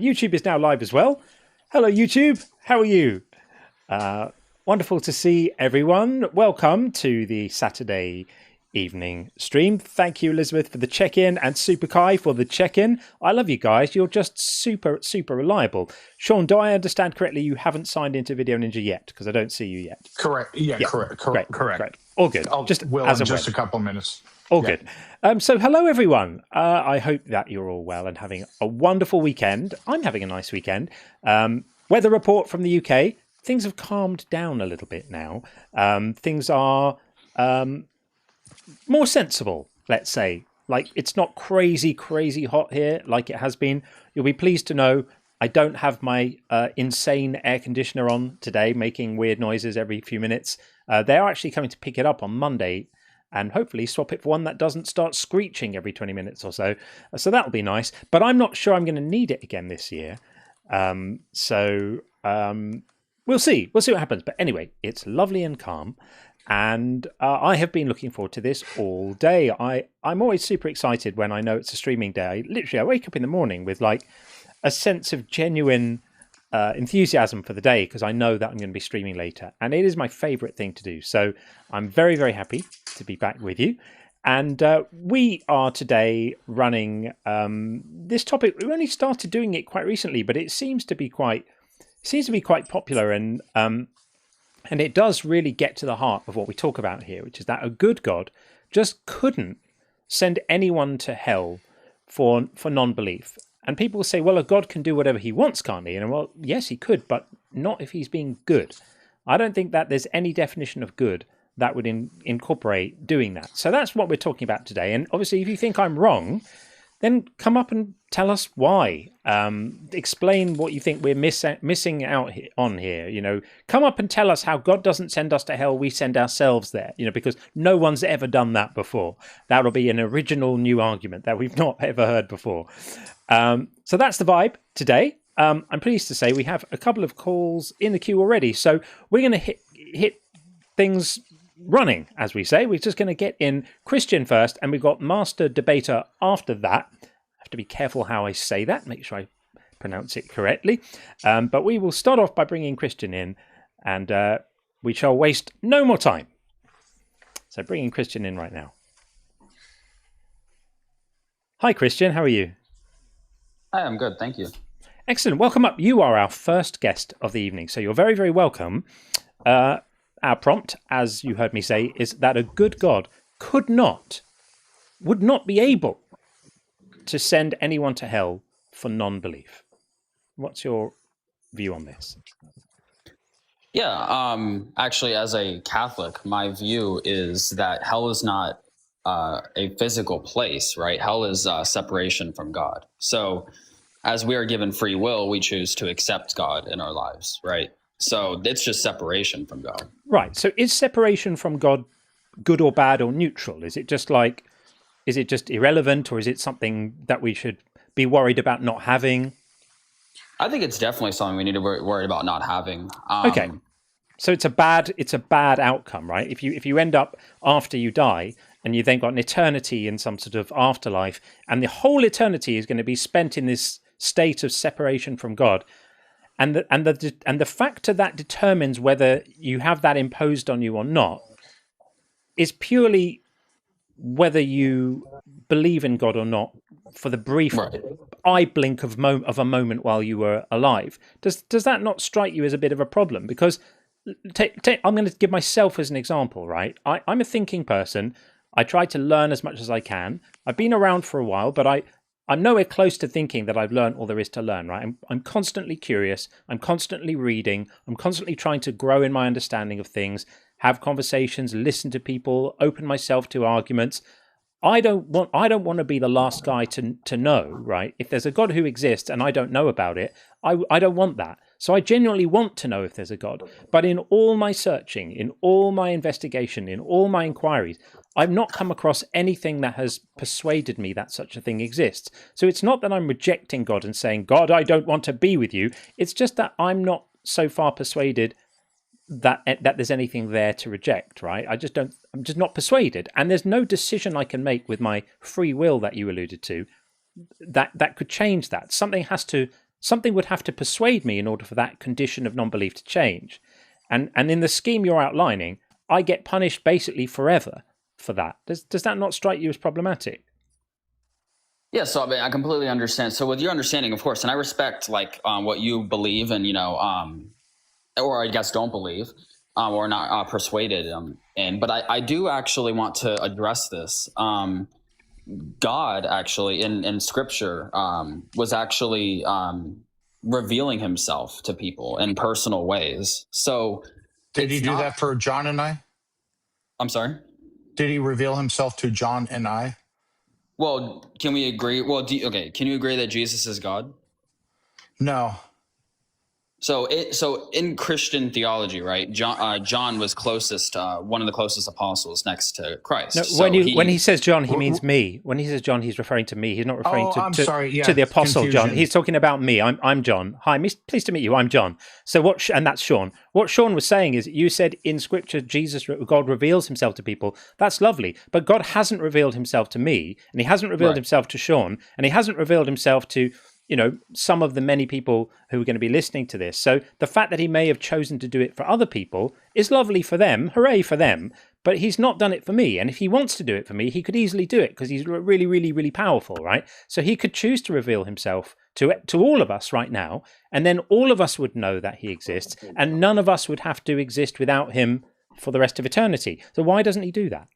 YouTube is now live as well. Hello, YouTube. How are you? Wonderful to see everyone. Welcome to the Saturday evening stream. Thank you, Elizabeth, for the check-in, and Super Kai for the check-in. I love you guys. You're just super reliable. Sean, do I understand correctly you haven't signed into Video Ninja yet? Because I don't see you yet. Correct. Yeah. Correct. All good. Just a couple of minutes. All good. So hello, everyone. I hope that you're all well and having a wonderful weekend. I'm having a nice weekend. Weather report from the UK. Things have calmed down a little bit now. Things are more sensible, let's say. Like, it's not crazy hot here like it has been. You'll be pleased to know I don't have my insane air conditioner on today, making weird noises every few minutes. They're actually coming to pick it up on Monday and hopefully swap it for one that doesn't start screeching every 20 minutes or so. So that'll be nice. But I'm not sure I'm going to need it again this year. We'll see. We'll see what happens. But anyway, it's lovely and calm. And I have been looking forward to this all day. I'm always super excited when I know it's a streaming day. I wake up in the morning with like a sense of genuine enthusiasm for the day because I know that I'm going to be streaming later. And it is my favorite thing to do. So I'm very happy to be back with you. And we are today running this topic. We only started doing it quite recently, but it seems to be quite popular, and it does really get to the heart of what we talk about here, which is that a good God just couldn't send anyone to hell for non-belief. And people will say, well, a God can do whatever he wants, can't he? And well, yes, he could, but not if he's being good. I don't think that there's any definition of good that would incorporate doing that. So that's what we're talking about today. And obviously, if you think I'm wrong, then come up and tell us why. Explain what you think we're missing out on here. You know, come up and tell us how God doesn't send us to hell, we send ourselves there. You know, because no one's ever done that before. That'll be an original new argument that we've not ever heard before. So that's the vibe today. I'm pleased to say we have a couple of calls in the queue already. So we're going to hit things running, as we say. We're just going to get in Christian first, and we've got Master Debater after that. I have to be careful how I say that, make sure I pronounce it correctly. But we will start off by bringing Christian in, and we shall waste no more time. So bringing Christian in right now. Hi, Christian. How are you? Hi, I'm good. Thank you. Excellent. Welcome up. You are our first guest of the evening, so you're very welcome. Our prompt, as you heard me say, is that a good God would not be able to send anyone to hell for non-belief. What's your view on this? Yeah, actually, as a Catholic, my view is that hell is not a physical place, right? Hell is separation from God. So as we are given free will, we choose to accept God in our lives, right? So it's just separation from God. Right. So is separation from God good or bad or neutral? Is it just irrelevant, or is it something that we should be worried about not having? I think it's definitely something we need to worry about not having. Okay. So it's a bad outcome, right? If you end up after you die and you then got an eternity in some sort of afterlife, and the whole eternity is going to be spent in this state of separation from God, and the factor that determines whether you have that imposed on you or not is purely whether you believe in God or not for the brief eye blink of a moment while you were alive. Does that not strike you as a bit of a problem? Because I'm going to give myself as an example, right? I'm a thinking person. I try to learn as much as I can. I've been around for a while, but I'm nowhere close to thinking that I've learned all there is to learn, right? I'm constantly curious. I'm constantly reading. I'm constantly trying to grow in my understanding of things, have conversations, listen to people, open myself to arguments. I don't want to be the last guy to know, right? If there's a God who exists and I don't know about it, I don't want that. So I genuinely want to know if there's a God. But in all my searching, in all my investigation, in all my inquiries, I've not come across anything that has persuaded me that such a thing exists. So it's not that I'm rejecting God and saying, God, I don't want to be with you. It's just that I'm not so far persuaded that there's anything there to reject, right? I'm just not persuaded. And there's no decision I can make with my free will that you alluded to that could change that. Something has to something would have to persuade me in order for that condition of non-belief to change. And in the scheme you're outlining, I get punished basically forever for that. Does that not strike you as problematic? Yeah, so I mean, I completely understand. So with your understanding, of course, and I respect like what you believe and, or I guess don't believe or not persuaded in. But I do actually want to address this. God actually in Scripture was actually revealing himself to people in personal ways. So did he do that for John and I? I'm sorry? Did he reveal himself to John and I? Well, can we agree? Well, can you agree that Jesus is God? No. So in Christian theology, right? John was closest, one of the closest apostles next to Christ. No, so when he says John, he means me. When he says John, he's referring to me. He's not referring to the apostle confusion. John. He's talking about me. I'm John. Hi, pleased to meet you. I'm John. So and that's Sean. What Sean was saying is, you said in Scripture, God reveals himself to people. That's lovely, but God hasn't revealed himself to me, and he hasn't revealed himself to Sean, and he hasn't revealed himself to some of the many people who are going to be listening to this. So the fact that he may have chosen to do it for other people is lovely for them. Hooray for them. But he's not done it for me. And if he wants to do it for me, he could easily do it because he's really, really, really powerful, right? So he could choose to reveal himself to all of us right now. And then all of us would know that he exists. And none of us would have to exist without him for the rest of eternity. So why doesn't he do that?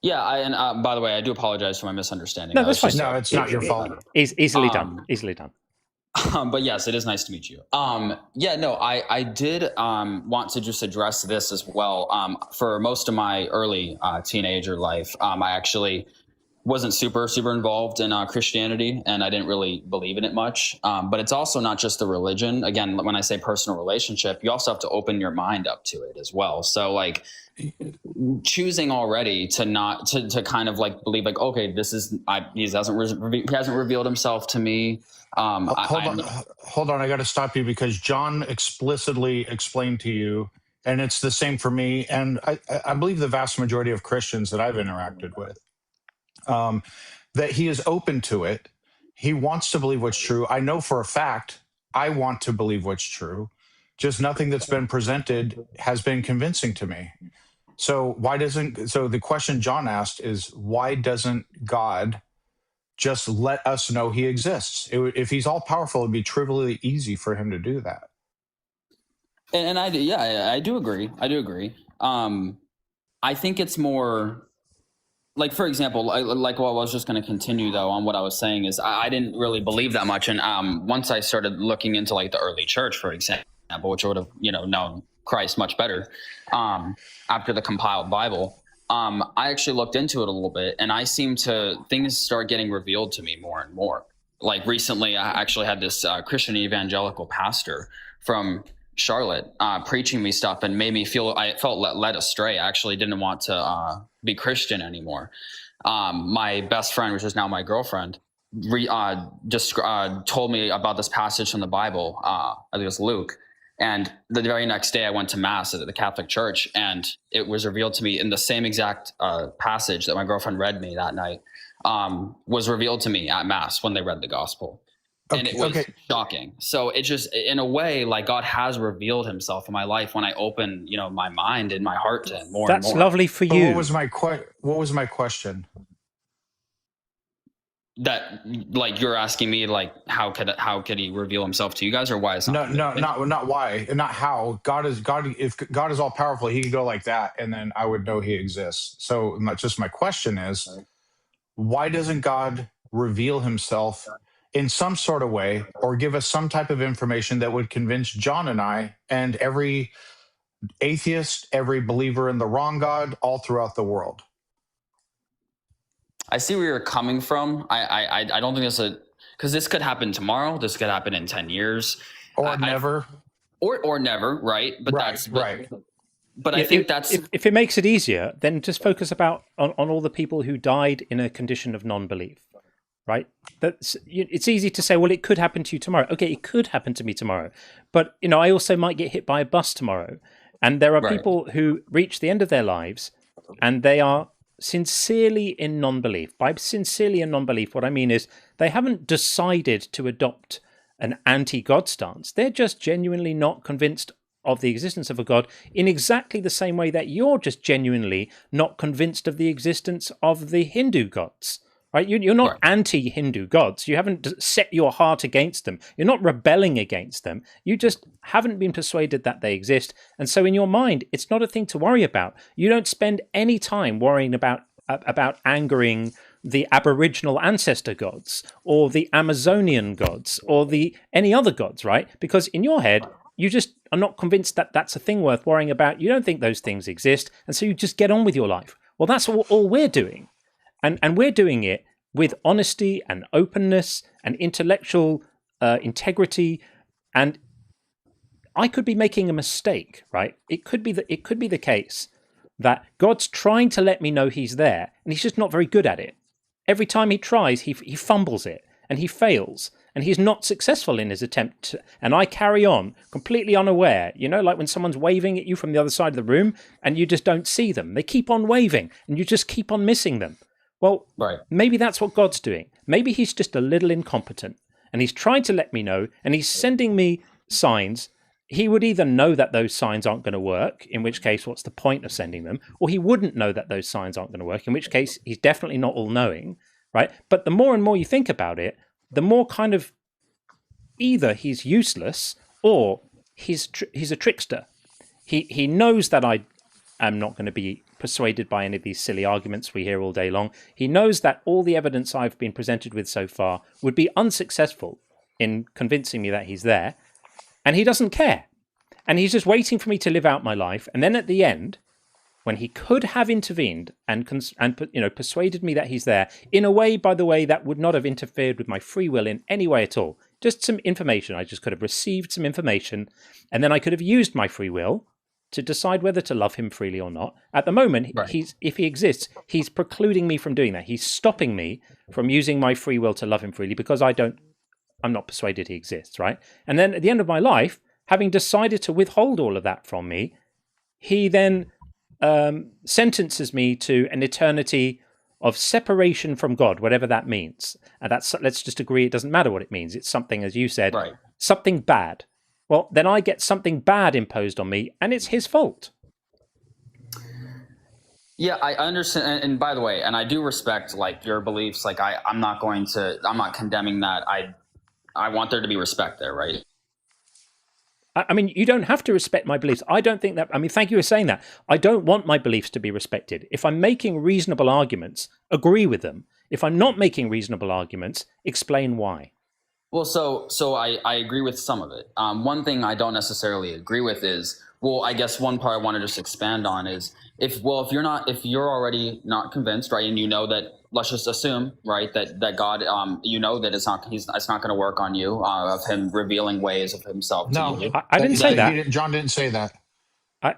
Yeah, and by the way, I do apologize for my misunderstanding. No, that's fine. No, it's not your fault. Easily done. Easily done. But yes, it is nice to meet you. I did want to just address this as well. For most of my early teenager life, I actually wasn't super involved in Christianity, and I didn't really believe in it much. But it's also not just the religion. Again, when I say personal relationship, you also have to open your mind up to it as well. So like choosing already to not to kind of like believe like, okay, he hasn't revealed himself to me. Hold on. I got to stop you because John explicitly explained to you, and it's the same for me. And I believe the vast majority of Christians that I've interacted with, that he is open to it. He wants to believe what's true. I know for a fact I want to believe what's true. Just nothing that's been presented has been convincing to me. So the question John asked is, why doesn't God just let us know he exists? If he's all powerful, it'd be trivially easy for him to do that. And I do agree. I think it's more like, for example, I was just going to continue though on what I was saying is I didn't really believe that much. And once I started looking into like the early church, for example, which would have, known Christ much better after the compiled Bible, I actually looked into it a little bit, and things start getting revealed to me more and more. Like recently, I actually had this Christian evangelical pastor from Charlotte preaching me stuff and made me feel, I felt led astray. I actually didn't want to be Christian anymore. My best friend, which is now my girlfriend, just told me about this passage from the Bible. I think it was Luke. And the very next day I went to Mass at the Catholic Church, and it was revealed to me in the same exact passage that my girlfriend read me that night was revealed to me at Mass when they read the gospel. And it was shocking. So it just, in a way, like God has revealed himself in my life when I open, my mind and my heart to him more and more. That's lovely for you. What was my question? That, like, you're asking me, like, how could he reveal himself to you guys, or why is not why, not how. If God is all powerful, he could go like that, and then I would know he exists. So my question is, why doesn't God reveal himself in some sort of way, or give us some type of information that would convince John and I and every atheist, every believer in the wrong God all throughout the world? I see where you're coming from. I don't think because this could happen tomorrow. This could happen in 10 years. Or never. Or never, right? But that's right. But I think that's... If it makes it easier, then just focus on all the people who died in a condition of non-belief, right? It's easy to say, well, it could happen to you tomorrow. Okay, it could happen to me tomorrow. But, I also might get hit by a bus tomorrow. And there are people who reach the end of their lives and they are sincerely in non-belief. By sincerely in non-belief, what I mean is They haven't decided to adopt an anti-God stance. They're just genuinely not convinced of the existence of a God in exactly the same way that you're just genuinely not convinced of the existence of the Hindu gods. Right? You're not anti-Hindu gods. You haven't set your heart against them. You're not rebelling against them. You just haven't been persuaded that they exist. And so in your mind, it's not a thing to worry about. You don't spend any time worrying about angering the Aboriginal ancestor gods or the Amazonian gods or any other gods, right? Because in your head, you just are not convinced that that's a thing worth worrying about. You don't think those things exist. And so you just get on with your life. Well, that's all we're doing. And we're doing it with honesty and openness and intellectual integrity. And I could be making a mistake, right? It could be the case that God's trying to let me know he's there, and he's just not very good at it. Every time he tries, he fumbles it, and he fails, and he's not successful in his attempt. And I carry on completely unaware, like when someone's waving at you from the other side of the room, and you just don't see them. They keep on waving, and you just keep on missing them. Well, maybe that's what God's doing. Maybe he's just a little incompetent, and he's trying to let me know, and he's sending me signs. He would either know that those signs aren't going to work, in which case, what's the point of sending them? Or he wouldn't know that those signs aren't going to work, in which case, he's definitely not all-knowing, right? But the more and more you think about it, the more kind of either he's useless or he's a trickster. He knows that I am not going to be persuaded by any of these silly arguments we hear all day long. He knows that all the evidence I've been presented with so far would be unsuccessful in convincing me that he's there. And he doesn't care. And he's just waiting for me to live out my life. And then at the end, when he could have intervened and persuaded me that he's there, in a way, by the way, that would not have interfered with my free will in any way at all. Just some information. I just could have received some information, and then I could have used my free will to decide whether to love him freely or not. At the moment, if he exists, he's precluding me from doing that. He's stopping me from using my free will to love him freely because I'm not persuaded he exists, right? And then at the end of my life, having decided to withhold all of that from me, he then sentences me to an eternity of separation from God, whatever that means. And let's just agree, it doesn't matter what it means. It's something, as you said, something bad. Well, then I get something bad imposed on me, and it's his fault. Yeah, I understand. And by the way, and I do respect your beliefs. I'm not condemning that. I want there to be respect there, right? I mean, you don't have to respect my beliefs. I don't think that. I mean, thank you for saying that. I don't want my beliefs to be respected. If I'm making reasonable arguments, agree with them. If I'm not making reasonable arguments, explain why. Well, so I agree with some of it. One thing I don't necessarily agree with is, I guess one part I want to just expand on is if you're already not convinced, right, and you know that, let's just assume, right, that God, that it's not going to work on you, of him revealing ways of himself to you. I didn't say that. John didn't say that.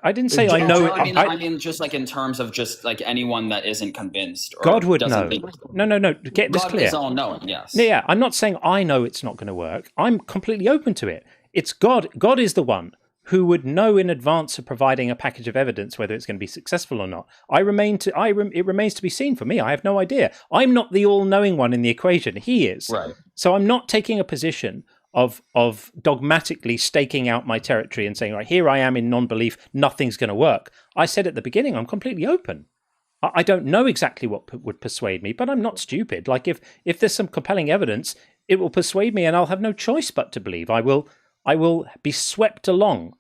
I didn't say I know. I mean, just in terms of just anyone that isn't convinced. Or God would know. No. Get this clear. God is all-knowing, yes. Yeah. I'm not saying I know it's not going to work. I'm completely open to it. It's God. God is the one who would know in advance of providing a package of evidence whether it's going to be successful or not. It remains to be seen for me. I have no idea. I'm not the all-knowing one in the equation. He is. Right. So I'm not taking a position of dogmatically staking out my territory and saying, right, here I am in non-belief, nothing's going to work. I said at the beginning, I'm completely open. I don't know exactly what would persuade me, but I'm not stupid. If there's some compelling evidence, it will persuade me and I'll have no choice but to believe. I will be swept along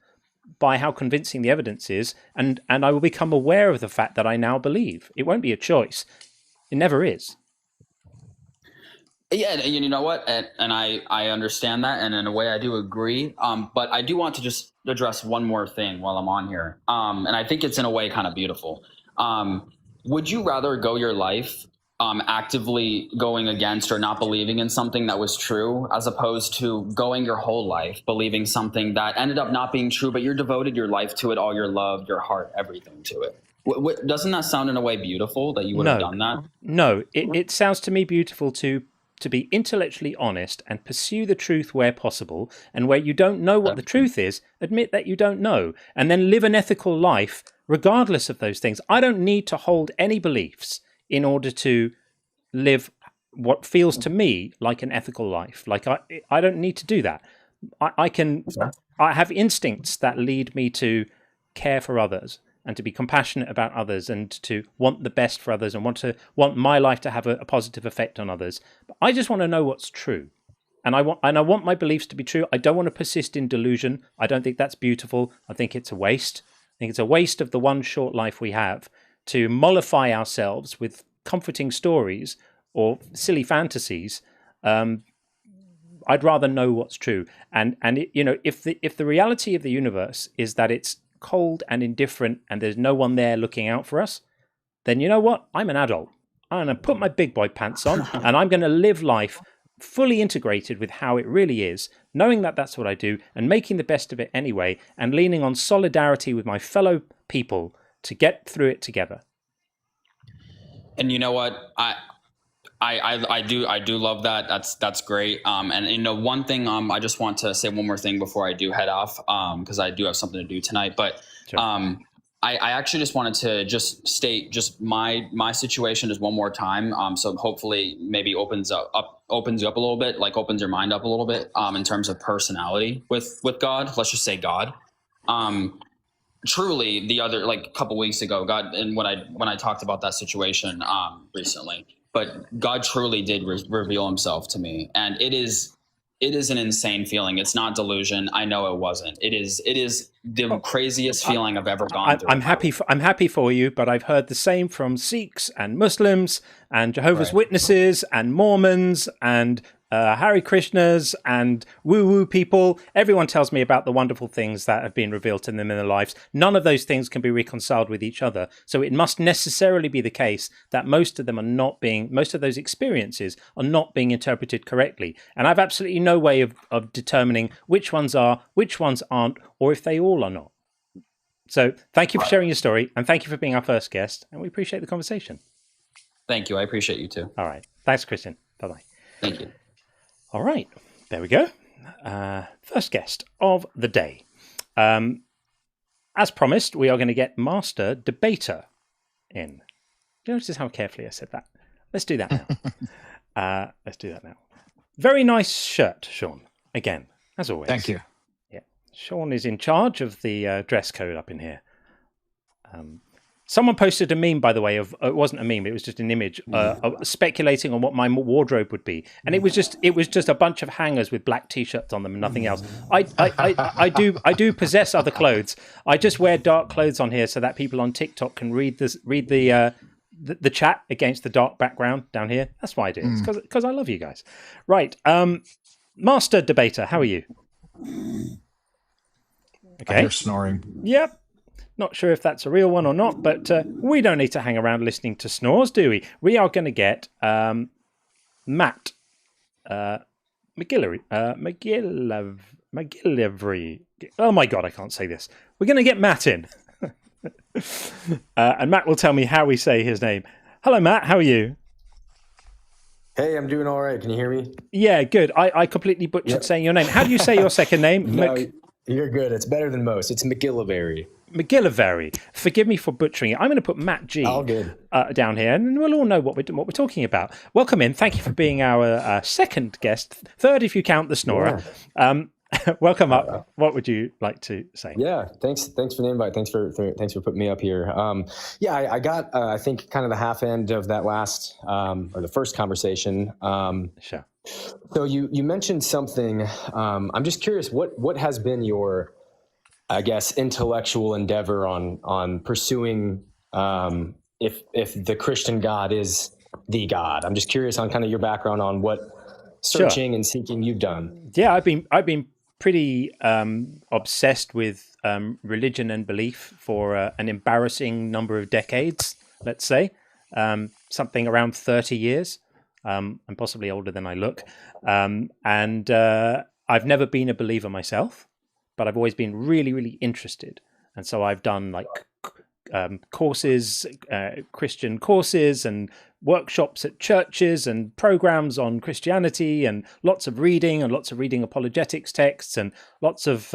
by how convincing the evidence is, and I will become aware of the fact that I now believe. It won't be a choice. It never is. Yeah, and you know what? And I understand that, and in a way I do agree. But I do want to just address one more thing while I'm on here. And I think it's in a way kind of beautiful. Would you rather go your life actively going against or not believing in something that was true, as opposed to going your whole life believing something that ended up not being true, but you devoted your life to it, all your love, your heart, everything to it? Doesn't that sound in a way beautiful that you would have done that? No, it sounds to me beautiful to be intellectually honest and pursue the truth where possible, and where you don't know what the truth is, admit that you don't know, and then live an ethical life regardless of those things. I don't need to hold any beliefs in order to live what feels to me like an ethical life. Like I don't need to do that. I have instincts that lead me to care for others and to be compassionate about others and to want the best for others and want my life to have a positive effect on others. But I just want to know what's true. And I want my beliefs to be true. I don't want to persist in delusion. I don't think that's beautiful. I think it's a waste. I think it's a waste of the one short life we have to mollify ourselves with comforting stories or silly fantasies. I'd rather know what's true. And if the reality of the universe is that it's cold and indifferent and there's no one there looking out for us, then you know what? I'm an adult. I'm going to put my big boy pants on and I'm going to live life fully integrated with how it really is, knowing that that's what I do and making the best of it anyway, and leaning on solidarity with my fellow people to get through it together. And you know what? I do love that. That's great. And one thing, I just want to say one more thing before I do head off, because I do have something to do tonight. But sure. I actually just wanted to just state just my situation just one more time. So hopefully maybe opens you up a little bit, like opens your mind up a little bit, in terms of personality with God. Let's just say God. Truly, the other like a couple weeks ago, God, and when I talked about that situation recently, but God truly did reveal Himself to me, and it is an insane feeling. It's not delusion. I know it wasn't. It is the craziest feeling I've ever gone through. I'm happy for you, but I've heard the same from Sikhs and Muslims and Jehovah's Witnesses and Mormons and Hare Krishnas and woo-woo people. Everyone tells me about the wonderful things that have been revealed to them in their lives. None of those things can be reconciled with each other. So it must necessarily be the case that most of those experiences are not being interpreted correctly. And I've absolutely no way of determining which ones are, which ones aren't, or if they all are not. So thank you for sharing your story, and thank you for being our first guest, and we appreciate the conversation. Thank you. I appreciate you too. All right. Thanks, Christian. Bye-bye. Thank you. All right, there we go. First guest of the day. As promised, we are going to get Master Debater in. You notice how carefully I said that? Let's do that now. Very nice shirt, Sean. Again, as always. Thank you. Yeah, Sean is in charge of the dress code up in here. Someone posted a meme, by the way, it wasn't a meme, it was just an image speculating on what my wardrobe would be. And it was just a bunch of hangers with black T-shirts on them and nothing else. I do possess other clothes. I just wear dark clothes on here so that people on TikTok can read the chat against the dark background down here. That's why I do it. It's because I love you guys. Right. Master Debater, how are you? Okay. You're snoring. Yep. Not sure if that's a real one or not, but we don't need to hang around listening to snores, do we? We are going to get Matt McGillivray. Oh my God, I can't say this. We're going to get Matt in. And Matt will tell me how we say his name. Hello, Matt. How are you? Hey, I'm doing all right. Can you hear me? Yeah, good. I completely butchered saying your name. How do you say your second name? No, you're good. It's better than most. It's McGillivray. McGillivray. Forgive me for butchering it. I'm going to put Matt G down here, and we'll all know what we're talking about. Welcome in. Thank you for being our second guest, third if you count the snorer. Yeah. Welcome up. What would you like to say? Yeah, thanks for the invite. Thanks for putting me up here. I got I think kind of the half end of that last or the first conversation. Sure. So you mentioned something. I'm just curious. What has been your, I guess, intellectual endeavor on pursuing if the Christian God is the God? I'm just curious on kind of your background on what searching and seeking you've done. Yeah, I've been pretty obsessed with religion and belief for an embarrassing number of decades. Let's say something around 30 years. I'm possibly older than I look, and I've never been a believer myself. But I've always been really, really interested. And so I've done like courses, Christian courses and workshops at churches and programs on Christianity and lots of reading apologetics texts and lots of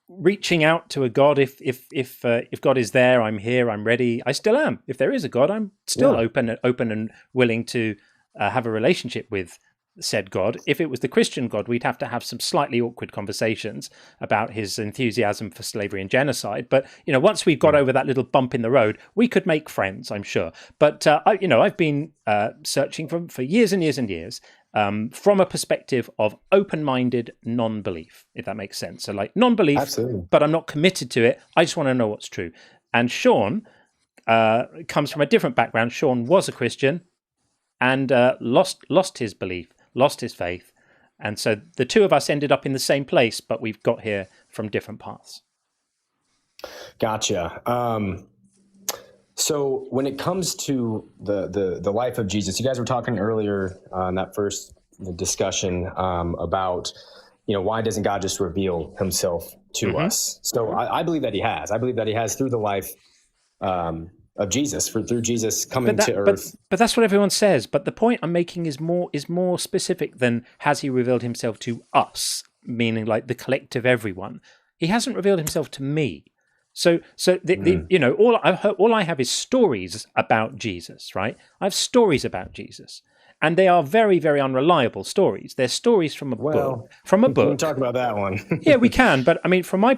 reaching out to a God. If God is there, I'm here, I'm ready. I still am. If there is a God, I'm still open and willing to have a relationship with said God. If it was the Christian God, we'd have to have some slightly awkward conversations about his enthusiasm for slavery and genocide. But once we've got over that little bump in the road, we could make friends, I'm sure. But I've been searching for years and years and years from a perspective of open-minded non-belief, if that makes sense. So like non-belief, Absolutely. but I'm not committed to it. I just want to know what's true. And Sean comes from a different background. Sean was a Christian and lost his belief, lost his faith. And so the two of us ended up in the same place, but we've got here from different paths. Gotcha. So when it comes to the life of Jesus, you guys were talking earlier in that first discussion about, why doesn't God just reveal himself to us? So I believe that he has. I believe that he has through the life of Jesus, through Jesus coming to earth. But that's what everyone says. But the point I'm making is more specific than has he revealed himself to us, meaning like the collective everyone. He hasn't revealed himself to me. So all I have is stories about Jesus, right? I have stories about Jesus, and they are very, very unreliable stories. They're stories from a book. From a book. We can talk about that one. Yeah, we can. But I mean, from my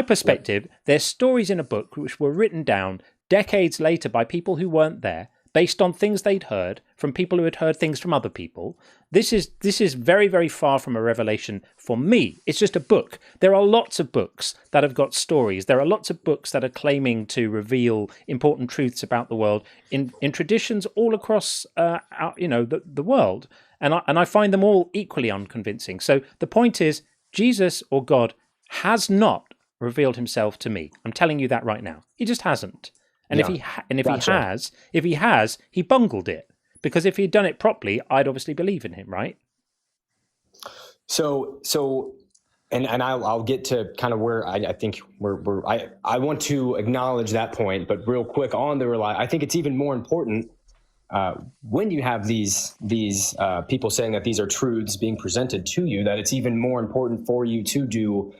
perspective, they're stories in a book which were written down decades later by people who weren't there, based on things they'd heard from people who had heard things from other people. This is very, very far from a revelation for me. It's just a book. There are lots of books that have got stories. There are lots of books that are claiming to reveal important truths about the world in traditions all across the world. And I find them all equally unconvincing. So the point is, Jesus or God has not revealed himself to me. I'm telling you that right now. He just hasn't. And if he has, he bungled it. Because if he'd done it properly, I'd obviously believe in him, right? So, and I'll get to kind of where I think I want to acknowledge that point, but real quick on I think it's even more important when you have these people saying that these are truths being presented to you, that it's even more important for you to do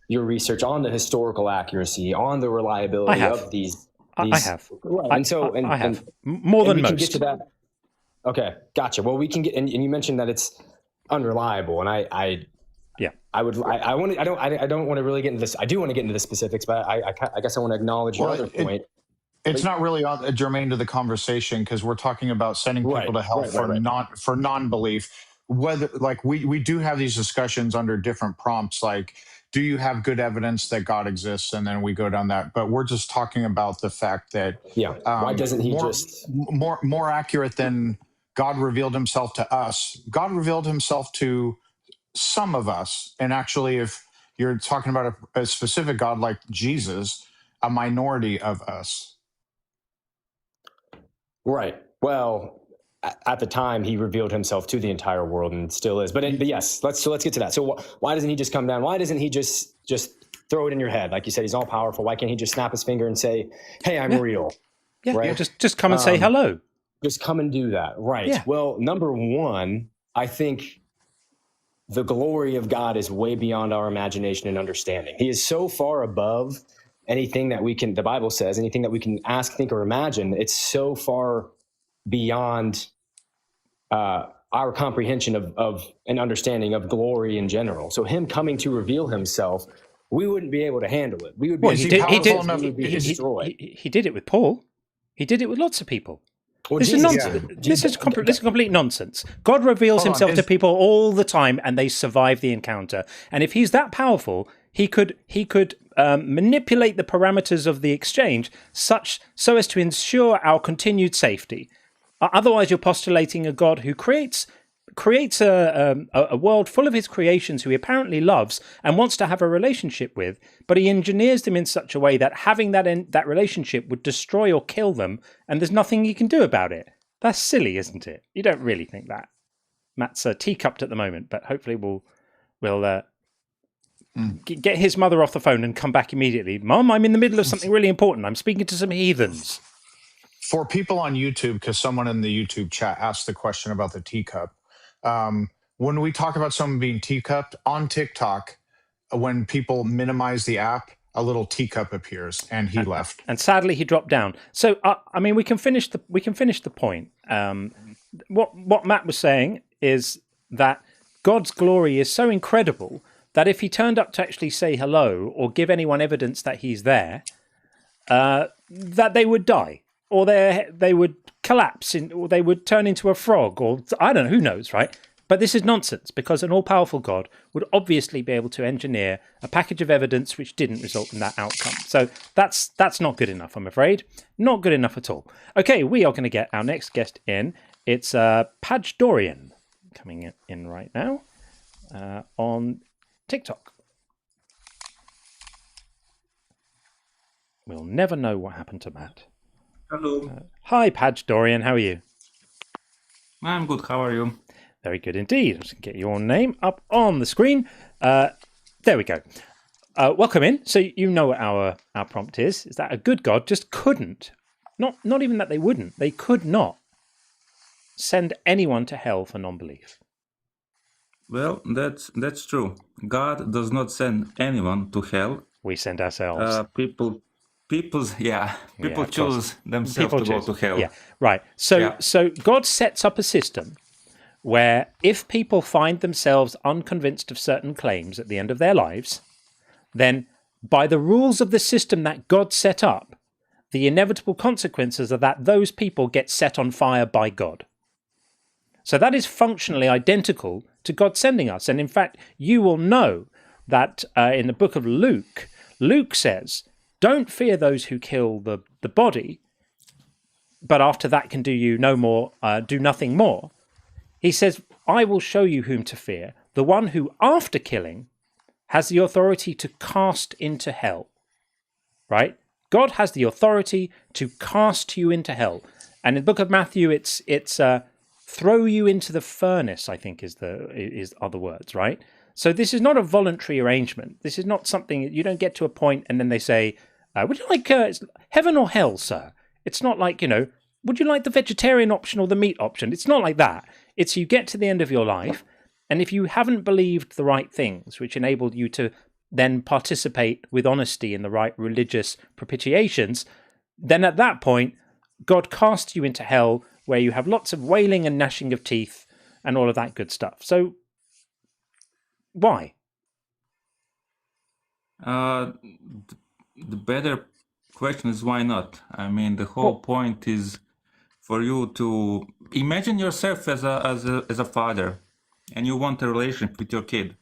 your research on the historical accuracy, on the reliability of these. I have. Right. I have more than most. Can get to that. Okay, gotcha. Well, we can get, and you mentioned that it's unreliable, and I don't want to really get into this. I do want to get into the specifics, but I guess I want to acknowledge your other point. It's not really germane to the conversation because we're talking about sending people to hell for non-belief. Whether like we do have these discussions under different prompts, like, do you have good evidence that God exists? And then we go down that. But we're just talking about the fact that why doesn't he more accurate than God revealed himself to us? God revealed himself to some of us, and actually, if you're talking about a specific God like Jesus, a minority of us. Right. Well, at the time, he revealed himself to the entire world, and still is. But yes, let's get to that. So why doesn't he just come down? Why doesn't he just throw it in your head? Like you said, he's all powerful. Why can't he just snap his finger and say, "Hey, I'm real"? Yeah, right? Just come and say hello. Just come and do that. Right. Yeah. Well, number one, I think the glory of God is way beyond our imagination and understanding. He is so far above anything that the Bible says, anything that we can ask, think, or imagine. It's so far beyond our comprehension of an understanding of glory in general. So him coming to reveal himself, we wouldn't be able to handle it. We would be destroyed. He did it with Paul. He did it with lots of people. Well, this is nonsense. This is complete nonsense. God reveals himself to people all the time, and they survive the encounter. And if he's that powerful, he could manipulate the parameters of the exchange so as to ensure our continued safety. Otherwise, you're postulating a God who creates a world full of his creations who he apparently loves and wants to have a relationship with, but he engineers them in such a way that having that relationship would destroy or kill them, and there's nothing you can do about it. That's silly, isn't it? You don't really think that. Matt's teacupped at the moment, but hopefully we'll get his mother off the phone and come back immediately. Mom, I'm in the middle of something really important. I'm speaking to some heathens. For people on YouTube, because someone in the YouTube chat asked the question about the teacup, when we talk about someone being teacupped on TikTok, when people minimize the app, a little teacup appears, and he left. And sadly, he dropped down. So, I mean, we can finish the point. what Matt was saying is that God's glory is so incredible that if he turned up to actually say hello or give anyone evidence that he's there, that they would die, or they would collapse, or they would turn into a frog, or I don't know, who knows, right? But this is nonsense, because an all-powerful God would obviously be able to engineer a package of evidence which didn't result in that outcome. So that's not good enough, I'm afraid. Not good enough at all. Okay, we are going to get our next guest in. It's Padge Dorian coming in right now on TikTok. We'll never know what happened to Matt. Hello. Hi, Padge Dorian. How are you? I'm good. How are you? Very good indeed. I'm just going to get your name up on the screen. There we go. Welcome in. So you know what our prompt is that a good God just couldn't, not even that they wouldn't, they could not send anyone to hell for non-belief. Well, that's true. God does not send anyone to hell. We send ourselves. People choose themselves People to choose. go to hell. Yeah, right. So God sets up a system where if people find themselves unconvinced of certain claims at the end of their lives, then by the rules of the system that God set up, the inevitable consequences are that those people get set on fire by God. So that is functionally identical to God sending us. And in fact, you will know that in the book of Luke, Luke says, don't fear those who kill the body, but after that can do you no more, do nothing more. He says, I will show you whom to fear, the one who after killing has the authority to cast into hell, right? God has the authority to cast you into hell. And in the book of Matthew, it's throw you into the furnace, I think is other words, right? So this is not a voluntary arrangement. This is not something, you don't get to a point and then they say, would you like heaven or hell, sir? It's not like, would you like the vegetarian option or the meat option? It's not like that. It's you get to the end of your life, and if you haven't believed the right things, which enabled you to then participate with honesty in the right religious propitiations, then at that point, God casts you into hell, where you have lots of wailing and gnashing of teeth and all of that good stuff. So, why? The better question is why not? I mean, the whole point is for you to imagine yourself as a father, and you want a relationship with your kid.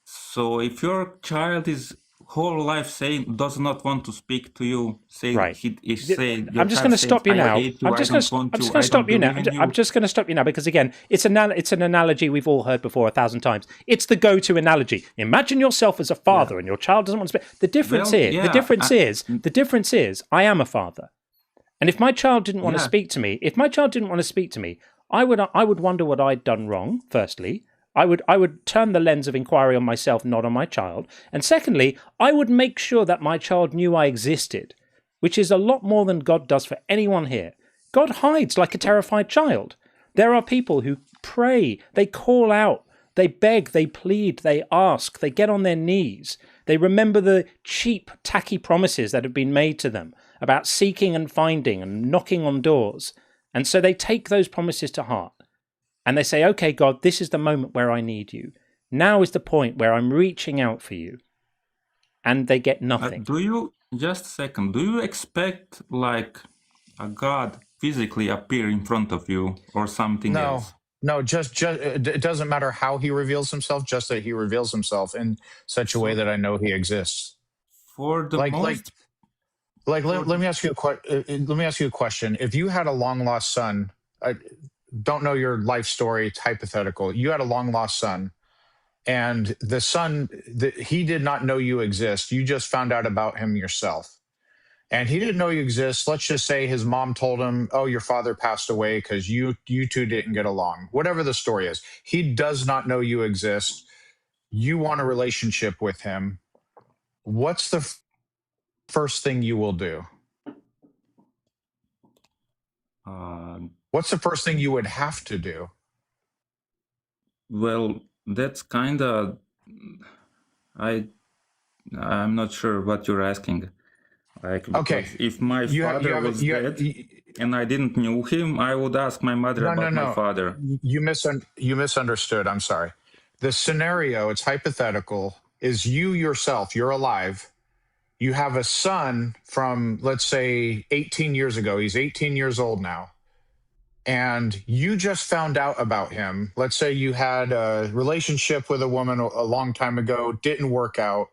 So if your child is whole life does not want to speak to you, Right. I'm just going to stop you now. I'm just going to stop you now. I'm just going to stop you now because again, it's an analogy we've all heard before 1,000 times. It's the go-to analogy. Imagine yourself as a father and your child doesn't want to speak. The difference is, I am a father, and if my child didn't want to speak to me, I would wonder what I'd done wrong. Firstly, I would turn the lens of inquiry on myself, not on my child. And secondly, I would make sure that my child knew I existed, which is a lot more than God does for anyone here. God hides like a terrified child. There are people who pray, they call out, they beg, they plead, they ask, they get on their knees. They remember the cheap, tacky promises that have been made to them about seeking and finding and knocking on doors. And so they take those promises to heart. And they say, okay, God, this is the moment where I need you. Now is the point where I'm reaching out for you. And they get nothing. Just a second, do you expect like a God physically appear in front of you or something else? No, just it doesn't matter how he reveals himself, just that he reveals himself in such a way that I know he exists. For the let me ask you a question. If you had a long lost son, I don't know your life story, it's hypothetical. You had a long lost son, and the son, he did not know you exist. You just found out about him yourself. And he didn't know you exist. Let's just say his mom told him, oh, your father passed away because you two didn't get along. Whatever the story is, he does not know you exist. You want a relationship with him. What's the first thing you will do? What's the first thing you would have to do? Well, that's kind of, I'm not sure what you're asking. Like, Okay. because if my father was dead and I didn't know him, I would ask my mother about my father. You misunderstood. I'm sorry. The scenario, it's hypothetical, is you yourself, you're alive. You have a son from, let's say, 18 years ago. He's 18 years old now. And you just found out about him. Let's say you had a relationship with a woman a long time ago, didn't work out.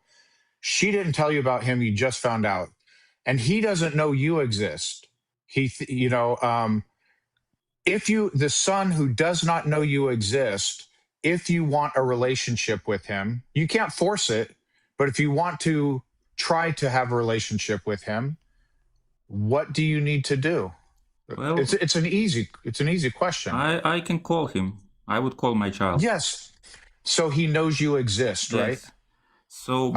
She didn't tell you about him. You just found out. And he doesn't know you exist. The son who does not know you exist, if you want a relationship with him, you can't force it. But if you want to try to have a relationship with him, what do you need to do? Well, it's an easy question. I can call him. I would call my child. Yes. So he knows you exist, right? Yes. So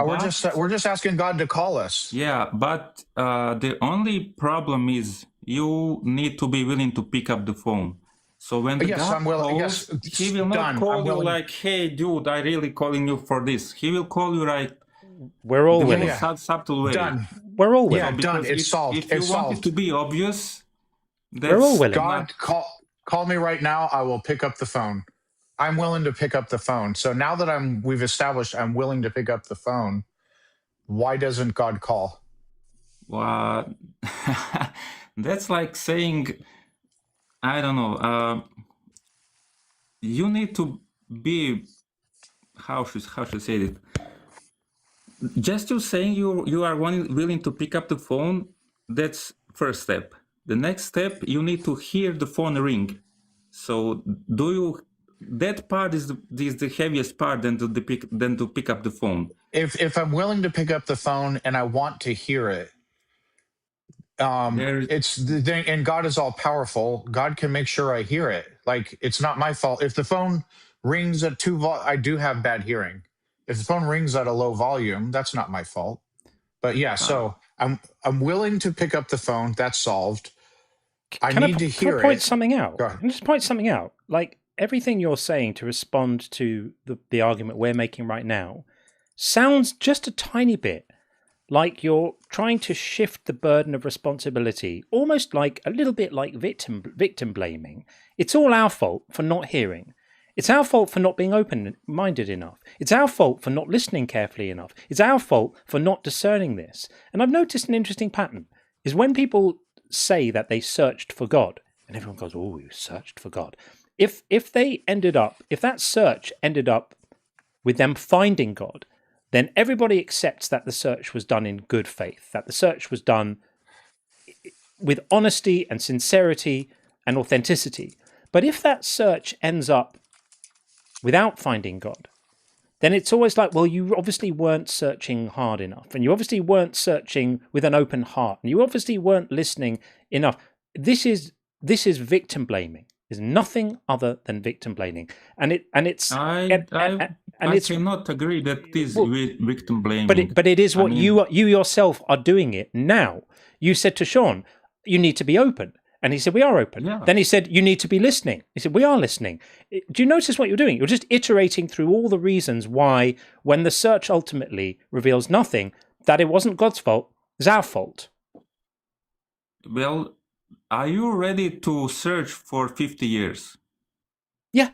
we're just asking God to call us. Yeah, but the only problem is you need to be willing to pick up the phone. So when the God calls, he will not call you like, "Hey, dude, I really calling you for this." He will call you like, "We're all willing." Subtle way. Done. We're all willing. Yeah, done. It's solved. If you want it to be obvious, we're all willing. God, call me right now. I will pick up the phone. I'm willing to pick up the phone. So now that we've established I'm willing to pick up the phone, why doesn't God call? Well, that's like saying, I don't know. You need to be how should I say it? Just you saying you are willing to pick up the phone. That's first step. The next step, you need to hear the phone ring. So that part is the heaviest part than to pick up the phone. If I'm willing to pick up the phone and I want to hear it, and God is all powerful. God can make sure I hear it. Like, it's not my fault if the phone rings at I do have bad hearing. If the phone rings at a low volume, that's not my fault. But yeah, so I'm willing to pick up the phone. That's solved. I need to hear it. Can I point something out? Can I just point something out? Like, everything you're saying to respond to the argument we're making right now sounds just a tiny bit like you're trying to shift the burden of responsibility, almost like a little bit like victim blaming. It's all our fault for not hearing. It's our fault for not being open-minded enough. It's our fault for not listening carefully enough. It's our fault for not discerning this. And I've noticed an interesting pattern is when people say that they searched for God, and everyone goes, "Oh, you searched for God." If that search ended up with them finding God, then everybody accepts that the search was done in good faith, that the search was done with honesty and sincerity and authenticity. But if that search ends up without finding God, then it's always like, well, you obviously weren't searching hard enough, and you obviously weren't searching with an open heart, and you obviously weren't listening enough. This is victim blaming. Is nothing other than victim blaming, I cannot agree that it is victim blaming. But it is what you yourself are doing it now. You said to Sean, "You need to be open," and he said, "We are open." Yeah. Then he said, "You need to be listening." He said, "We are listening." Do you notice what you're doing? You're just iterating through all the reasons why, when the search ultimately reveals nothing, that it wasn't God's fault, it's our fault. Well, are you ready to search for 50 years? Yeah.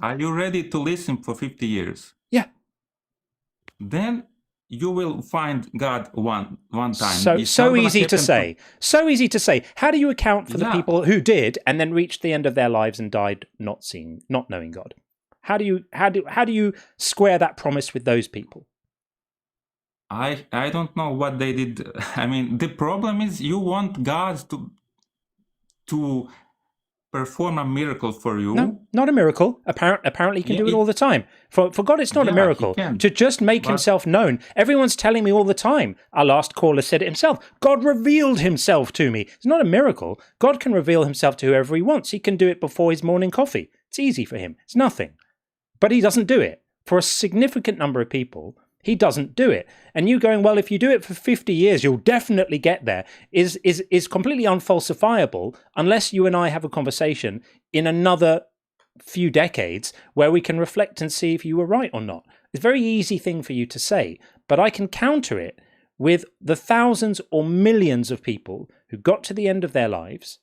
Are you ready to listen for 50 years? Yeah. Then you will find God one time. So easy to say. So easy to say. How do you account for the people who did and then reached the end of their lives and died not knowing God? How do you square that promise with those people? I don't know what they did. I mean, the problem is you want God to perform a miracle for you. No, not a miracle. Apparently he can do it all the time. For God, it's not a miracle to just make himself known. Everyone's telling me all the time. Our last caller said it himself. God revealed himself to me. It's not a miracle. God can reveal himself to whoever he wants. He can do it before his morning coffee. It's easy for him. It's nothing. But he doesn't do it. For a significant number of people, he doesn't do it. And you going, well, if you do it for 50 years, you'll definitely get there, is completely unfalsifiable unless you and I have a conversation in another few decades where we can reflect and see if you were right or not. It's a very easy thing for you to say, but I can counter it with the thousands or millions of people who got to the end of their lives,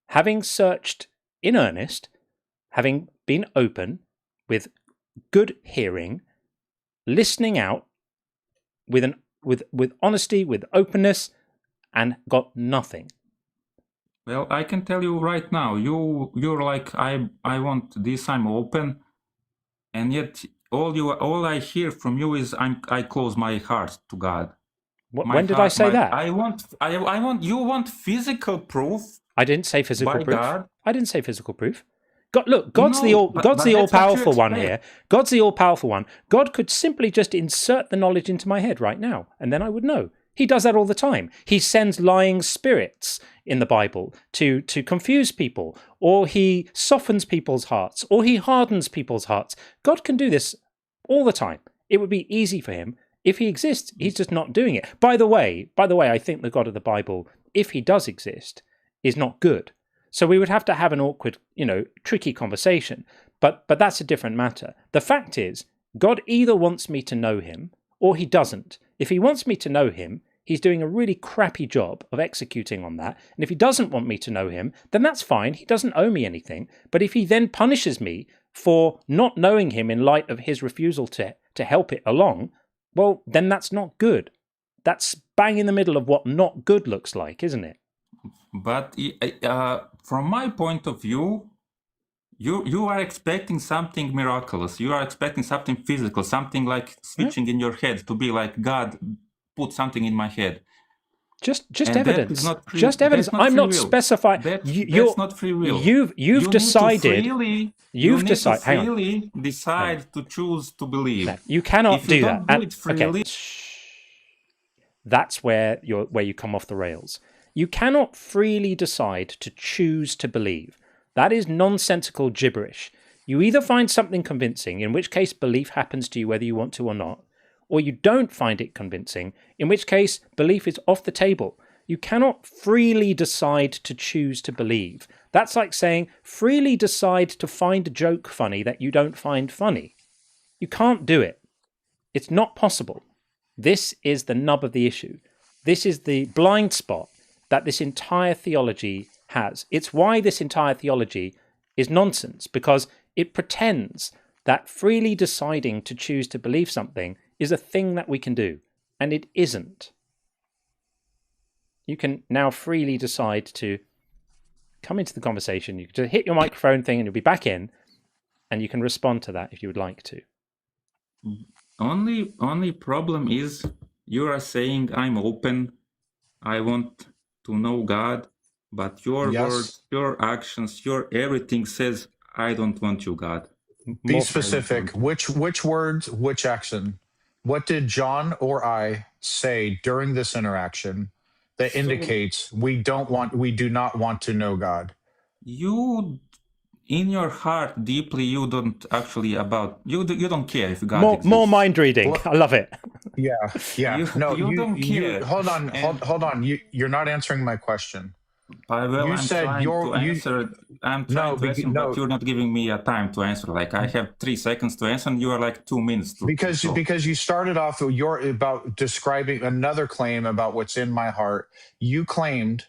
having searched in earnest, having been open, with good hearing, listening out, with honesty, with openness, and got nothing. Well, I can tell you right now, you're like, I want this, I'm open, and yet all I hear from you is I close my heart to God. When did I say that? I want you want physical proof. I didn't say physical by proof. God. I didn't say physical proof. God, look, God's the all-powerful one here. God's the all-powerful one. God could simply just insert the knowledge into my head right now, and then I would know. He does that all the time. He sends lying spirits in the Bible to confuse people, or he softens people's hearts, or he hardens people's hearts. God can do this all the time. It would be easy for him. If he exists, he's just not doing it. By the way, I think the God of the Bible, if he does exist, is not good. So we would have to have an awkward, tricky conversation. But that's a different matter. The fact is, God either wants me to know him or he doesn't. If he wants me to know him, he's doing a really crappy job of executing on that. And if he doesn't want me to know him, then that's fine. He doesn't owe me anything. But if he then punishes me for not knowing him in light of his refusal to help it along, well, then that's not good. That's bang in the middle of what not good looks like, isn't it? But from my point of view, you are expecting something miraculous. You are expecting something physical, something like switching in your head to be like God put something in my head. Just evidence. Just evidence. I'm not specifying. That's not free will. You've decided. You've decided. Hang on. Freely decide to choose to believe. No, you cannot do that. Do it freely, okay. That's where you come off the rails. You cannot freely decide to choose to believe. That is nonsensical gibberish. You either find something convincing, in which case belief happens to you whether you want to or not, or you don't find it convincing, in which case belief is off the table. You cannot freely decide to choose to believe. That's like saying freely decide to find a joke funny that you don't find funny. You can't do it. It's not possible. This is the nub of the issue. This is the blind spot that this entire theology has. It's why this entire theology is nonsense, because it pretends that freely deciding to choose to believe something is a thing that we can do, and it isn't. You can now freely decide to come into the conversation. You can just hit your microphone thing and you'll be back in, and you can respond to that if you would like to. Only problem is you are saying I'm open, I want to know God, but your words, your actions, your everything says I don't want you, God. Be specific. Which words, which action? What did John or I say during this interaction that indicates we do not want to know God? You, in your heart, deeply, you don't actually you don't care if God exists. More mind reading. I love it. Yeah. You don't care. Hold on. You're not answering my question. Well, you I'm said trying to answer, but you're not giving me a time to answer. Like I have 3 seconds to answer, and you are like 2 minutes to because you started off about describing another claim about what's in my heart. You claimed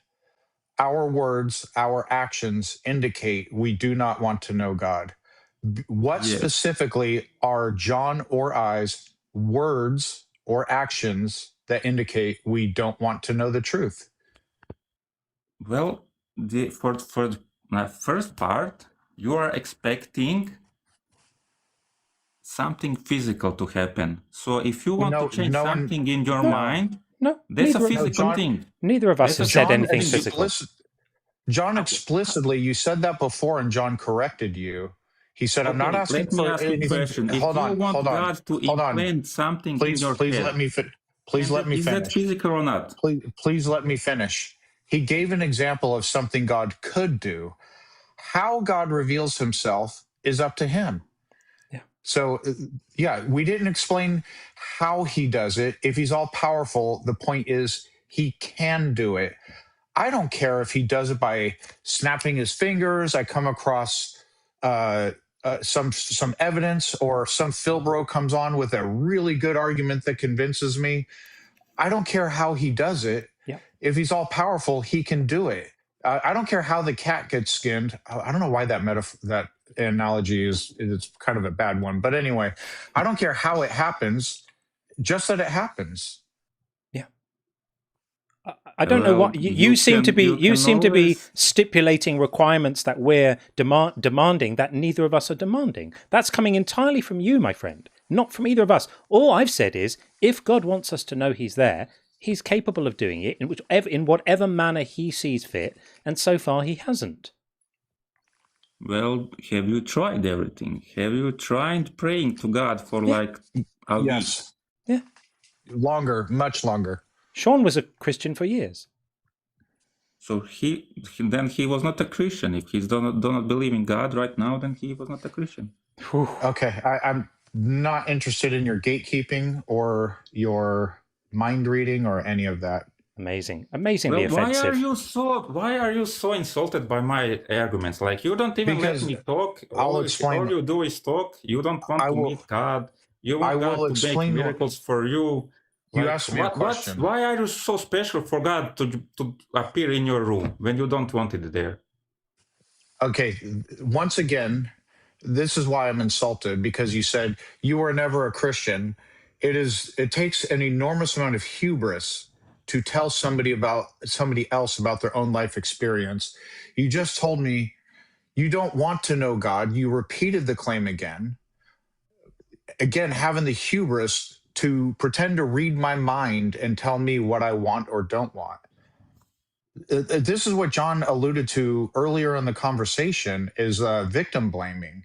our words, our actions indicate we do not want to know God. What specifically are John or I's words or actions that indicate we don't want to know the truth? Well, for the first part, you are expecting something physical to happen. So if you want to change something in your mind, that's a physical thing. Neither of us have said anything physical. John explicitly, you said that before, and John corrected you. He said, "I'm not asking for anything." Question. If you want God to implant something in your head, please let me is finish. That physical or not? Please let me finish. He gave an example of something God could do. How God reveals himself is up to him. Yeah. So, we didn't explain how he does it. If he's all powerful, the point is he can do it. I don't care if he does it by snapping his fingers. I come across some evidence, or some Philbro comes on with a really good argument that convinces me. I don't care how he does it. Yeah. If he's all powerful, he can do it. I don't care how the cat gets skinned. I don't know why that analogy it's kind of a bad one. But anyway, I don't care how it happens, just that it happens. Yeah. I don't know what you seem to be stipulating requirements that we're demanding that neither of us are demanding. That's coming entirely from you, my friend, not from either of us. All I've said is, if God wants us to know he's there, he's capable of doing it in whatever manner he sees fit, and so far he hasn't. Well, have you tried everything? Have you tried praying to God for like a week? Yes. Yeah. Longer, much longer. Sean was a Christian for years. So he was not a Christian. If he do not believe in God right now, then he was not a Christian. Okay, I'm not interested in your gatekeeping or your mind reading or any of that. Amazingly offensive. Why are you so insulted by my arguments? Like, you don't even let me talk. I'll explain. All you do is talk. You don't want to meet God. You want God to make miracles for you. You asked me a question. Why are you so special for God to appear in your room when you don't want it there? Okay, once again, this is why I'm insulted, because you said you were never a Christian. It takes an enormous amount of hubris to tell somebody else about their own life experience. You just told me you don't want to know God. You repeated the claim again, having the hubris to pretend to read my mind and tell me what I want or don't want. This is what John alluded to earlier in the conversation, is victim blaming.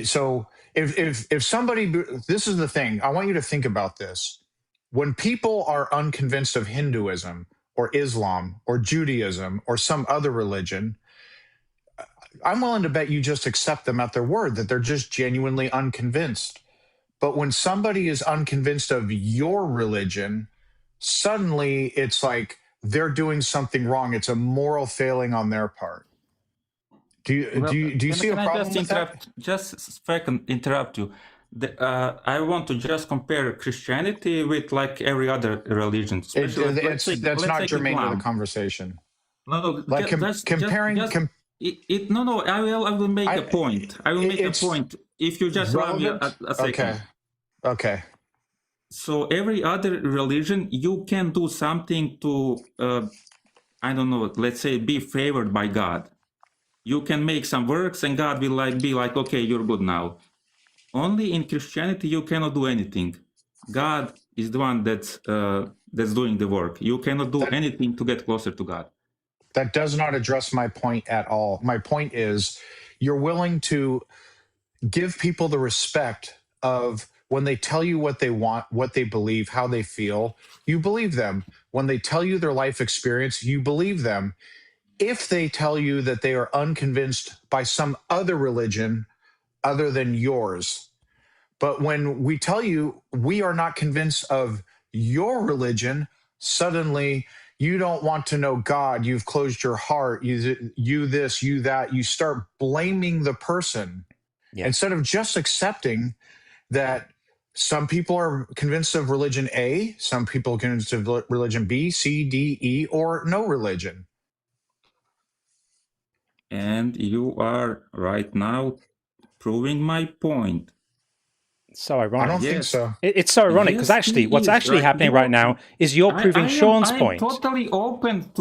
So if somebody, this is the thing, I want you to think about this. When people are unconvinced of Hinduism or Islam or Judaism or some other religion, I'm willing to bet you just accept them at their word, that they're just genuinely unconvinced. But when somebody is unconvinced of your religion, suddenly it's like they're doing something wrong. It's a moral failing on their part. Do you see a problem with that? Just a second, interrupt you. I want to just compare Christianity with like every other religion. That's not germane to the conversation. No, like comparing. I will make a point. I will make a point. If you just allow me a second. Okay. So every other religion, you can do something to, I don't know, let's say, be favored by God. You can make some works, and God will be like, okay, you're good now. Only in Christianity, you cannot do anything. God is the one that's doing the work. You cannot do anything to get closer to God. That does not address my point at all. My point is, you're willing to give people the respect of when they tell you what they want, what they believe, how they feel, you believe them. When they tell you their life experience, you believe them. If they tell you that they are unconvinced by some other religion other than yours. But when we tell you we are not convinced of your religion, suddenly you don't want to know God. You've closed your heart. You this, you that. You start blaming the person instead of just accepting that some people are convinced of religion A, some people are convinced of religion B, C, D, E, or no religion. And you are right now proving my point. So ironic. I don't think so. It's so ironic because what's actually happening right now is you're proving Sean's point. I'm totally open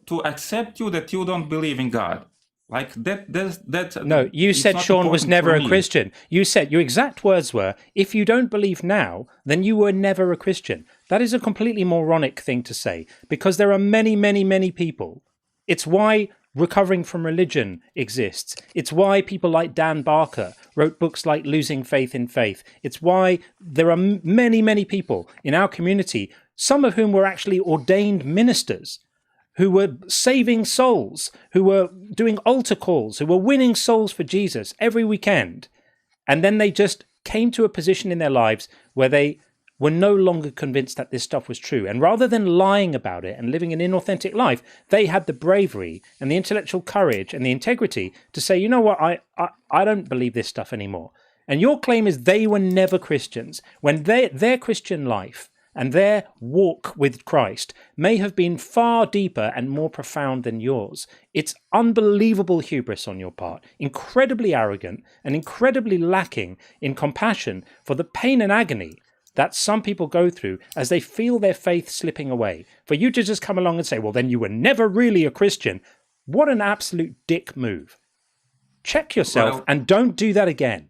to accept you that you don't believe in God. Like that. No, you said Sean was never a Christian. You said, your exact words were, if you don't believe now, then you were never a Christian. That is a completely moronic thing to say, because there are many, many, many people. It's why recovering from religion exists. It's why people like Dan Barker wrote books like Losing Faith in Faith. It's why there are many, many people in our community, some of whom were actually ordained ministers, who were saving souls, who were doing altar calls, who were winning souls for Jesus every weekend. And then they just came to a position in their lives where they were no longer convinced that this stuff was true. And rather than lying about it and living an inauthentic life, they had the bravery and the intellectual courage and the integrity to say, you know what, I don't believe this stuff anymore. And your claim is they were never Christians, when their Christian life and their walk with Christ may have been far deeper and more profound than yours. It's unbelievable hubris on your part, incredibly arrogant and incredibly lacking in compassion for the pain and agony that some people go through as they feel their faith slipping away. For you to just come along and say, well, then you were never really a Christian. What an absolute dick move. Check yourself and don't do that again.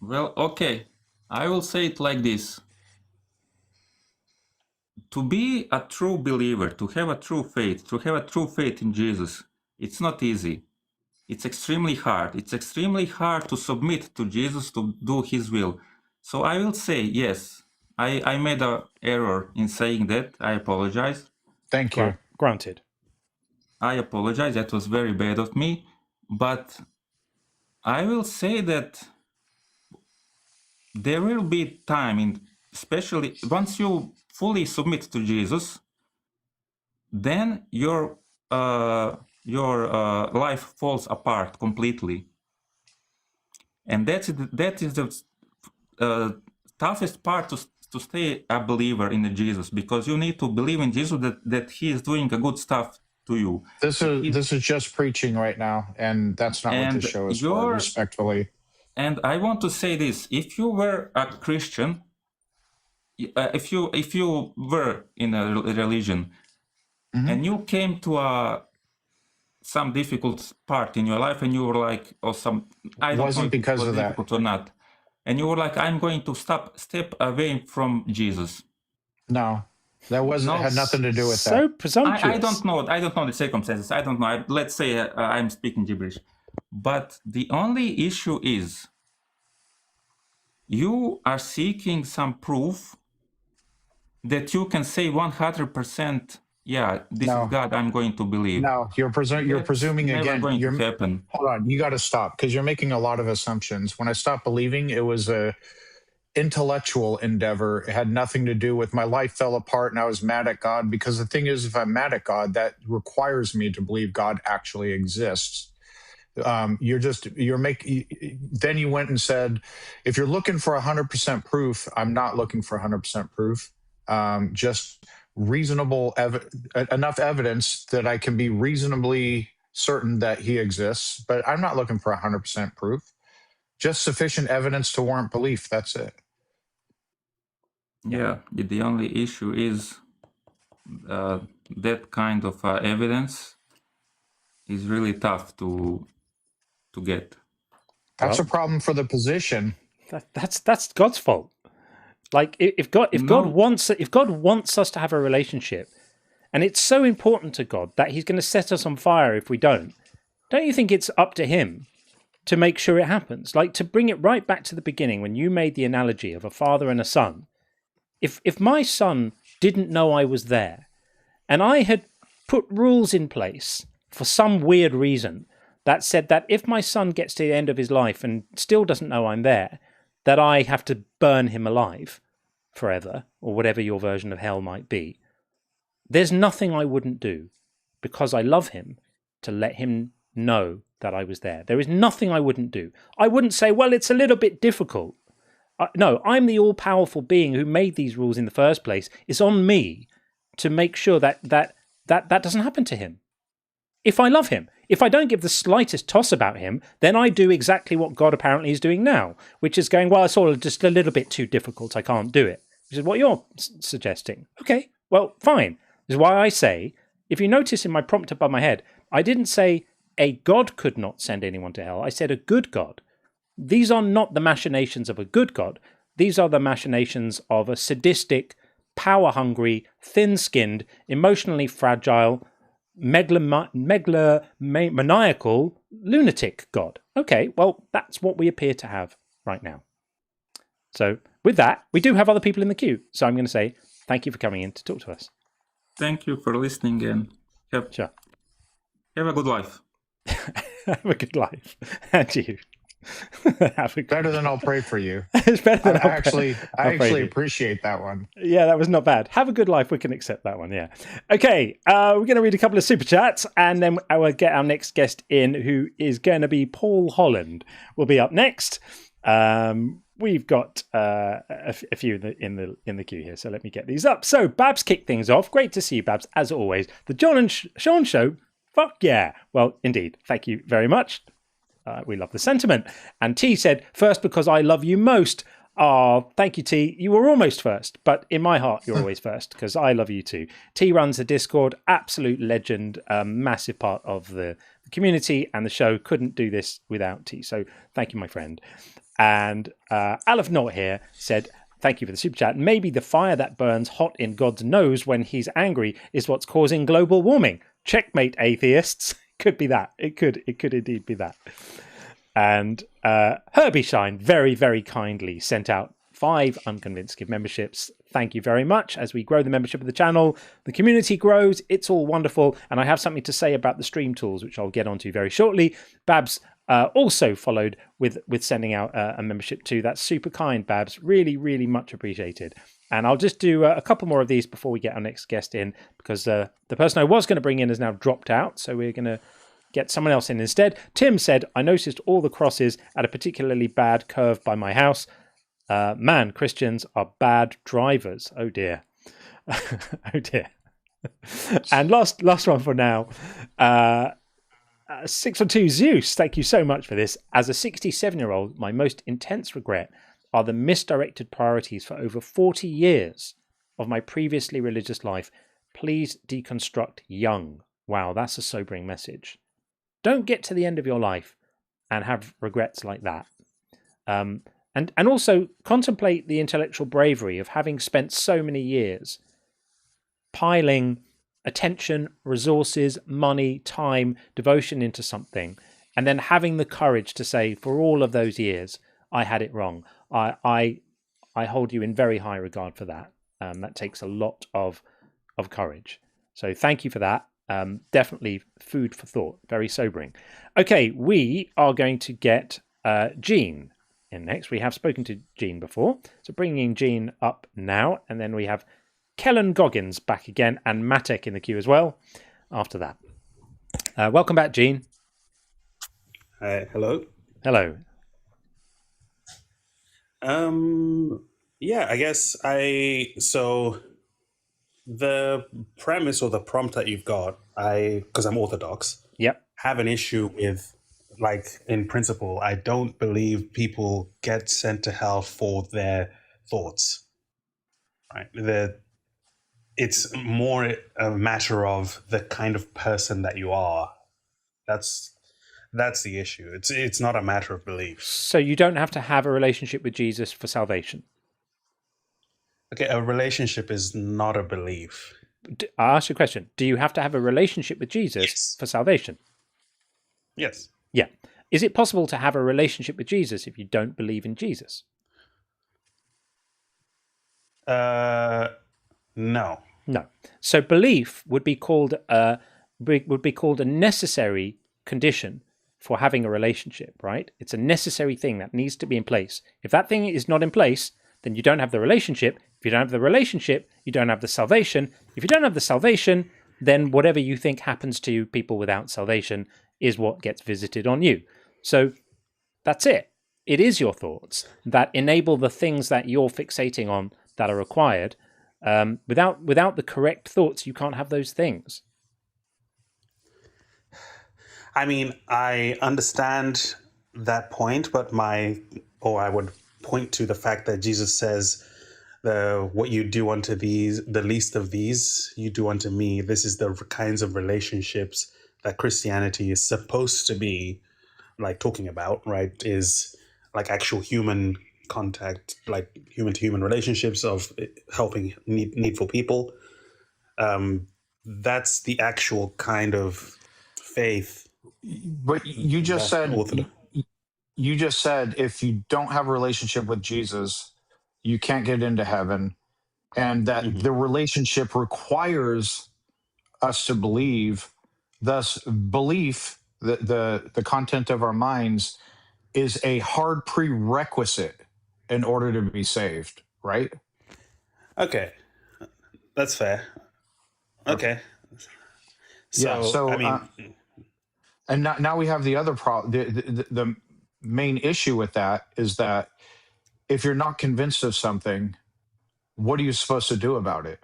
Well, okay. I will say it like this. To be a true believer, to have a true faith in Jesus, it's not easy. It's extremely hard. It's extremely hard to submit to Jesus, to do his will. So I will say, yes, I made an error in saying that. I apologize. Thank you. Granted. I apologize. That was very bad of me. But I will say that there will be time, especially once you fully submit to Jesus, then your life falls apart completely, and that is the toughest part to stay a believer in Jesus, because you need to believe in Jesus that He is doing a good stuff to you. This is just preaching right now, and that's not what this show is for, respectfully. And I want to say this: if you were a Christian, if you were in a religion, and you came to some difficult part in your life, and you were like, or some, I don't know if it was difficult or not, and you were like, I'm going to step away from Jesus. No, that had nothing to do with that. So presumptuous. I don't know the circumstances. I don't know. Let's say I'm speaking gibberish. But the only issue is you are seeking some proof that you can say 100%, yeah, this is God, I'm going to believe. No, you're presuming again. Going to happen. Hold on, you got to stop, because you're making a lot of assumptions. When I stopped believing, it was a intellectual endeavor. It had nothing to do with my life fell apart and I was mad at God, because the thing is, if I'm mad at God, that requires me to believe God actually exists. Then you went and said, if you're looking for 100% proof, I'm not looking for 100% proof. Just reasonable enough evidence that I can be reasonably certain that he exists, but I'm not looking for 100% proof. Just sufficient evidence to warrant belief. That's it. Yeah, the only issue is that kind of evidence is really tough to get. That's a problem for the position. That's God's fault. Like if God wants us to have a relationship, and it's so important to God that He's going to set us on fire if we don't you think it's up to Him to make sure it happens? Like, to bring it right back to the beginning, when you made the analogy of a father and a son, if my son didn't know I was there, and I had put rules in place for some weird reason that said that if my son gets to the end of his life and still doesn't know I'm there, that I have to burn him alive forever, or whatever your version of hell might be, there's nothing I wouldn't do, because I love him, to let him know that I was there. There is nothing I wouldn't do. I wouldn't say, well, it's a little bit difficult. No, I'm the all-powerful being who made these rules in the first place. It's on me to make sure that doesn't happen to him. If I love him, if I don't give the slightest toss about him, then I do exactly what God apparently is doing now, which is going, well, it's all just a little bit too difficult. I can't do it, which is what you're suggesting. Okay, well, fine. This is why I say, if you notice in my prompt above my head, I didn't say a God could not send anyone to hell. I said a good God. These are not the machinations of a good God. These are the machinations of a sadistic, power-hungry, thin-skinned, emotionally fragile, megalomaniacal, lunatic God. Okay, well, that's what we appear to have right now. So with that, we do have other people in the queue. So I'm going to say thank you for coming in to talk to us. Thank you for listening, and have a good life. Have a good life. And you. Better than I'll pray for you. It's better than I actually appreciate that one. Yeah, that was not bad. Have a good life. We can accept that one. Yeah. Okay. We're going to read a couple of super chats, and then I will get our next guest in, who is going to be Paul Holland. Will be up next. we've got a few in the queue here, so let me get these up. So Babs kicked things off. Great to see you, Babs, as always. The John and Sean show. Fuck yeah. Well, indeed. Thank you very much. We love the sentiment. And T said, first because I love you most. Oh, thank you, T. You were almost first, but in my heart, you're always first because I love you too. T runs the Discord, absolute legend, massive part of the community, and the show couldn't do this without T. So thank you, my friend. And Aleph Not here said, thank you for the super chat. Maybe the fire that burns hot in God's nose when he's angry is what's causing global warming. Checkmate, atheists. Could be that. It could indeed be that. And Herbie Shine very, very kindly sent out 5 Unconvinced gift memberships. Thank you very much. As we grow the membership of the channel, the community grows. It's all wonderful. And I have something to say about the stream tools, which I'll get onto very shortly. Babs also followed with sending out a membership too. That's super kind, Babs. Really, really much appreciated. And I'll just do a couple more of these before we get our next guest in, because the person I was going to bring in has now dropped out. So we're going to get someone else in instead. Tim said, I noticed all the crosses at a particularly bad curve by my house. Man, Christians are bad drivers. Oh dear. Oh dear. And last one for now. 612 Zeus, thank you so much for this. As a 67-year-old, my most intense regret are the misdirected priorities for over 40 years of my previously religious life. Please deconstruct young. Wow, that's a sobering message. Don't get to the end of your life and have regrets like that. And also contemplate the intellectual bravery of having spent so many years piling attention, resources, money, time, devotion into something, and then having the courage to say, for all of those years, I had it wrong. I hold you in very high regard for that. That takes a lot of courage. So thank you for that. Definitely food for thought. Very sobering. Okay, we are going to get Jean in next. We have spoken to Jean before, so bringing Jean up now, and then we have Kellen Goggins back again, and Matek in the queue as well after that. Welcome back, Jean. Hello. Hello. Yeah, I guess so the premise or the prompt that you've got, because I'm Orthodox, Yep. have an issue with, like, in principle, I don't believe people get sent to hell for their thoughts. Right? It's more a matter of the kind of person that you are. That's the issue. It's not a matter of belief. So you don't have to have a relationship with Jesus for salvation. Okay, a relationship is not a belief. I ask you a question. Do you have to have a relationship with Jesus for salvation? Yes. Yeah. Is it possible to have a relationship with Jesus if you don't believe in Jesus? No. No. So belief would be called a necessary condition for having a relationship, right? It's a necessary thing that needs to be in place. If that thing is not in place, then you don't have the relationship. If you don't have the relationship, you don't have the salvation. If you don't have the salvation, then whatever you think happens to people without salvation is what gets visited on you. So that's it. It is your thoughts that enable the things that you're fixating on that are required. Without the correct thoughts, you can't have those things. I mean, I understand that point, but I would point to the fact that Jesus says, what you do unto these, the least of these, you do unto me. This is the kinds of relationships that Christianity is supposed to be, like, talking about, right? Is like actual human contact, like human to human relationships of helping needful people. That's the actual kind of faith. But you just said if you don't have a relationship with Jesus, you can't get into heaven, and that the relationship requires us to believe. Thus, belief, the content of our minds, is a hard prerequisite in order to be saved, right? Okay, that's fair. Okay. So I mean, and now we have the other problem. The main issue with that is that if you're not convinced of something, what are you supposed to do about it?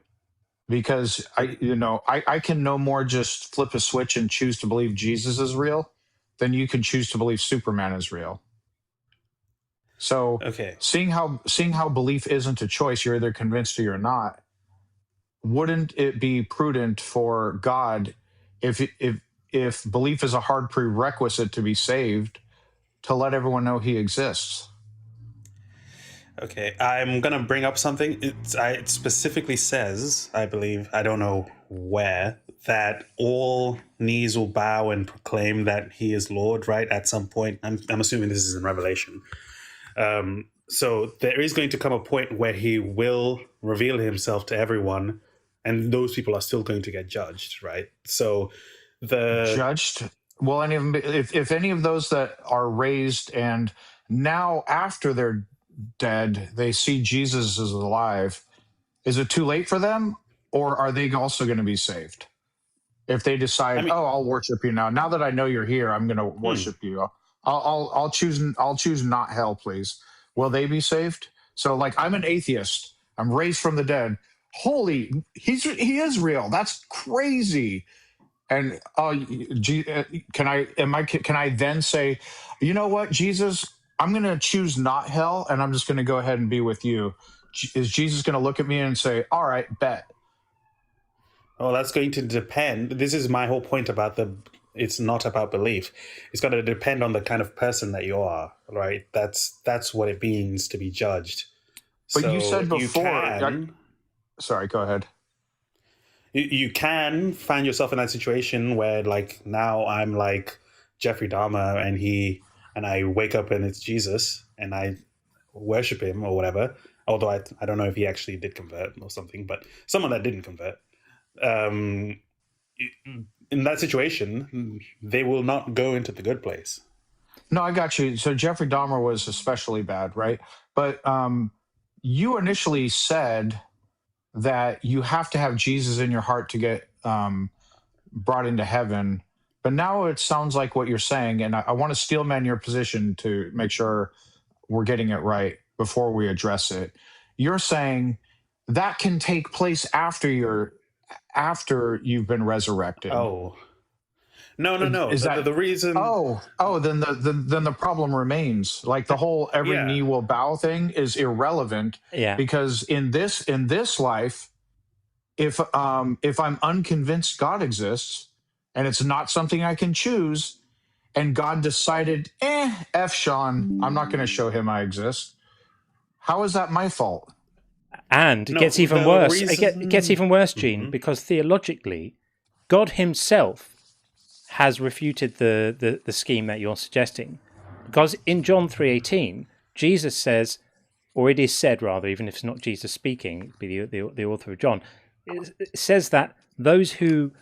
Because I can no more just flip a switch and choose to believe Jesus is real than you can choose to believe Superman is real. So Okay. seeing how belief isn't a choice, you're either convinced or you're not. Wouldn't it be prudent for God, if belief is a hard prerequisite to be saved, to let everyone know He exists? Okay, I'm gonna bring up something. It specifically says, I believe, I don't know where, that all knees will bow and proclaim that He is Lord. Right at some point, I'm assuming this is in Revelation. So there is going to come a point where He will reveal Himself to everyone, and those people are still going to get judged. Right. So Judged. Well, any of them, if any of those that are raised and now after they're dead, they see Jesus is alive, is it too late for them, or are they also going to be saved? If they decide, I'll worship you now. Now that I know you're here, I'm going to worship you. I'll choose not hell, please. Will they be saved? So, like, I'm an atheist. I'm raised from the dead. Holy, he is real. That's crazy. And can I then say, you know what, Jesus, I'm going to choose not hell, and I'm just going to go ahead and be with you. Is Jesus going to look at me and say, all right, bet? Well, that's going to depend. This is my whole point about it's not about belief. It's going to depend on the kind of person that you are, right? That's what it means to be judged. But you said before. Sorry, go ahead. You can find yourself in that situation where, like, now I'm like Jeffrey Dahmer and I wake up and it's Jesus and I worship him or whatever. Although I don't know if he actually did convert or something, but someone that didn't convert. In that situation, they will not go into the good place. No, I got you. So Jeffrey Dahmer was especially bad, right? But you initially said that you have to have Jesus in your heart to get brought into heaven. But now it sounds like what you're saying, and I want to steelman your position to make sure we're getting it right before we address it. You're saying that can take place after you've been resurrected. Oh. No. Is that the reason? Then the problem remains. Like the whole every knee will bow thing is irrelevant. Yeah. Because in this life, if I'm unconvinced God exists and it's not something I can choose, and God decided, F Sean, I'm not going to show him I exist. How is that my fault? And it gets even worse. It gets even worse, Gene, because theologically, God Himself has refuted the scheme that you're suggesting. Because in John 3:18, Jesus says, or it is said rather, even if it's not Jesus speaking, it'd be the author of John, it says that those who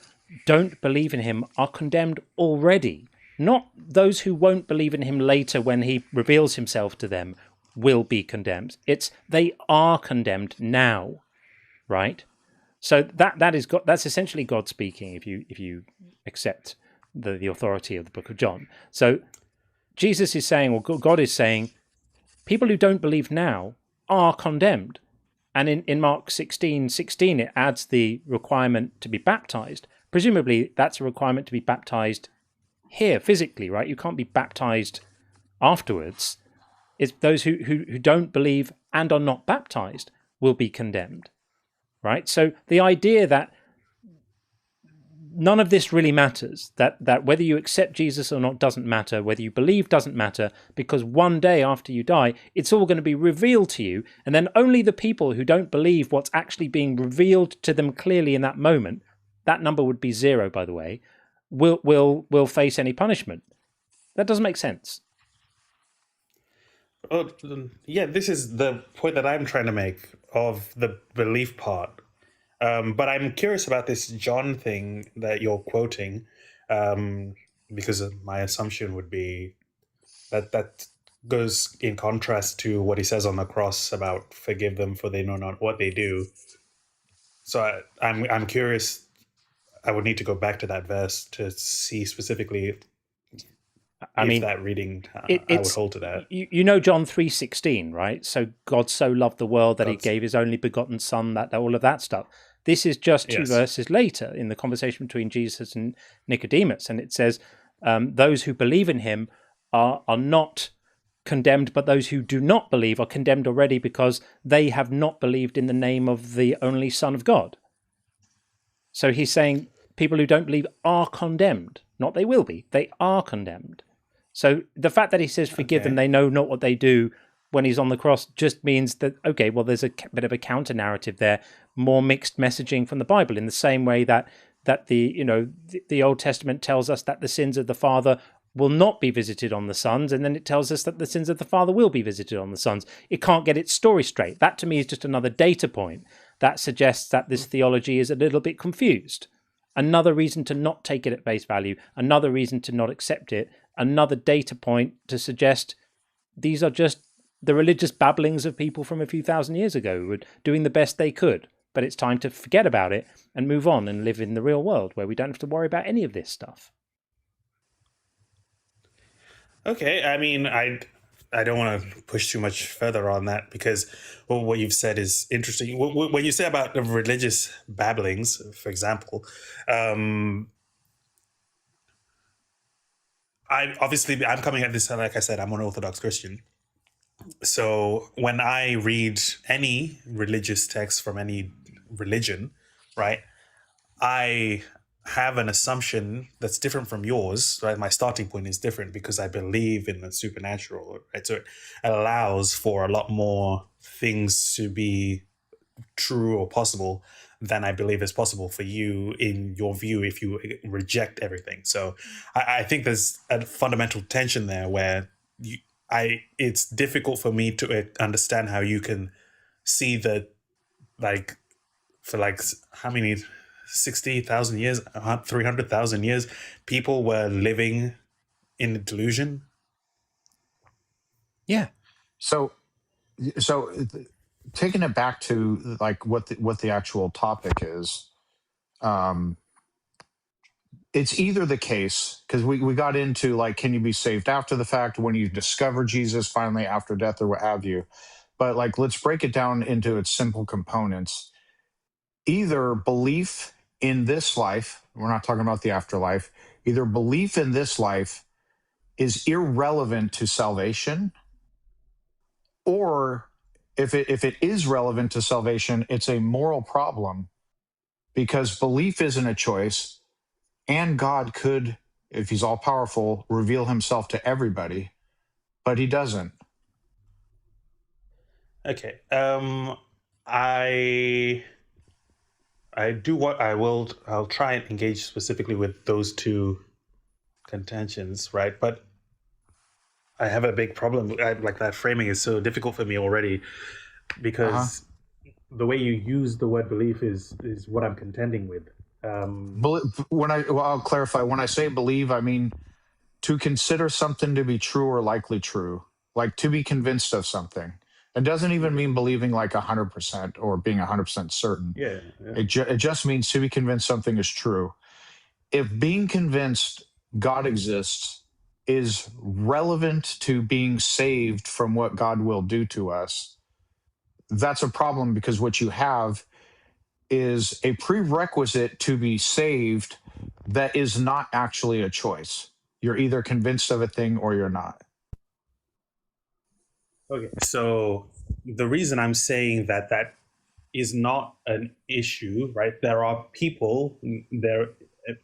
don't believe in Him are condemned already. Not those who won't believe in Him later when He reveals Himself to them will be condemned. It's they are condemned now, right? So that's essentially God speaking if you accept the authority of the book of John. So Jesus is saying, or God is saying, people who don't believe now are condemned. And in Mark 16:16, it adds the requirement to be baptized. Presumably, that's a requirement to be baptized here physically, right? You can't be baptized afterwards. It's those who don't believe and are not baptized will be condemned, right? So the idea that none of this really matters, that whether you accept Jesus or not doesn't matter, whether you believe doesn't matter, because one day after you die, it's all going to be revealed to you, and then only the people who don't believe what's actually being revealed to them clearly in that moment, that number would be 0, by the way, will face any punishment. That doesn't make sense. Oh, yeah, this is the point that I'm trying to make of the belief part. But I'm curious about this John thing that you're quoting, because my assumption would be that goes in contrast to what he says on the cross about forgive them for they know not what they do. So I'm curious. I would need to go back to that verse to see specifically I mean, that reading, I would it's hold to that. you know John 3:16, right? So God so loved the world that he God's- gave his only begotten son, that all of that stuff. This is just two Yes. verses later in the conversation between Jesus and Nicodemus, and it says, those who believe in him are not condemned, but those who do not believe are condemned already because they have not believed in the name of the only Son of God. So he's saying people who don't believe are condemned, not they will be, they are condemned. So the fact that he says forgive them, they know not what they do when he's on the cross, just means that, okay, well, there's a bit of a counter narrative there, more mixed messaging from the Bible, in the same way that the Old Testament tells us that the sins of the father will not be visited on the sons, and then it tells us that the sins of the father will be visited on the sons. It can't get its story straight. That to me is just another data point that suggests that this theology is a little bit confused. Another reason to not take it at face value, another reason to not accept it, another data point to suggest these are just the religious babblings of people from a few thousand years ago who were doing the best they could. But it's time to forget about it and move on and live in the real world where we don't have to worry about any of this stuff. Okay, I mean, I don't want to push too much further on that because what you've said is interesting. When you say about the religious babblings, for example, I'm coming at this, like I said, I'm an Orthodox Christian. So when I read any religious text from any religion, right, I have an assumption that's different from yours, right? My starting point is different because I believe in the supernatural, right? So it allows for a lot more things to be true or possible than I believe is possible for you in your view if you reject everything. So I think there's a fundamental tension there where it's difficult for me to understand how you can see that, like, for like how many 60,000 years, 300,000 years, people were living in delusion. Yeah. So taking it back to like what the actual topic is, it's either the case, because we got into like, can you be saved after the fact, when you discover Jesus finally after death or what have you, but like, let's break it down into its simple components. Either belief in this life, we're not talking about the afterlife, either belief in this life is irrelevant to salvation, or if it is relevant to salvation, it's a moral problem, because belief isn't a choice, and God could, if he's all powerful, reveal himself to everybody, but he doesn't. Okay. I'll try and engage specifically with those two contentions, right? But I have a big problem. Like, that framing is so difficult for me already because the way you use the word belief is what I'm contending with. I'll clarify. When I say believe, I mean to consider something to be true or likely true, like to be convinced of something. It doesn't even mean believing like 100% or being 100% certain. Yeah. It just means to be convinced something is true. If being convinced God exists is relevant to being saved from what God will do to us, that's a problem, because what you have is a prerequisite to be saved that is not actually a choice. You're either convinced of a thing or you're not. Okay, so the reason I'm saying that is not an issue, right? There are people there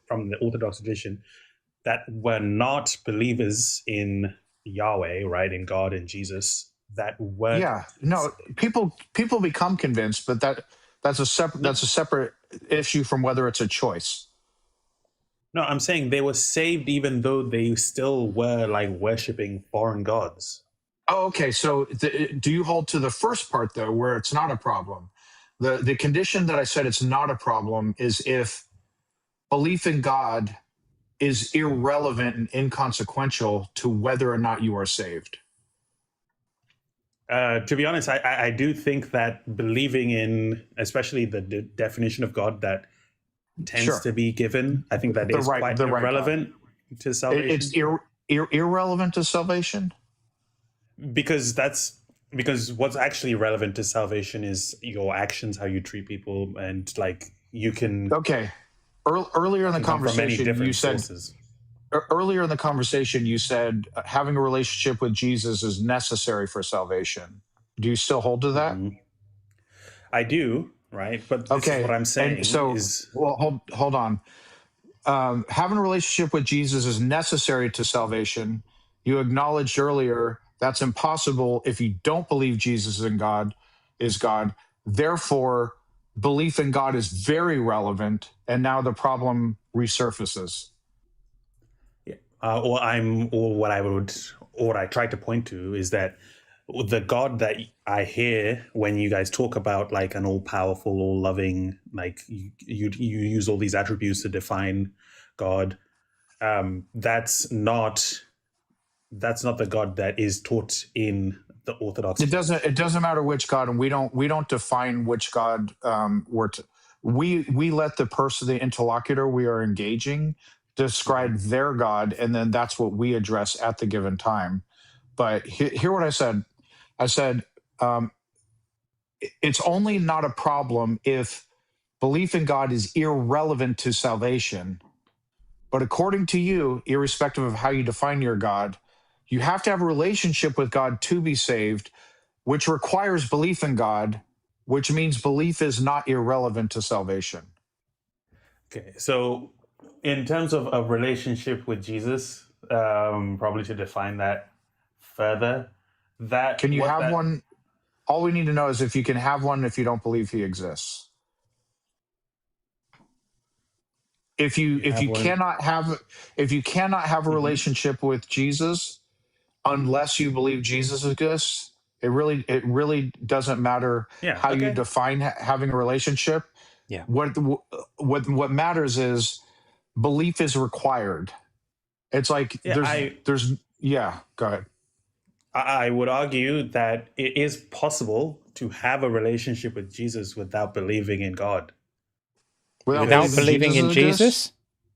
from the Orthodox tradition that were not believers in Yahweh, right, in God and Jesus, that were. Yeah, no, people become convinced, but that's a separate issue from whether it's a choice. No, I'm saying they were saved even though they still were like worshiping foreign gods. Oh, okay. So do you hold to the first part though, where it's not a problem? The condition that I said it's not a problem is if belief in God is irrelevant and inconsequential to whether or not you are saved. To be honest, I do think that believing in, especially the definition of God that tends to be given, I think that is quite irrelevant to salvation. irrelevant to salvation? Because what's actually relevant to salvation is your actions, how you treat people, and like you can. Okay. Earlier in the come from many conversation, different you said sources. earlier in the conversation you said having a relationship with Jesus is necessary for salvation. Do you still hold to that? I do, right? But this is what I'm saying. And so, well, hold on. Having a relationship with Jesus is necessary to salvation. You acknowledged earlier that's impossible if you don't believe Jesus is God. Therefore, belief in God is very relevant, and now the problem resurfaces. What I try to point to is that the God that I hear when you guys talk about like an all-powerful, all-loving, like you use all these attributes to define God. That's not the God that is taught in the Orthodox. It doesn't matter which God, and we don't define which God we let the interlocutor we are engaging describe their God, and then that's what we address at the given time. But hear what I said. I said it's only not a problem if belief in God is irrelevant to salvation. But according to you, irrespective of how you define your God, you have to have a relationship with God to be saved, which requires belief in God, which means belief is not irrelevant to salvation. Okay, so in terms of a relationship with Jesus, probably to define that further, can you have one? All we need to know is if you can have one if you don't believe he exists. If you cannot have a relationship with Jesus unless you believe Jesus exists, it really doesn't matter how you define having a relationship. Yeah. What matters is belief is required. It's like go ahead. I would argue that it is possible to have a relationship with Jesus without believing in God. Without believing in Jesus?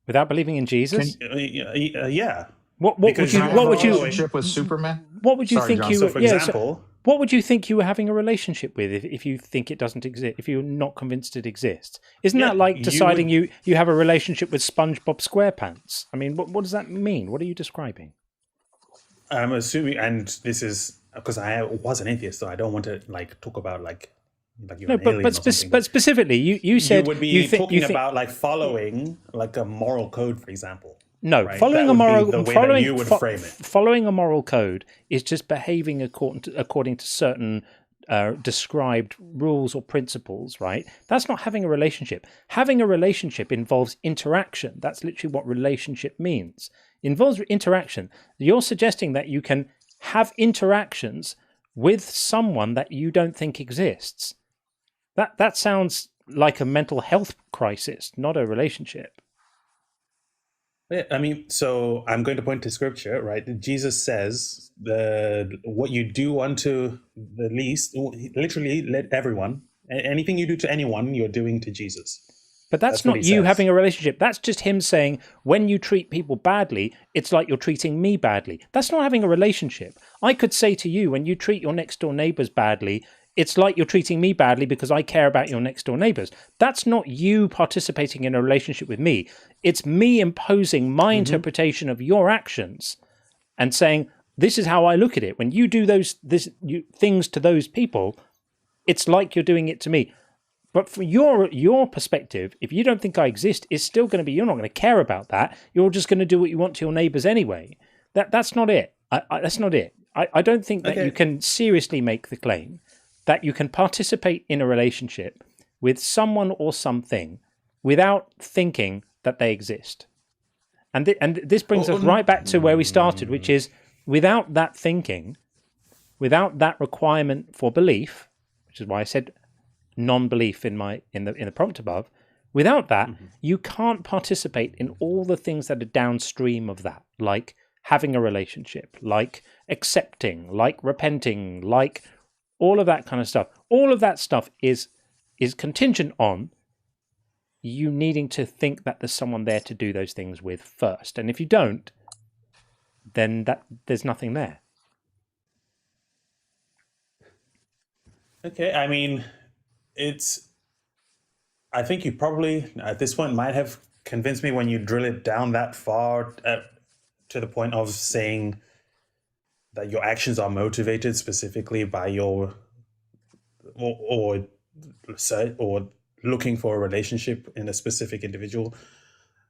Without believing in Jesus? Yeah. What would you relationship with Superman? What would you think John. you So for example, what would you think you were having a relationship with if you think it doesn't exist, if you're not convinced it exists? Isn't that like deciding you have a relationship with SpongeBob SquarePants? I mean, what does that mean? What are you describing? I'm assuming, and this is because I was an atheist, so I don't want to like talk about like you're an alien or something. But specifically, you said you would be talking about like following like a moral code, for example. No, right? following that a moral would be the way that you would frame it. Following a moral code is just behaving according to certain described rules or principles, right? That's not having a relationship. Having a relationship involves interaction. That's literally what relationship means. It involves interaction. You're suggesting that you can have interactions with someone that you don't think exists. That sounds like a mental health crisis, not a relationship. Yeah, I mean, so I'm going to point to scripture, right? Jesus says what you do unto the least, literally let everyone, anything you do to anyone, you're doing to Jesus. But that's not you having a relationship. That's just him saying, when you treat people badly, it's like you're treating me badly. That's not having a relationship. I could say to you, when you treat your next door neighbors badly, it's like you're treating me badly because I care about your next door neighbors. That's not you participating in a relationship with me. It's me imposing my interpretation of your actions and saying, this is how I look at it. When you do things to those people, it's like you're doing it to me. But from your perspective, if you don't think I exist, it's still going to be, you're not going to care about that. You're just going to do what you want to your neighbors anyway. That's not it. That's not it. I don't think that you can seriously make the claim that you can participate in a relationship with someone or something without thinking that they exist. And this brings us right back to where we started, which is without that thinking, without that requirement for belief, which is why I said non-belief in the prompt above, without that, you can't participate in all the things that are downstream of that, like having a relationship, like accepting, like repenting, like all of that kind of stuff. All of that stuff is contingent on you needing to think that there's someone there to do those things with first. And if you don't, then there's nothing there. Okay, I mean, I think you probably at this point might have convinced me when you drill it down that far to the point of saying that your actions are motivated specifically by your or looking for a relationship in a specific individual.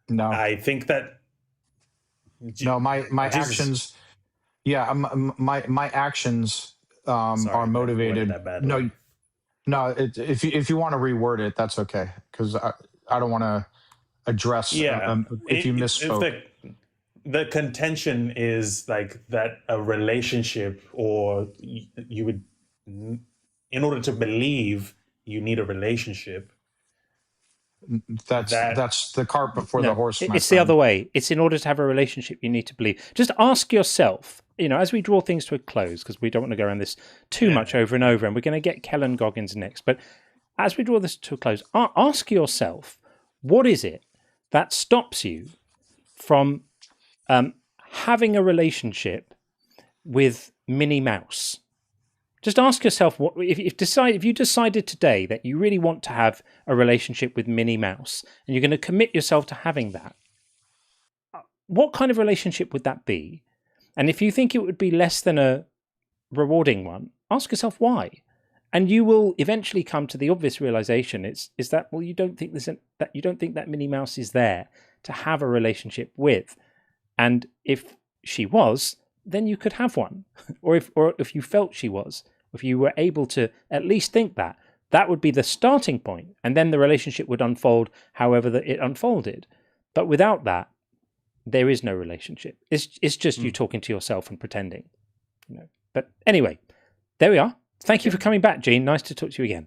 No, I think that my Jesus- actions. Yeah, my actions Sorry, are I worded motivated. that badly. No. If you want to reword it, that's okay. Because I don't want to address Yeah, if you misspoke. if the contention is like that a relationship, or you would, in order to believe, you need a relationship. That's the cart before the horse. It's the other way. It's in order to have a relationship, you need to believe. Just ask yourself, as we draw things to a close, because we don't want to go around this too much over and over, and we're going to get Kellen Goggins next. But as we draw this to a close, ask yourself, what is it that stops you from having a relationship with Minnie Mouse? Just ask yourself, what if you decided today that you really want to have a relationship with Minnie Mouse, and you're going to commit yourself to having that, what kind of relationship would that be? And if you think it would be less than a rewarding one, ask yourself why. And you will eventually come to the obvious realization: is that, well, you don't think that Minnie Mouse is there to have a relationship with, and if she was, then you could have one. or if you felt she was, if you were able to at least think that would be the starting point, and then the relationship would unfold however that it unfolded. But without that, there is no relationship. It's just you talking to yourself and pretending. But anyway, there we are. Thank you for coming back, Gene. Nice to talk to you again.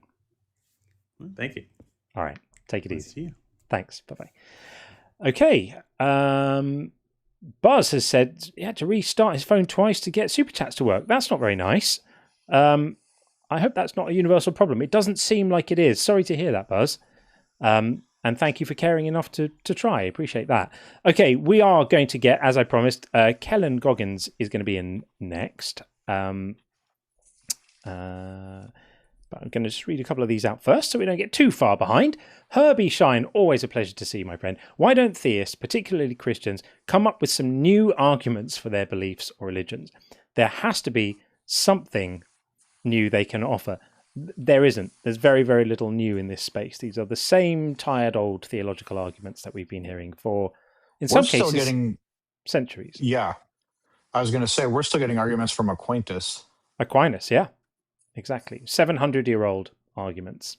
Thank you. All right, take it Nice easy. to you. Thanks. Bye-bye. Okay. Buzz has said he had to restart his phone twice to get super chats to work. That's not very nice. I hope that's not a universal problem. It doesn't seem like it is. Sorry to hear that, Buzz. And thank you for caring enough to try. I appreciate that. Okay, we are going to get, as I promised, Kellen Goggins is going to be in next. But I'm going to just read a couple of these out first so we don't get too far behind. Herbie Shine, always a pleasure to see you, my friend. Why don't theists, particularly Christians, come up with some new arguments for their beliefs or religions? There has to be something new they can offer. There isn't. There's very, very little new in this space. These are the same tired old theological arguments that we've been hearing for, in some cases, centuries. Yeah. I was going to say, we're still getting arguments from Aquinas, yeah. Exactly. 700-year-old arguments.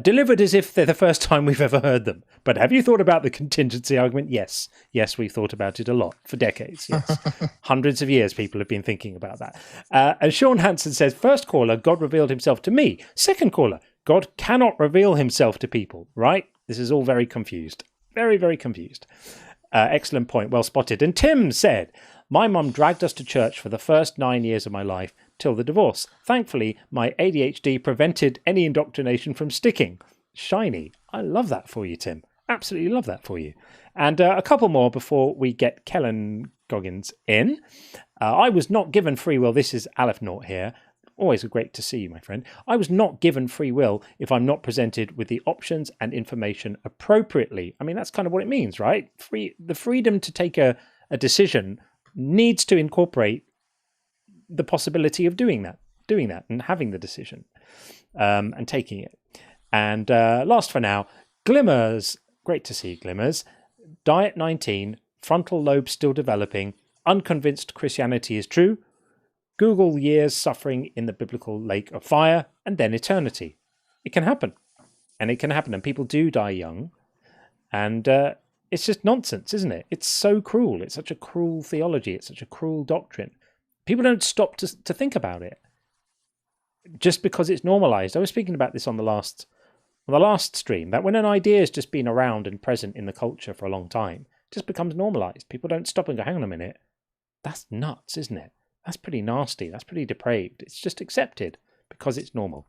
Delivered as if they're the first time we've ever heard them. But have you thought about the contingency argument? Yes. Yes, we've thought about it a lot for decades. Yes. Hundreds of years people have been thinking about that. And Sean Hansen says, first caller, God revealed himself to me. Second caller, God cannot reveal himself to people. Right? This is all very confused. Very, very confused. Excellent point. Well spotted. And Tim said, my mum dragged us to church for the first 9 years of my life till the divorce. Thankfully, my ADHD prevented any indoctrination from sticking. Shiny. I love that for you, Tim. Absolutely love that for you. And a couple more before we get Kellen Goggins in. I was not given free will. This is Aleph Naught here. Always great to see you, my friend. I was not given free will if I'm not presented with the options and information appropriately. I mean, that's kind of what it means, right? The freedom to take a decision needs to incorporate the possibility of doing that and having the decision and taking it. And last for now, Glimmers. Great to see you, Glimmers. Diet 19, frontal lobe still developing, unconvinced Christianity is true, Google years suffering in the biblical lake of fire, and then eternity. It can happen. And it can happen. And people do die young. And it's just nonsense, isn't it? It's so cruel. It's such a cruel theology. It's such a cruel doctrine. People don't stop to think about it just because it's normalized. I was speaking about this on the last stream, that when an idea has just been around and present in the culture for a long time, it just becomes normalized. People don't stop and go, hang on a minute. That's nuts, isn't it? That's pretty nasty. That's pretty depraved. It's just accepted because it's normal.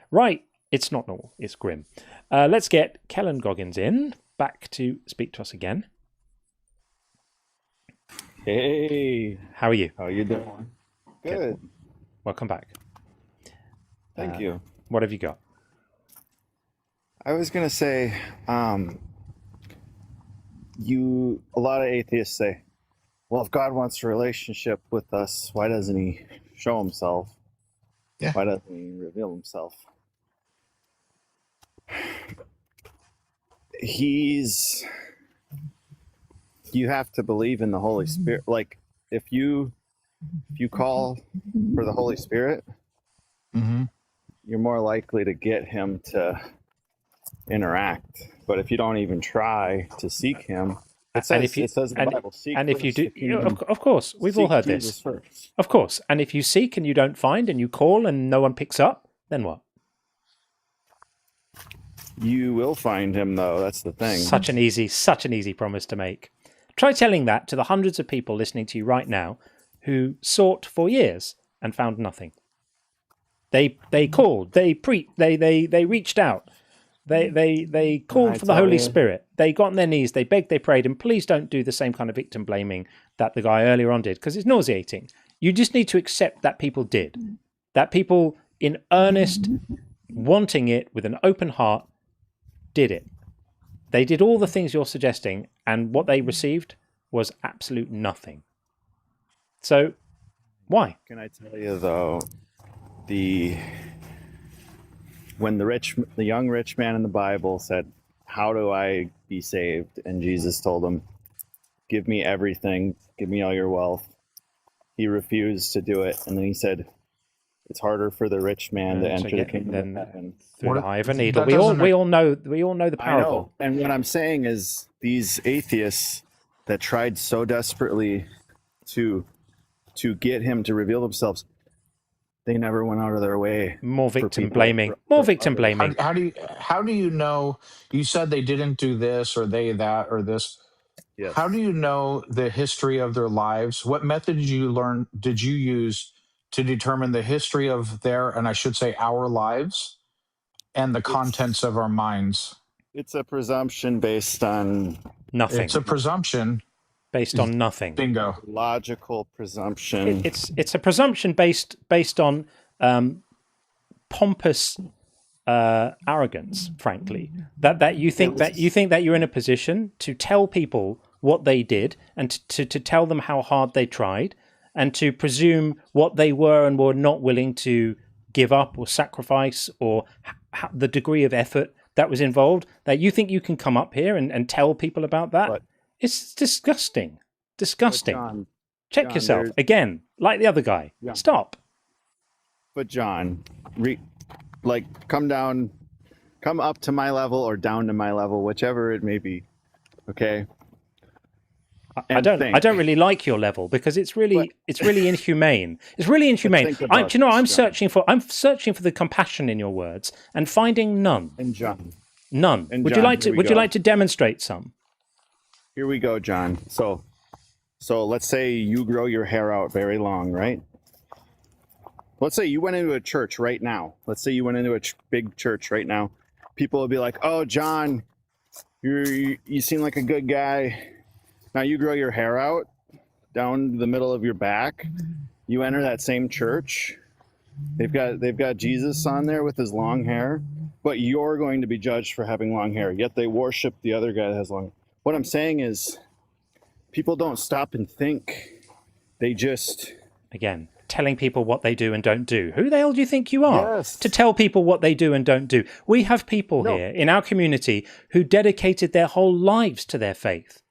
Right. It's not normal. It's grim. Let's get Kellen Goggins in back to speak to us again. Hey, How are you? how you doing? Good. Welcome back. Thank you. What have you got? I was gonna say, a lot of atheists say, well, if God wants a relationship with us, why doesn't he show himself? Yeah. Why doesn't he reveal himself? You have to believe in the Holy Spirit. Like, if you call for the Holy Spirit, Mm-hmm. you're more likely to get him to interact. But if you don't even try to seek him, it says in the Bible, seek and if you first do, the kingdom, of course, we've all seek heard Jesus this. first. Of course. And if you seek and you don't find, and you call and no one picks up, then what? You will find him, though. That's the thing. Such an easy promise to make. Try telling that to the hundreds of people listening to you right now who sought for years and found nothing. They called, they reached out, they called for the Holy Spirit. They got on their knees, they begged, they prayed, and please don't do the same kind of victim blaming that the guy earlier on did, because it's nauseating. You just need to accept that people did, that people in earnest, wanting it with an open heart, did it. They did all the things you're suggesting, and what they received was absolute nothing. So, why? Can I tell you, though, when the young rich man in the Bible said, how do I be saved? And Jesus told him, give me everything, give me all your wealth. He refused to do it. And then he said, it's harder for the rich man to enter the kingdom of heaven through the eye of a needle. We all know the parable. I know. And what I'm saying is, these atheists that tried so desperately to get him to reveal themselves, they never went out of their way. More victim blaming. More victim blaming. How do you know? You said they didn't do this or they that or this. Yes. How do you know the history of their lives? What method did you use to determine the history of their, and I should say our lives, and the contents of our minds? It's a presumption based on nothing. It's a presumption based on nothing. Bingo. Logical presumption. It's a presumption based on pompous arrogance, frankly. That you think that you're in a position to tell people what they did and to tell them how hard they tried and to presume what they were and were not willing to give up or sacrifice or the degree of effort that was involved, that you think you can come up here and tell people about that. It's disgusting. Disgusting. Check yourself. Again, like the other guy. Yeah. Stop. But John, come up to my level or down to my level, whichever it may be. Okay? I don't really like your level because it's really inhumane. It's really inhumane. I'm searching for the compassion in your words and finding none. And John. None. Would you like to demonstrate some? Here we go, John. So let's say you grow your hair out very long, right? Let's say you went into a church right now. Let's say you went into a big church right now. People will be like, "Oh, John, you seem like a good guy." Now you grow your hair out down the middle of your back. You enter that same church. They've got Jesus on there with his long hair, but you're going to be judged for having long hair. Yet they worship the other guy that has long. What I'm saying is, people don't stop and think. They just telling people what they do and don't do. Who the hell do you think you are to tell people what they do and don't do? We have people here in our community who dedicated their whole lives to their faith.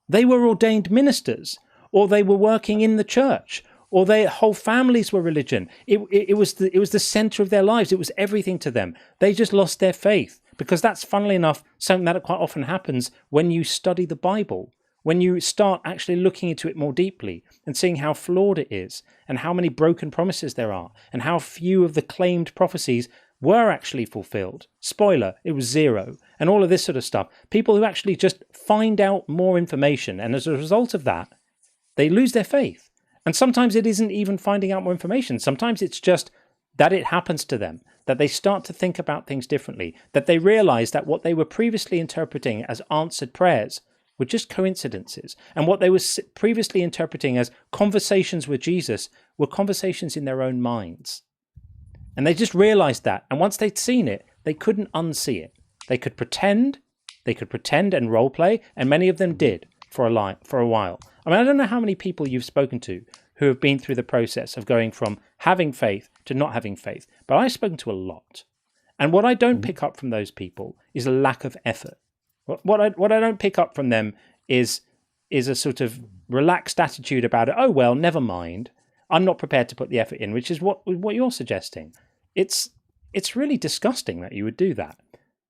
They were ordained ministers, or they were working in the church, or their whole families were religion. It was the center of their lives. It was everything to them. They just lost their faith because that's, funnily enough, something that quite often happens when you study the Bible, when you start actually looking into it more deeply and seeing how flawed it is and how many broken promises there are and how few of the claimed prophecies were actually fulfilled. Spoiler, it was 0. And all of this sort of stuff. People who actually just find out more information, and as a result of that, they lose their faith. And sometimes it isn't even finding out more information. Sometimes it's just that it happens to them, that they start to think about things differently, that they realize that what they were previously interpreting as answered prayers were just coincidences. And what they were previously interpreting as conversations with Jesus were conversations in their own minds. And they just realized that. And once they'd seen it, they couldn't unsee it. They could pretend and role play, and many of them did for a while. I mean, I don't know how many people you've spoken to who have been through the process of going from having faith to not having faith, but I've spoken to a lot. And what I don't pick up from those people is a lack of effort. What I don't pick up from them is a sort of relaxed attitude about it. Oh, well, never mind. I'm not prepared to put the effort in, which is what you're suggesting. It's really disgusting that you would do that,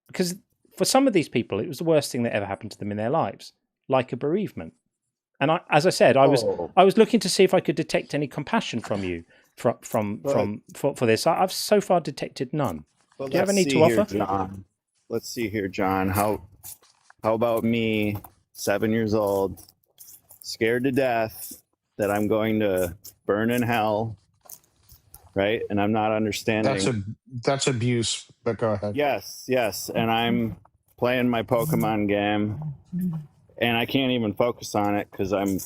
because for some of these people, it was the worst thing that ever happened to them in their lives, like a bereavement. And as I said, I was looking to see if I could detect any compassion from you for this. I've so far detected none. Well, do you have any to offer? John. Let's see here, John. How about me, 7 years old, scared to death that I'm going to burn in hell, right? And I'm not understanding. That's abuse, but go ahead. Yes. And I'm playing my Pokemon game, and I can't even focus on it because I'm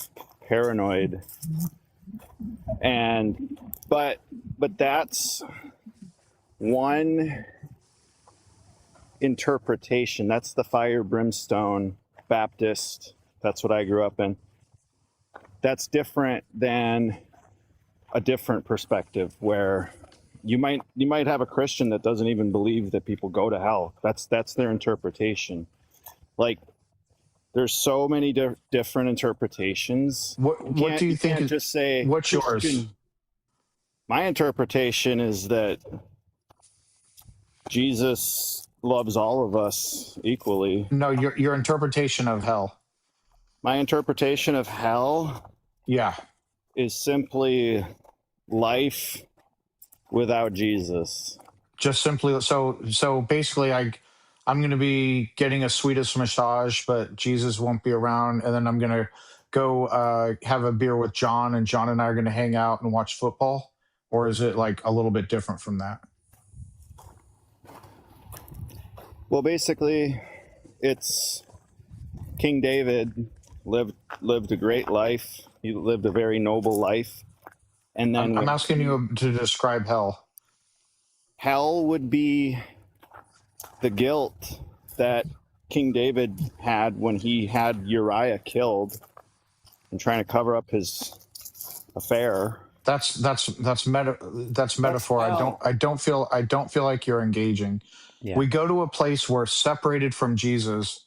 paranoid. But that's one interpretation. That's the fire brimstone Baptist. That's what I grew up in. That's different than a different perspective where you might have a Christian that doesn't even believe that people go to hell. That's their interpretation. Like, there's so many different interpretations. What do you think is just say what's yours? My interpretation is that Jesus loves all of us equally. No, your interpretation of hell. My interpretation of hell, yeah, is simply life without Jesus. Just simply so basically I'm going to be getting a Swedish massage, but Jesus won't be around, and then I'm going to go have a beer with John, and John and I are going to hang out and watch football? Or is it like a little bit different from that? Well, basically, it's King David lived a great life. He lived a very noble life. And then I'm asking you to describe hell. Hell would be the guilt that King David had when he had Uriah killed and trying to cover up his affair. That's metaphor. I don't feel like you're engaging. Yeah. We go to a place where separated from Jesus.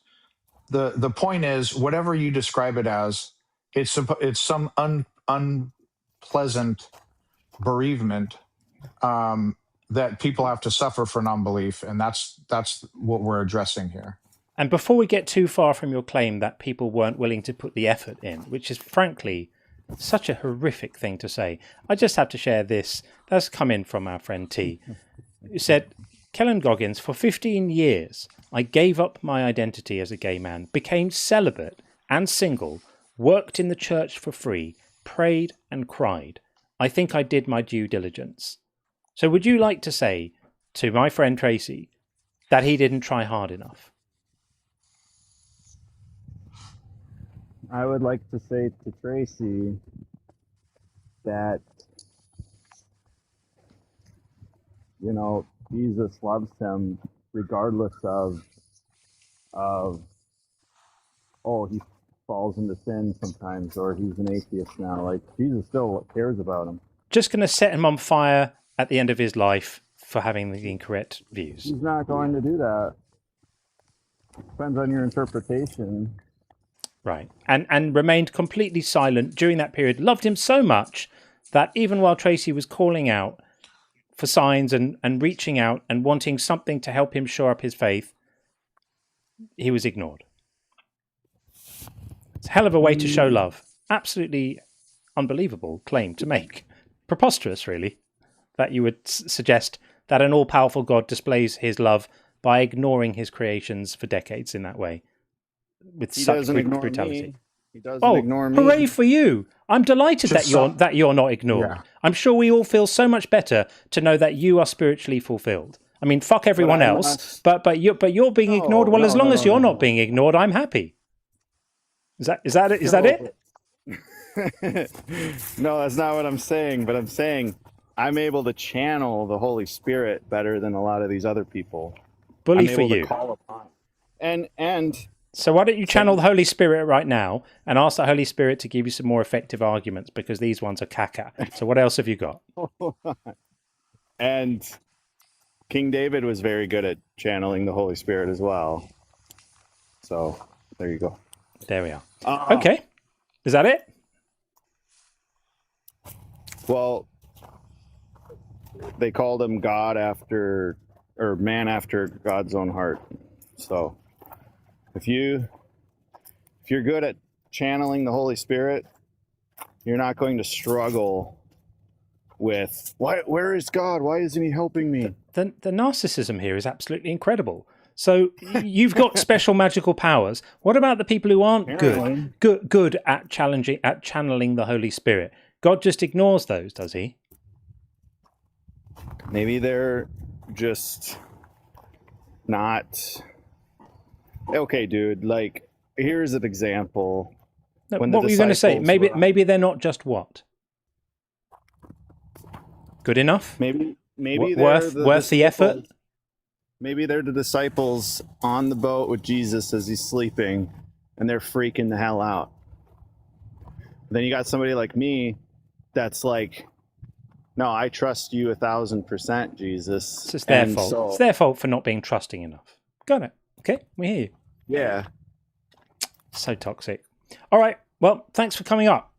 The point is, whatever you describe it as, it's some unpleasant bereavement that people have to suffer for non-belief, and that's what we're addressing here. And before we get too far from your claim that people weren't willing to put the effort in, which is frankly such a horrific thing to say, I just have to share this. That's come in from our friend T, who said, Kellen Goggins, for 15 years, I gave up my identity as a gay man, became celibate and single, worked in the church for free, prayed and cried. I think I did my due diligence. So would you like to say to my friend Tracy that he didn't try hard enough? I would like to say to Tracy that, Jesus loves him regardless of he falls into sin sometimes, or he's an atheist now. Like, Jesus still cares about him. Just going to set him on fire at the end of his life for having the incorrect views. He's not going to do that. Depends on your interpretation. Right. And remained completely silent during that period. Loved him so much that even while Tracy was calling out for signs and reaching out and wanting something to help him shore up his faith, he was ignored. It's a hell of a way to show love. Absolutely unbelievable claim to make. Preposterous, really, that you would suggest that an all-powerful God displays his love by ignoring his creations for decades in that way, with such brutality. Me. He doesn't ignore me. Hooray for you! I'm delighted that you're not ignored. Yeah. I'm sure we all feel so much better to know that you are spiritually fulfilled. I mean, fuck everyone else, but you're being ignored. Well, as long as you're not being ignored, I'm happy. Is that it? Is that it? No, that's not what I'm saying. But I'm saying I'm able to channel the Holy Spirit better than a lot of these other people. Bully I'm for able to you. call upon. And So why don't you channel the Holy Spirit right now and ask the Holy Spirit to give you some more effective arguments, because these ones are caca. So what else have you got? and King David was very good at channeling the Holy Spirit as well. So there you go. There we are. Okay. Is that it? Well, they called him God after, or man after God's own heart. So if you're good at channeling the Holy Spirit, you're not going to struggle with where is God? Why isn't he helping me? The narcissism here is absolutely incredible. So you've got special magical powers. What about the people who aren't good at channeling the Holy Spirit? God just ignores those, does he? Maybe they're just not okay, dude. Like, here's an example. No, what were you going to say? Maybe they're not just what? Good enough? Maybe worth the effort? Maybe they're the disciples on the boat with Jesus as he's sleeping, and they're freaking the hell out. Then you got somebody like me that's like, no, I trust you 1,000%, Jesus. So it's their fault. It's their fault for not being trusting enough. Got it. Okay, we hear you. Yeah. So toxic. All right. Well, thanks for coming up.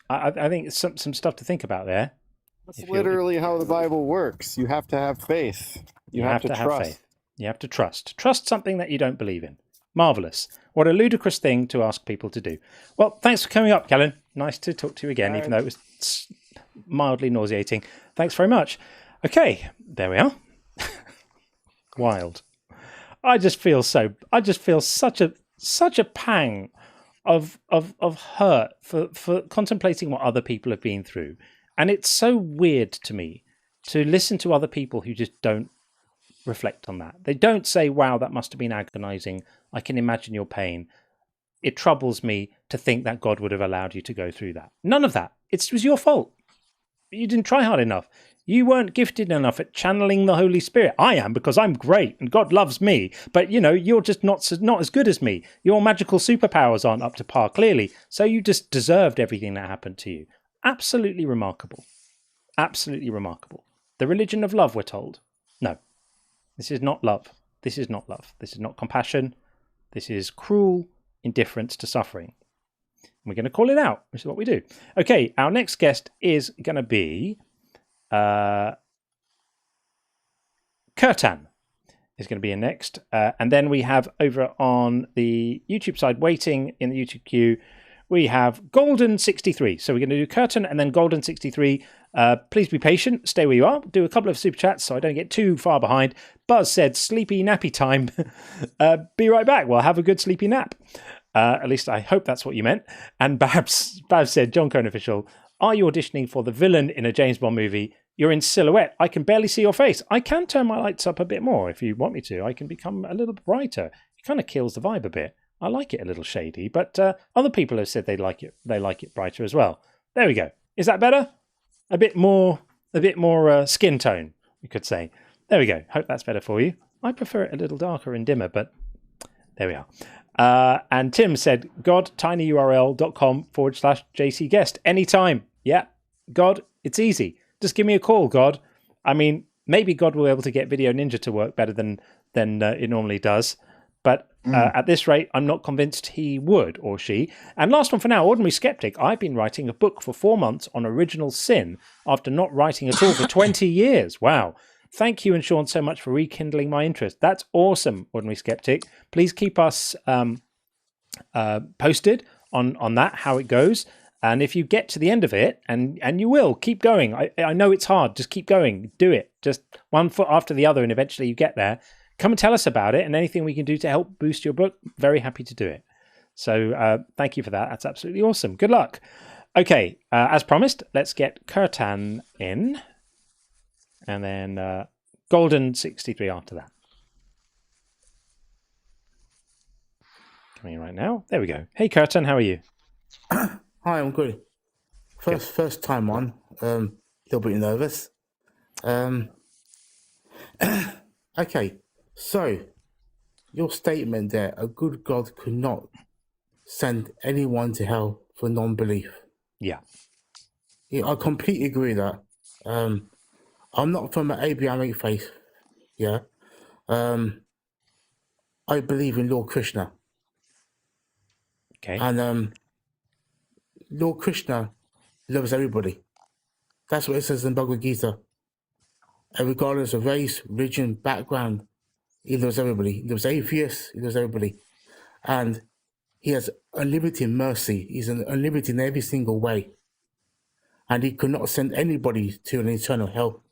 I think it's some stuff to think about there. That's literally how the Bible works. You have to have faith. You have to trust. Have faith. You have to trust. Trust something that you don't believe in. Marvelous. What a ludicrous thing to ask people to do. Well, thanks for coming up, Kellen. Nice to talk to you again, even though it was mildly nauseating. Thanks very much. Okay, there we are. Wild. I just feel such a pang of hurt for contemplating what other people have been through. And it's so weird to me to listen to other people who just don't reflect on that. They don't say, wow, that must have been agonizing. I can imagine your pain. It troubles me to think that God would have allowed you to go through that. None of that. It was your fault. You didn't try hard enough. You weren't gifted enough at channeling the Holy Spirit. I am, because I'm great and God loves me. But, you're just not as good as me. Your magical superpowers aren't up to par, clearly. So you just deserved everything that happened to you. Absolutely remarkable. Absolutely remarkable. The religion of love, we're told. No, this is not love. This is not love. This is not compassion. This is cruel indifference to suffering. We're going to call it out, which is what we do. Okay, our next guest is going to be Kurtan is going to be in next. And then we have over on the YouTube side, waiting in the YouTube queue, we have Golden63. So we're going to do Kurtan and then Golden63. Please be patient. Stay where you are. Do a couple of super chats so I don't get too far behind. Buzz said, sleepy nappy time. Be right back. Well, have a good sleepy nap. At least I hope that's what you meant. And Babs said, John Cohn Official, are you auditioning for the villain in a James Bond movie? You're in silhouette. I can barely see your face. I can turn my lights up a bit more if you want me to. I can become a little brighter. It kind of kills the vibe a bit. I like it a little shady, but other people have said they like it brighter as well. There we go. Is that better? A bit more skin tone, we could say. There we go. Hope that's better for you. I prefer it a little darker and dimmer, but there we are. And Tim said, God, tinyurl.com/JC guest. Anytime. Yeah. God, it's easy. Just give me a call, God. I mean, maybe God will be able to get Video Ninja to work better than it normally does. But at this rate, I'm not convinced he would, or she. And last one for now, Ordinary Skeptic. I've been writing a book for 4 months on original sin after not writing at all for 20 years. Wow. Thank you and Sean so much for rekindling my interest. That's awesome, Ordinary Skeptic. Please keep us posted on that, how it goes. And if you get to the end of it, and you will, keep going. I know it's hard. Just keep going. Do it. Just one foot after the other, and eventually you get there. Come and tell us about it, and anything we can do to help boost your book, very happy to do it. So thank you for that. That's absolutely awesome. Good luck. Okay, as promised, let's get Kurtan in, and then Golden 63 after that. coming in right now. There we go. Hey, Curtin, how are you? Hi, I'm good. First time on. Little bit nervous. Okay, so your statement there: a good God could not send anyone to hell for non-belief. Yeah. Yeah, I completely agree with that. I'm not from an Abrahamic faith. Yeah. I believe in Lord Krishna, Okay. and Lord Krishna loves everybody. That's what it says in Bhagavad Gita. And regardless of race, religion, background, he loves everybody. He loves atheists. He loves everybody, and he has unlimited mercy. He's unlimited in every single way, and he could not send anybody to an eternal hell.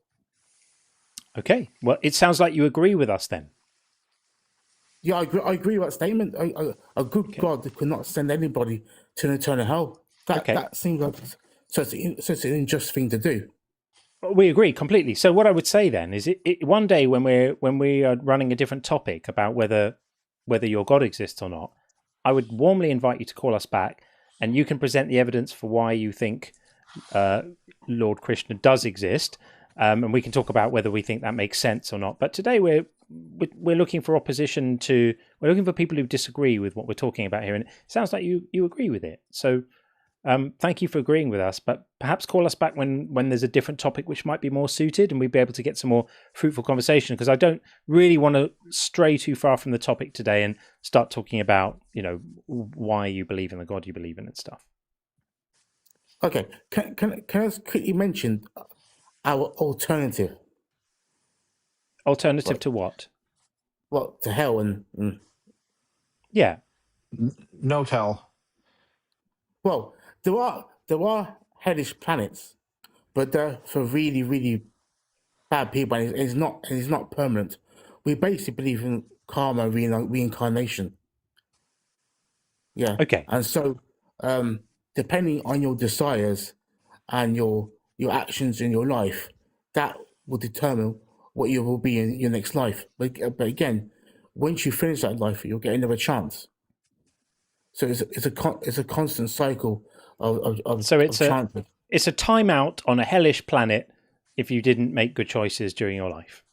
Okay. Well, it sounds like you agree with us then. Yeah, I agree with that statement. A good God could not send anybody to an eternal hell. That seems like such an unjust thing to do. We agree completely. So what I would say then is, one day when we are running a different topic about whether your God exists or not, I would warmly invite you to call us back, and you can present the evidence for why you think Lord Krishna does exist, and we can talk about whether we think that makes sense or not. But today we're looking for opposition to. We're looking for people who disagree with what we're talking about here, and it sounds like you agree with it. So. Thank you for agreeing with us, but perhaps call us back when there's a different topic which might be more suited, and we'd be able to get some more fruitful conversation, because I don't really want to stray too far from the topic today and start talking about, why you believe in the God you believe in and stuff. Okay, can I quickly mention our alternative? Alternative to what? Well, to hell and Yeah. No tell. Well, there are hellish planets, but they're for really, really bad people, and it's not permanent. We basically believe in karma, reincarnation. Yeah. Okay. And so, depending on your desires and your actions in your life, that will determine what you will be in your next life. But again, once you finish that life, you'll get another chance. So it's a constant cycle of So it's chances. It's a timeout on a hellish planet if you didn't make good choices during your life.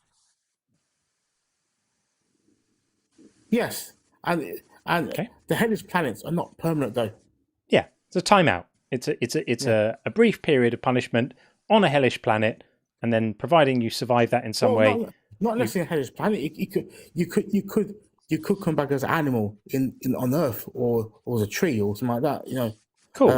Yes, and the hellish planets are not permanent though. Yeah, it's a timeout. It's a brief period of punishment on a hellish planet, and then providing you survive that in some way. Not necessarily a hellish planet. You could come back as an animal on Earth, or as a tree or something like that. Cool.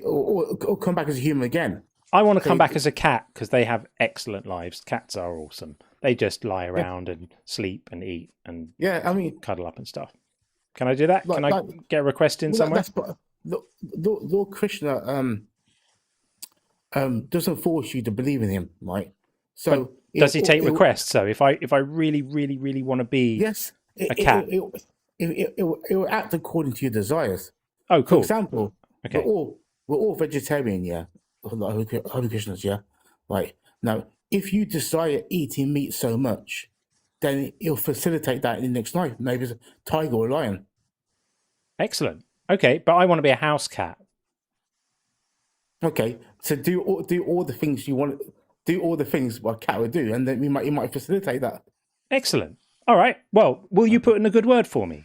Or come back as a human again. I want to come back as a cat, because they have excellent lives. Cats are awesome. They just lie around and sleep and eat and cuddle up and stuff. Can I do that? Can I get a request in somewhere? Lord Krishna doesn't force you to believe in him, right? So does he take requests? So if I really, really, really want to be a cat, it will act according to your desires. Oh, cool. For example, we're all vegetarian, yeah. Holy Krishnas, yeah. Right now, if you desire eating meat so much, then it'll facilitate that in the next life. Maybe it's a tiger or a lion. Excellent. Okay, but I want to be a house cat. Okay, so do all the things you want. Do all the things what a cat would do, and then you might facilitate that. Excellent. All right. Well, will you put in a good word for me?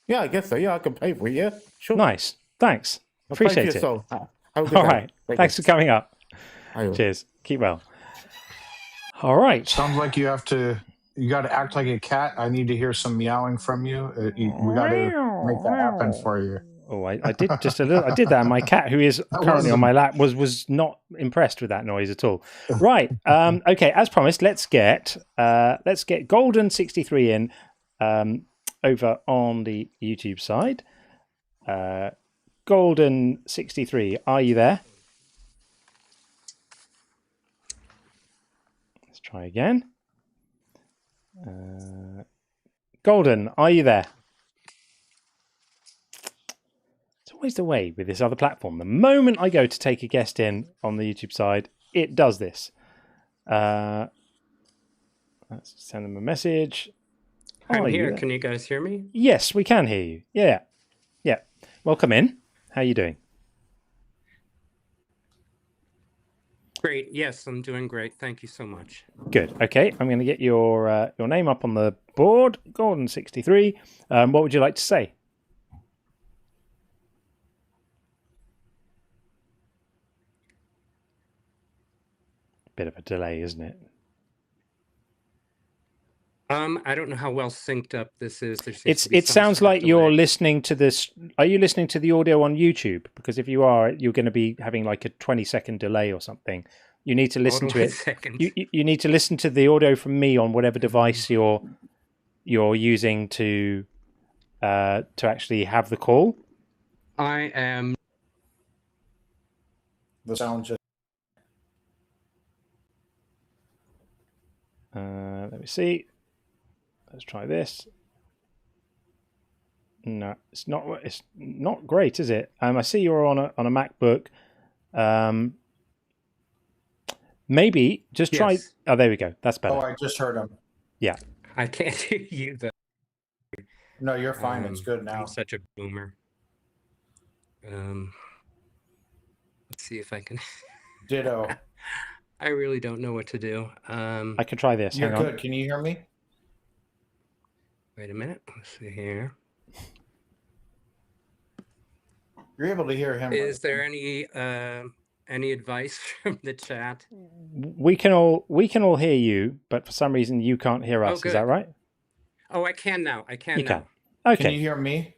Yeah, I guess so. Yeah, I can pay for it. Yeah, sure. Nice. Thanks. Appreciate it. All right. Thanks for coming up. Cheers. Keep well. All right. Sounds like you got to act like a cat. I need to hear some meowing from you. We got to make that happen for you. Oh, I did just a little. I did that. My cat, who is currently on my lap, was not impressed with that noise at all. Right. Okay. As promised, let's get Golden 63 in over on the YouTube side. Golden 63, are you there? Let's try again. Golden, are you there? It's always the way with this other platform. The moment I go to take a guest in on the YouTube side, it does this. Let's send them a message. Are I'm here. you? Can you guys hear me? Yes, we can hear you. Yeah. Yeah. Welcome in. How are you doing? Great. Yes, I'm doing great. Thank you so much. Good. Okay, I'm going to get your name up on the board. Gordon63. What would you like to say? Bit of a delay, isn't it? I don't know how well synced up this is. There seems It's to be it some sounds sort of like you're delay. listening to this. Are you listening to the audio on YouTube? Because if you are, you're going to be having like a 20-second delay or something. You need to listen Hold to on it. 1 second. You need to listen to the audio from me on whatever device you're using to actually have the call. I am. The sound just. Let me see. Let's try this. No, it's not. It's not great, is it? I see you're on a MacBook. Maybe just try. Yes. Oh, there we go. That's better. Oh, I just heard him. Yeah. I can't hear you though. No, you're fine. It's good now. I'm such a boomer. Let's see if I can. Ditto. I really don't know what to do. I can try this. You're Hang on. good. Can you hear me? Wait a minute. Let's see here. You're able to hear him. Is there any advice from the chat? We can all hear you, but for some reason you can't hear us. Is that good. right? Oh, I can now. I can You now. can. Okay. Can you hear me?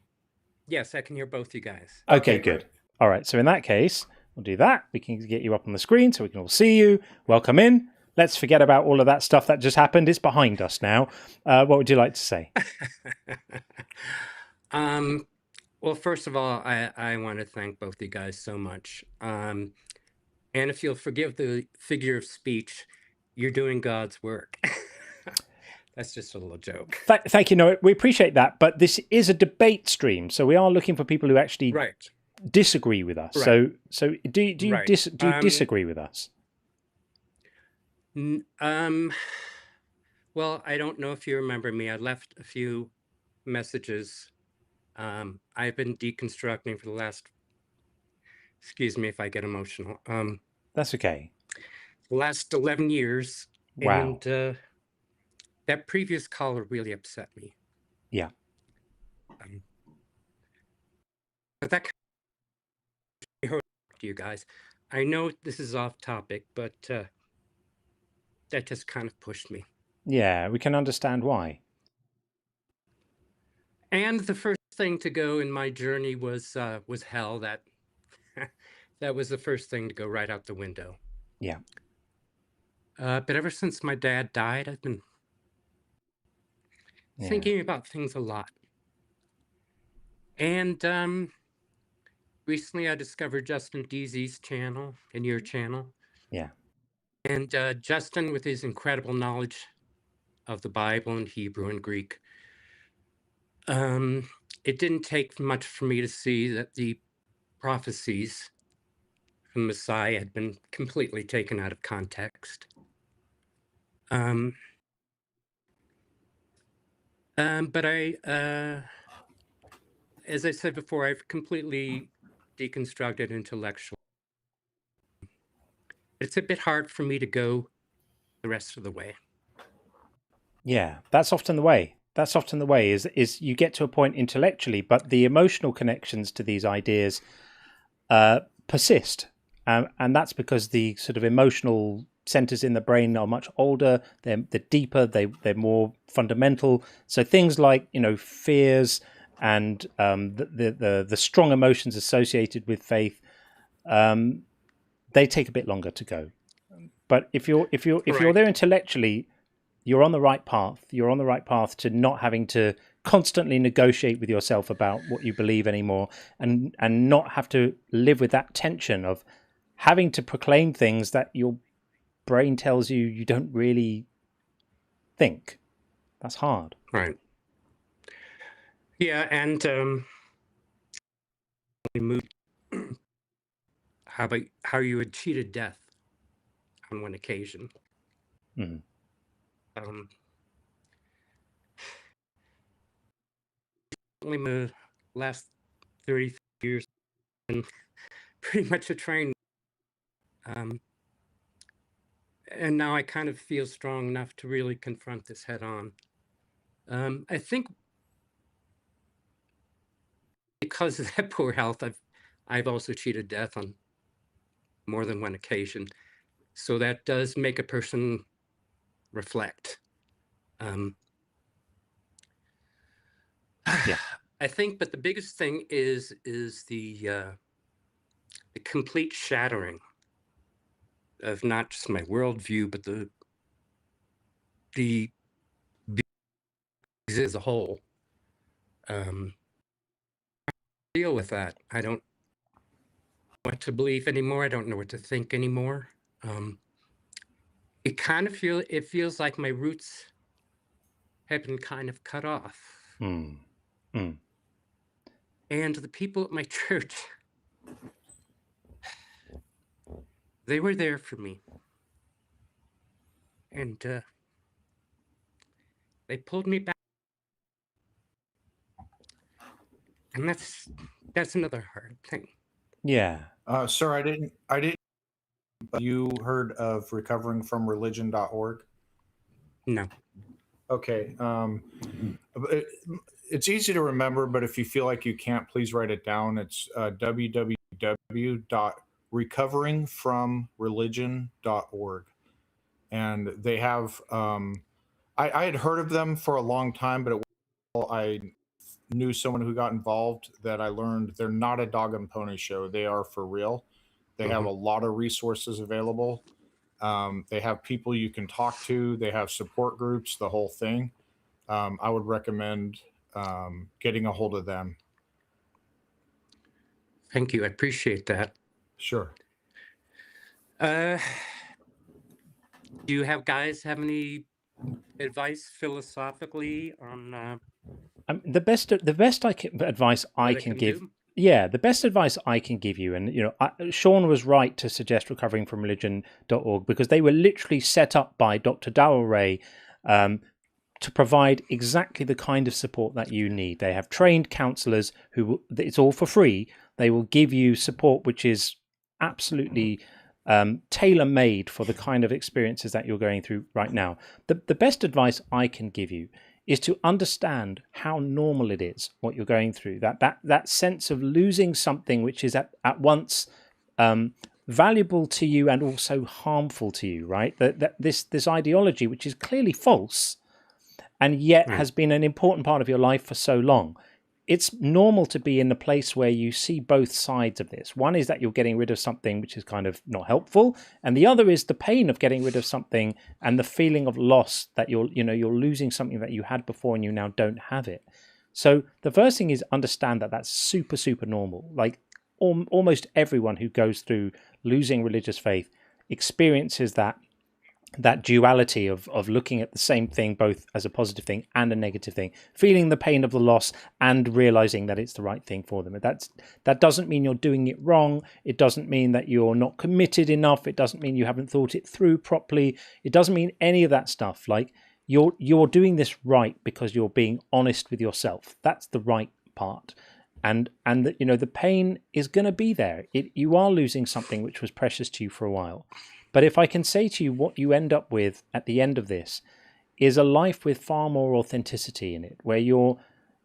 Yes, I can hear both you guys. Okay, Okay, good. great. All right. So in that case, we'll do that. We can get you up on the screen so we can all see you. Welcome in. Let's forget about all of that stuff that just happened. It's behind us now. What would you like to say? Well, first of all, I want to thank both you guys so much. And if you'll forgive the figure of speech, you're doing God's work. That's just a little joke. Thank you. No, we appreciate that. But this is a debate stream, so we are looking for people who actually Right. disagree with us. Right. So do you Right. do you disagree with us? Well, I don't know if you remember me. I left a few messages. I've been deconstructing for the last, excuse me if I get emotional, That's okay. the last 11 years. Wow. And that previous caller really upset me. Yeah. But that kind of to you guys. I know this is off topic, but that just kind of pushed me. Yeah, we can understand why. And the first thing to go in my journey was hell. That that was the first thing to go right out the window. Yeah. But ever since my dad died, I've been thinking about things a lot. And recently I discovered Justin Deasy's channel and your channel. Yeah. And Justin, with his incredible knowledge of the Bible and Hebrew and Greek, it didn't take much for me to see that the prophecies from Messiah had been completely taken out of context. But as I said before, I've completely deconstructed intellectually. It's a bit hard for me to go the rest of the way. Yeah, that's often the way. That's often the way is you get to a point intellectually, but the emotional connections to these ideas persist. And that's because the sort of emotional centers in the brain are much older, they're deeper, they're more fundamental. So things like, fears and the strong emotions associated with faith, they take a bit longer to go. But if you're there intellectually, you're on the right path. You're on the right path to not having to constantly negotiate with yourself about what you believe anymore, and not have to live with that tension of having to proclaim things that your brain tells you don't really think. That's hard. Right. Yeah, and how you had cheated death on one occasion. Mm. only the last 30 years and pretty much a train. And now I kind of feel strong enough to really confront this head on. I think because of that poor health, I've also cheated death on more than one occasion. So that does make a person reflect. Yeah. I think, but the biggest thing is the complete shattering of not just my worldview, but the as a whole. Deal with that. I don't know what to believe anymore. I don't know what to think anymore. It kind of feels like my roots have been kind of cut off. Mm. Mm. And the people at my church, they were there for me. And they pulled me back. And that's another hard thing. Yeah. Sir, I didn't. You heard of recoveringfromreligion.org? No. Okay. It's easy to remember, but if you feel like you can't, please write it down. It's www.recoveringfromreligion.org. And they have, I had heard of them for a long time, but I knew someone who got involved that I learned they're not a dog and pony show. They are for real. They have a lot of resources available. They have people you can talk to. They have support groups, the whole thing. I would recommend getting a hold of them. Thank you. I appreciate that. Sure. Do you guys have any advice philosophically on The best advice I can give. do? Yeah, the best advice I can give you, and Sean was right to suggest recoveringfromreligion.org because they were literally set up by Dr. Darrell Ray to provide exactly the kind of support that you need. They have trained counselors it's all for free. They will give you support which is absolutely tailor-made for the kind of experiences that you're going through right now. The best advice I can give you is to understand how normal it is, what you're going through, that sense of losing something which is at once valuable to you and also harmful to you, right? That this ideology, which is clearly false, and yet has been an important part of your life for so long. It's normal to be in a place where you see both sides of this. One is that you're getting rid of something which is kind of not helpful, and the other is the pain of getting rid of something and the feeling of loss that you're losing something that you had before and you now don't have it. So the first thing is understand that that's super, super normal. Like almost everyone who goes through losing religious faith experiences that duality of looking at the same thing both as a positive thing and a negative thing, feeling the pain of the loss and realizing that it's the right thing for them. That doesn't mean you're doing it wrong. It doesn't mean that you're not committed enough. It doesn't mean you haven't thought it through properly. It doesn't mean any of that stuff. Like you're doing this right because you're being honest with yourself. That's the right part. And the pain is going to be there. You are losing something which was precious to you for a while. But if I can say to you, what you end up with at the end of this is a life with far more authenticity in it, where you're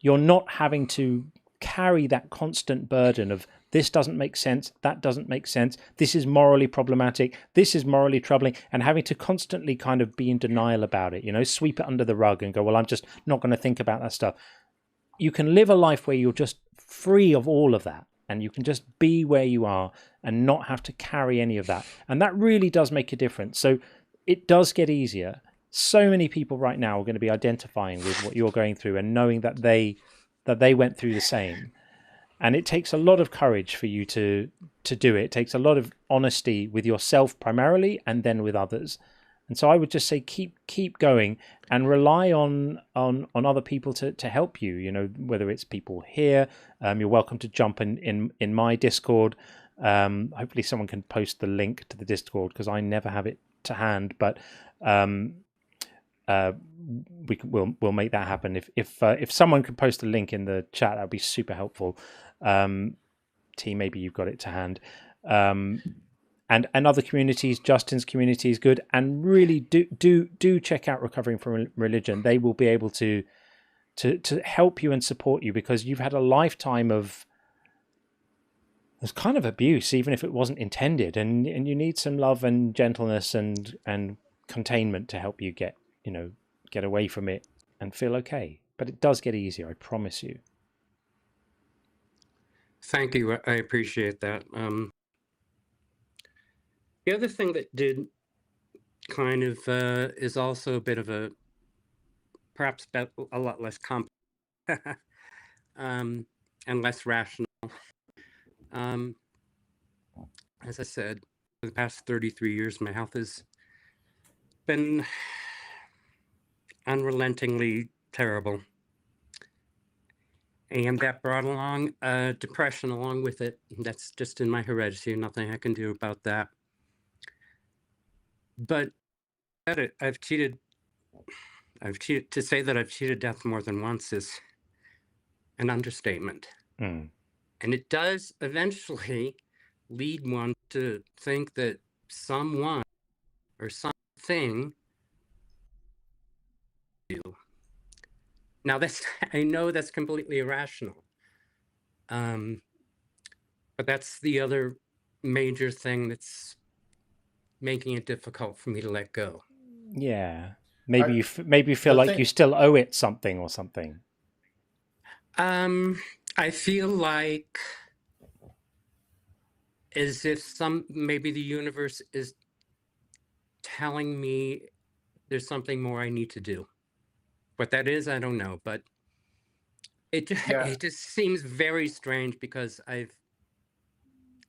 not having to carry that constant burden of this doesn't make sense, that doesn't make sense, this is morally problematic, this is morally troubling, and having to constantly kind of be in denial about it, sweep it under the rug and go, well, I'm just not going to think about that stuff. You can live a life where you're just free of all of that. And you can just be where you are and not have to carry any of that. And that really does make a difference. So it does get easier. So many people right now are going to be identifying with what you're going through and knowing that they went through the same. And it takes a lot of courage for you to do it. It takes a lot of honesty with yourself primarily and then with others. And so I would just say keep going and rely on other people to help you, whether it's people here. You're welcome to jump in my Discord. Hopefully someone can post the link to the Discord because I never have it to hand. But we'll make that happen. If someone could post a link in the chat, that would be super helpful. T, maybe you've got it to hand. And other communities, Justin's community is good, and really do check out Recovering from Religion. They will be able to help you and support you, because you've had a lifetime of this kind of abuse, even if it wasn't intended, and you need some love and gentleness and containment to help you get away from it and feel okay. But it does get easier, I promise you. Thank you. I appreciate that. The other thing that did kind of is also a bit of a perhaps a lot less complex and less rational. As I said, for the past 33 years, my health has been unrelentingly terrible. And that brought along depression along with it. That's just in my heredity, nothing I can do about that. But I've cheated. To say that I've cheated death more than once is an understatement. Mm. And it does eventually lead one to think that someone or something you. Now I know that's completely irrational. But that's the other major thing that's making it difficult for me to let go. Yeah. Maybe you feel like you still owe it something or something. I feel like as if maybe the universe is telling me there's something more I need to do. What that is, I don't know, but it just seems very strange, because I've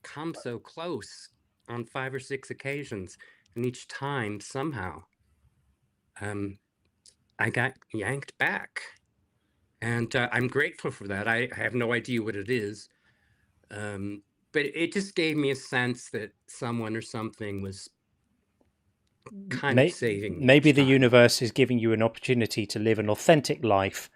come so close on 5 or 6 occasions, and each time somehow I got yanked back, and I'm grateful for that. I have no idea what it is, but it just gave me a sense that someone or something was kind of saving me. Maybe the universe is giving you an opportunity to live an authentic life,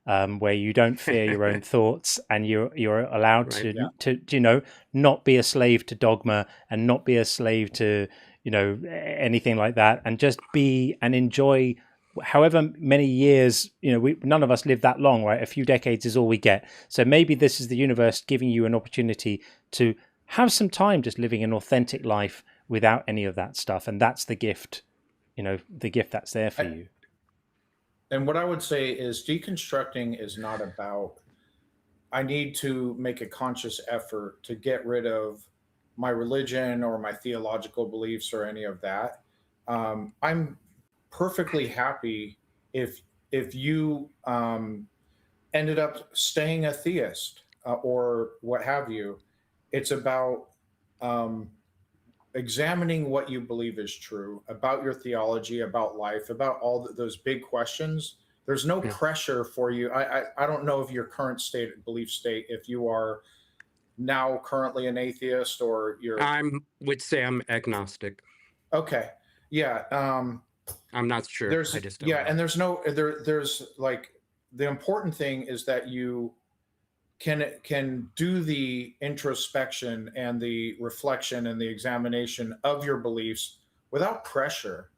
where you don't fear your own thoughts, and you're allowed to not be a slave to dogma, and not be a slave to anything like that, and just be and enjoy however many years. None of us live that long, right? A few decades is all we get. So maybe this is the universe giving you an opportunity to have some time just living an authentic life without any of that stuff, and that's the gift, the gift that's there for you. And what I would say is deconstructing is not about, I need to make a conscious effort to get rid of my religion or my theological beliefs or any of that. I'm perfectly happy if you ended up staying a theist or what have you. It's about examining what you believe is true about your theology, about life, about all those big questions. There's no pressure for you. I don't know if your current belief state, if you are now currently an atheist or you're. I would say I'm agnostic. Okay. Yeah. I'm not sure. There's I just don't know. and there's like, the important thing is that you can do the introspection and the reflection and the examination of your beliefs without pressure,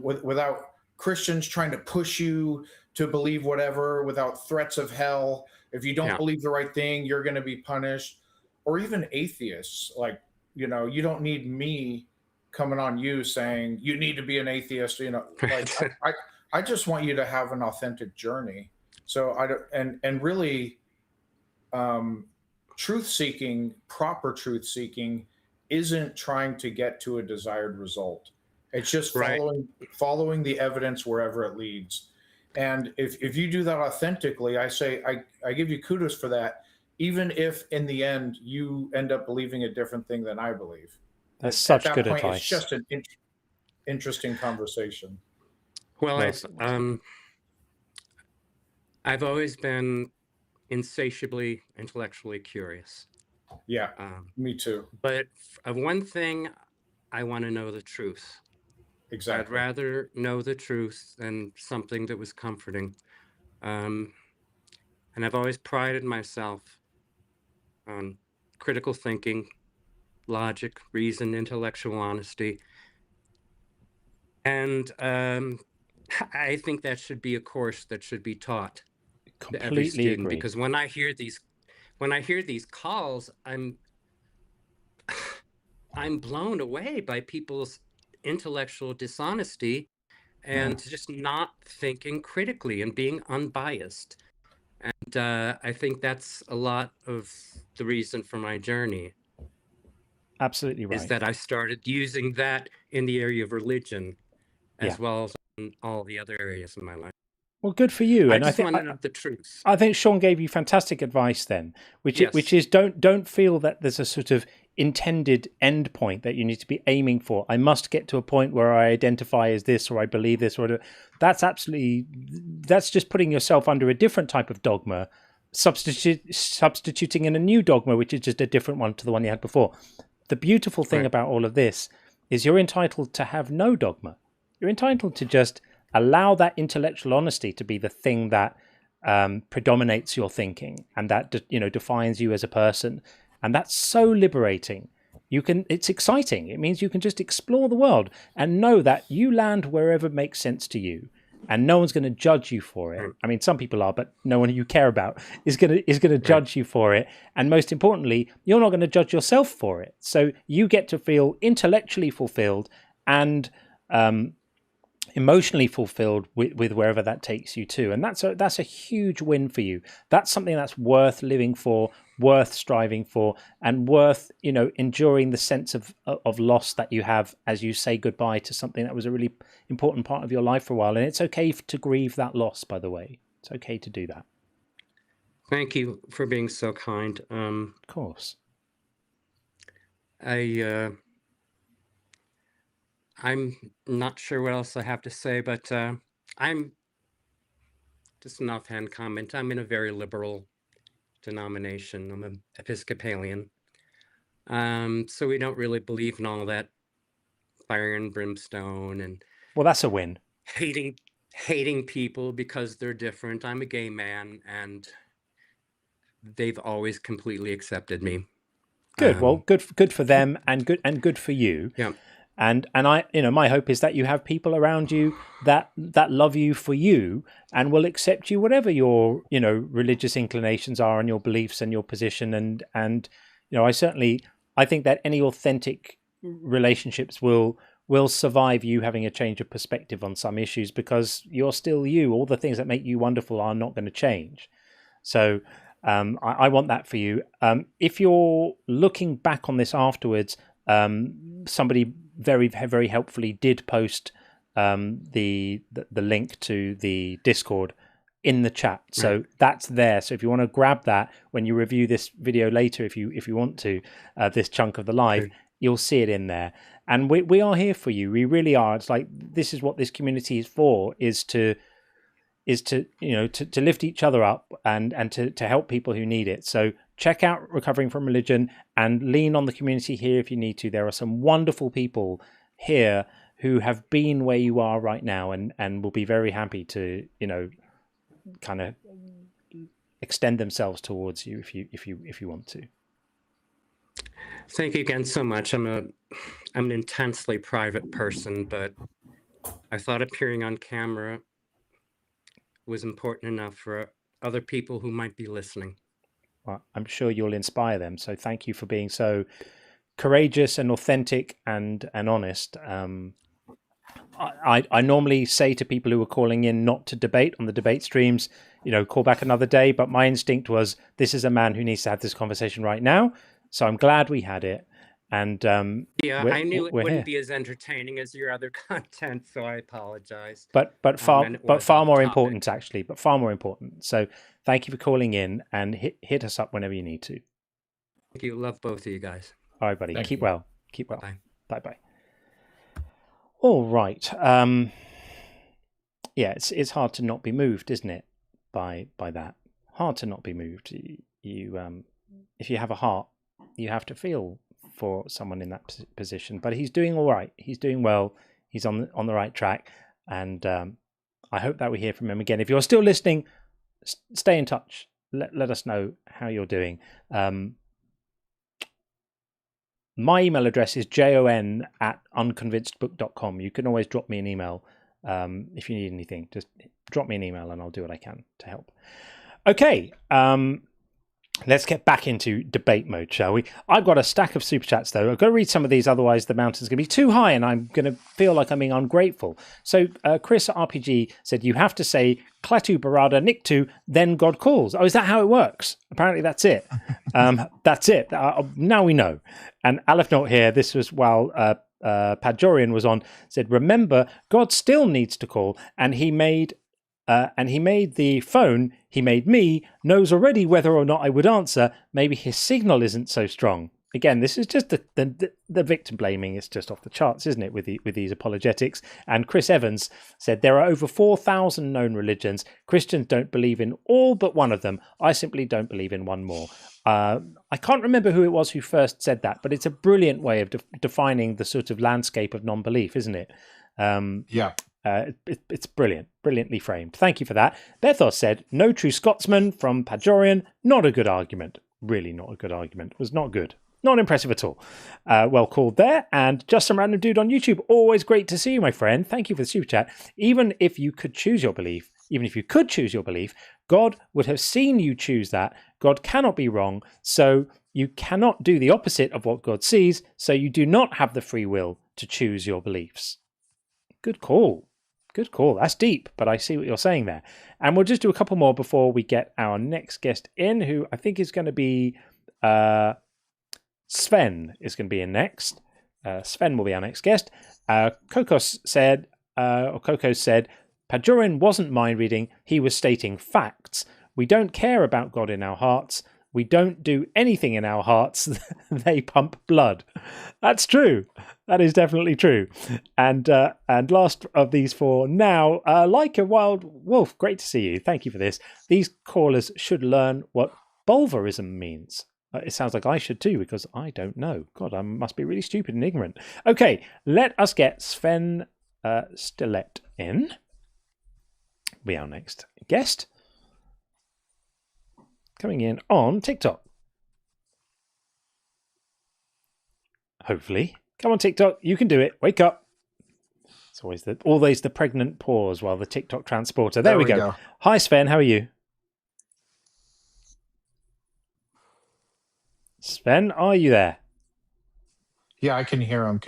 without Christians trying to push you to believe whatever, without threats of hell. If you don't believe the right thing, you're going to be punished. Or even atheists, like, you don't need me coming on you saying you need to be an atheist. Like I just want you to have an authentic journey. So really, truth seeking, proper truth seeking, isn't trying to get to a desired result. It's just following the evidence wherever it leads. And if you do that authentically, I say I give you kudos for that, even if in the end you end up believing a different thing than I believe. That's such At that good point, advice. It's just an interesting conversation. Well, I've always been insatiably intellectually curious. Yeah, me too. But of one thing, I want to know the truth. Exactly. I'd rather know the truth than something that was comforting. And I've always prided myself on critical thinking, logic, reason, intellectual honesty. And I think that should be a course that should be taught to every Completely student, agree. because when I hear these calls, I'm blown away by people's intellectual dishonesty and just not thinking critically and being unbiased. And I think that's a lot of the reason for my journey, Absolutely is right. that I started using that in the area of religion as Yeah. well as in all the other areas in my life. Well, good for you. I And I just think want to know the truth. I think Sean gave you fantastic advice then, which Yes. is don't feel that there's a sort of intended end point that you need to be aiming for. I must get to a point where I identify as this, or I believe this, or that's just putting yourself under a different type of dogma, substituting in a new dogma, which is just a different one to the one you had before. The beautiful thing Right. about all of this is you're entitled to have no dogma. You're entitled to just allow that intellectual honesty to be the thing that predominates your thinking, and that defines you as a person. And that's so liberating. It's exciting. It means you can just explore the world and know that you land wherever makes sense to you, and no one's going to judge you for it. I mean, some people are, but no one you care about is going to judge you for it. And most importantly, you're not going to judge yourself for it. So you get to feel intellectually fulfilled and emotionally fulfilled with wherever that takes you to. And that's a huge win for you. That's something that's worth living for, worth striving for, and worth enduring the sense of loss that you have as you say goodbye to something that was a really important part of your life for a while. And it's okay to grieve that loss, by the way. It's okay to do that. Thank you for being so kind. Of course. I'm not sure what else I have to say, but I'm just an offhand comment. I'm in a very liberal denomination. I'm an Episcopalian. So we don't really believe in all that fire and brimstone and Well, that's a win. hating people because they're different. I'm a gay man, and they've always completely accepted me. Good. Well, good for them, and good for you. Yeah. And I, my hope is that you have people around you that love you for you and will accept you, whatever your, religious inclinations are and your beliefs and your position. And I think that any authentic relationships will survive you having a change of perspective on some issues, because you're still you. All the things that make you wonderful are not going to change. So I want that for you. If you're looking back on this afterwards, somebody very, very helpfully did post the link to the Discord in the chat, so that's there. So if you want to grab that when you review this video later, if you want to, this chunk of the live, you'll see it in there. And we are here for you. We really are. It's like, this is what this community is for: is to lift each other up and to help people who need it. So check out Recovering from Religion and lean on the community here if you need to. There are some wonderful people here who have been where you are right now and will be very happy to, kind of extend themselves towards you if you want to. Thank you again so much. I'm an intensely private person, but I thought appearing on camera was important enough for other people who might be listening. Well, I'm sure you'll inspire them. So thank you for being so courageous and authentic and honest. I normally say to people who are calling in not to debate on the debate streams, call back another day. But my instinct was, this is a man who needs to have this conversation right now. So I'm glad we had it. And I knew it wouldn't here. be as entertaining as your other content, so I apologize. But far more important, actually. But far more important. So thank you for calling in, and hit us up whenever you need to. Thank you. Love both of you guys. All right, buddy. Keep well. Keep well. Bye. Bye. All right. Yeah, it's hard to not be moved, isn't it? By that. Hard to not be moved. You if you have a heart, you have to feel for someone in that position. But he's doing all right. He's doing well. he's on the right track, and I hope that we hear from him again. If you're still listening, stay in touch. Let us know how you're doing. My email address is jon@unconvincedbook.com. You can always drop me an email if you need anything. Just drop me an email and I'll do what I can to help. Okay, let's get back into debate mode, shall we? I've got a stack of super chats, though. I've got to read some of these, otherwise the mountain's going to be too high and I'm going to feel like I'm being ungrateful. So Chris RPG said, you have to say Klaatu Barada Niktu, then God calls. Oh, is that how it works? Apparently that's it. That's it. Now we know. And Aleph Note here, this was while Pajorian was on, said, remember, God still needs to call, and he made the phone, he made me, knows already whether or not I would answer. Maybe his signal isn't so strong. Again, this is just the victim blaming. It's just off the charts, isn't it, with these apologetics? And Chris Evans said, there are over 4,000 known religions. Christians don't believe in all but one of them. I simply don't believe in one more. I can't remember who it was who first said that, but it's a brilliant way of defining the sort of landscape of non-belief, isn't it? Yeah. It's brilliantly framed. Thank you for that. Bethos said, no true Scotsman from Pajorian. Not a good argument. Really not a good argument. Was not good. Not impressive at all. Well called there. And just some random dude on YouTube. Always great to see you, my friend. Thank you for the super chat. Even if you could choose your belief, God would have seen you choose that. God cannot be wrong. So you cannot do the opposite of what God sees. So you do not have the free will to choose your beliefs. Good call. Good call. That's deep, but I see what you're saying there. And we'll just do a couple more before we get our next guest in, who I think is going to be Sven is going to be in next. Sven will be our next guest. Coco said, Pajorian wasn't mind reading. He was stating facts. We don't care about God in our hearts. We don't do anything in our hearts. They pump blood. That's true. That is definitely true. And last of these four now, like a wild wolf. Great to see you. Thank you for this. These callers should learn what Bulverism means. It sounds like I should too, because I don't know. God, I must be really stupid and ignorant. Okay, let us get Sven Stilett in. Be our next guest. Coming in on TikTok. Hopefully. Come on, TikTok. You can do it. Wake up. It's always the pregnant pause while the TikTok transporter. There we go. Hi, Sven. How are you? Sven, are you there? Yeah, I can hear him.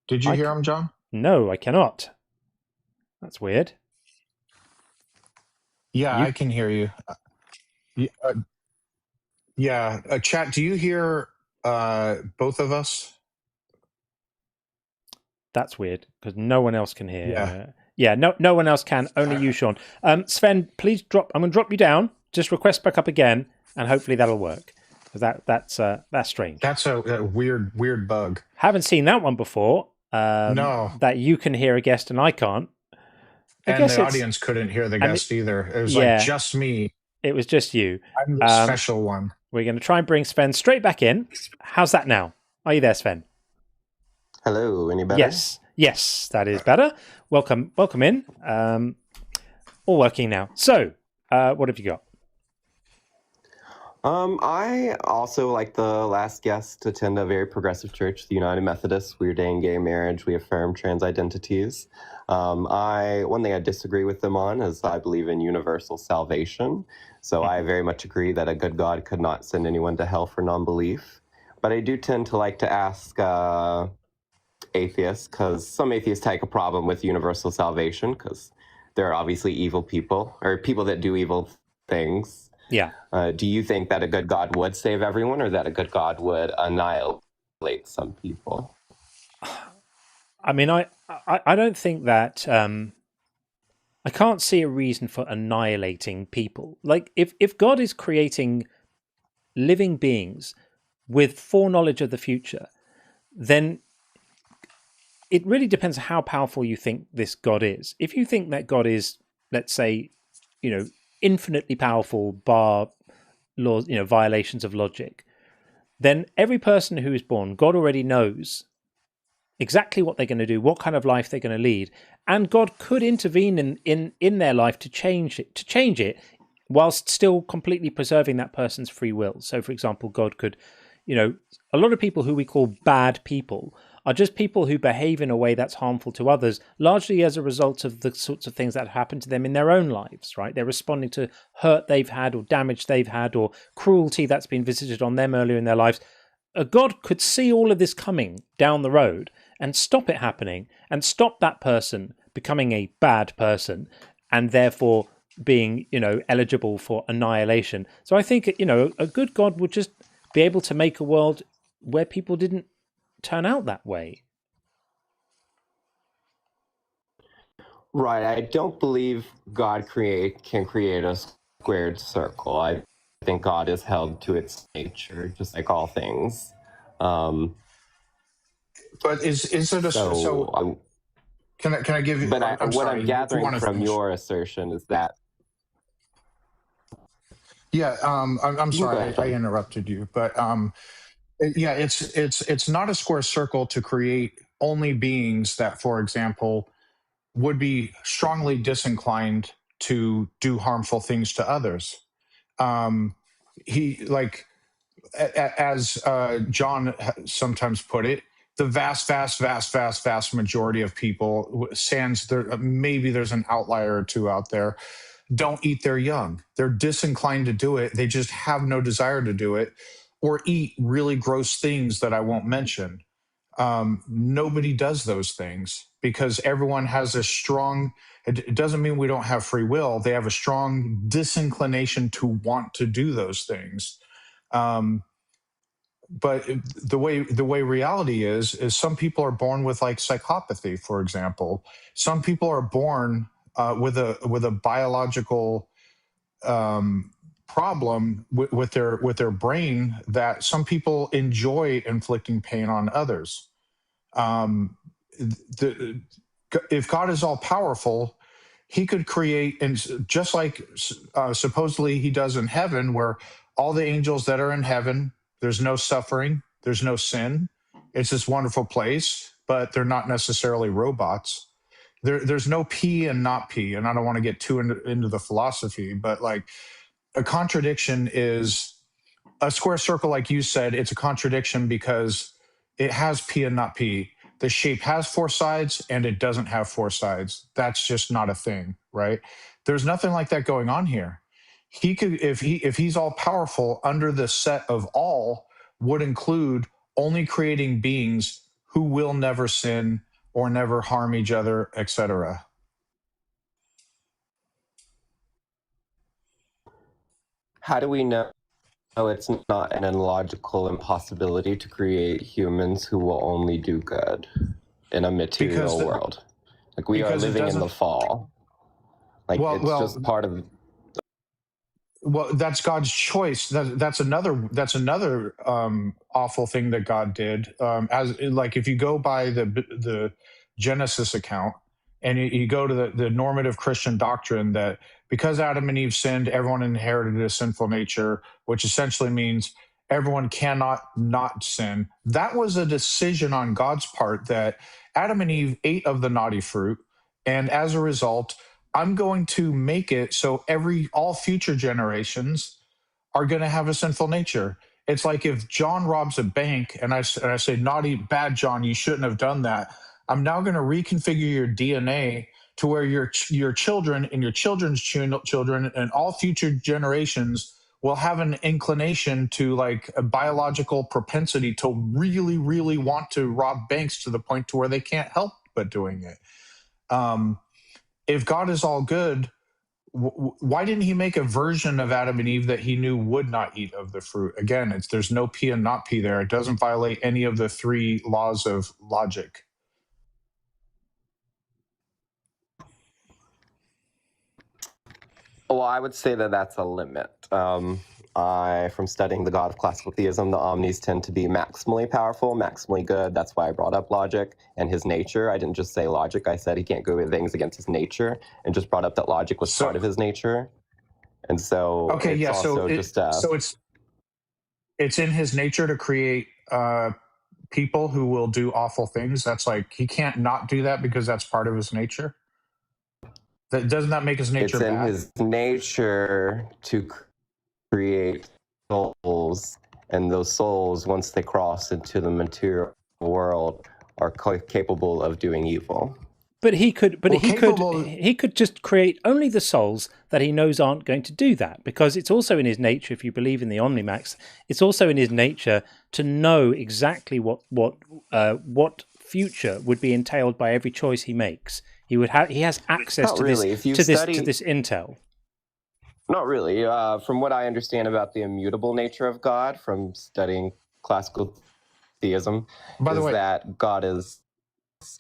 Did you hear him, John? No, I cannot. That's weird. Yeah, I can hear you. Chat, do you hear both of us? That's weird, because no one else can hear. No one else can. Only you, Sean. Sven, please drop. I'm going to drop you down. Just request back up again, and hopefully that'll work. Because that's strange. That's a weird bug. Haven't seen that one before. No. That you can hear a guest and I can't. And the audience couldn't hear the guest either. It was like just me. It was just you. I'm the special one. We're going to try and bring Sven straight back in. How's that now? Are you there, Sven? Hello, any better? Yes, that is better. Welcome in. All working now. So, what have you got? I also, like the last guest, attend a very progressive church, the United Methodists. We ordain gay marriage. We affirm trans identities. One thing I disagree with them on is I believe in universal salvation. So I very much agree that a good God could not send anyone to hell for non-belief. But I do tend to like to ask atheists, because some atheists take a problem with universal salvation, because there are obviously evil people, or people that do evil things. Yeah. Do you think that a good God would save everyone, or that a good God would annihilate some people? I mean, I don't think that I can't see a reason for annihilating people. Like if God is creating living beings with foreknowledge of the future, then it really depends how powerful you think this God is. If you think that God is, let's say, infinitely powerful bar laws, violations of logic, then every person who is born, God already knows exactly what they're going to do, what kind of life they're going to lead, and God could intervene in their life to change it, whilst still completely preserving that person's free will. So, for example, God could, a lot of people who we call bad people are just people who behave in a way that's harmful to others, largely as a result of the sorts of things that happen to them in their own lives, right? They're responding to hurt they've had or damage they've had or cruelty that's been visited on them earlier in their lives. A God could see all of this coming down the road and stop it happening and stop that person becoming a bad person and therefore being, eligible for annihilation. So I think, a good God would just be able to make a world where people didn't turn out that way. Right. I don't believe God can create a squared circle. I think God is held to its nature, just like all things. But is it a so? Can I give you? But I'm what sorry, I'm gathering from finish. your assertion is that. Yeah. I'm sorry I interrupted you, but yeah, it's not a square circle to create only beings that, for example, would be strongly disinclined to do harmful things to others. He, like, as John sometimes put it, the vast majority of people, sans there, maybe there's an outlier or two out there, don't eat their young. They're disinclined to do it. They just have no desire to do it, or eat really gross things that I won't mention. Nobody does those things because everyone has a strong, it doesn't mean we don't have free will. They have a strong disinclination to want to do those things. But the way reality is some people are born with, like, psychopathy, for example. Some people are born with a biological problem with their brain that some people enjoy inflicting pain on others. If God is all powerful, he could create, and just like supposedly he does in heaven, where all the angels that are in heaven, there's no suffering, there's no sin. It's this wonderful place, but they're not necessarily robots. There's no P and not P, and I don't want to get too into the philosophy, but, like, a contradiction is a square circle. Like you said, it's a contradiction because it has P and not P. The shape has four sides and it doesn't have four sides. That's just not a thing, right? There's nothing like that going on here. He could, if he's all powerful, under the set of all would include only creating beings who will never sin or never harm each other, etc. How do we know it's not an illogical impossibility to create humans who will only do good in a material world? Like, we are living in the fall. Like, it's just part of. Well, that's God's choice. That's another awful thing that God did. As, like, if you go by the Genesis account and you go to the normative Christian doctrine that because Adam and Eve sinned, everyone inherited a sinful nature, which essentially means everyone cannot not sin. That was a decision on God's part that Adam and Eve ate of the naughty fruit, and as a result, I'm going to make it so all future generations are going to have a sinful nature. It's like if John robs a bank and I say, naughty, bad John, you shouldn't have done that. I'm now going to reconfigure your DNA to where your children and your children's children and all future generations will have an inclination to, like, a biological propensity to really, really want to rob banks to the point to where they can't help but doing it. If God is all good, why didn't he make a version of Adam and Eve that he knew would not eat of the fruit? Again, there's no P and not P there. It doesn't violate any of the three laws of logic. Well, I would say that that's a limit. From studying the God of classical theism, the omnis tend to be maximally powerful, maximally good. That's why I brought up logic and his nature. I didn't just say logic. I said he can't go with things against his nature, and just brought up that logic was part of his nature. And so, okay, it's yeah. also So it's in his nature to create people who will do awful things. That's like he can't not do that because that's part of his nature. Doesn't that make his nature It's in bad? his nature to create souls, and those souls, once they cross into the material world, are capable of doing evil. But he could, Well, capable- he could just create only the souls that he knows aren't going to do that, because it's also in his nature. If you believe in the Omnimax, it's also in his nature to know exactly what future would be entailed by every choice he makes. He has access Not to really. this If you to study- this intel. Not really. From what I understand about the immutable nature of God from studying classical theism, By the way, that God is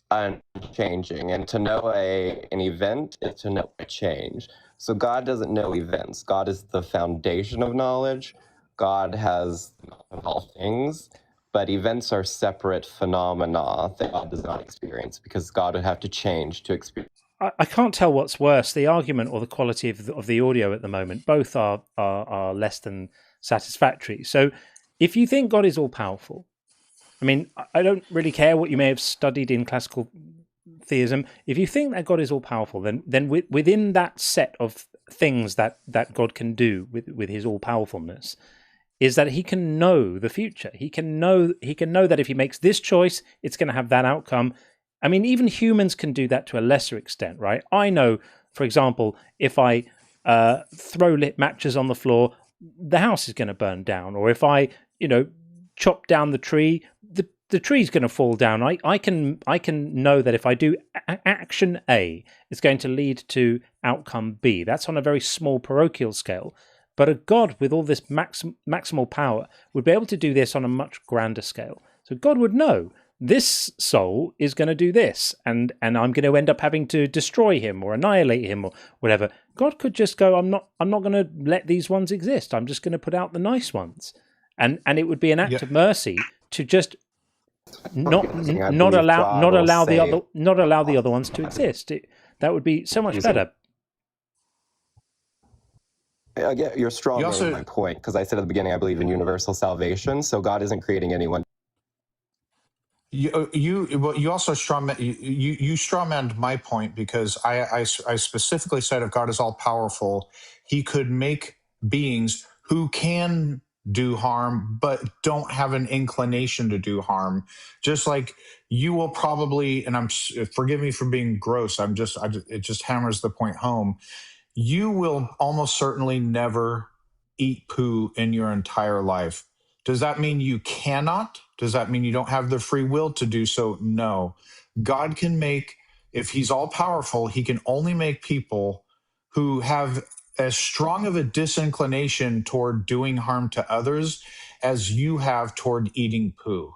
unchanging, and to know an event is to know a change. So God doesn't know events. God is the foundation of knowledge. God has all things, but events are separate phenomena that God does not experience, because God would have to change to experience. I can't tell what's worse, the argument or the quality of the audio at the moment. Both are less than satisfactory. So if you think God is all powerful, I mean, I don't really care what you may have studied in classical theism. If you think that God is all powerful, then within that set of things that God can do with his all powerfulness, is that he can know the future. He can know that if he makes this choice, it's going to have that outcome. I mean, even humans can do that to a lesser extent, right? I know, for example, if I throw lit matches on the floor, the house is going to burn down. Or if I, chop down the tree, the tree's going to fall down. I can know that if I do action A, it's going to lead to outcome B. That's on a very small parochial scale. But a God with all this maximal power would be able to do this on a much grander scale. So God would know this soul is going to do this, and I'm going to end up having to destroy him or annihilate him or whatever. God could just go, I'm not going to let these ones exist. I'm just going to put out the nice ones, and it would be an act of mercy to just not allow the other ones to exist. That would be so much better. You're strong in my point, because I said at the beginning I believe in universal salvation, so God isn't creating anyone. You also strawmanned my point, because I specifically said if God is all powerful, he could make beings who can do harm but don't have an inclination to do harm. Just like you will probably, and forgive me for being gross, it just hammers the point home. You will almost certainly never eat poo in your entire life. Does that mean you cannot? Does that mean you don't have the free will to do so? No. God can make, if he's all powerful, he can only make people who have as strong of a disinclination toward doing harm to others as you have toward eating poo.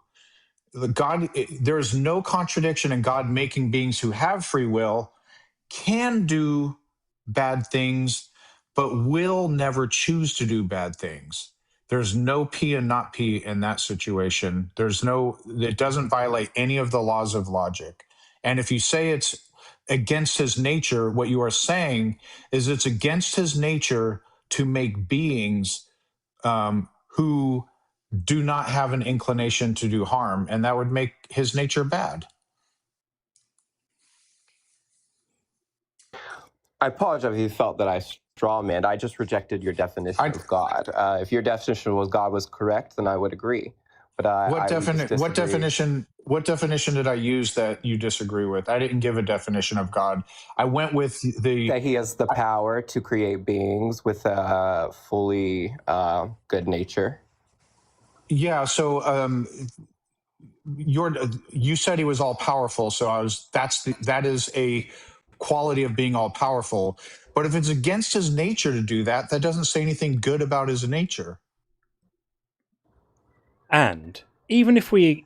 There is no contradiction in God making beings who have free will, can do bad things, but will never choose to do bad things. There's no P and not P in that situation. It doesn't violate any of the laws of logic. And if you say it's against his nature, what you are saying is it's against his nature to make beings who do not have an inclination to do harm, and that would make his nature bad. I apologize if you felt that I strawmanned. I just rejected your definition of God. If your definition was God was correct, then I would agree. But what definition did I use that you disagree with? I didn't give a definition of God. I went with that he has the power to create beings with a fully good nature. Yeah. So you said he was all powerful. So that is a quality of being all powerful. But if it's against his nature to do that, that doesn't say anything good about his nature. And even if we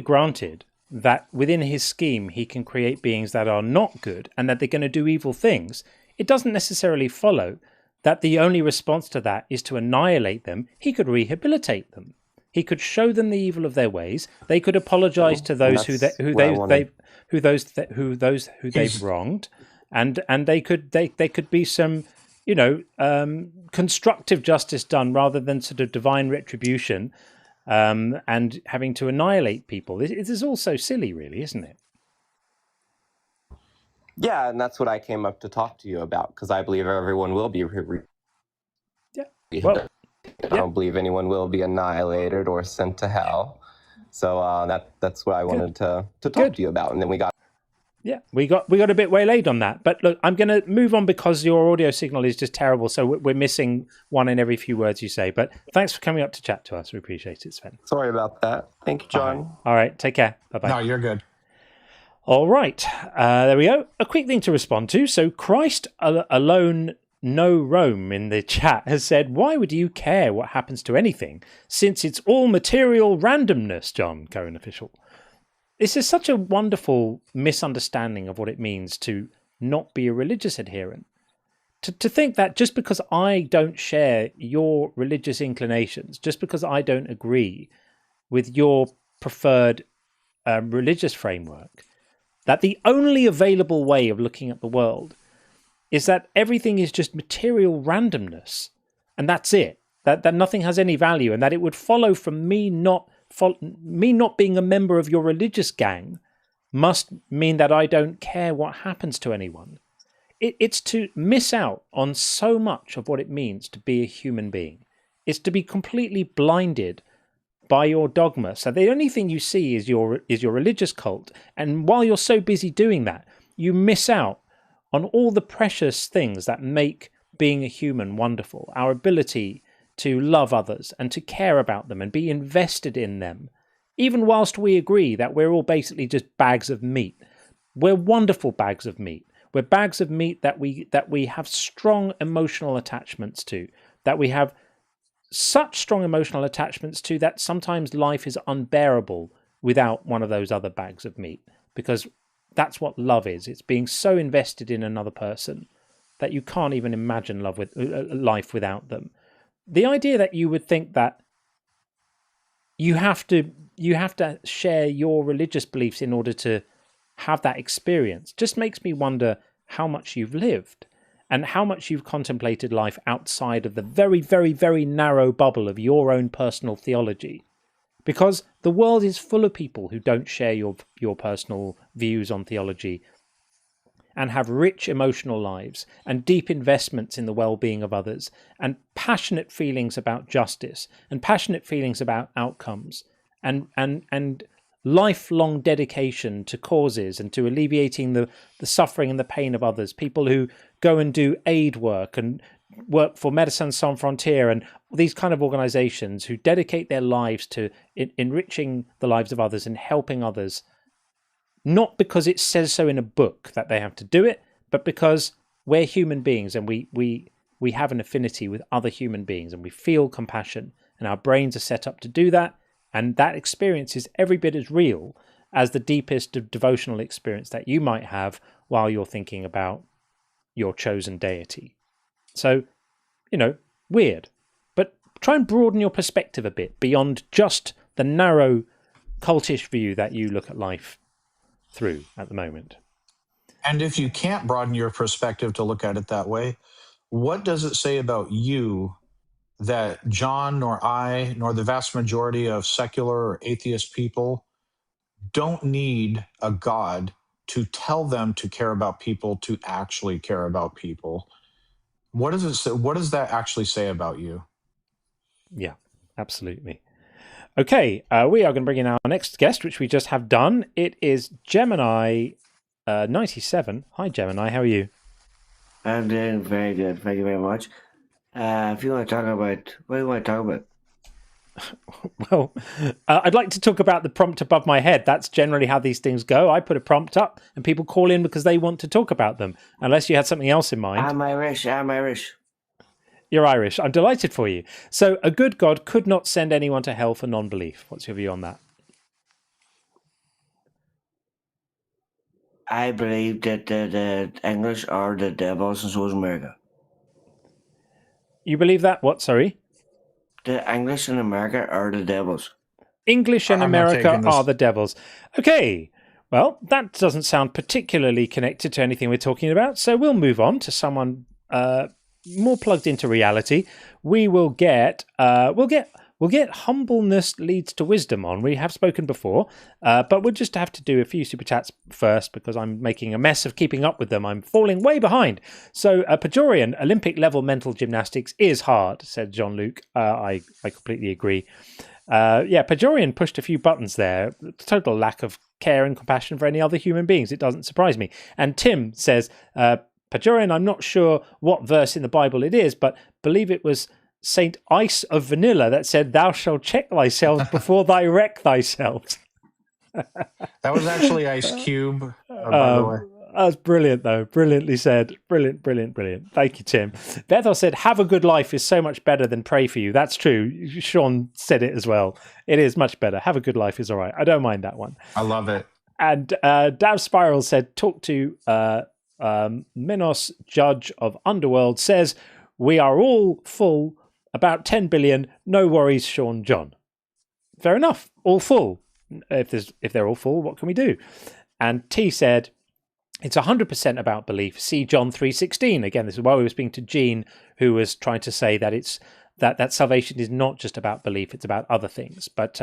granted that within his scheme he can create beings that are not good and that they're going to do evil things, it doesn't necessarily follow that the only response to that is to annihilate them. He could rehabilitate them. He could show them the evil of their ways. They could apologize to those who they've wronged, and they could be some constructive justice done rather than sort of divine retribution. and having to annihilate people. It is all so silly, really, isn't it? Yeah, and that's what I came up to talk to you about, because I believe everyone will be Yeah. Well, I don't believe anyone will be annihilated or sent to hell. So that's what I wanted to talk to you about. And then we got... Yeah, we got a bit waylaid on that. But look, I'm going to move on because your audio signal is just terrible. So we're missing one in every few words you say. But thanks for coming up to chat to us. We appreciate it, Sven. Sorry about that. Thank you, John. All right. Take care. Bye-bye. No, you're good. All right. There we go. A quick thing to respond to. So Christ alone, no Rome in the chat has said, why would you care what happens to anything since it's all material randomness, John, Cohen official? This is such a wonderful misunderstanding of what it means to not be a religious adherent. To think that just because I don't share your religious inclinations, just because I don't agree with your preferred religious framework, that the only available way of looking at the world is that everything is just material randomness, and that's it. That nothing has any value, and that it would follow from me not being a member of your religious gang must mean that I don't care what happens to anyone. It's to miss out on so much of what it means to be a human being. It's to be completely blinded by your dogma. So the only thing you see is your religious cult. And while you're so busy doing that, you miss out on all the precious things that make being a human wonderful. Our ability to love others and to care about them and be invested in them. Even whilst we agree that we're all basically just bags of meat. We're wonderful bags of meat. We're bags of meat that we have strong emotional attachments to, that we have such strong emotional attachments to that sometimes life is unbearable without one of those other bags of meat, because that's what love is. It's being so invested in another person that you can't even imagine life without them. The idea that you would think that you have to share your religious beliefs in order to have that experience just makes me wonder how much you've lived and how much you've contemplated life outside of the very, very, very narrow bubble of your own personal theology. Because the world is full of people who don't share your personal views on theology and have rich emotional lives and deep investments in the well-being of others and passionate feelings about justice and passionate feelings about outcomes and lifelong dedication to causes and to alleviating the suffering and the pain of others. People who go and do aid work and work for Médecins Sans Frontières and these kind of organizations who dedicate their lives to enriching the lives of others and helping others. Not because it says so in a book that they have to do it, but because we're human beings and we have an affinity with other human beings and we feel compassion and our brains are set up to do that. And that experience is every bit as real as the deepest devotional experience that you might have while you're thinking about your chosen deity. So, weird. But try and broaden your perspective a bit beyond just the narrow cultish view that you look at life through at the moment. And if you can't broaden your perspective to look at it that way, what does it say about you that John nor I nor the vast majority of secular or atheist people don't need a God to tell them to care about people, to actually care about people? What does it say? What does that actually say about you? Yeah, absolutely. Okay, we are going to bring in our next guest, which we just have done. It is Gemini 97. Hi, Gemini. How are you? I'm doing very good. Thank you very much. If you want to talk about, what do you want to talk about? Well, I'd like to talk about the prompt above my head. That's generally how these things go. I put a prompt up and people call in because they want to talk about them, unless you had something else in mind. I'm Irish. You're Irish. I'm delighted for you. So a good God could not send anyone to hell for non-belief. What's your view on that? I believe that the English are the devils and so is America. You believe that? What, sorry? The English in America are the devils. English in America are the devils. Okay. Well, that doesn't sound particularly connected to anything we're talking about. So we'll move on to someone more plugged into reality. We will get We'll get humbleness leads to wisdom on. We have spoken before, but we'll just have to do a few super chats first because I'm making a mess of keeping up with them. I'm falling way behind. So, Pajorian, Olympic level mental gymnastics is hard, said Jean-Luc. I completely agree. Pajorian pushed a few buttons there. Total lack of care and compassion for any other human beings. It doesn't surprise me. And Tim says, Pajorian, I'm not sure what verse in the Bible it is, but believe it was Saint Ice of Vanilla that said, "Thou shalt check thyself before thy wreck thyself." That was actually Ice Cube, by the way. That was brilliant, though. Brilliantly said. Brilliant. Thank you, Tim. Bethel said, "Have a good life is so much better than pray for you." That's true. Sean said it as well. It is much better. Have a good life is all right. I don't mind that one. I love it. And Dav Spiral said, "Talk to Minos, judge of Underworld, says, we are all full. About 10 billion. No worries, Sean John." Fair enough. All full. If they're all full, what can we do? And T said, "It's 100% about belief. See John 3:16." Again, this is why we were speaking to Gene, who was trying to say that it's that salvation is not just about belief; it's about other things. But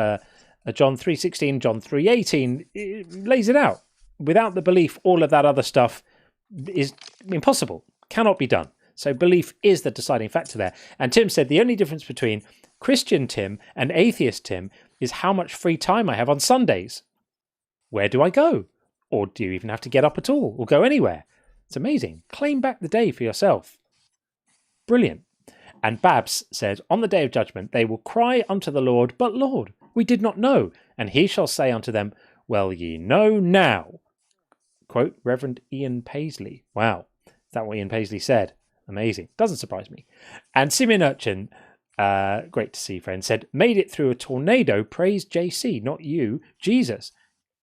John 3:16, John 3:18 lays it out. Without the belief, all of that other stuff is impossible. Cannot be done. So belief is the deciding factor there. And Tim said the only difference between Christian Tim and atheist Tim is how much free time I have on Sundays. Where do I go? Or do you even have to get up at all or go anywhere? It's amazing. Claim back the day for yourself. Brilliant. And Babs said, "On the day of judgment, they will cry unto the Lord, but Lord, we did not know. And he shall say unto them, well, ye know now." Quote Reverend Ian Paisley. Wow. Is that what Ian Paisley said? Amazing. Doesn't surprise me. And Simeon Urchin, great to see, friend, said, "Made it through a tornado. Praise JC, not you, Jesus."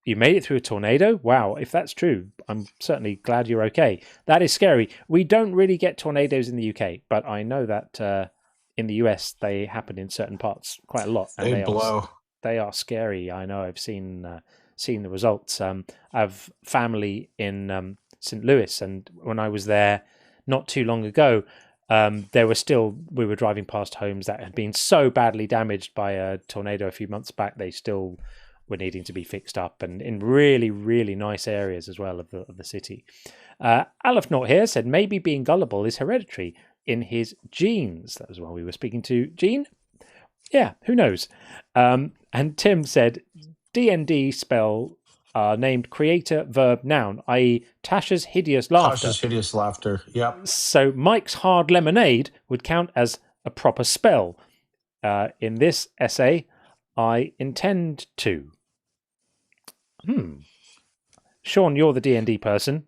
You made it through a tornado? Wow, if that's true, I'm certainly glad you're okay. That is scary. We don't really get tornadoes in the UK, but I know that in the US they happen in certain parts quite a lot. And They blow. They are scary. I know. I've seen the results. I have family in St. Louis, and when I was there not too long ago, we were driving past homes that had been so badly damaged by a tornado a few months back. They still were needing to be fixed up, and in really, really nice areas as well of the city. Aleph Not here said, "Maybe being gullible is hereditary in his genes." That was while we were speaking to Gene. Yeah, who knows? And Tim said, "D&D spell named creator, verb, noun, i.e. Tasha's hideous laughter." Tasha's hideous laughter. Yep. So Mike's hard lemonade would count as a proper spell. In this essay, I intend to. Sean, you're the D&D person.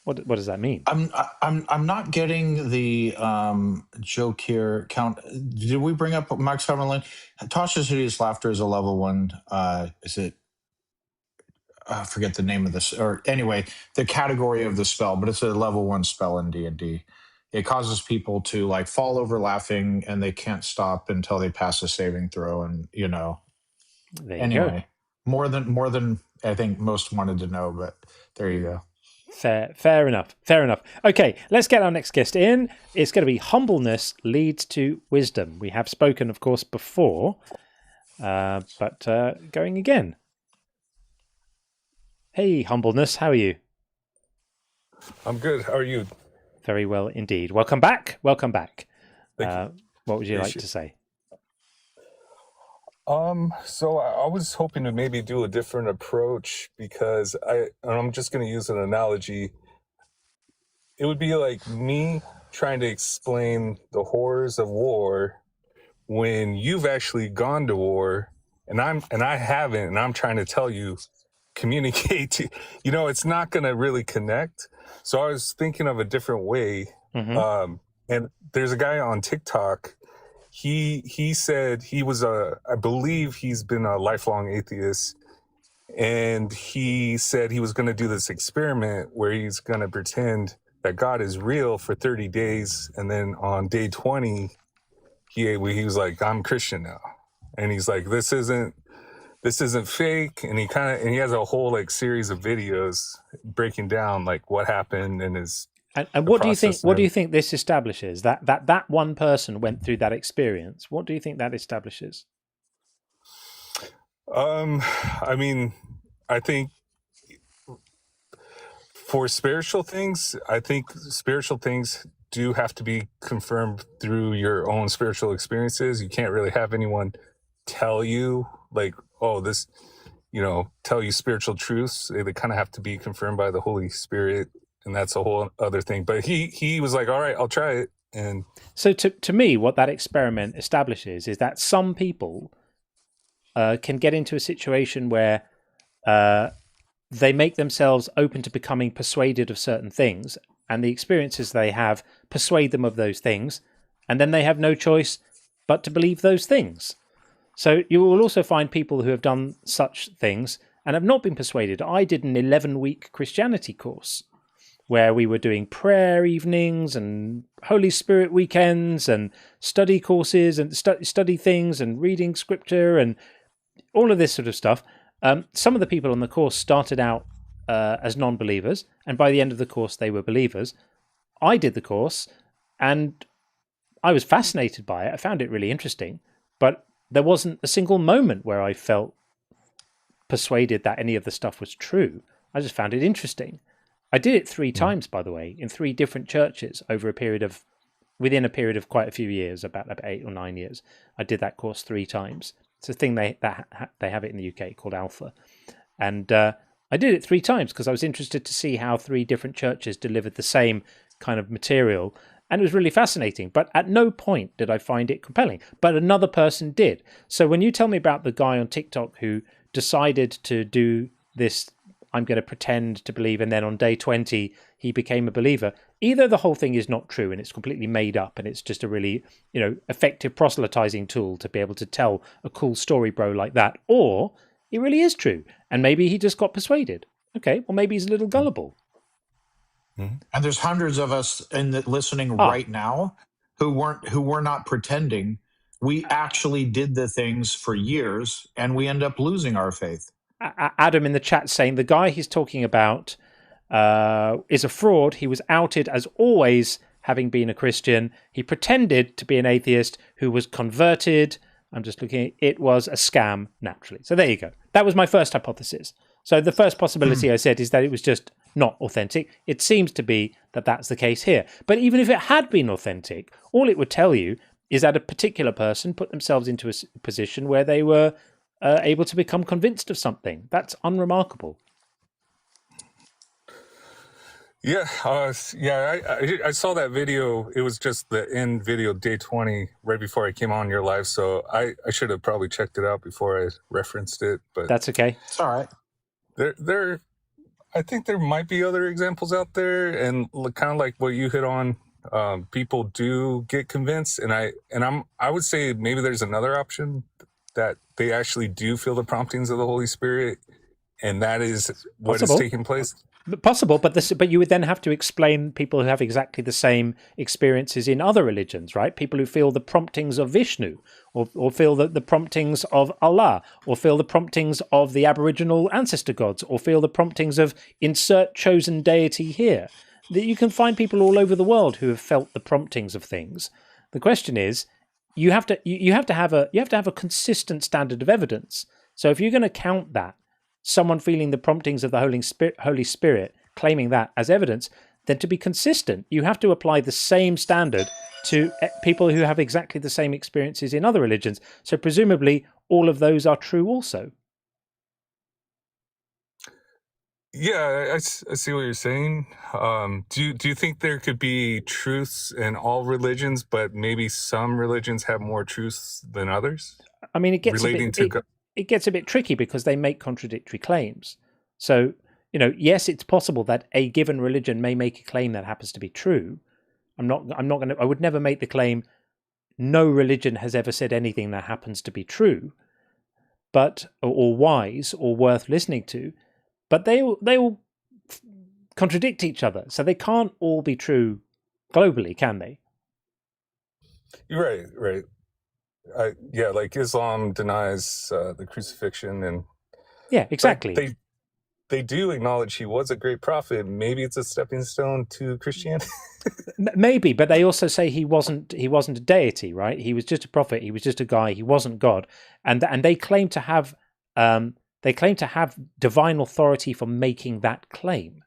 What does that mean? I'm not getting the joke here. Count. Did we bring up Mike's Summerlin? Tasha's hideous laughter is a level 1. Is it? I forget the name of this, or anyway, the category of the spell, but it's a level 1 spell in D&D. It causes people to like fall over laughing, and they can't stop until they pass a saving throw. And There you anyway, more than I think most wanted to know, but there you go. Fair enough. Okay, let's get our next guest in. It's going to be humbleness leads to wisdom. We have spoken, of course, before, but going again. Hey, humbleness, how are you? I'm good. How are you? Very well indeed. Welcome back. What would you like to say? So I was hoping to maybe do a different approach because I'm just going to use an analogy. It would be like me trying to explain the horrors of war when you've actually gone to war and I haven't, and I'm trying to tell you, communicate to, it's not going to really connect. So I was thinking of a different way. Mm-hmm. And there's a guy on TikTok. He said he was I believe he's been a lifelong atheist, and he said he was going to do this experiment where he's going to pretend that God is real for 30 days, and then on day 20 he was like, "I'm Christian now," and he's like, this isn't fake, and he has a whole like series of videos breaking down like what happened and his And the what do you think? process. What do And you think this establishes? That one person went through that experience. What do you think that establishes? I mean, I think for spiritual things, I think spiritual things do have to be confirmed through your own spiritual experiences. You can't really have anyone tell you like, oh, this, tell you spiritual truths. They kind of have to be confirmed by the Holy Spirit, and that's a whole other thing. But he was like, all right, I'll try it. And so to me, what that experiment establishes is that some people can get into a situation where they make themselves open to becoming persuaded of certain things, and the experiences they have persuade them of those things, and then they have no choice but to believe those things. So you will also find people who have done such things and have not been persuaded. I did an 11-week Christianity course where we were doing prayer evenings and Holy Spirit weekends and study courses and study things and reading scripture and all of this sort of stuff. Some of the people on the course started out as non-believers, and by the end of the course they were believers. I did the course and I was fascinated by it. I found it really interesting, but there wasn't a single moment where I felt persuaded that any of the stuff was true. I just found it interesting. I did it 3 times, by the way, in 3 different churches within a period of quite a few years, about 8 or 9 years. I did that course 3 times. It's a thing they have it in the UK called Alpha, and I did it 3 times because I was interested to see how 3 different churches delivered the same kind of material, and it was really fascinating. But at no point did I find it compelling. But another person did. So when you tell me about the guy on TikTok who decided to do this, I'm going to pretend to believe, and then on day 20 he became a believer, either the whole thing is not true and it's completely made up and it's just a really effective proselytizing tool to be able to tell a cool story bro like that, or it really is true and maybe he just got persuaded. Okay, well, maybe he's a little gullible. And there's hundreds of us listening right now who were not pretending. We actually did the things for years and we end up losing our faith. Adam in the chat saying the guy he's talking about is a fraud. He was outed as always having been a Christian. He pretended to be an atheist who was converted. I'm just looking. It was a scam, naturally. So there you go. That was my first hypothesis. So the first possibility I said is that it was just not authentic. It seems to be that that's the case here. But even if it had been authentic, all it would tell you is that a particular person put themselves into a position where they were able to become convinced of something. That's unremarkable. yeah, I saw that video. It was just the end video, day 20, right before I came on your live. So I should have probably checked it out before I referenced it. But that's okay. It's all right. I think there might be other examples out there, and kind of like what you hit on. People do get convinced, and I would say maybe there's another option that they actually do feel the promptings of the Holy Spirit, and that is what is taking place. Possible, but you would then have to explain people who have exactly the same experiences in other religions, right? People who feel the promptings of Vishnu, or feel the promptings of Allah, or feel the promptings of the Aboriginal ancestor gods, or feel the promptings of insert chosen deity here. That you can find people all over the world who have felt the promptings of things. The question is, you have to have a consistent standard of evidence. So if you're going to count that, someone feeling the promptings of the Holy Spirit, claiming that as evidence, then to be consistent, you have to apply the same standard to people who have exactly the same experiences in other religions. So presumably all of those are true also. Yeah, I see what you're saying. Do you think there could be truths in all religions, but maybe some religions have more truths than others? I mean, it gets a bit tricky because they make contradictory claims. So, yes, it's possible that a given religion may make a claim that happens to be true. I would never make the claim no religion has ever said anything that happens to be true, or wise or worth listening to. But they all contradict each other, so they can't all be true globally, can they? Right. Like Islam denies the crucifixion, and yeah, exactly. they do acknowledge he was a great prophet, maybe it's a stepping stone to Christianity. Maybe, but they also say he wasn't a deity, right? He was just a prophet. He was just a guy. He wasn't God, and they claim to have divine authority for making that claim,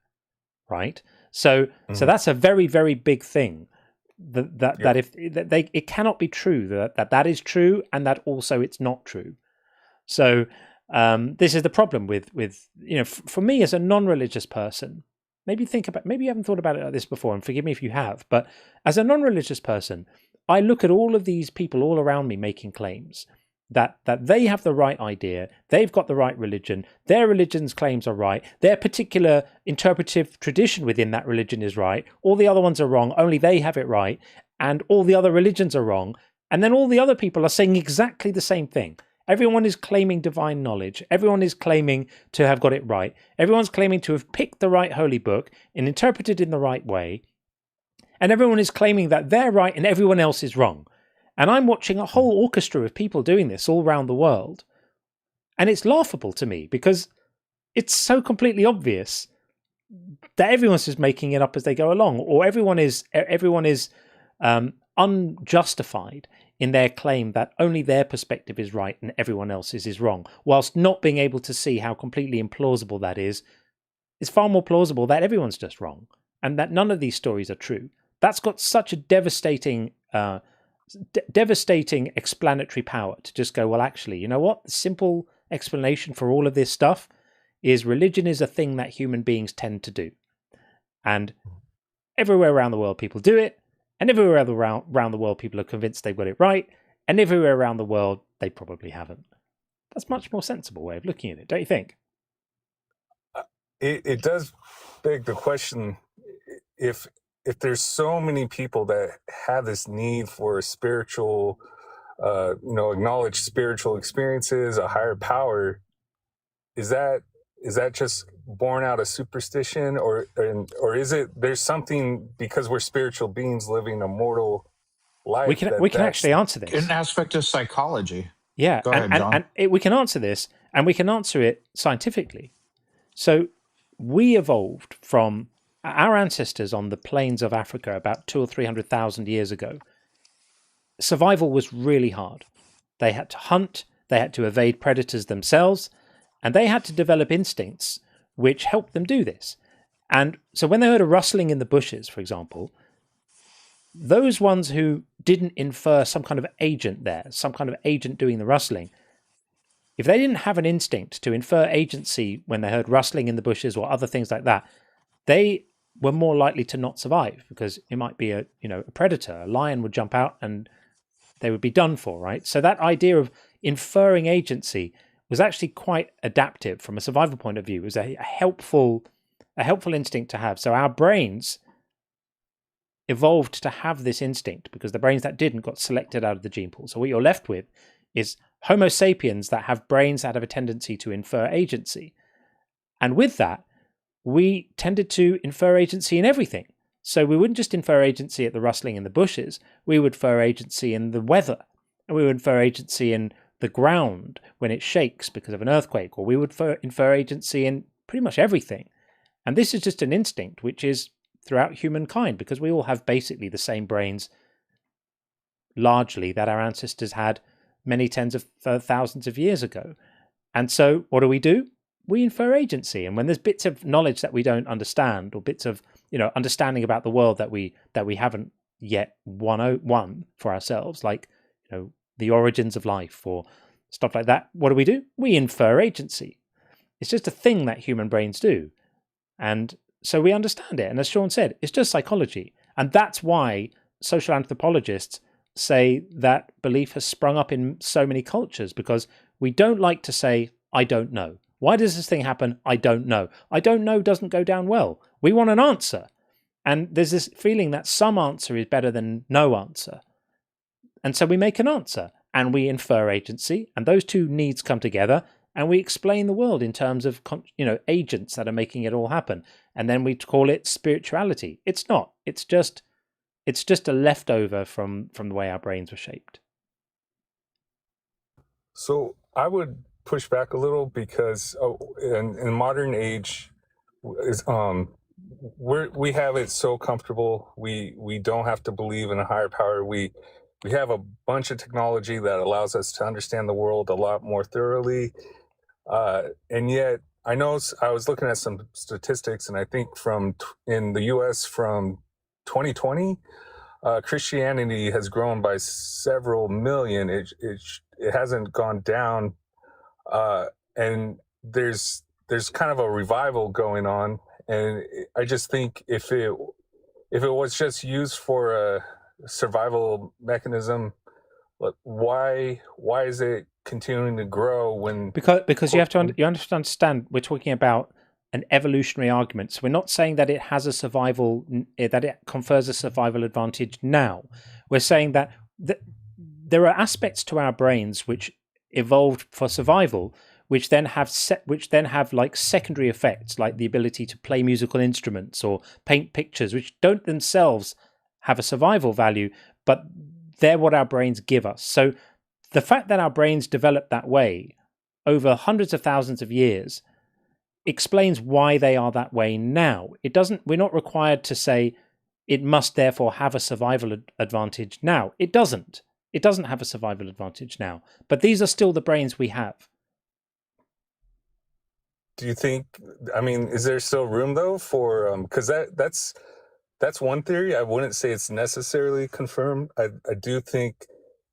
right? So that's a very, very big thing. It cannot be true that is true, and that also it's not true. So this is the problem with for me as a non-religious person. Maybe you haven't thought about it like this before, and forgive me if you have, but as a non-religious person, I look at all of these people all around me making claims that they have the right idea, they've got the right religion, their religion's claims are right, their particular interpretive tradition within that religion is right, all the other ones are wrong, only they have it right, and all the other religions are wrong, and then all the other people are saying exactly the same thing. Everyone is claiming divine knowledge. Everyone is claiming to have got it right. Everyone's claiming to have picked the right holy book and interpreted in the right way. And everyone is claiming that they're right and everyone else is wrong. And I'm watching a whole orchestra of people doing this all around the world. And it's laughable to me because it's so completely obvious that everyone's just making it up as they go along, or everyone is unjustified in their claim that only their perspective is right and everyone else's is wrong, whilst not being able to see how completely implausible that is. It's far more plausible that everyone's just wrong and that none of these stories are true. That's got such a devastating explanatory power to just go, well, actually, you know what? The simple explanation for all of this stuff is religion is a thing that human beings tend to do. And everywhere around the world, people do it. And everywhere around the world, people are convinced they've got it right. And everywhere around the world, they probably haven't. That's a much more sensible way of looking at it, don't you think? It does beg the question, if there's so many people that have this need for spiritual, acknowledge spiritual experiences, a higher power, is that just born out of superstition, or is it there's something, because we're spiritual beings living a mortal life? We can actually answer this. An aspect of psychology. Yeah, Go ahead, John. We can answer this, and we can answer it scientifically. So we evolved from our ancestors on the plains of Africa about 200,000 or 300,000 years ago. Survival was really hard. They had to hunt, they had to evade predators themselves, and they had to develop instincts which helped them do this. And so when they heard a rustling in the bushes, for example, those ones who didn't infer some kind of agent there, some kind of agent doing the rustling, if they didn't have an instinct to infer agency when they heard rustling in the bushes or other things like that, they were more likely to not survive, because it might be a predator. A lion would jump out and they would be done for, right? So that idea of inferring agency was actually quite adaptive from a survival point of view. It was a helpful instinct to have. So our brains evolved to have this instinct, because the brains that didn't got selected out of the gene pool. So what you're left with is Homo sapiens that have brains that have a tendency to infer agency. And with that, we tended to infer agency in everything. So we wouldn't just infer agency at the rustling in the bushes, we would infer agency in the weather, and we would infer agency in the ground when it shakes because of an earthquake, or we would infer agency in pretty much everything. And this is just an instinct which is throughout humankind, because we all have basically the same brains largely that our ancestors had many tens of thousands of years ago. And so what do? We infer agency. And when there's bits of knowledge that we don't understand, or bits of understanding about the world that we haven't yet won for ourselves, like the origins of life or stuff like that, what do? We infer agency. It's just a thing that human brains do. And so we understand it. And as Sean said, it's just psychology. And that's why social anthropologists say that belief has sprung up in so many cultures, because we don't like to say, I don't know. Why does this thing happen? I don't know. I don't know doesn't go down well. We want an answer. And there's this feeling that some answer is better than no answer. And so we make an answer and we infer agency, and those two needs come together, and we explain the world in terms of agents that are making it all happen. And then we call it spirituality. It's not. It's just a leftover from the way our brains were shaped. So I would push back a little because in modern age, is we have it so comfortable. We don't have to believe in a higher power. We have a bunch of technology that allows us to understand the world a lot more thoroughly. And yet, I know I was looking at some statistics, and I think in the U.S. from 2020, Christianity has grown by several million. It hasn't gone down, and there's kind of a revival going on. And I just think if it was just used for a survival mechanism, why is it continuing to grow when? Because you have to understand we're talking about an evolutionary argument. So we're not saying that it has a survival, that it confers a survival advantage now. We're saying that there are aspects to our brains which evolved for survival, which then have like secondary effects, like the ability to play musical instruments or paint pictures, which don't themselves have a survival value, but they're what our brains give us. So the fact that our brains developed that way over hundreds of thousands of years explains why they are that way now. We're not required to say it must therefore have a survival advantage now. It doesn't have a survival advantage now, but these are still the brains we have. Do you think, is there still room though for, because that's one theory. I wouldn't say it's necessarily confirmed. I do think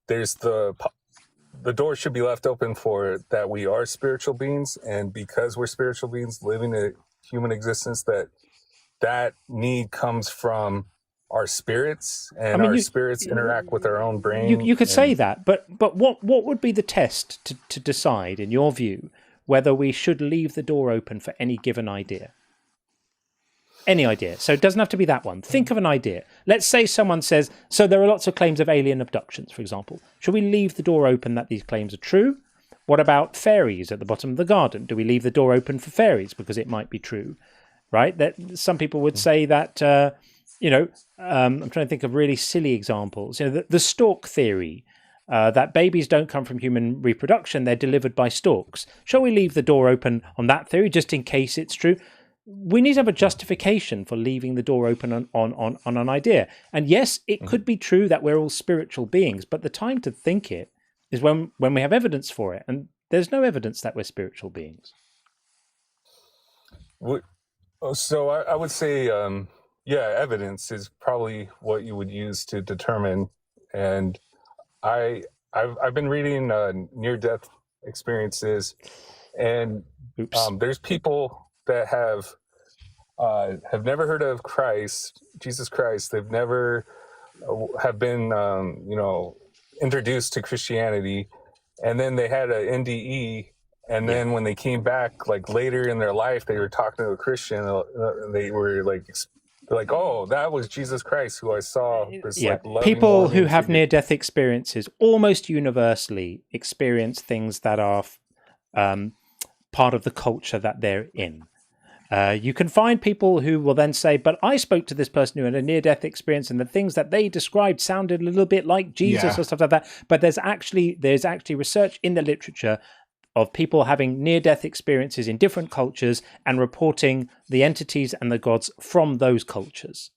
there's the door should be left open for that we are spiritual beings, and because we're spiritual beings living a human existence, that need comes from our spirits, and our spirits interact with our own brain. You could say that, but what would be the test to decide, in your view, whether we should leave the door open for any given idea? Any idea. So it doesn't have to be that one. Think of an idea. Let's say someone says, so there are lots of claims of alien abductions, for example. Should we leave the door open that these claims are true? What about fairies at the bottom of the garden? Do we leave the door open for fairies because it might be true? Right? That some people would say that, I'm trying to think of really silly examples. The stork theory, that babies don't come from human reproduction, they're delivered by storks. Shall we leave the door open on that theory just in case it's true? We need to have a justification for leaving the door open on an idea. And yes, it could be true that we're all spiritual beings, but the time to think it is when we have evidence for it. And there's no evidence that we're spiritual beings. So I would say, evidence is probably what you would use to determine. And I've been reading near-death experiences, and there's people that have never heard of Jesus Christ. They've never have been, introduced to Christianity, and then they had an NDE, and then when they came back, like later in their life, they were talking to a Christian, and they were like, oh, that was Jesus Christ who I saw. People who have near-death experiences almost universally experience things that are part of the culture that they're in. You can find people who will then say, but I spoke to this person who had a near-death experience and the things that they described sounded a little bit like Jesus or stuff like that. But there's actually research in the literature of people having near-death experiences in different cultures and reporting the entities and the gods from those cultures.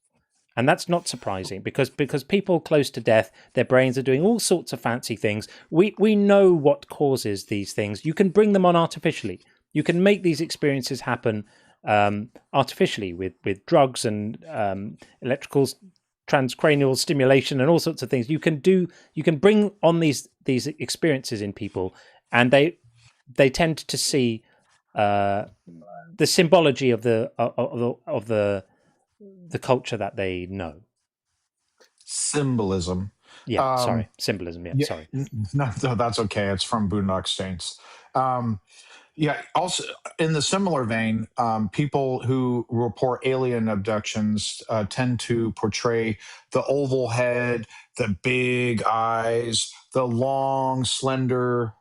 And that's not surprising because people close to death, their brains are doing all sorts of fancy things. We know what causes these things. You can bring them on artificially. You can make these experiences happen artificially with drugs and electrical transcranial stimulation and all sorts of things. You can bring on these experiences in people, and they tend to see the symbology of the culture that they know. Symbolism. Symbolism. Yeah, sorry. No, that's okay. It's from Boondock Saints. Also, in the similar vein, people who report alien abductions tend to portray the oval head, the big eyes, the long, slender,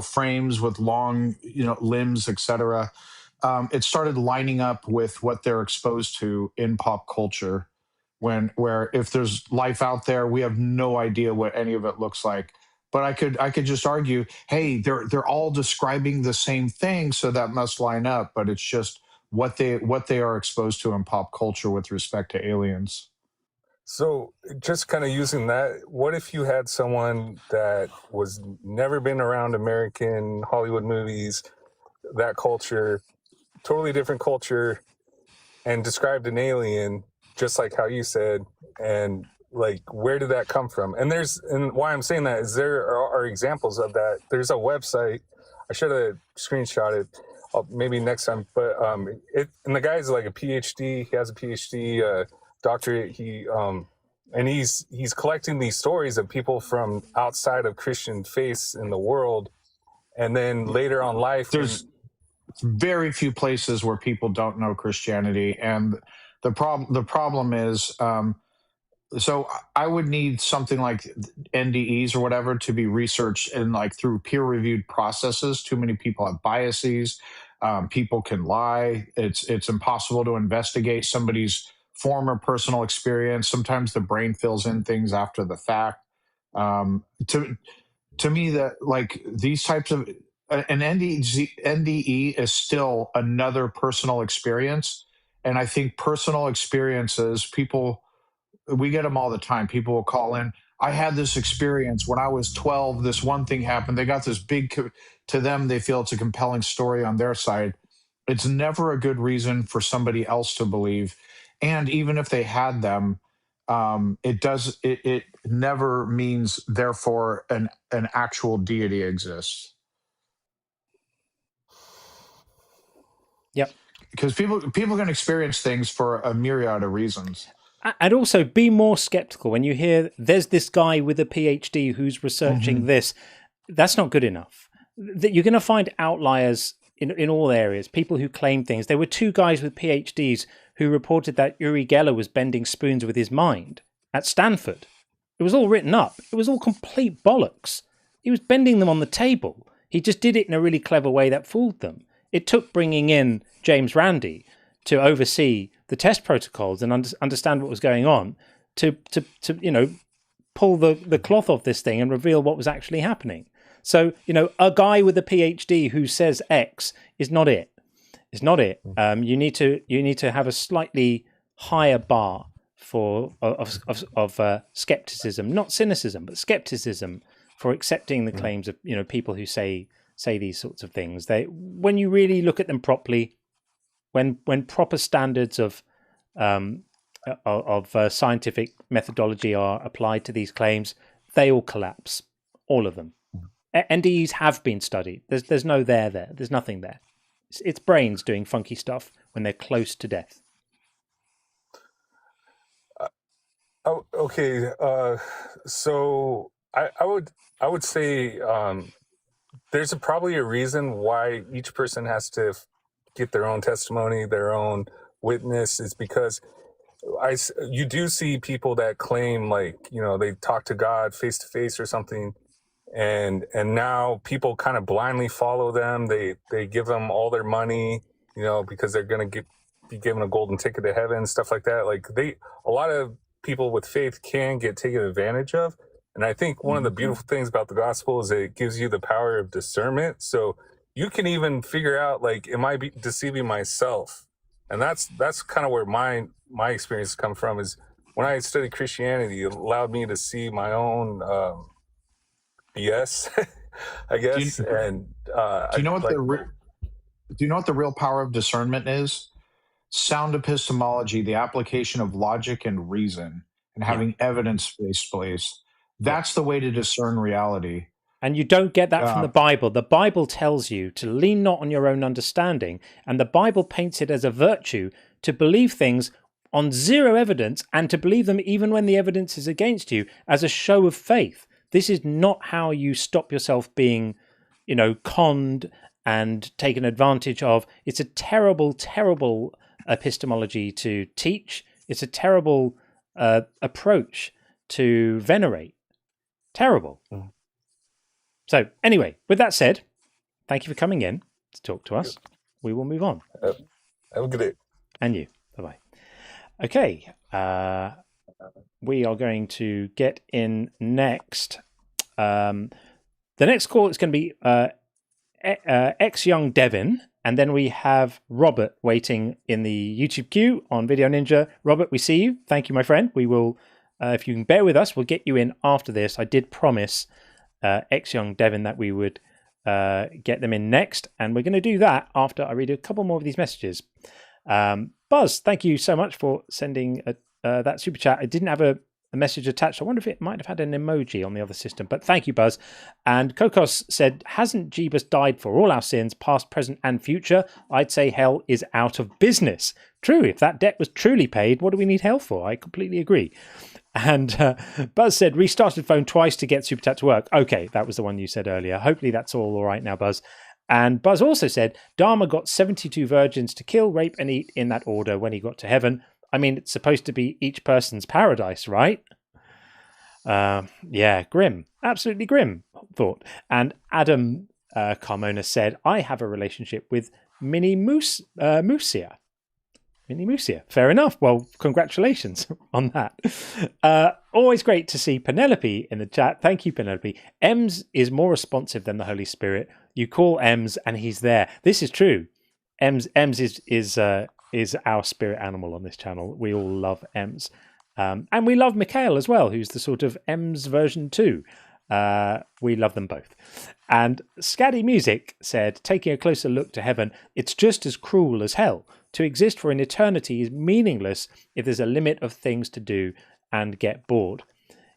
frames with long, limbs, etc. It started lining up with what they're exposed to in pop culture, where if there's life out there, we have no idea what any of it looks like. But I could just argue, hey, they're all describing the same thing, so that must line up. But it's just what they are exposed to in pop culture with respect to aliens. So just kind of using that, what if you had someone that was never been around American Hollywood movies, that culture, totally different culture, and described an alien just like how you said, and like where did that come from? And why I'm saying that is there are examples of that. There's a website, I should have screenshot it maybe next time, but and the guy's like a PhD, he has a PhD doctorate, and he's collecting these stories of people from outside of Christian faiths in the world, and then later on life there's very few places where people don't know Christianity, and the problem is, so I would need something like NDEs or whatever to be researched and like through peer-reviewed processes. Too many people have biases. People can lie. It's impossible to investigate somebody's former personal experience. Sometimes the brain fills in things after the fact. To me, that like these types of an NDE is still another personal experience, and I think personal experiences, we get them all the time. People will call in, I had this experience when I was 12, this one thing happened. They got this to them, they feel it's a compelling story on their side. It's never a good reason for somebody else to believe. And even if they had them, it never means therefore an actual deity exists. Yep. Because people can experience things for a myriad of reasons. And also be more skeptical when you hear there's this guy with a PhD who's researching this. That's not good enough. That you're going to find outliers in all areas, people who claim things. There were two guys with PhDs who reported that Uri Geller was bending spoons with his mind at Stanford. It was all written up. It was all complete bollocks. He was bending them on the table. He just did it in a really clever way that fooled them. It took bringing in James Randi to oversee the test protocols and understand what was going on to pull the cloth off this thing and reveal what was actually happening. So, a guy with a PhD who says X is not it. It's not it. You need to have a slightly higher bar of skepticism, not cynicism, but skepticism for accepting the claims of people who say these sorts of things. When you really look at them properly, when proper standards of scientific methodology are applied to these claims, they all collapse, all of them. NDEs have been studied. There's no there. There's nothing there. It's brains doing funky stuff when they're close to death. Okay. So I would say there's probably a reason why each person has to get their own testimony, their own witness. Is because you do see people that claim they talk to God face to face or something, and now people kind of blindly follow them. They give them all their money, because they're going to be given a golden ticket to heaven, stuff like that. A lot of people with faith can get taken advantage of. And I think one of the beautiful things about the gospel is that it gives you the power of discernment. So you can even figure out, am I deceiving myself? And that's kind of where my experience come from, is when I studied Christianity, it allowed me to see my own BS, I guess. Do you know what the real power of discernment is? Sound epistemology, the application of logic and reason, and having evidence-based beliefs. That's the way to discern reality. And you don't get that from the Bible. The Bible tells you to lean not on your own understanding, and the Bible paints it as a virtue to believe things on zero evidence and to believe them even when the evidence is against you as a show of faith. This is not how you stop yourself being, conned and taken advantage of. It's a terrible, terrible epistemology to teach. It's a terrible approach to venerate. Terrible. So anyway, with that said, thank you for coming in to talk to us. We will move on. Have a good day. And you. Bye-bye. Okay. We are going to get in next The next call is going to be ex-young Devin, and then we have Robert waiting in the YouTube queue on Video Ninja. Robert, we see you. Thank you, my friend. We will, if you can bear with us, we'll get you in after this. I did promise ex-young Devin that we would get them in next, and we're going to do that after I read a couple more of these messages. Buzz, thank you so much for sending that super chat. I didn't have a message attached. I wonder if it might have had an emoji on the other system, but thank you, Buzz. And Kokos said, hasn't Jeebus died for all our sins, past, present, and future? I'd say hell is out of business. True, if that debt was truly paid, what do we need hell for? I completely agree. And Buzz said, restarted phone twice to get super chat to work. Okay, that was the one you said earlier. Hopefully that's all right now, Buzz. And Buzz also said, Dharma got 72 virgins to kill, rape, and eat in that order when he got to heaven. I mean, it's supposed to be each person's paradise, right? Yeah, grim. Absolutely grim thought. And Adam Carmona said, I have a relationship with Minnie Musia. Minnie Musia. Fair enough. Well, congratulations on that. Always great to see Penelope in the chat. Thank you, Penelope. Ems is more responsive than the Holy Spirit. You call Ems and he's there. This is true. Ems is our spirit animal on this channel. We all love Ems. And we love Mikhail as well, who's the sort of Ems version 2. We love them both. And Scaddy Music said, taking a closer look to heaven, it's just as cruel as hell. To exist for an eternity is meaningless if there's a limit of things to do and get bored.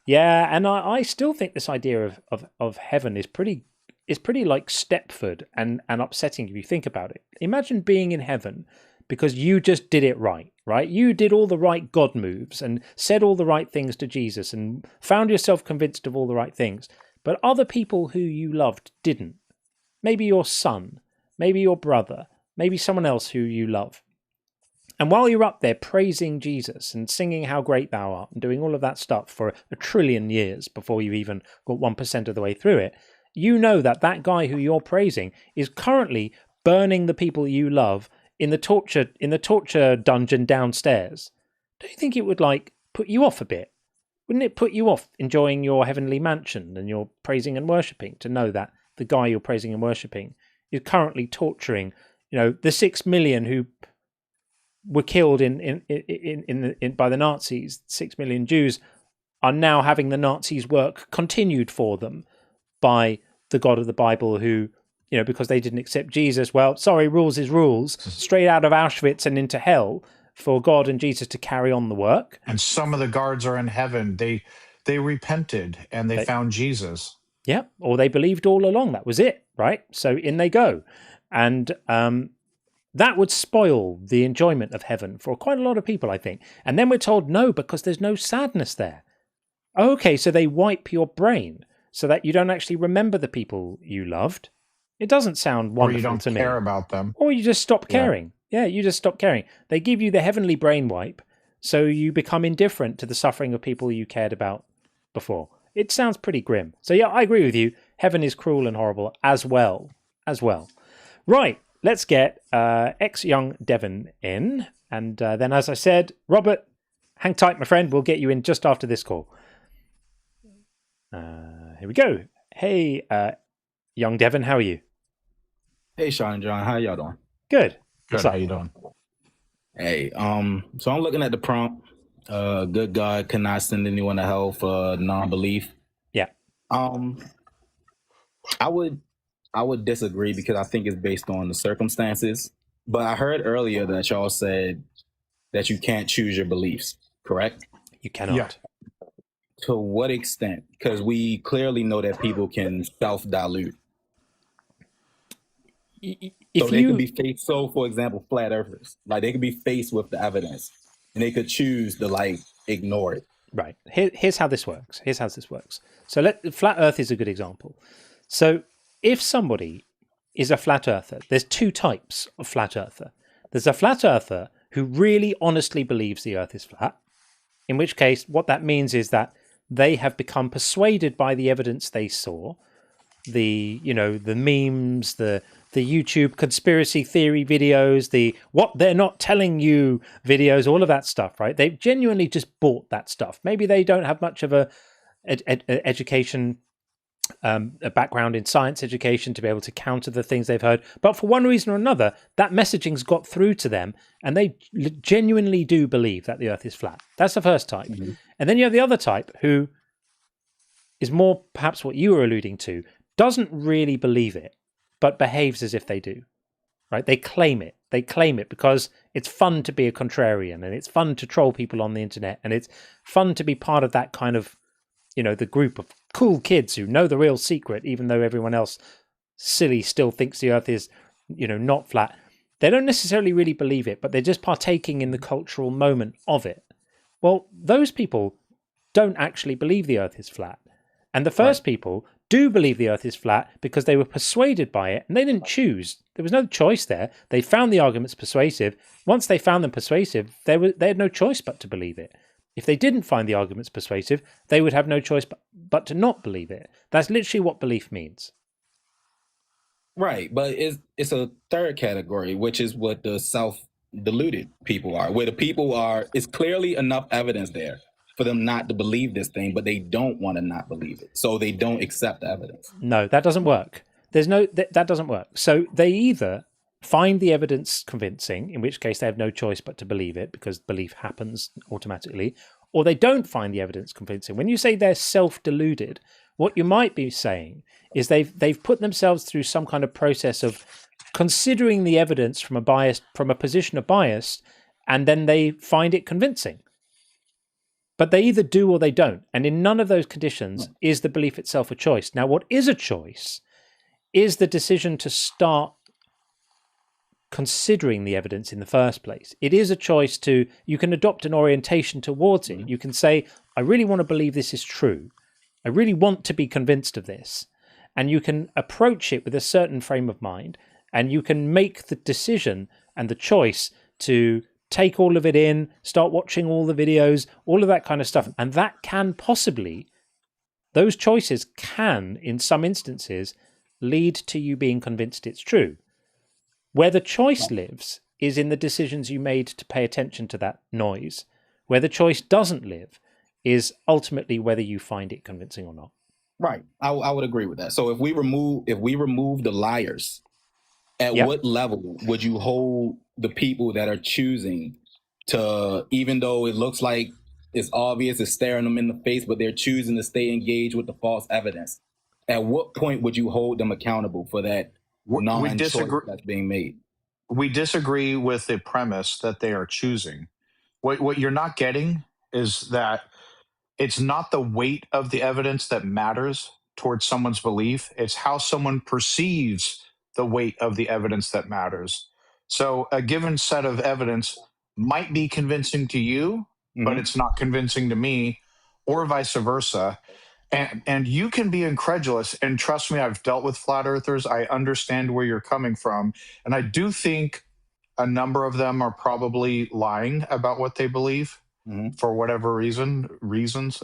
Yeah, and I still think this idea of heaven is pretty like Stepford and upsetting if you think about it. Imagine being in heaven because you just did it right? You did all the right God moves and said all the right things to Jesus and found yourself convinced of all the right things. But other people who you loved didn't. Maybe your son, maybe your brother, maybe someone else who you love. And while you're up there praising Jesus and singing how great thou art and doing all of that stuff for a trillion years before you even got 1% of the way through it, you know that guy who you're praising is currently burning the people you love in the torture dungeon downstairs. Don't you think it would put you off a bit? Wouldn't it put you off enjoying your heavenly mansion and your praising and worshipping to know that the guy you're praising and worshipping is currently torturing, the 6 million who were killed by the Nazis? 6 million Jews are now having the Nazis' work continued for them by the God of the Bible who, because they didn't accept Jesus, well, sorry, rules is rules, straight out of Auschwitz and into hell for God and Jesus to carry on the work. And some of the guards are in heaven. They repented and they found Jesus. Yeah, or they believed all along. That was it, right? So in they go. And that would spoil the enjoyment of heaven for quite a lot of people, I think. And then we're told no, because there's no sadness there. Okay, so they wipe your brain so that you don't actually remember the people you loved. It doesn't sound wonderful to me. Or you don't care about them. Or you just stop caring. Yeah, you just stop caring. They give you the heavenly brain wipe, so you become indifferent to the suffering of people you cared about before. It sounds pretty grim. So yeah, I agree with you. Heaven is cruel and horrible as well. Right, let's get ex-young Devon in. And then, as I said, Robert, hang tight, my friend. We'll get you in just after this call. Here we go. Hey, young Devon, how are you? Hey, Sean and John, how y'all doing? Good. Good. How you doing? Hey, so I'm looking at the prompt. Good God cannot send anyone to hell for non-belief. Yeah. I would disagree because I think it's based on the circumstances. But I heard earlier that y'all said that you can't choose your beliefs, correct? You cannot. Yeah. To what extent? Because we clearly know that people can self-dilute. So they could be faced. So, for example, flat earthers, they could be faced with the evidence, and they could choose to ignore it. Right. Here's how this works. So, flat Earth is a good example. So, if somebody is a flat earther, there's two types of flat earther. There's a flat earther who really honestly believes the Earth is flat. In which case, what that means is that they have become persuaded by the evidence they saw, the memes, the YouTube conspiracy theory videos, the what they're not telling you videos, all of that stuff, right? They've genuinely just bought that stuff. Maybe they don't have much of a education a background in science education to be able to counter the things they've heard. But for one reason or another, that messaging's got through to them, and they genuinely do believe that the Earth is flat. That's the first type. And then you have the other type, who is more perhaps what you were alluding to, doesn't really believe it, but behaves as if they do. Right? They claim it. They claim it because it's fun to be a contrarian, and it's fun to troll people on the internet, and it's fun to be part of that kind of, the group of cool kids who know the real secret, even though everyone else silly still thinks the Earth is, not flat. They don't necessarily really believe it, but they're just partaking in the cultural moment of it. Well, those people don't actually believe the Earth is flat. And the first people do believe the Earth is flat because they were persuaded by it, and they didn't choose. There was no choice there. They found the arguments persuasive. Once they found them persuasive, they had no choice but to believe it. If they didn't find the arguments persuasive, they would have no choice but to not believe it. That's literally what belief means. Right, but it's a third category, which is what the self-deluded people are, where the people are, it's clearly enough evidence there for them not to believe this thing, but they don't want to not believe it, so they don't accept the evidence. No, that doesn't work. That doesn't work. So they either find the evidence convincing, in which case they have no choice but to believe it because belief happens automatically, or they don't find the evidence convincing. When you say they're self-deluded, what you might be saying is they've put themselves through some kind of process of considering the evidence from a position of bias, and then they find it convincing. But they either do or they don't. And in none of those conditions is the belief itself a choice. Now, what is a choice is the decision to start considering the evidence in the first place. It is a choice you can adopt an orientation towards it. You can say, I really want to believe this is true. I really want to be convinced of this. And you can approach it with a certain frame of mind, and you can make the decision and the choice to take all of it in, start watching all the videos, all of that kind of stuff. And that can possibly, those choices can, in some instances, lead to you being convinced it's true. Where the choice lives is in the decisions you made to pay attention to that noise. Where the choice doesn't live is ultimately whether you find it convincing or not. Right. I would agree with that. So if we remove the liars, at what level would you hold the people that are choosing to, even though it looks like it's obvious, it's staring them in the face, but they're choosing to stay engaged with the false evidence? At what point would you hold them accountable for that non-choice that's being made? We disagree with the premise that they are choosing. What you're not getting is that it's not the weight of the evidence that matters towards someone's belief. It's how someone perceives the weight of the evidence that matters. So a given set of evidence might be convincing to you, but it's not convincing to me, or vice versa. And you can be incredulous. And trust me, I've dealt with flat earthers. I understand where you're coming from. And I do think a number of them are probably lying about what they believe for whatever reasons.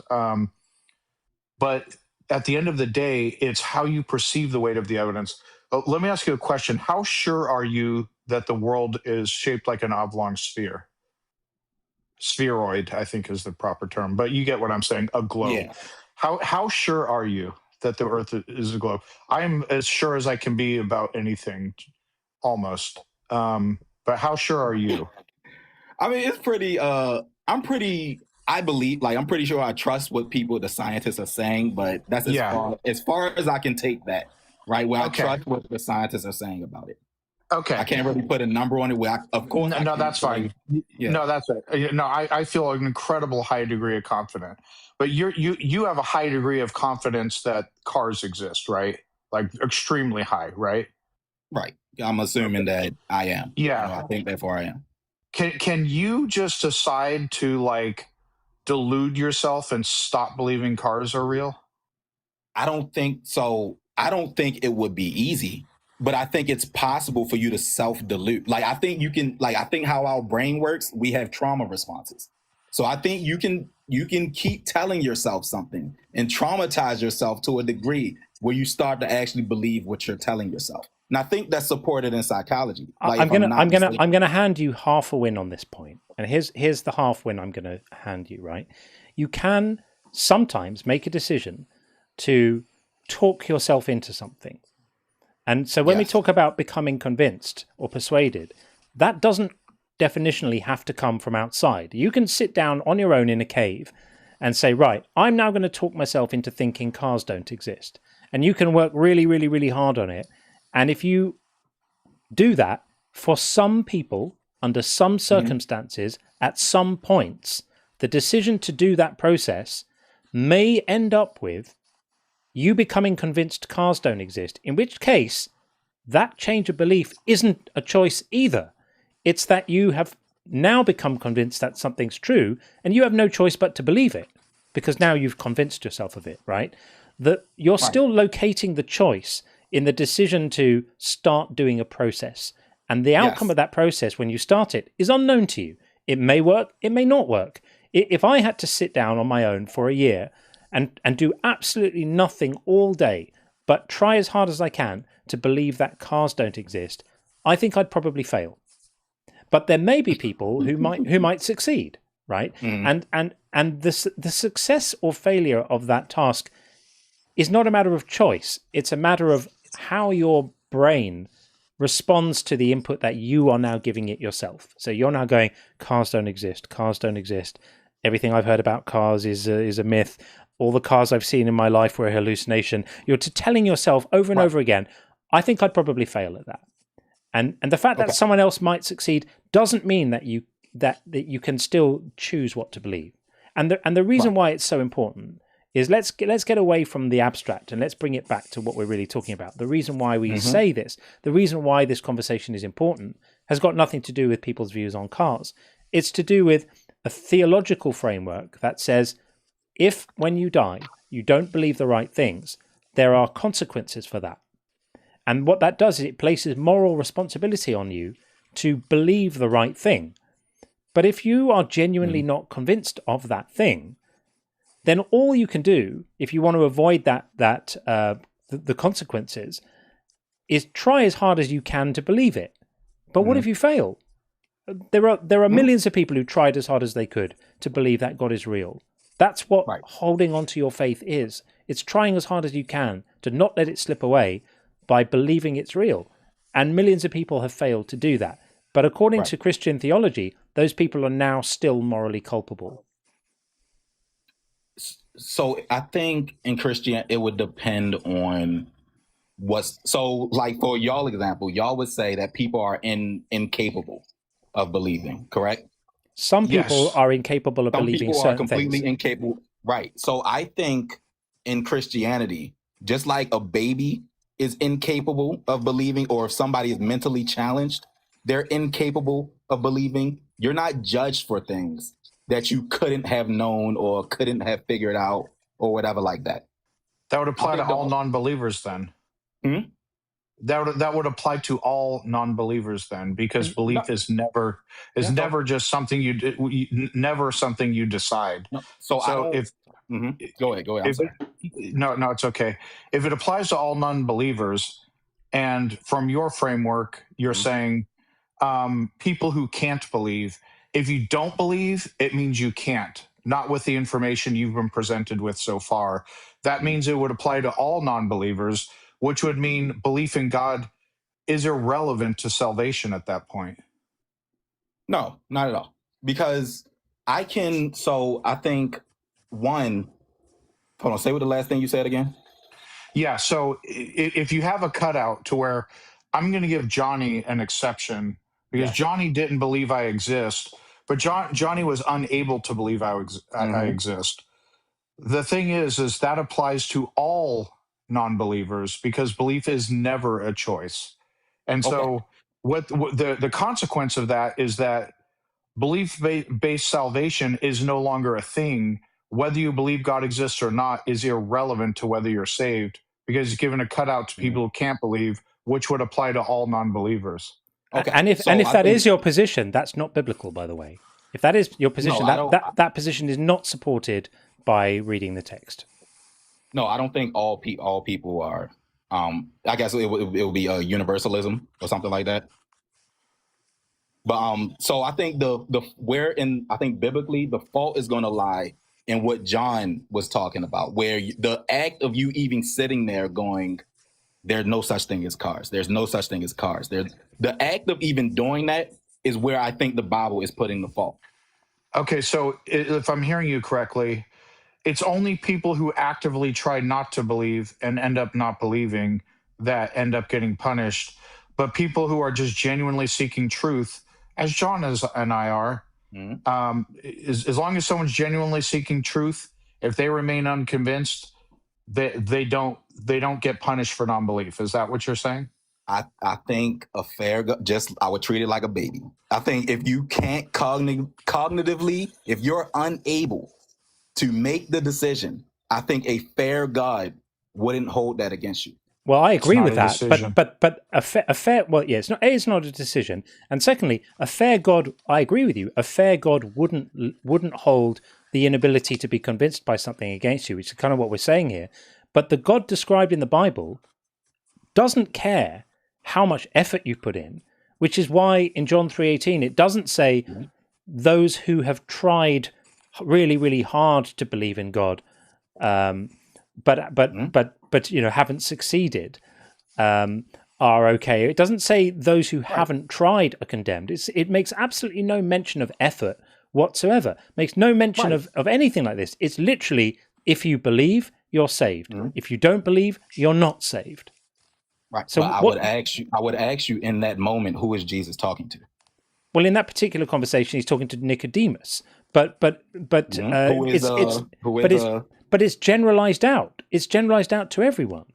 But at the end of the day, it's how you perceive the weight of the evidence. Let me ask you a question. How sure are you that the world is shaped like an oblong sphere? Spheroid, I think, is the proper term, but you get what I'm saying, a globe. Yeah. How sure are you that the Earth is a globe? I'm as sure as I can be about anything, almost. But how sure are you? I mean, it's pretty, I'm pretty sure I trust what the scientists are saying, but that's as far as I can take that, right? Where I trust what the scientists are saying about it. Okay. I can't really put a number on it. Of course. No, that's fine. Yeah. No, that's it. No, I feel an incredible high degree of confidence. But you have a high degree of confidence that cars exist, right? Like extremely high, right? Right. I'm assuming that I am. Yeah. I think therefore I am. Can you just decide to like delude yourself and stop believing cars are real? I don't think so. I don't think it would be easy, but I think it's possible for you to self-delude. Like I think you can, I think how our brain works, we have trauma responses. So I think you can keep telling yourself something and traumatize yourself to a degree where you start to actually believe what you're telling yourself. And I think that's supported in psychology. I'm gonna hand you half a win on this point. And here's the half win I'm gonna hand you, right? You can sometimes make a decision to talk yourself into something. And so when we talk about becoming convinced or persuaded, that doesn't definitionally have to come from outside. You can sit down on your own in a cave and say, right, I'm now going to talk myself into thinking cars don't exist. And you can work really, really, really hard on it. And if you do that, for some people, under some circumstances, at some points, the decision to do that process may end up with you becoming convinced cars don't exist, in which case that change of belief isn't a choice either. It's that you have now become convinced that something's true and you have no choice but to believe it because now you've convinced yourself of it, right? That you're still locating the choice in the decision to start doing a process. And the outcome of that process when you start it is unknown to you. It may work, it may not work. If I had to sit down on my own for a year and do absolutely nothing all day, but try as hard as I can to believe that cars don't exist, I think I'd probably fail. But there may be people who might succeed, right? And the success or failure of that task is not a matter of choice. It's a matter of how your brain responds to the input that you are now giving it yourself. So you're now going, cars don't exist, cars don't exist. Everything I've heard about cars is a myth. All the cars I've seen in my life were a hallucination. You're telling yourself over and over again, I think I'd probably fail at that. And the fact that someone else might succeed doesn't mean that you can still choose what to believe. And the reason why it's so important is let's get away from the abstract and let's bring it back to what we're really talking about. The reason why we say this, the reason why this conversation is important, has got nothing to do with people's views on cars. It's to do with a theological framework that says, if when you die, you don't believe the right things, there are consequences for that. And what that does is it places moral responsibility on you to believe the right thing. But if you are genuinely not convinced of that thing, then all you can do, if you want to avoid the consequences, is try as hard as you can to believe it. But what if you fail? There are millions of people who tried as hard as they could to believe that God is real. That's what holding on to your faith is. It's trying as hard as you can to not let it slip away by believing it's real. And millions of people have failed to do that. But according to Christian theology, those people are now still morally culpable. So I think in Christianity, it would depend on like for y'all example, y'all would say that people are incapable of believing, correct? Some people are incapable of believing certain things. Some people are completely incapable. Right. So I think in Christianity, just like a baby is incapable of believing, or if somebody is mentally challenged, they're incapable of believing. You're not judged for things that you couldn't have known or couldn't have figured out or whatever like that. That would apply to all non-believers then. That would apply to all non-believers then, because belief is never just something never something you decide. So go ahead. I'm sorry. No, it's okay. If it applies to all non-believers, and from your framework, you're saying people who can't believe. If you don't believe, it means you can't. Not with the information you've been presented with so far. That means it would apply to all non-believers, which would mean belief in God is irrelevant to salvation at that point. No, not at all. Because I think hold on, say what the last thing you said again. Yeah, so if you have a cutout to where I'm going to give Johnny an exception because Johnny didn't believe I exist, but Johnny was unable to believe I exist. The thing is that applies to all non-believers because belief is never a choice. And so what the consequence of that is that belief-based salvation is no longer a thing. Whether you believe God exists or not is irrelevant to whether you're saved, because it's given a cutout to people who can't believe, which would apply to all non-believers. Okay. And if that is your position, that's not biblical, by the way. If that is your position, that position is not supported by reading the text. No, I don't think all people are. I guess it would be universalism or something like that. But so I think I think biblically the fault is going to lie in what John was talking about, where the act of you even sitting there going, there's no such thing as cars. There's no such thing as cars. The act of even doing that is where I think the Bible is putting the fault. Okay, so if I'm hearing you correctly, it's only people who actively try not to believe and end up not believing that end up getting punished. But people who are just genuinely seeking truth, as John and I are, as long as someone's genuinely seeking truth, if they remain unconvinced, they don't get punished for non-belief. Is that what you're saying? I think I would treat it like a baby. I think if you can't cognitively, if you're unable to make the decision, I think a fair God wouldn't hold that against you. Well, I agree with that, but a fair well, yeah, it's not a decision, and secondly, a fair God, I agree with you. A fair God wouldn't hold the inability to be convinced by something against you, which is kind of what we're saying here. But the God described in the Bible doesn't care how much effort you put in, which is why in John 3:18 it doesn't say those who have tried really, really hard to believe in God, but you know, haven't succeeded, are okay. It doesn't say those who haven't tried are condemned. It makes absolutely no mention of effort whatsoever. Makes no mention of anything like this. It's literally, if you believe, you're saved. If you don't believe, you're not saved. Right. So I would ask you in that moment, who is Jesus talking to? Well, in that particular conversation, he's talking to Nicodemus. But it's generalized out. It's generalized out to everyone.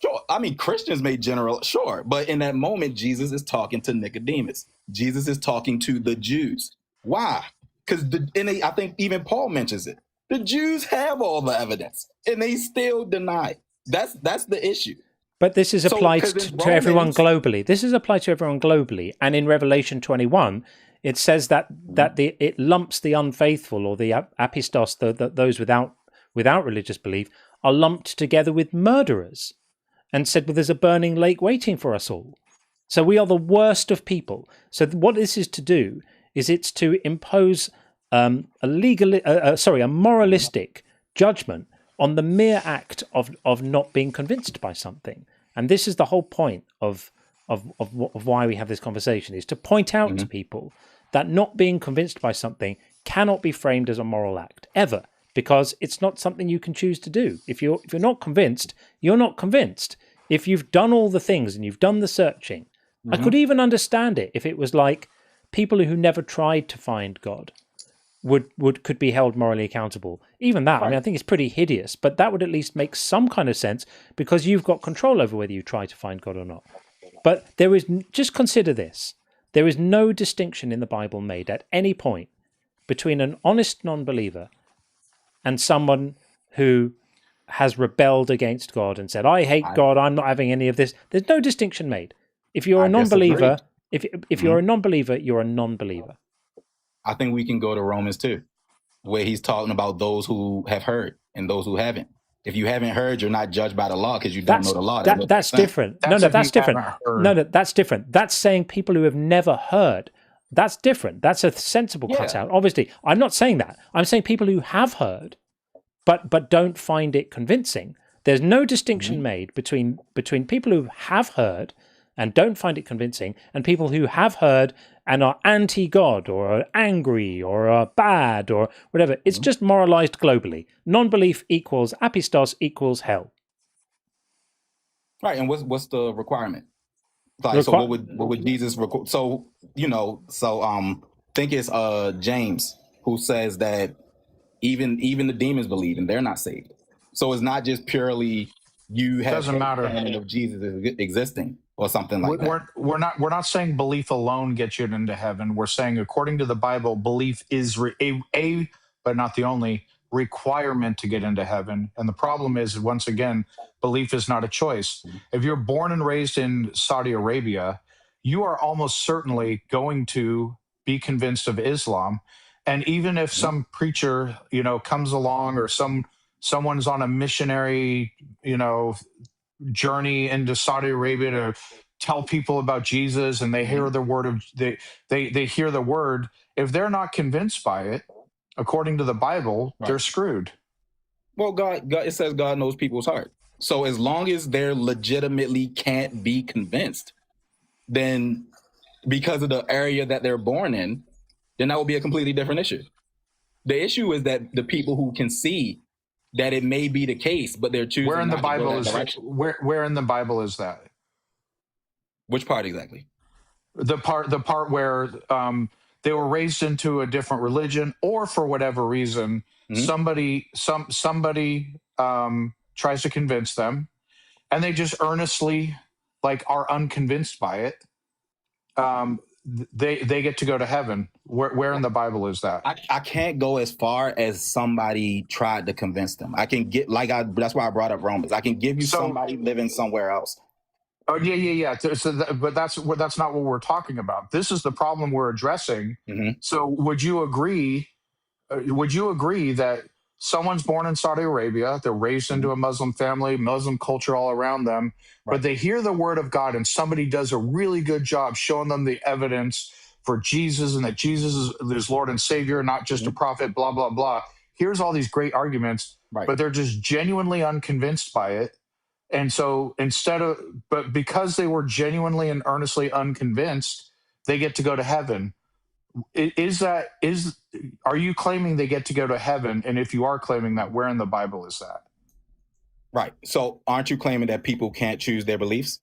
Sure. I mean, Christians may sure, but in that moment, Jesus is talking to Nicodemus. Jesus is talking to the Jews. Why? Because I think even Paul mentions it. The Jews have all the evidence, and they still deny. That's the issue. But this is applied to everyone globally. This is applied to everyone globally. And in Revelation 21, it says that it lumps the unfaithful, or the apistos, those without religious belief, are lumped together with murderers, and said, well, there's a burning lake waiting for us all. So we are the worst of people. So what this is to do is it's to impose a moralistic judgment on the mere act of not being convinced by something. And this is the whole point of why we have this conversation, is to point out to people that not being convinced by something cannot be framed as a moral act, ever, because it's not something you can choose to do. If you're not convinced, you're not convinced. If you've done all the things and you've done the searching, I could even understand it if it was like people who never tried to find God could be held morally accountable. Even that, I mean, I think it's pretty hideous, but that would at least make some kind of sense, because you've got control over whether you try to find God or not. But just consider this. There is no distinction in the Bible made at any point between an honest non-believer and someone who has rebelled against God and said, I hate God, I'm not having any of this. There's no distinction made. If you're a non-believer, if you're a non-believer, you're a non-believer. I think we can go to Romans 2, where he's talking about those who have heard and those who haven't. If you haven't heard, you're not judged by the law because you don't know the law. That's different. That's different. That's different. That's saying people who have never heard. That's different. That's a sensible cutout. Obviously, I'm not saying that. I'm saying people who have heard, but don't find it convincing. There's no distinction made between people who have heard and don't find it convincing, and people who have heard and are anti-God or are angry or are bad or whatever. It's just moralized globally. Non-belief equals apistos equals hell. Right, and what's the requirement? Like, so what would Jesus require? So think it's James who says that even the demons believe and they're not saved. So it's not just purely you have doesn't matter of Jesus existing or something like that. We're not saying belief alone gets you into heaven. We're saying, according to the Bible, belief is a but not the only requirement to get into heaven. And the problem is, once again, belief is not a choice. If you're born and raised in Saudi Arabia, you are almost certainly going to be convinced of Islam. And even if some preacher, comes along, or someone's on a missionary, journey into Saudi Arabia to tell people about Jesus, and they hear the word of they hear the word, if they're not convinced by it, according to the Bible, Right. they're screwed. Well, God, it says God knows people's heart. So as long as they're legitimately can't be convinced, then because of the area that they're born in, then that would be a completely different issue. The issue is that the people who can see that it may be the case, but they're choosing Where in the not to go Bible that is direction. where in the Bible is that? Which part exactly? The part where they were raised into a different religion, or for whatever reason, somebody tries to convince them, and they just earnestly are unconvinced by it. They get to go to heaven. Where in the Bible is that? I can't go as far as somebody tried to convince them. I can get that's why I brought up Romans. I can give you somebody living somewhere else. Oh yeah. But that's not what we're talking about. This is the problem we're addressing. So would you agree? That someone's born in Saudi Arabia, they're raised into a Muslim family, Muslim culture all around them, but they hear the word of God, and somebody does a really good job showing them the evidence for Jesus and that Jesus is Lord and Savior, not just a prophet, blah, blah, blah. Here's all these great arguments, but they're just genuinely unconvinced by it. And so but because they were genuinely and earnestly unconvinced, they get to go to heaven. Are you claiming they get to go to heaven? And if you are claiming that, where in the Bible is that? Right. So aren't you claiming that people can't choose their beliefs?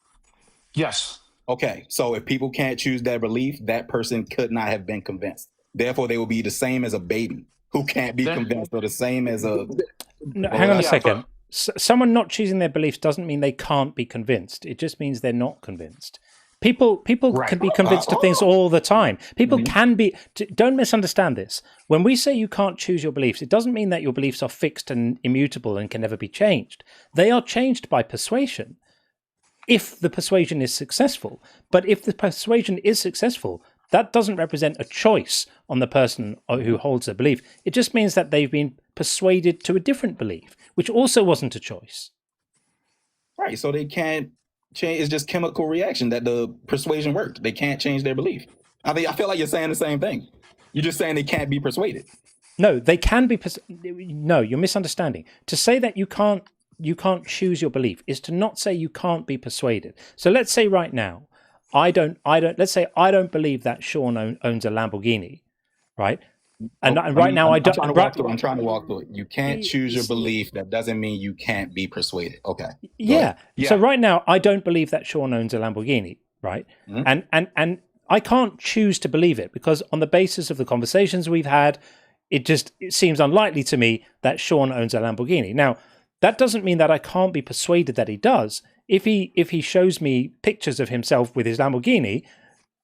Yes. Okay. So if people can't choose their belief, that person could not have been convinced. Therefore, they will be the same as a baby who can't be convinced, or the same as a... No, hang on a second. Someone not choosing their beliefs doesn't mean they can't be convinced. It just means they're not convinced. People can be convinced of things all the time. People can be. Don't misunderstand this. When we say you can't choose your beliefs, it doesn't mean that your beliefs are fixed and immutable and can never be changed. They are changed by persuasion, if the persuasion is successful. But if the persuasion is successful, that doesn't represent a choice on the person who holds a belief. It just means that they've been persuaded to a different belief, which also wasn't a choice. Right. So they can't change. It's just chemical reaction that the persuasion worked. They can't change their belief. I mean, I feel like you're saying the same thing. You're just saying they can't be persuaded. No, they can be. No, you're misunderstanding. To say that you can't choose your belief is to not say you can't be persuaded. So let's say right now, let's say I don't believe that Sean owns a Lamborghini, right? And right now I don't. I'm trying to walk through it. You can't choose your belief. That doesn't mean you can't be persuaded. Okay. Yeah. So right now I don't believe that Sean owns a Lamborghini, right? And I can't choose to believe it because on the basis of the conversations we've had, it seems unlikely to me that Sean owns a Lamborghini. Now, that doesn't mean that I can't be persuaded that he does. If he shows me pictures of himself with his Lamborghini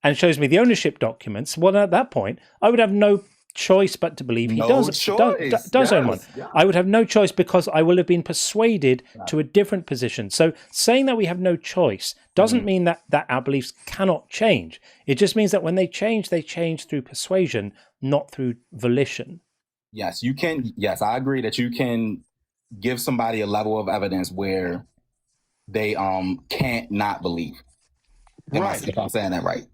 and shows me the ownership documents, well, at that point, I would have no choice but to believe he does own one. Yeah. I would have no choice because I will have been persuaded to a different position. So saying that we have no choice doesn't mean that our beliefs cannot change. It just means that when they change through persuasion, not through volition. Yes, you can. Yes, I agree that you can give somebody a level of evidence where they can't not believe. If I'm saying that right.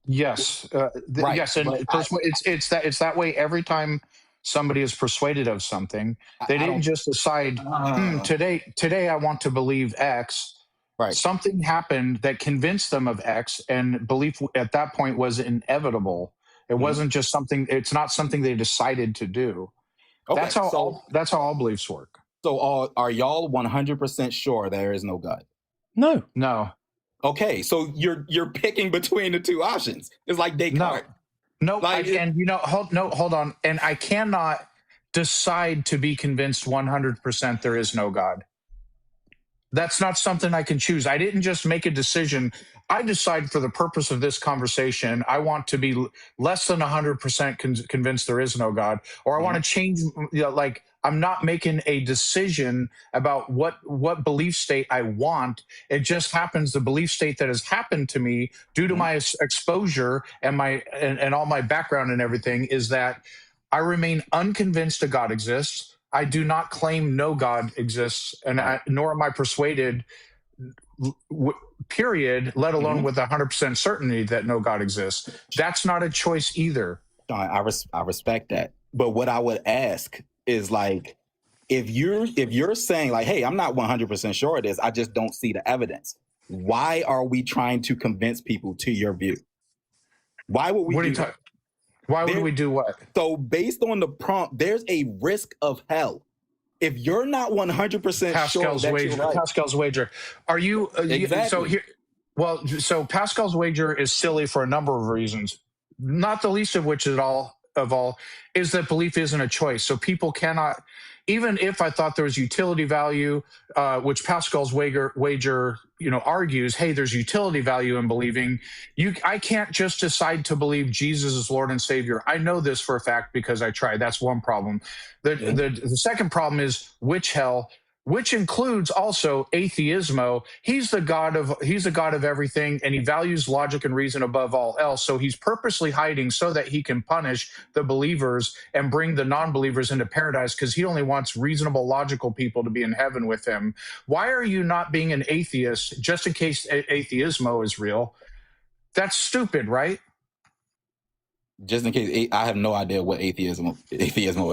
Yes, yes, and it's that way every time somebody is persuaded of something. They didn't just decide today I want to believe X. Right. Something happened that convinced them of X, and belief at that point was inevitable. It wasn't just something. It's not something they decided to do. Okay, that's how all beliefs work. So are y'all 100% sure there is no God? No. Okay, so you're picking between the two options. It's like Descartes. No, hold on. And I cannot decide to be convinced 100% there is no God. That's not something I can choose. I didn't just make a decision. I decide for the purpose of this conversation, I want to be less than 100% convinced there is no God, or I want to change, I'm not making a decision about what belief state I want. It just happens the belief state that has happened to me due to my exposure and and all my background and everything is that I remain unconvinced a God exists. I do not claim no God exists, and nor am I persuaded, period, let alone with 100% certainty that no God exists. That's not a choice either. I respect that. But what I would ask is like, if you're saying like, hey, I'm not 100% sure of this, I just don't see the evidence. Why are we trying to convince people to your view? Why would we What are do you that? talking? Why would we do what? So based on the prompt, there's a risk of hell. If you're not 100% sure that wager. you're right. Pascal's wager. Are you Exactly. so here? Well, so Pascal's wager is silly for a number of reasons. Not the least of which is is that belief isn't a choice. So people cannot, even if I thought there was utility value, which Pascal's wager argues, hey, there's utility value in believing. I can't just decide to believe Jesus is Lord and Savior. I know this for a fact because I tried. That's one problem. The second problem is which hell, which includes also atheismo. He's the god of everything, and he values logic and reason above all else. So he's purposely hiding so that he can punish the believers and bring the non-believers into paradise, because he only wants reasonable, logical people to be in heaven with him. Why are you not being an atheist just in case atheismo is real? That's stupid, right? Just in case, I have no idea what atheismo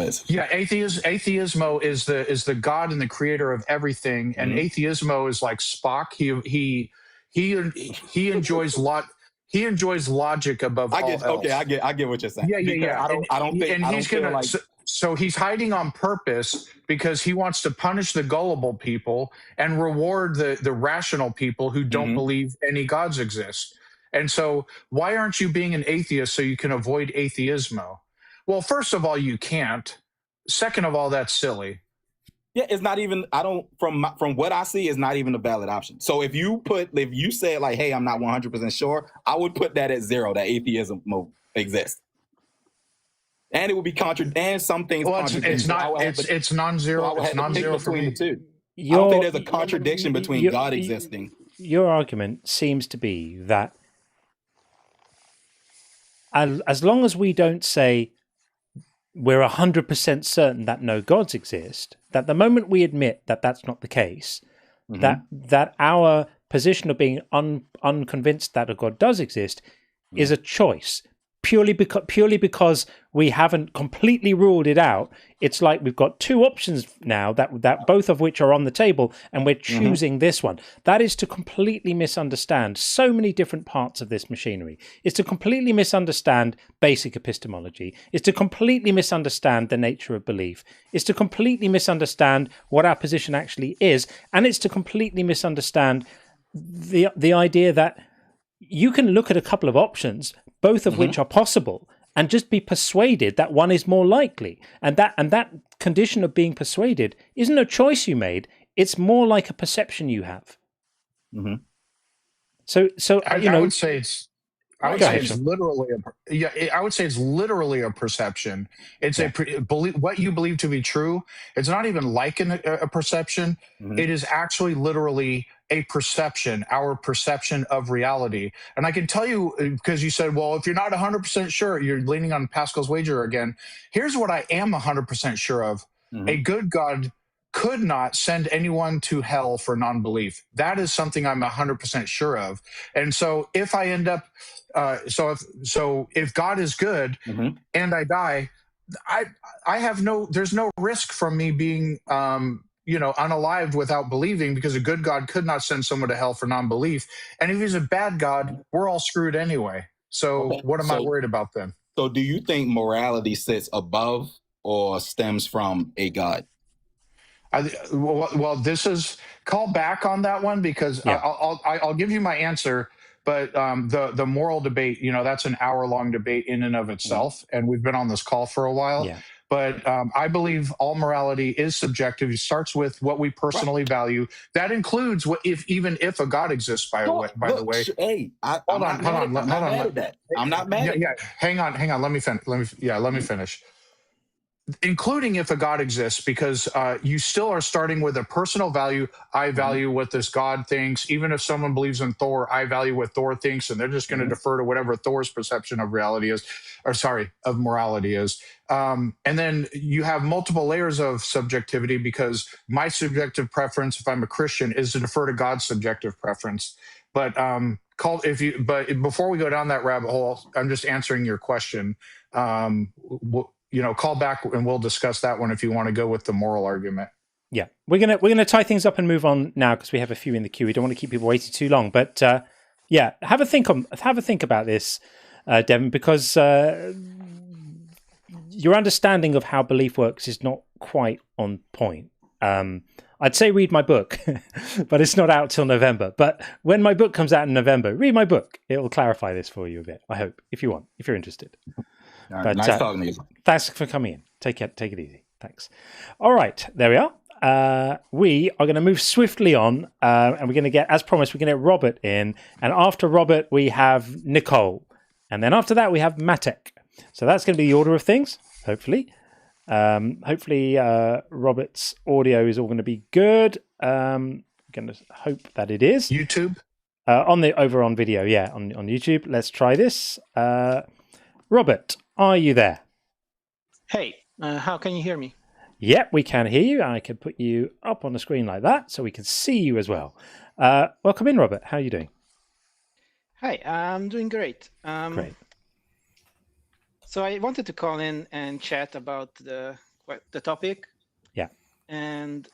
is. Yeah, atheismo is the God and the creator of everything, and atheismo is like Spock. He enjoys he enjoys logic above all else. Okay, I get what you're saying. Yeah. I don't think. And he's gonna. So he's hiding on purpose because he wants to punish the gullible people and reward the rational people who don't believe any gods exist. And so why aren't you being an atheist so you can avoid atheismo? Well, first of all, you can't. Second of all, that's silly. Yeah, it's not even, from what I see, it's not even a valid option. So if you say like, hey, I'm not 100% sure, I would put that at 0, that atheism exists. And it would be and some things. Well, it's non-zero. So it's non-zero for me. I don't think there's a contradiction between God existing. Your argument seems to be that as long as we don't say we're 100% certain that no gods exist, that the moment we admit that that's not the case, that our position of being unconvinced that a God does exist is a choice, purely because we haven't completely ruled it out. It's like we've got two options now that both of which are on the table, and we're choosing this one. That is to completely misunderstand so many different parts of this machinery. It's to completely misunderstand basic epistemology. It's to completely misunderstand the nature of belief. It's to completely misunderstand what our position actually is, and it's to completely misunderstand the idea that you can look at a couple of options, both of which are possible, and just be persuaded that one is more likely. And that condition of being persuaded isn't a choice you made. It's more like a perception you have. So I would say it's literally I would say it's literally a perception. It's what you believe to be true. It's not even like a perception. It is actually literally a perception, our perception of reality. And I can tell you, because you said, well, if you're not 100% sure, you're leaning on Pascal's wager again. Here's what I am 100% sure of. A good God could not send anyone to hell for non-belief. That is something I'm 100% sure of. And so if I end up, if God is good and I die, there's no risk from me being, unalived without believing, because a good God could not send someone to hell for non-belief. And if he's a bad God, we're all screwed anyway. So what am I worried about then? So do you think morality sits above or stems from a God? Well, this is call back on that one, because I'll give you my answer. But the moral debate, that's an hour-long debate in and of itself, and we've been on this call for a while. Yeah. But I believe all morality is subjective. It starts with what we personally value. That includes even if a God exists. By the way, hey, hold on. I'm not mad at that. I'm not mad. Yeah, hang on. Let me finish. Including if a God exists, because you still are starting with a personal value. I value what this God thinks. Even if someone believes in Thor, I value what Thor thinks, and they're just going to defer to whatever Thor's perception of reality is, of morality is. And then you have multiple layers of subjectivity, because my subjective preference, if I'm a Christian, is to defer to God's subjective preference. But before we go down that rabbit hole, I'm just answering your question. call back and we'll discuss that one if you want to go with the moral argument. Yeah, we're gonna tie things up and move on now because we have a few in the queue. We don't want to keep people waiting too long. But yeah, have a think about this, Devin, because your understanding of how belief works is not quite on point. I'd say read my book, but it's not out till November. But when my book comes out in November, read my book. It will clarify this for you a bit, I hope, if you're interested. All right, But nice talking to you. thanks for coming in. Take it easy. Thanks. All right, there we are. We are going to move swiftly on, and we're going to get, as promised, we're going to get Robert in. And after Robert, we have Nicole. And then after that, we have Matek. So that's going to be the order of things, hopefully. Hopefully, Robert's audio is all going to be good. I'm going to hope that it is. YouTube? Over on video, yeah, on YouTube. Let's try this. Robert, are you there? Hey, how can you hear me? Yep, we can hear you. I can put you up on the screen like that so we can see you as well. Welcome in, Robert. How are you doing? Hi, I'm doing great. Great. So I wanted to call in and chat about the topic. Yeah. And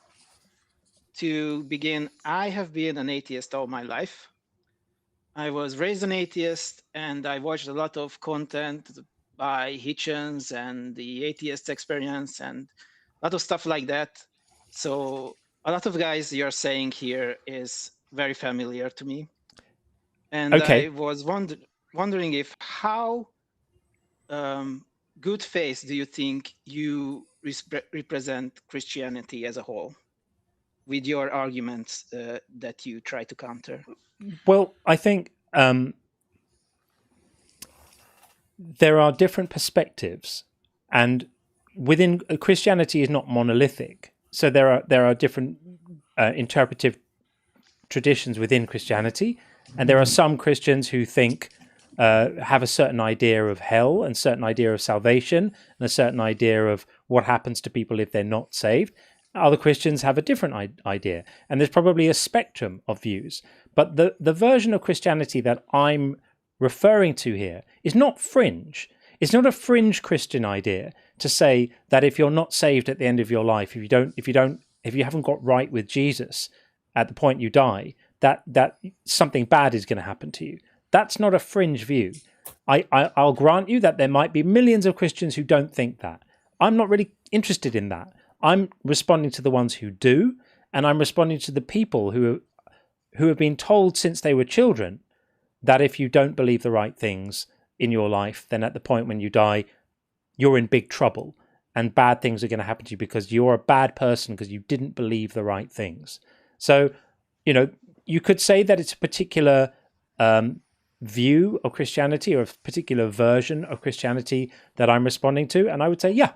to begin, I have been an atheist all my life. I was raised an atheist, and I watched a lot of content by Hitchens and the Atheist Experience and a lot of stuff like that. So a lot of guys you're saying here is very familiar to me. And Okay. I was wondering if how good faith do you think you represent Christianity as a whole with your arguments that you try to counter? Well, I think there are different perspectives, and within Christianity is not monolithic. So there are different interpretive traditions within Christianity, and there are some Christians who think have a certain idea of hell and certain idea of salvation and a certain idea of what happens to people if they're not saved. Other Christians have a different idea, and there's probably a spectrum of views. But the version of Christianity that I'm referring to here is not fringe. It's not a fringe Christian idea to say that if you're not saved at the end of your life, if you haven't got right with Jesus at the point you die, that something bad is going to happen to you. That's not a fringe view. I'll grant you that there might be millions of Christians who don't think that. I'm not really interested in that. I'm responding to the ones who do, and I'm responding to the people who have been told since they were children that if you don't believe the right things in your life, then at the point when you die, you're in big trouble and bad things are going to happen to you because you're a bad person because you didn't believe the right things. So, you could say that it's a particular view of Christianity or a particular version of Christianity that I'm responding to. And I would say, yeah,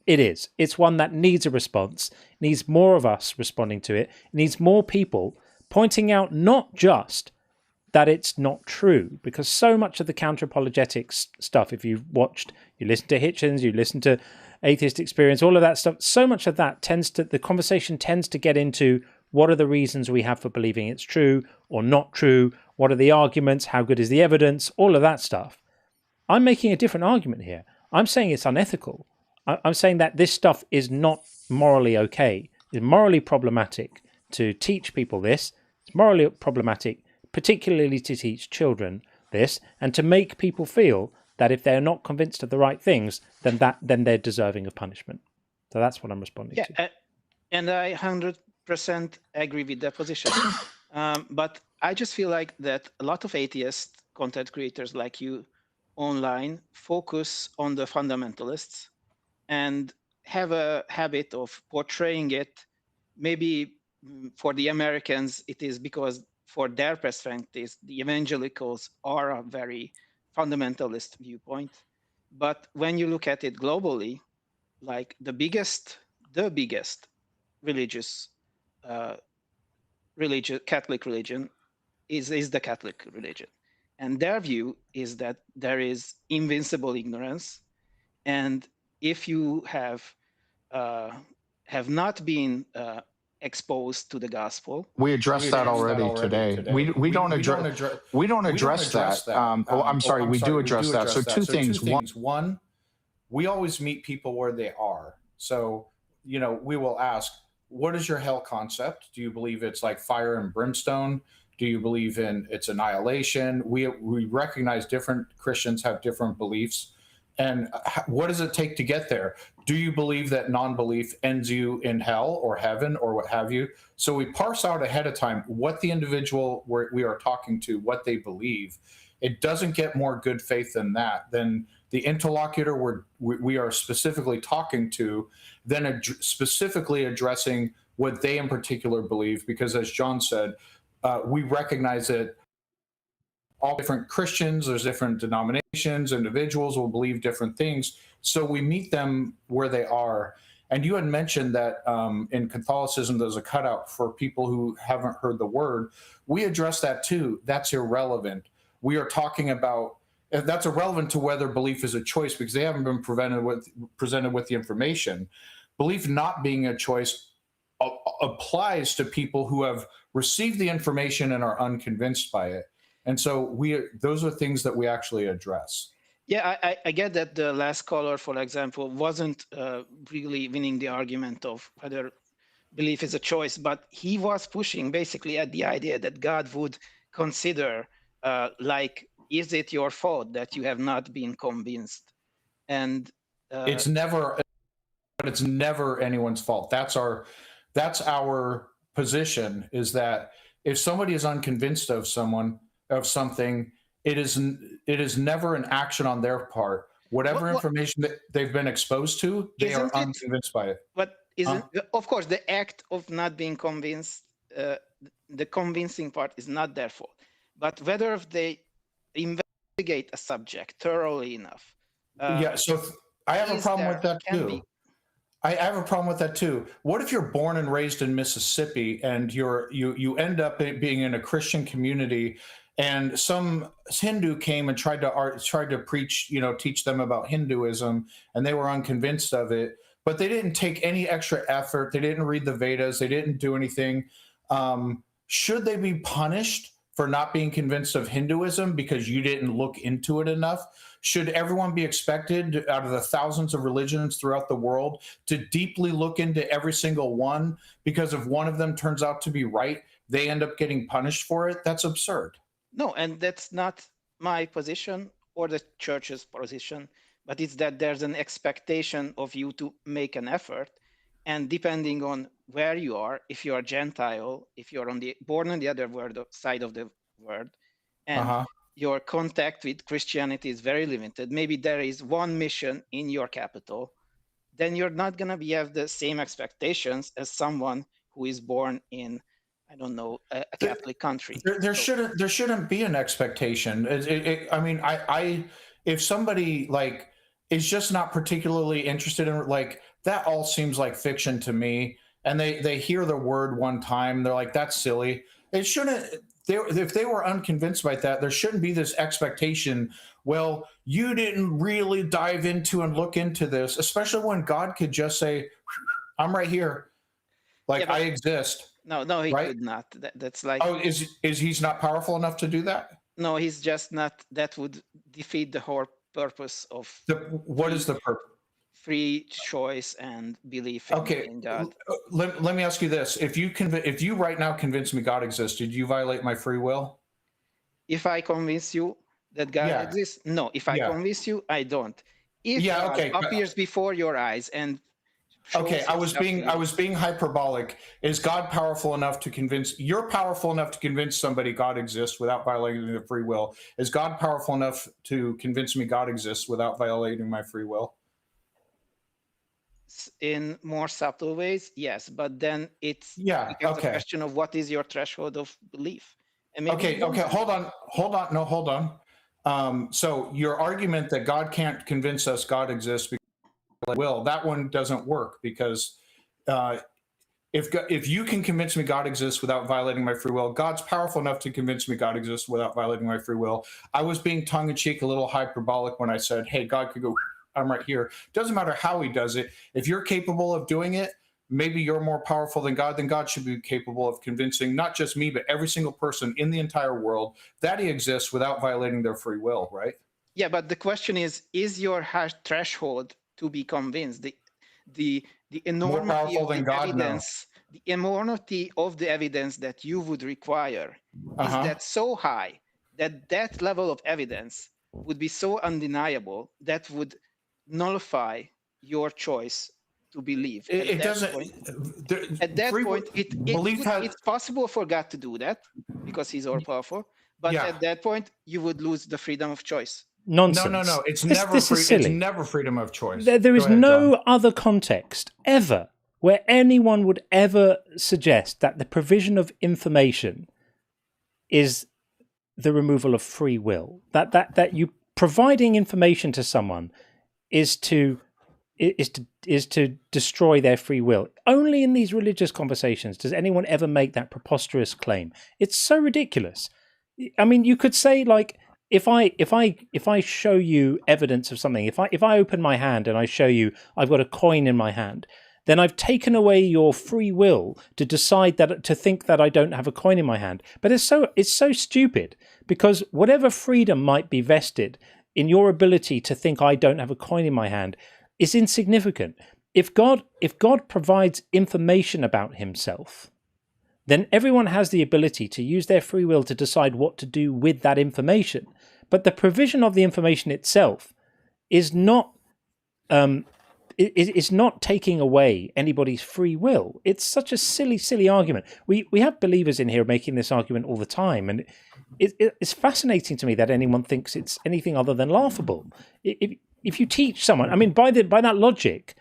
it is. It's one that needs a response, needs more of us responding to it, needs more people pointing out not just that it's not true, because so much of the counter-apologetics stuff, if you've watched, you listen to Hitchens, you listen to Atheist Experience, all of that stuff, so much of that the conversation tends to get into what are the reasons we have for believing it's true or not true, what are the arguments, how good is the evidence, all of that stuff. I'm making a different argument here. I'm saying it's unethical. I'm saying that this stuff is not morally okay. It's morally problematic to teach people this. It's morally problematic, particularly to teach children this, and to make people feel that if they're not convinced of the right things, then they're deserving of punishment. So that's what I'm responding to. And I 100% agree with that position. But I just feel like that a lot of atheist content creators like you online focus on the fundamentalists and have a habit of portraying it. Maybe for the Americans, it is because for their perspective, the evangelicals are a very fundamentalist viewpoint. But when you look at it globally, like the biggest religious Catholic religion is the Catholic religion. And their view is that there is invincible ignorance. And if you have not been exposed to the gospel, we addressed that already today. We don't address that. I'm sorry, we do address that. So two things. One, we always meet people where they are. So, we will ask, what is your hell concept? Do you believe it's like fire and brimstone? Do you believe in its annihilation? We recognize different Christians have different beliefs. And what does it take to get there? Do you believe that non-belief ends you in hell or heaven or what have you? So we parse out ahead of time what the individual we are talking to, what they believe. It doesn't get more good faith than that. Then the interlocutor we are specifically talking to, then specifically addressing what they in particular believe, because as John said, we recognize that all different Christians, there's different denominations, individuals will believe different things. So we meet them where they are. And you had mentioned that in Catholicism, there's a cutout for people who haven't heard the word. We address that too. That's irrelevant. We are talking about, that's irrelevant to whether belief is a choice, because they haven't been presented with the information. Belief not being a choice applies to people who have received the information and are unconvinced by it. And so those are things that we actually address. Yeah, I get that the last caller, for example, wasn't really winning the argument of whether belief is a choice, but he was pushing basically at the idea that God would consider, is it your fault that you have not been convinced? And it's never anyone's fault. That's our position, is that if somebody is unconvinced of something, it is never an action on their part. Whatever information that they've been exposed to, they are unconvinced by it. But isn't, of course, the act of not being convinced, the convincing part is not their fault. But whether if they investigate a subject thoroughly enough. So I have a problem with that too. I have a problem with that too. What if you're born and raised in Mississippi and you end up being in a Christian community, and some Hindu came and tried to preach, teach them about Hinduism, and they were unconvinced of it, but they didn't take any extra effort. They didn't read the Vedas. They didn't do anything. Should they be punished for not being convinced of Hinduism because you didn't look into it enough? Should everyone be expected, out of the thousands of religions throughout the world, to deeply look into every single one? Because if one of them turns out to be right, they end up getting punished for it? That's absurd. No, and that's not my position or the church's position, but it's that there's an expectation of you to make an effort. And depending on where you are, if you're Gentile, if you're born on the other side of the world, and your contact with Christianity is very limited, maybe there is one mission in your capital, then you're not going to have the same expectations as someone who is born in, I don't know, a Catholic country. There shouldn't be an expectation. If somebody is just not particularly interested in that, all seems like fiction to me. And they hear the word one time, they're like, that's silly. It shouldn't. If they were unconvinced by that, there shouldn't be this expectation. Well, you didn't really dive into and look into this, especially when God could just say, I'm right here. I exist. No, he could not. That's like. Oh, is he's not powerful enough to do that? No, he's just not. That would defeat the whole purpose of. What is the purpose? Free choice and belief in God. Let me ask you this: if you right now convince me God exists, did you violate my free will? If I convince you that God exists, no. If I convince you, I don't. If God appears before your eyes and I was being hyperbolic. Is God powerful enough to convince? You're powerful enough to convince somebody God exists without violating their free will. Is God powerful enough to convince me God exists without violating my free will? In more subtle ways, yes, but then it's a question of what is your threshold of belief. And maybe hold on. So your argument that God can't convince us God exists because that one doesn't work, because if you can convince me God exists without violating my free will, God's powerful enough to convince me God exists without violating my free will. I was being tongue-in-cheek, a little hyperbolic when I said, hey, God could go, I'm right here. Doesn't matter how he does it. If you're capable of doing it, maybe you're more powerful than God. Then God should be capable of convincing not just me, but every single person in the entire world that he exists without violating their free will, right? Yeah, but the question is your threshold to be convinced, the More enormity powerful of than the God? No. evidence, the enormity of the evidence that you would require, is Uh-huh. that so high that that level of evidence would be so undeniable that would nullify your choice to believe. It doesn't. At that free point, belief has. it's possible for God to do that because he's all powerful. But Yeah. at that point, you would lose the freedom of choice. Nonsense. No. It's This never free. is silly. It's never freedom of choice. There is Go ahead, no John. other context ever where anyone would ever suggest that the provision of information is the removal of free will. That you providing information to someone is to destroy their free will. Only in these religious conversations does anyone ever make that preposterous claim. It's so ridiculous. I mean, you could say, like, if I show you evidence of something, if I open my hand and I show you I've got a coin in my hand, then I've taken away your free will to decide to think that I don't have a coin in my hand. But it's so stupid, because whatever freedom might be vested in your ability to think I don't have a coin in my hand is insignificant. If God provides information about himself, then everyone has the ability to use their free will to decide what to do with that information. But the provision of the information itself is not taking away anybody's free will. It's such a silly argument. We have believers in here making this argument all the time, and it's fascinating to me that anyone thinks it's anything other than laughable. If you teach someone, I mean, by that logic,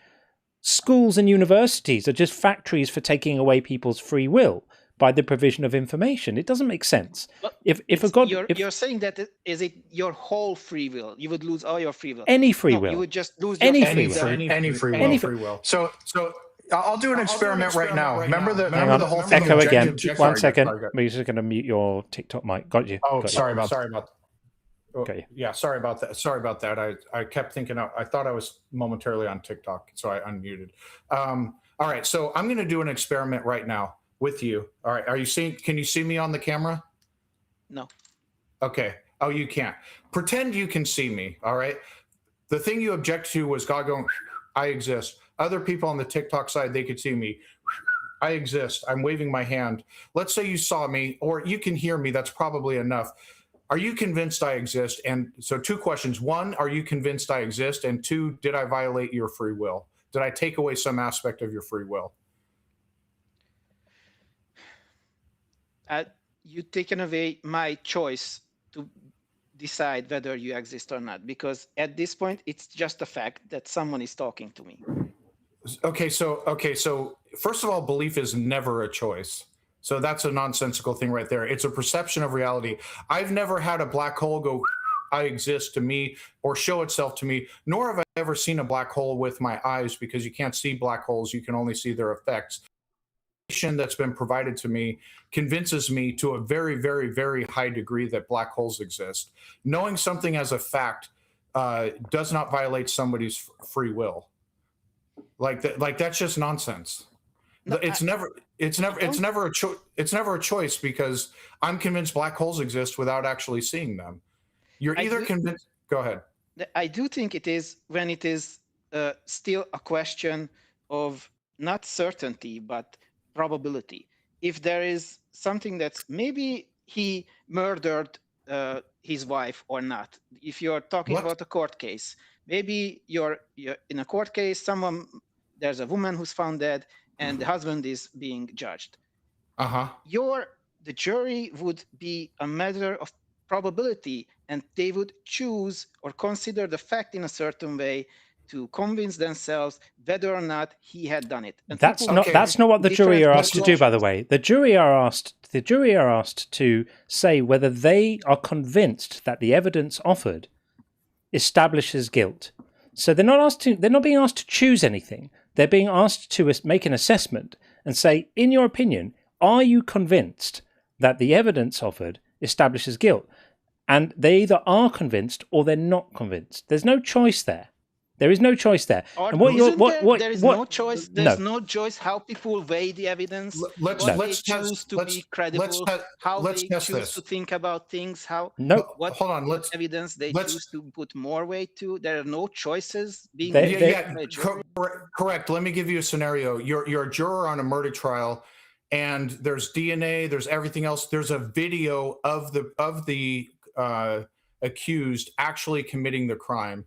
schools and universities are just factories for taking away people's free will by the provision of information. It doesn't make sense. You're saying that is it your whole free will? You would lose all your free will. Any free will. You would just lose Any your free will. So I'll do an experiment right now. Remember the whole thing. Echo again. 1 second. We're just going to mute your TikTok mic. Got you. Oh, Got sorry you. about. Okay. Yeah, sorry about that. I kept thinking I thought I was momentarily on TikTok, so I unmuted. All right, so I'm going to do an experiment right now with you. All right, can you see me on the camera? No. Okay. Oh, you can't. Pretend you can see me. All right. The thing you object to was God going, I exist. Other people on the TikTok side, they could see me. I exist. I'm waving my hand. Let's say you saw me, or you can hear me. That's probably enough. Are you convinced I exist? And so 2 questions. 1, are you convinced I exist? And 2, did I violate your free will? Did I take away some aspect of your free will? You've taken away my choice to decide whether you exist or not, because at this point, it's just a fact that someone is talking to me. Okay, so first of all, belief is never a choice. So that's a nonsensical thing right there. It's a perception of reality. I've never had a black hole go, I exist to me, or show itself to me, nor have I ever seen a black hole with my eyes, because you can't see black holes. You can only see their effects. The information that's been provided to me convinces me to a very, very, very high degree that black holes exist. Knowing something as a fact does not violate somebody's free will. Like that's just nonsense. No, it's never a choice, because I'm convinced black holes exist without actually seeing them. You're either convinced. Go ahead. I do think it is when it is still a question of not certainty but probability. If there is something that's maybe he murdered his wife or not. If you're talking about a court case, maybe you're in a court case. There's a woman who's found dead, and the husband is being judged. The jury would be a matter of probability, and they would choose or consider the fact in a certain way to convince themselves whether or not he had done it. And that's not what the jury are asked to do, by the way. The jury are asked to say whether they are convinced that the evidence offered establishes guilt. So they're not being asked to choose anything. They're being asked to make an assessment and say, in your opinion, are you convinced that the evidence offered establishes guilt? And they either are convinced or they're not convinced. There's no choice there. There is no choice there. Or And what you're what there is what no choice. There's no no choice how people weigh the evidence, Let's what no they choose to be credible, how let's they test choose to this. think about things, how no. what Hold on. what evidence they let's choose to put more weight to. There are no choices being They- made they- by a jury. Correct. Let me give you a scenario. You're a juror on a murder trial, and there's DNA, there's everything else. There's a video of the accused actually committing the crime.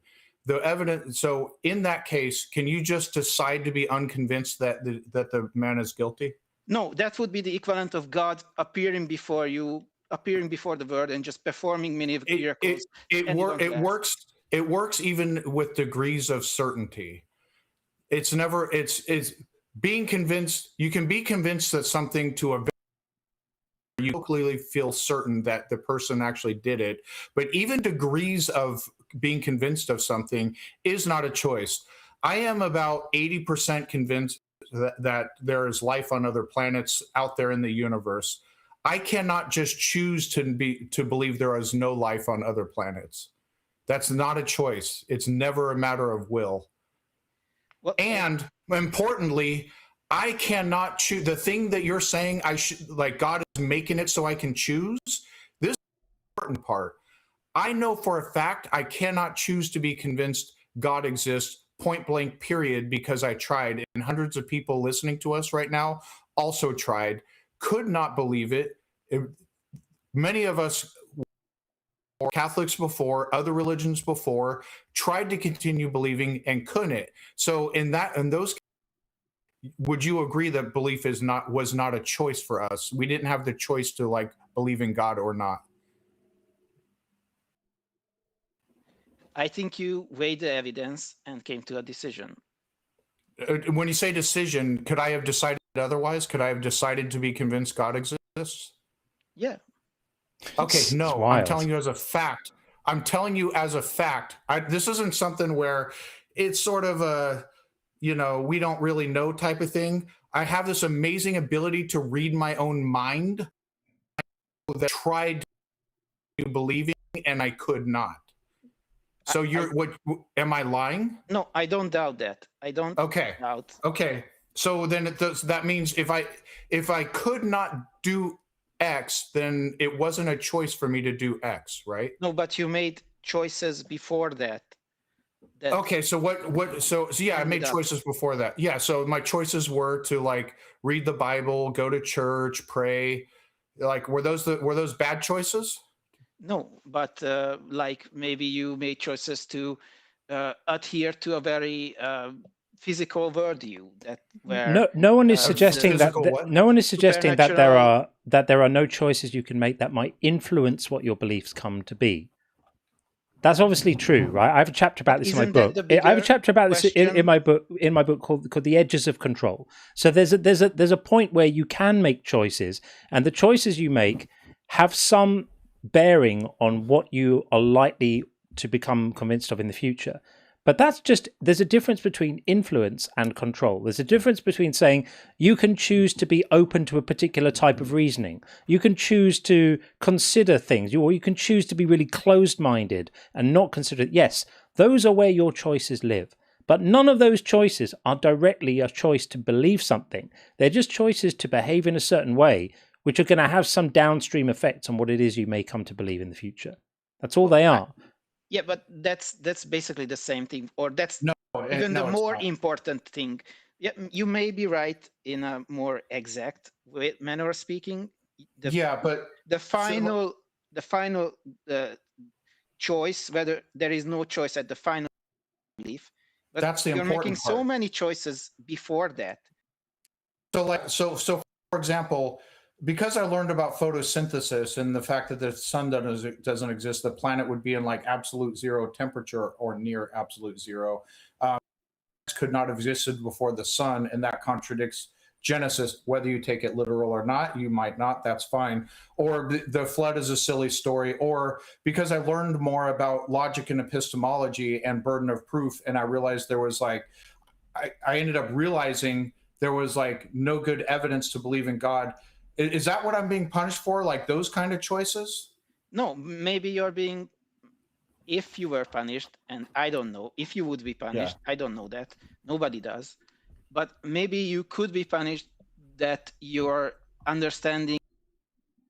The evidence. So in that case, can you just decide to be unconvinced that the man is guilty? No, that would be the equivalent of God appearing before you, appearing before the world, and just performing many miracles. It works even with degrees of certainty. It's never. It's being convinced. You can be convinced that something to a you clearly feel certain that the person actually did it, but even degrees of being convinced of something is not a choice. I am about 80% convinced that there is life on other planets out there in the universe. I cannot just choose to believe there is no life on other planets. That's not a choice. It's never a matter of will. Well, and importantly, I cannot choose the thing that you're saying. I should, like, God is making it so I can choose. This is the important part. I know for a fact I cannot choose to be convinced God exists, point blank, period, because I tried. And hundreds of people listening to us right now also tried, could not believe it. Many of us, Catholics before, other religions before, tried to continue believing and couldn't. So in those, would you agree that belief was not a choice for us? We didn't have the choice to, like, believe in God or not. I think you weighed the evidence and came to a decision. When you say decision, could I have decided otherwise? Could I have decided to be convinced God exists? Yeah. Okay, no, I'm telling you as a fact. I'm telling you as a fact. This isn't something where it's sort of a, we don't really know type of thing. I have this amazing ability to read my own mind that I tried to believing and I could not. So am I lying? No, I don't doubt that. I don't doubt. Okay. So then that means if I could not do X, then it wasn't a choice for me to do X, right? No, but you made choices before that. Okay, so yeah, I made choices before that. Yeah, so my choices were to, like, read the Bible, go to church, pray. Like, were those bad choices? No, but like, maybe you made choices to adhere to a very physical worldview no one is suggesting that no one is suggesting that there are no choices you can make that might influence what your beliefs come to be. That's obviously true, right? I have a chapter about this in my book. I have a chapter about this in my book called The Edges of Control. So there's a point where you can make choices, and the choices you make have some bearing on what you are likely to become convinced of in the future. But there's a difference between influence and control. There's a difference between saying you can choose to be open to a particular type of reasoning. You can choose to consider things, or you can choose to be really closed-minded and not consider it. Yes, those are where your choices live. But none of those choices are directly a choice to believe something. They're just choices to behave in a certain way, which are going to have some downstream effects on what it is you may come to believe in the future. That's all they are. Yeah, but that's basically the same thing, or that's the more important thing. Yeah, you may be right in a more exact manner of speaking. But the final choice, whether there is no choice at the final belief, but that's the you're important making part. So many choices before that. So for example, because I learned about photosynthesis and the fact that the sun doesn't exist, the planet would be in, like, absolute zero temperature or near absolute zero. Could not have existed before the sun, and that contradicts Genesis. Whether you take it literal or not, you might not, that's fine. Or the flood is a silly story. Or because I learned more about logic and epistemology and burden of proof, and I realized there was, like, I ended up realizing there was, like, no good evidence to believe in God. Is that what I'm being punished for? Like, those kind of choices? No, maybe you're being if you were punished, and I don't know if you would be punished, I don't know that, nobody does, but maybe you could be punished, that your understanding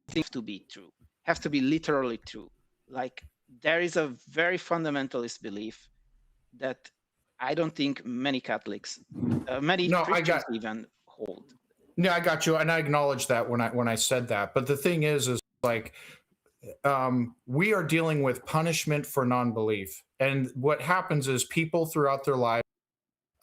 things to be true, have to be literally true. Like, there is a very fundamentalist belief that I don't think many Catholics, many Christians even hold. No, I got you, and I acknowledge that when I said that. But the thing is like, we are dealing with punishment for non-belief, and what happens is people throughout their life,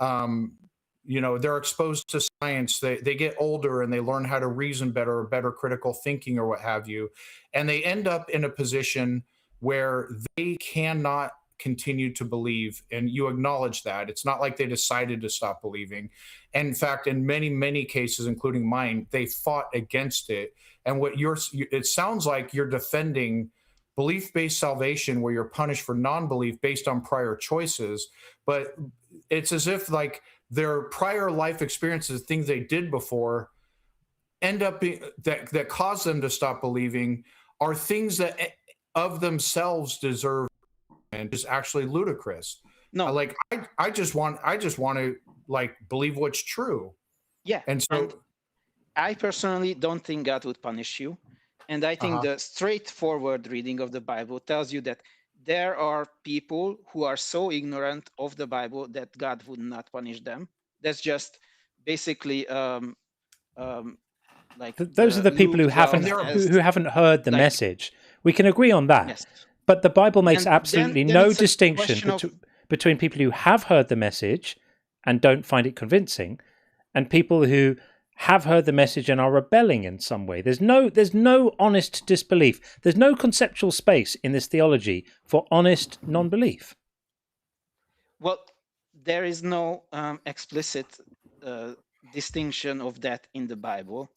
they're exposed to science. They get older and they learn how to reason better, or better critical thinking, or what have you, and they end up in a position where they cannot continue to believe. And you acknowledge that it's not like they decided to stop believing. In fact, in many cases, including mine, they fought against it. And it sounds like you're defending belief-based salvation, where you're punished for non-belief based on prior choices. But it's as if like their prior life experiences, things they did before, end up being that cause them to stop believing, are things that of themselves deserve, and is actually ludicrous. No, like I just want to like believe what's true. Yeah, and so I personally don't think God would punish you, and I think the straightforward reading of the Bible tells you that there are people who are so ignorant of the Bible that God would not punish them. That's just basically like those are the people who haven't heard the message. We can agree on that. Yes. But the Bible makes And absolutely then no it's a distinction question between people who have heard the message and don't find it convincing, and people who have heard the message and are rebelling in some way. There's no honest disbelief. There's no conceptual space in this theology for honest non-belief. Well, there is no explicit distinction of that in the Bible,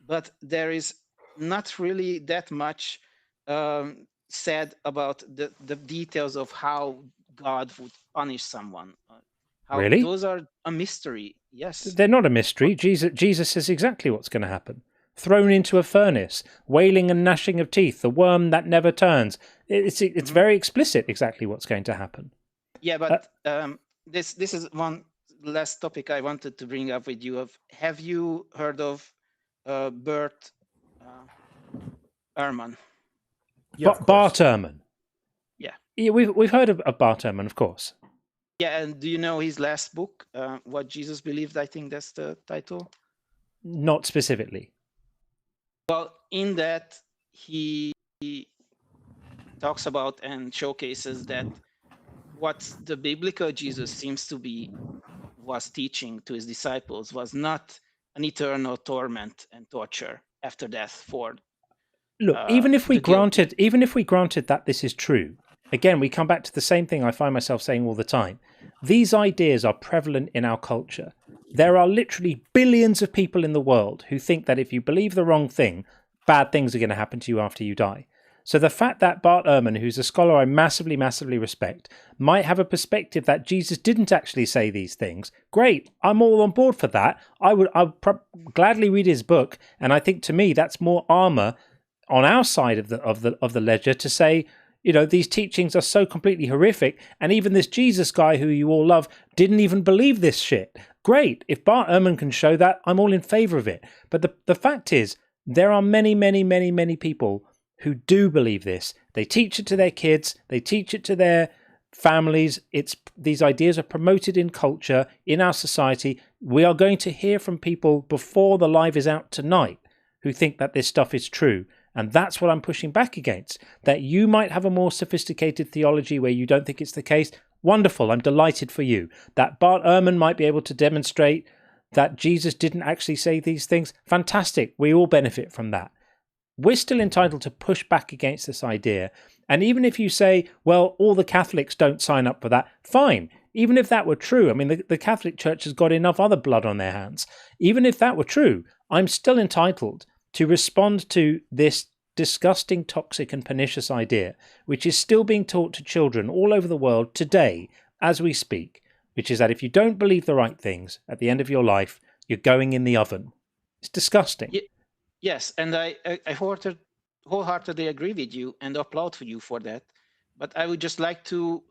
but there is not really that much said about the details of how God would punish someone. Really? Those are a mystery. Yes. They're not a mystery. Jesus says exactly what's going to happen. Thrown into a furnace, wailing and gnashing of teeth, the worm that never turns. It's very explicit exactly what's going to happen. Yeah, but this is one last topic I wanted to bring up with you. Have you heard of Bert Ehrman? Yeah, Bart Ehrman. Yeah. Yeah, we've heard of Bart Ehrman, of course. Yeah, and do you know his last book, What Jesus Believed? I think that's the title. Not specifically. Well, in that, he talks about and showcases that what the biblical Jesus seems to be was teaching to his disciples was not an eternal torment and torture after death for look, even if we granted that this is true, again, we come back to the same thing I find myself saying all the time. These ideas are prevalent in our culture. There are literally billions of people in the world who think that if you believe the wrong thing, bad things are going to happen to you after you die. So the fact that Bart Ehrman, who's a scholar I massively, massively respect, might have a perspective that Jesus didn't actually say these things, great. I'm all on board for that. I'll gladly read his book, and I think to me that's more armor on our side of the ledger to say, you know, these teachings are so completely horrific, and even this Jesus guy who you all love didn't even believe this shit. Great. If Bart Ehrman can show that, I'm all in favor of it. But the fact is, there are many, many, many, many people who do believe this. They teach it to their kids. They teach it to their families. These ideas are promoted in culture, in our society. We are going to hear from people before the live is out tonight who think that this stuff is true. And that's what I'm pushing back against. That you might have a more sophisticated theology where you don't think it's the case. Wonderful. I'm delighted for you. That Bart Ehrman might be able to demonstrate that Jesus didn't actually say these things. Fantastic. We all benefit from that. We're still entitled to push back against this idea. And even if you say, well, all the Catholics don't sign up for that, fine. Even if that were true, I mean, the Catholic Church has got enough other blood on their hands. Even if that were true, I'm still entitled to respond to this disgusting, toxic and pernicious idea, which is still being taught to children all over the world today as we speak, which is that if you don't believe the right things at the end of your life, you're going in the oven. It's disgusting. Yes, and I wholeheartedly agree with you and applaud for you for that. But I would just like to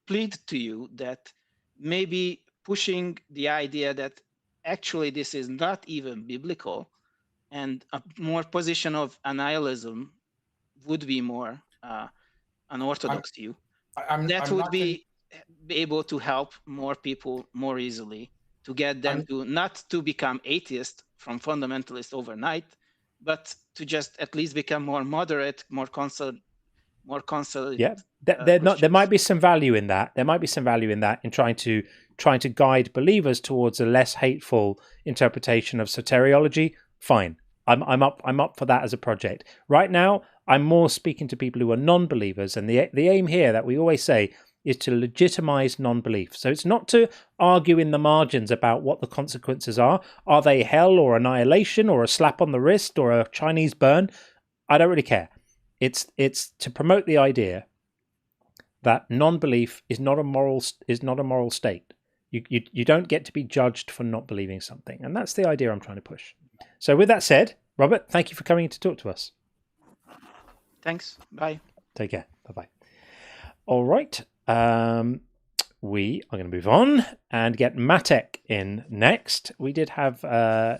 plead to you that maybe pushing the idea that actually this is not even biblical, and a more position of annihilism would be more unorthodox view. That would be able to help more people more easily, to get them to not to become atheist from fundamentalist overnight, but to just at least become more moderate, more consolidate. Yeah, there might be some value in that. There might be some value in that, in trying to guide believers towards a less hateful interpretation of soteriology. Fine, I'm up for that as a project. Right now, I'm more speaking to people who are non-believers, and the aim here that we always say is to legitimize non-belief. So it's not to argue in the margins about what the consequences are. Are they hell or annihilation or a slap on the wrist or a Chinese burn? I don't really care. It's to promote the idea that non-belief is not a moral state. You don't get to be judged for not believing something, and that's the idea I'm trying to push. So with that said, Robert, thank you for coming to talk to us. Thanks. Bye. Take care. Bye-bye. All right. We are going to move on and get Matek in next. We did have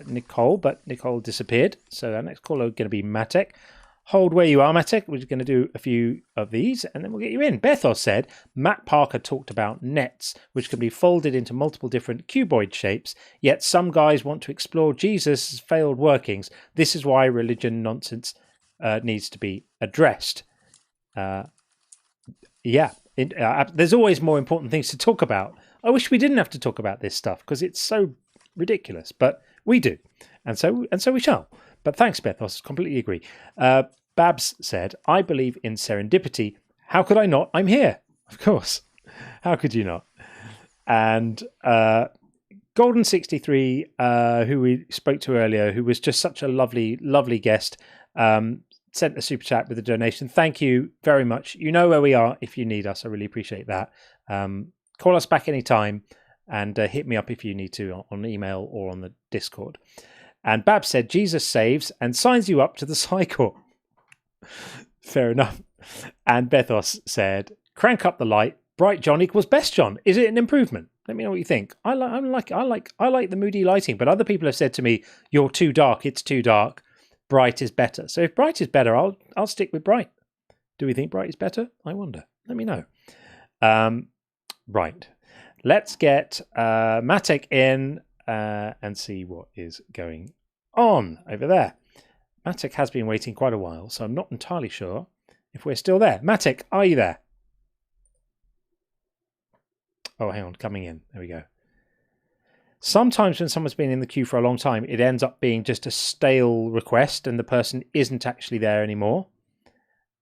Nicole, but Nicole disappeared. So our next caller is going to be Matek. Hold where you are, Matek. We're just going to do a few of these and then we'll get you in. Bethos said, Matt Parker talked about nets, which can be folded into multiple different cuboid shapes, yet some guys want to explore Jesus' failed workings. This is why religion nonsense needs to be addressed. There's always more important things to talk about. I wish we didn't have to talk about this stuff because it's so ridiculous, but we do. And so we shall. But thanks, Bethos. Completely agree. Babs said, I believe in serendipity. How could I not? I'm here. Of course. How could you not? And Golden63, who we spoke to earlier, who was just such a lovely, lovely guest, sent a super chat with a donation. Thank you very much. You know where we are if you need us. I really appreciate that. Call us back anytime and hit me up if you need to on email or on the Discord. And Bab said, Jesus saves and signs you up to the cycle. Fair enough. And Bethos said, crank up the light. Bright John equals best John. Is it an improvement? Let me know what you think. I like the moody lighting, but other people have said to me, you're too dark. It's too dark. Bright is better. So if bright is better, I'll stick with bright. Do we think bright is better? I wonder. Let me know. Right. Let's get Matek in and see what is going on over there. Matek has been waiting quite a while, so I'm not entirely sure if we're still there. Matek, are you there? Oh, hang on. Coming in. There we go. Sometimes when someone's been in the queue for a long time, it ends up being just a stale request and the person isn't actually there anymore.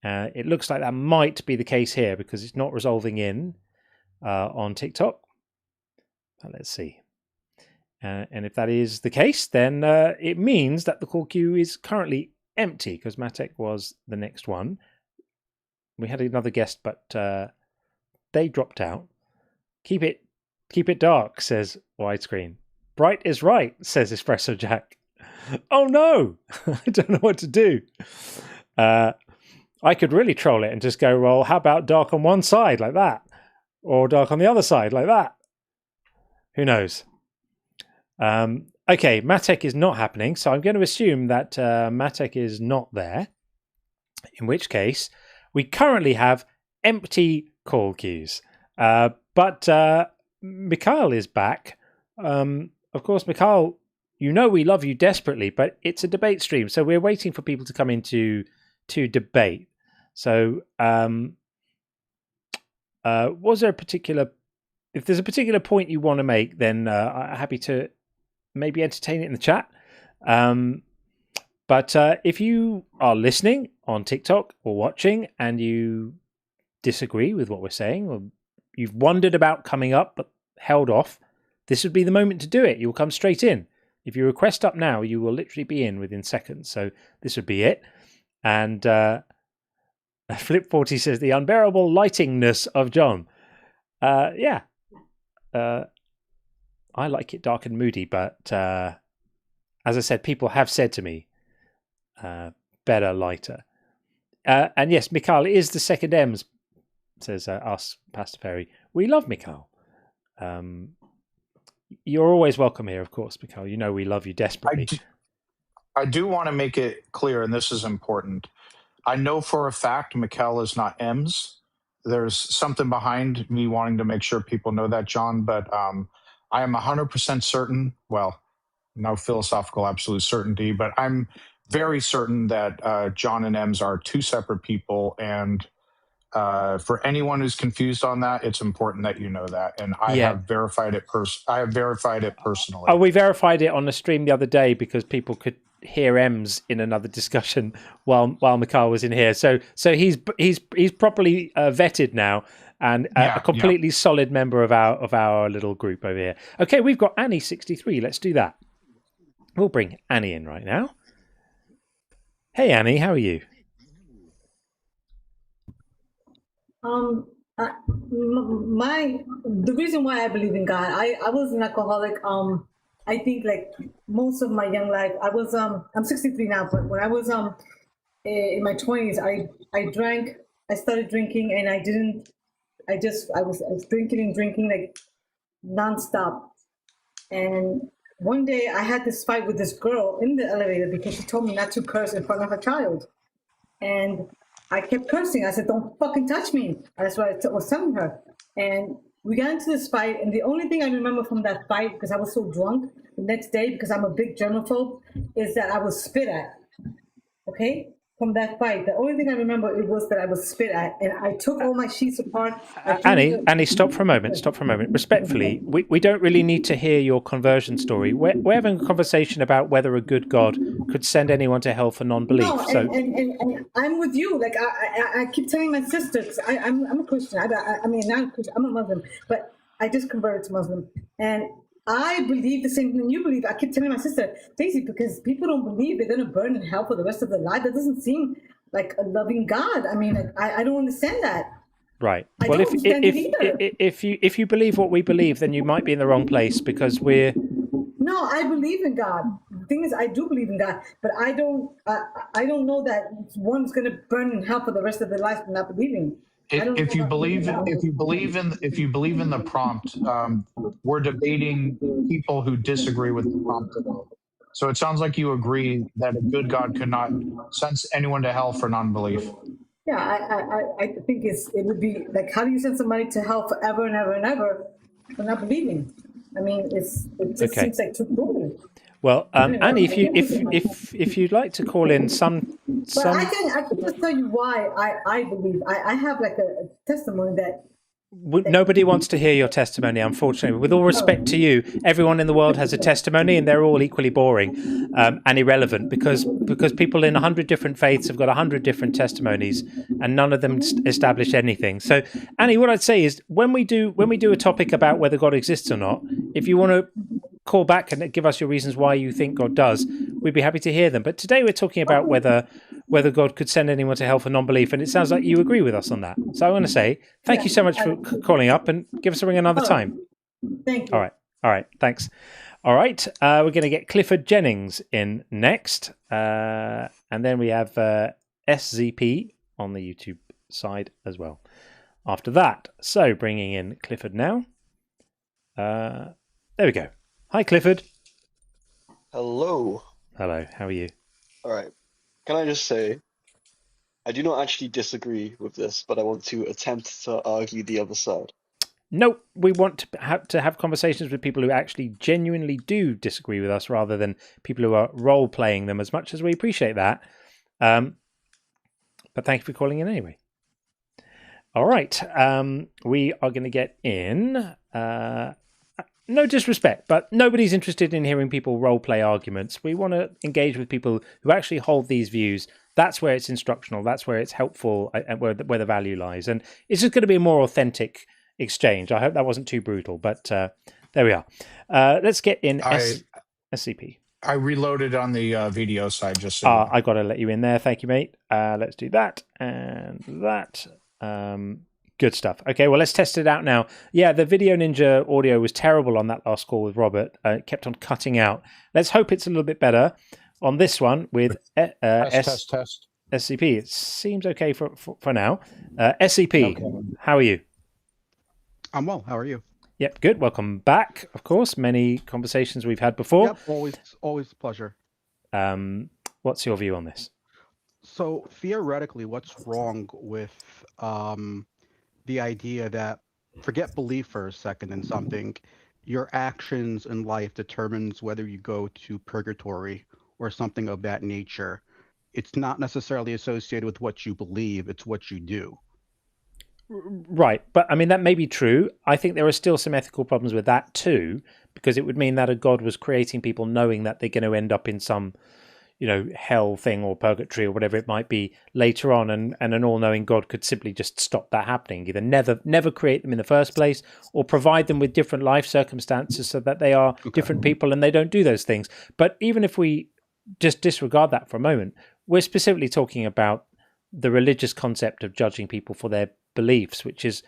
It looks like that might be the case here because it's not resolving in on TikTok. Let's see. And if that is the case, then it means that the call queue is currently empty because Matek was the next one. We had another guest, but they dropped out. Keep it dark, says Widescreen. Bright is right, says Espresso Jack. Oh no, I don't know what to do. I could really troll it and just go, well, how about dark on one side like that? Or dark on the other side like that? Who knows? Okay, Matek is not happening, so I'm going to assume that Matek is not there. In which case, we currently have empty call queues. But Mikhail is back. Of course, Mikhail, you know we love you desperately, but it's a debate stream, so we're waiting for people to come into debate. So, was there a particular? If there's a particular point you want to make, then I'm happy to maybe entertain it in the chat. But if you are listening on TikTok or watching and you disagree with what we're saying, or you've wondered about coming up but held off, this would be the moment to do it. You'll come straight in. If you request up now, you will literally be in within seconds. So this would be it. And Flip40 says, the unbearable lightingness of John. Yeah. I like it dark and moody, but as I said, people have said to me, better lighter. And yes, Mikhail is the second M's says us, Pastor Perry. We love Mikhail. You're always welcome here, of course, Mikhail. You know we love you desperately. I do want to make it clear, and this is important. I know for a fact Mikhail is not M's. There's something behind me wanting to make sure people know that, John, but I am 100% certain, well, no philosophical absolute certainty, but I'm very certain that John and M's are two separate people. And for anyone who's confused on that, it's important that you know that. And I have verified it. I have verified it personally. Oh, we verified it on the stream the other day because people could hear M's in another discussion while Mikhail was in here. So he's properly vetted now and a completely solid member of our little group over here. Okay, we've got Annie 63. Let's do that. We'll bring Annie in right now. Hey Annie, how are you? The reason why I believe in God, I was an alcoholic. I think like most of my young life, I'm 63 now, but when I was in my 20s, I drank. I started drinking, and I was drinking like nonstop. And one day I had this fight with this girl in the elevator because she told me not to curse in front of her child, and I kept cursing. I said, "Don't fucking touch me." That's what I was telling her. And we got into this fight, and the only thing I remember from that fight, because I was so drunk the next day, because I'm a big germaphobe, is that I was spit at. Okay? From that fight, the only thing I remember it was that I was spit at, and I took all my sheets apart. Annie, stop for a moment. Respectfully, we don't really need to hear your conversion story. We're having a conversation about whether a good God could send anyone to hell for non-belief. No, and I'm with you. Like I keep telling my sisters, I'm a Christian. I mean, not a Christian. I'm a Muslim, but I just converted to Muslim, and I believe the same thing you believe. I keep telling my sister, Daisy, because people don't believe they're going to burn in hell for the rest of their life. That doesn't seem like a loving God. I mean, I don't understand that. Right. Well, if you believe what we believe, then you might be in the wrong place because we're. No, I believe in God. The thing is, I do believe in God, but I don't know that one's going to burn in hell for the rest of their life for not believing. If you believe in the prompt, we're debating people who disagree with the prompt today. So it sounds like you agree that a good God could not send anyone to hell for non-belief. Yeah, I think it would be like, how do you send somebody to hell forever and ever and ever for not believing? I mean, it just seems like too cruel. Well, Annie, if you'd like to call in some. But I can just tell you why I believe. I have like a testimony that. Nobody wants to hear your testimony, unfortunately. With all respect to you, everyone in the world has a testimony, and they're all equally boring and irrelevant because people in 100 different faiths have got 100 different testimonies, and none of them establish anything. So, Annie, what I'd say is when we do a topic about whether God exists or not, if you want to call back and give us your reasons why you think God does, we'd be happy to hear them. But today we're talking about whether God could send anyone to hell for non-belief, and it sounds like you agree with us on that. So I want to say thank you so much for calling up, and give us a ring another time. Thank you. All right, thanks. All right, we're going to get Clifford Jennings in next, and then we have SZP on the YouTube side as well after that. So bringing in Clifford now. There we go. Hi, Clifford. Hello. Hello, how are you? All right. Can I just say, I do not actually disagree with this, but I want to attempt to argue the other side. No, we want to have conversations with people who actually genuinely do disagree with us rather than people who are role-playing them, as much as we appreciate that. But thank you for calling in anyway. All right. We are going to get in... no disrespect, but nobody's interested in hearing people role-play arguments. We want to engage with people who actually hold these views. That's where it's instructional. That's where it's helpful, and where the value lies. And it's just going to be a more authentic exchange. I hope that wasn't too brutal, but there we are. Let's get in SCP. I reloaded on the video side just so. I got to let you in there. Thank you, mate. Let's do that and that. Good stuff. Okay, well, let's test it out now. Yeah, the Video Ninja audio was terrible on that last call with Robert. It kept on cutting out. Let's hope it's a little bit better on this one with test. SCP. It seems okay for now. SCP, how are you? I'm well. How are you? Yep, good. Welcome back. Of course, many conversations we've had before. Yep, always a pleasure. What's your view on this? So theoretically, what's wrong with the idea that, forget belief for a second in something, your actions in life determines whether you go to purgatory or something of that nature. It's not necessarily associated with what you believe, it's what you do. Right, but I mean, that may be true. I think there are still some ethical problems with that too, because it would mean that a god was creating people knowing that they're going to end up in some, hell thing or purgatory or whatever it might be later on, and an all-knowing god could simply just stop that happening, either never create them in the first place or provide them with different life circumstances so that they are different people and they don't do those things. But even if we just disregard that for a moment, we're specifically talking about the religious concept of judging people for their beliefs, which is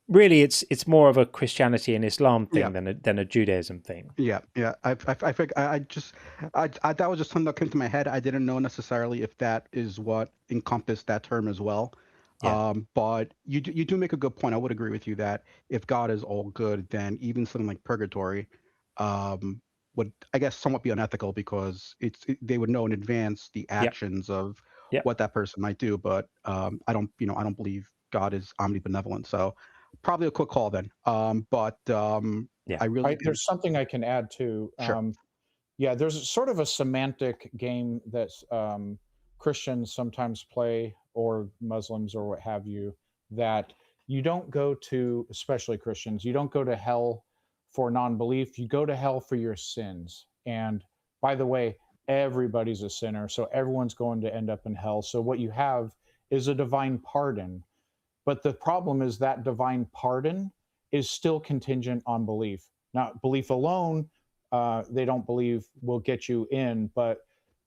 really it's more of a Christianity and Islam thing than a Judaism thing. Yeah. I that was just something that came to my head. I didn't know necessarily if that is what encompassed that term as well. Yeah. But you do make a good point. I would agree with you that if God is all good, then even something like purgatory would, I guess, somewhat be unethical, because they would know in advance the actions of what that person might do. But I don't believe God is omnibenevolent, so probably a quick call then. There's something I can add too. Sure. There's sort of a semantic game that Christians sometimes play, or Muslims or what have you, that you don't go to, especially Christians, you don't go to hell for non-belief, you go to hell for your sins. And by the way, everybody's a sinner, so everyone's going to end up in hell. So what you have is a divine pardon. But the problem is that divine pardon is still contingent on belief. Now, belief alone, they don't believe will get you in, but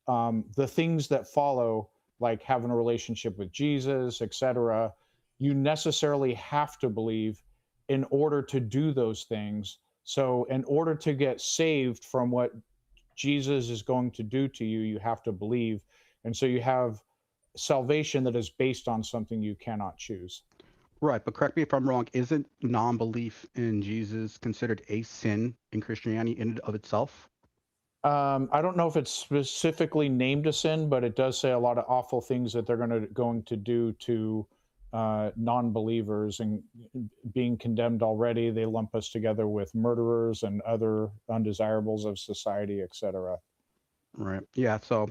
the things that follow, like having a relationship with Jesus, etc., you necessarily have to believe in order to do those things. So in order to get saved from what Jesus is going to do to you, you have to believe. And so you have salvation that is based on something you cannot choose. Right, but correct me if I'm wrong, isn't non-belief in Jesus considered a sin in Christianity in and of itself? I don't know if it's specifically named a sin, but it does say a lot of awful things that they're going to do to non-believers, and being condemned already, they lump us together with murderers and other undesirables of society, etc. Right. Yeah. So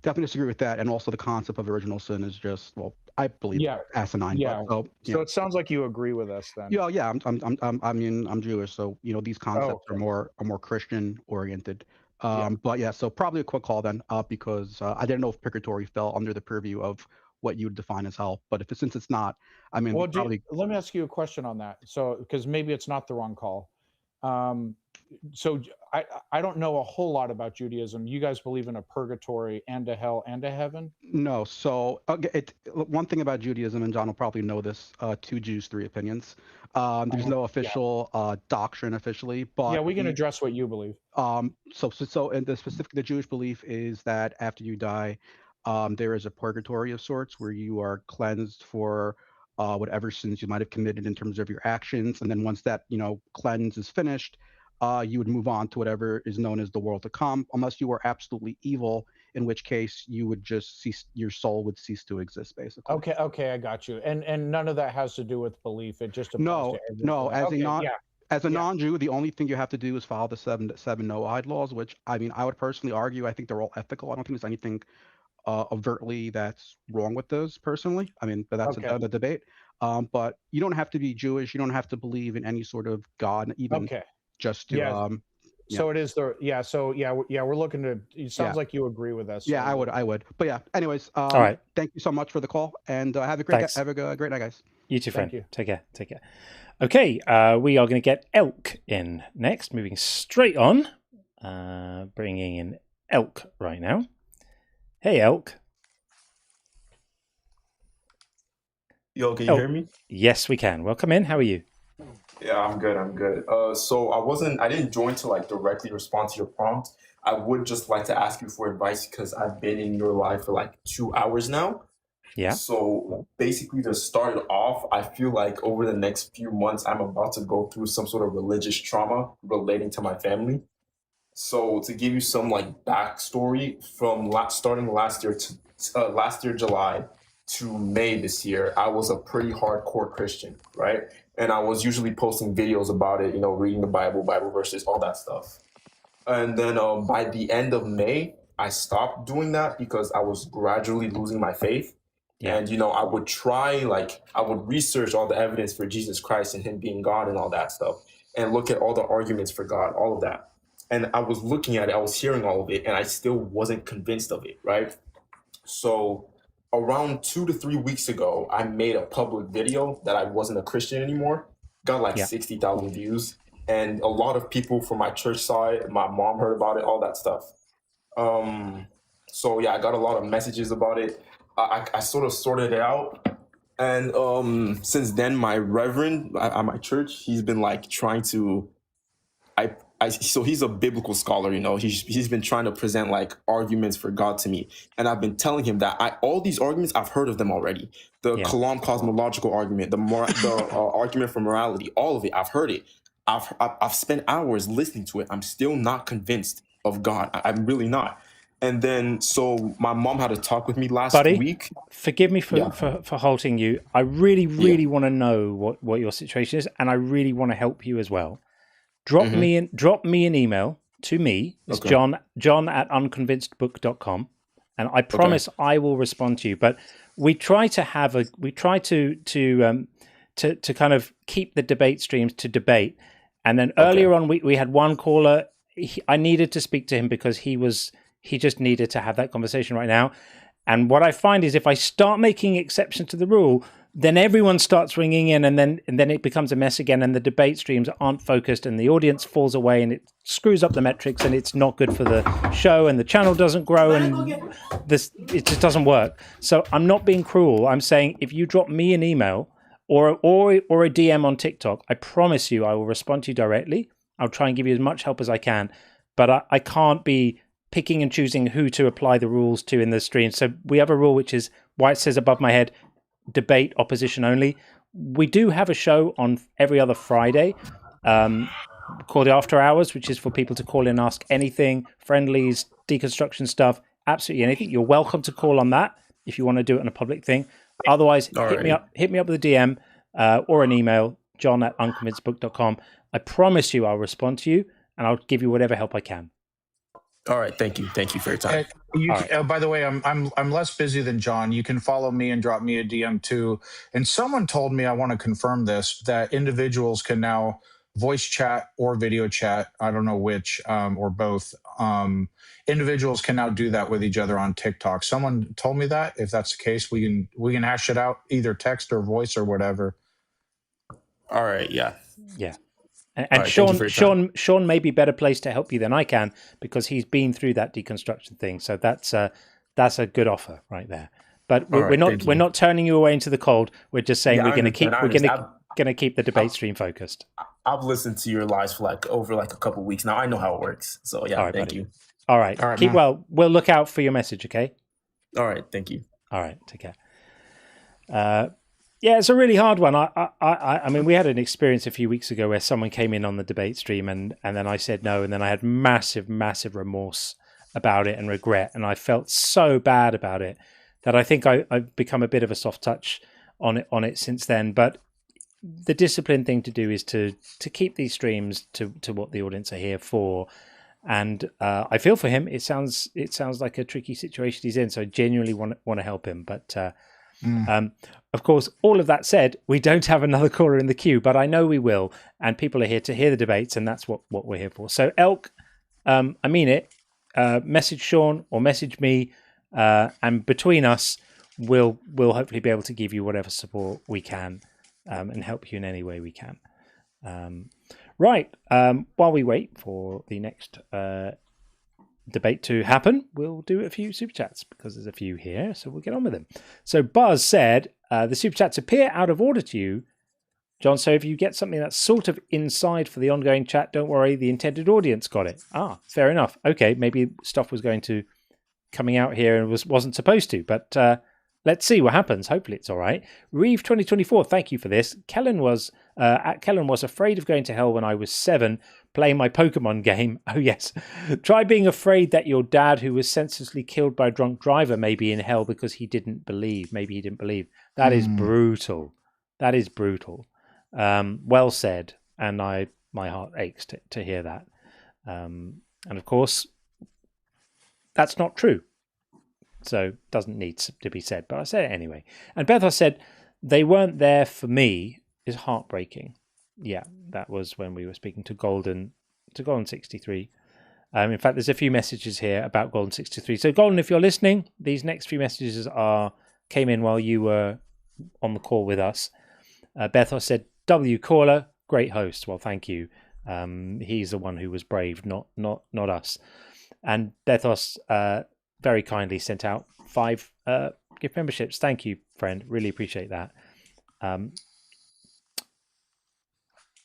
definitely disagree with that, and also the concept of original sin is just, well, I believe asinine. Yeah. But, so it sounds like you agree with us then. Yeah. I'm Jewish, so these concepts are more Christian oriented. But yeah, so probably a quick call then, because I didn't know if purgatory fell under the purview of what you would define as hell. But since it's not, I mean, well, let me ask you a question on that. So, because maybe it's not the wrong call. So I don't know a whole lot about Judaism. You guys believe in a purgatory and a hell and a heaven? No. So one thing about Judaism, and John will probably know this, 2 Jews, 3 opinions. There's no official doctrine officially, but we can address what you believe. So in the specific, the Jewish belief is that after you die, there is a purgatory of sorts where you are cleansed for whatever sins you might have committed in terms of your actions, and then once that cleanse is finished, you would move on to whatever is known as the world to come, unless you were absolutely evil, in which case you would just cease, your soul would cease to exist, basically. Okay, I got you. And none of that has to do with belief. It just applies to everything. As a non-Jew, the only thing you have to do is follow the seven Noahide laws, which, I mean, I would personally argue, I think they're all ethical. I don't think there's anything overtly that's wrong with those, personally. I mean, but that's another debate. But you don't have to be Jewish. You don't have to believe in any sort of God, even just to. So it is we're looking to. It sounds like you agree with us. Yeah, so. I would. But yeah, anyways. All right. Thank you so much for the call, and have a great night, guys. You too, friend. Take care. Okay, we are going to get Elk in next. Moving straight on, bringing in Elk right now. Hey, Elk. Yo, can you hear me? Yes, we can. Welcome in. How are you? Yeah, I'm good. I'm good. So I didn't join to like directly respond to your prompt. I would just like to ask you for advice because I've been in your life for like 2 hours now. Yeah. So basically, to start it off, I feel like over the next few months, I'm about to go through some sort of religious trauma relating to my family. So to give you some like backstory, from starting last year to last year July to May this year, I was a pretty hardcore Christian, right? And I was usually posting videos about it, reading the Bible, Bible verses, all that stuff. And then by the end of May, I stopped doing that because I was gradually losing my faith. Yeah. And I would I would research all the evidence for Jesus Christ and him being God and all that stuff, and look at all the arguments for God, all of that. And I was looking at it, I was hearing all of it, and I still wasn't convinced of it, right? So around 2 to 3 weeks ago, I made a public video that I wasn't a Christian anymore. Got like 60,000 views. And a lot of people from my church side, my mom heard about it, all that stuff. So yeah, I got a lot of messages about it. I sort of sorted it out. And since then, my reverend at my church, he's been like trying to, so he's a biblical scholar, he's been trying to present like arguments for God to me. And I've been telling him that all these arguments, I've heard of them already. The Kalam cosmological argument, the argument for morality, all of it, I've heard it. I've spent hours listening to it. I'm still not convinced of God. I'm really not. And then, so my mom had a talk with me last week. Forgive me for halting you. I really want to know what your situation is, and I really want to help you as well. Drop me an email to me. It's John at unconvincedbook.com, and I promise I will respond to you. But we try to kind of keep the debate streams to debate. And then earlier on, we had one caller. I needed to speak to him because he just needed to have that conversation right now. And what I find is if I start making exceptions to the rule, then everyone starts ringing in, and then it becomes a mess again, and the debate streams aren't focused, and the audience falls away, and it screws up the metrics, and it's not good for the show, and the channel doesn't grow, and it just doesn't work. So I'm not being cruel. I'm saying if you drop me an email or a DM on TikTok, I promise you I will respond to you directly. I'll try and give you as much help as I can, but I can't be picking and choosing who to apply the rules to in the stream. So we have a rule which is why it says above my head, debate opposition only. We do have a show on every other Friday called the After Hours, which is for people to call in and ask anything, friendlies, deconstruction stuff, absolutely anything. You're welcome to call on that if you want to do it on a public thing. Otherwise, hit me up with a DM or an email, John at unconvincedbook.com. I promise you I'll respond to you, and I'll give you whatever help I can. All right, thank you for your time. By the way, I'm less busy than John. You can follow me and drop me a DM too. And someone told me, I want to confirm this, that individuals can now voice chat or video chat. I don't know which, or both. Individuals can now do that with each other on TikTok. Someone told me that. If that's the case, we can hash it out, either text or voice or whatever. All right. Yeah. And right, Sean may be better placed to help you than I can because he's been through that deconstruction thing. So that's a good offer right there. But we're not turning you away into the cold. We're just saying we're going to keep the debate stream focused. I've listened to your lives for over a couple of weeks now. I know how it works. So yeah, right, thank you. All right. Keep well. We'll look out for your message. Okay. All right. Thank you. All right. Take care. Yeah, it's a really hard one. I mean, we had an experience a few weeks ago where someone came in on the debate stream and then I said no, and then I had massive remorse about it and regret, and I felt so bad about it that I think I've become a bit of a soft touch on it since then. But the disciplined thing to do is to keep these streams to what the audience are here for. And I feel for him. It sounds like a tricky situation he's in, so I genuinely want to help him, but. Of course, all of that said, we don't have another caller in the queue, but I know we will, and people are here to hear the debates, and that's what we're here for. So, Elk, I mean it. Message Sean or message me, and between us, we'll hopefully be able to give you whatever support we can, and help you in any way we can. Right. While we wait for the next debate to happen, we'll do a few super chats because there's a few here, so we'll get on with them. So Buzz said, the super chats appear out of order to you. John, so if you get something that's sort of inside for the ongoing chat, don't worry, the intended audience got it. Ah, fair enough. Okay, maybe stuff was coming out here and wasn't supposed to, but let's see what happens. Hopefully it's all right. Reeve 2024, thank you for this. Kellen was afraid of going to hell when I was 7, playing my Pokemon game. Oh yes. Try being afraid that your dad, who was senselessly killed by a drunk driver, may be in hell because he didn't believe. Maybe he didn't believe. That is brutal. That is brutal. Well said. And my heart aches to hear that. And of course, that's not true. So doesn't need to be said, but I say it anyway. And Bethos said, they weren't there for me is heartbreaking. Yeah, that was when we were speaking to Golden 63. In fact, there's a few messages here about Golden 63. So Golden, if you're listening, these next few messages came in while you were on the call with us. Bethos said, W caller, great host. Well, thank you. He's the one who was brave, not us. And Bethos very kindly sent out 5 gift memberships. Thank you, friend. Really appreciate that.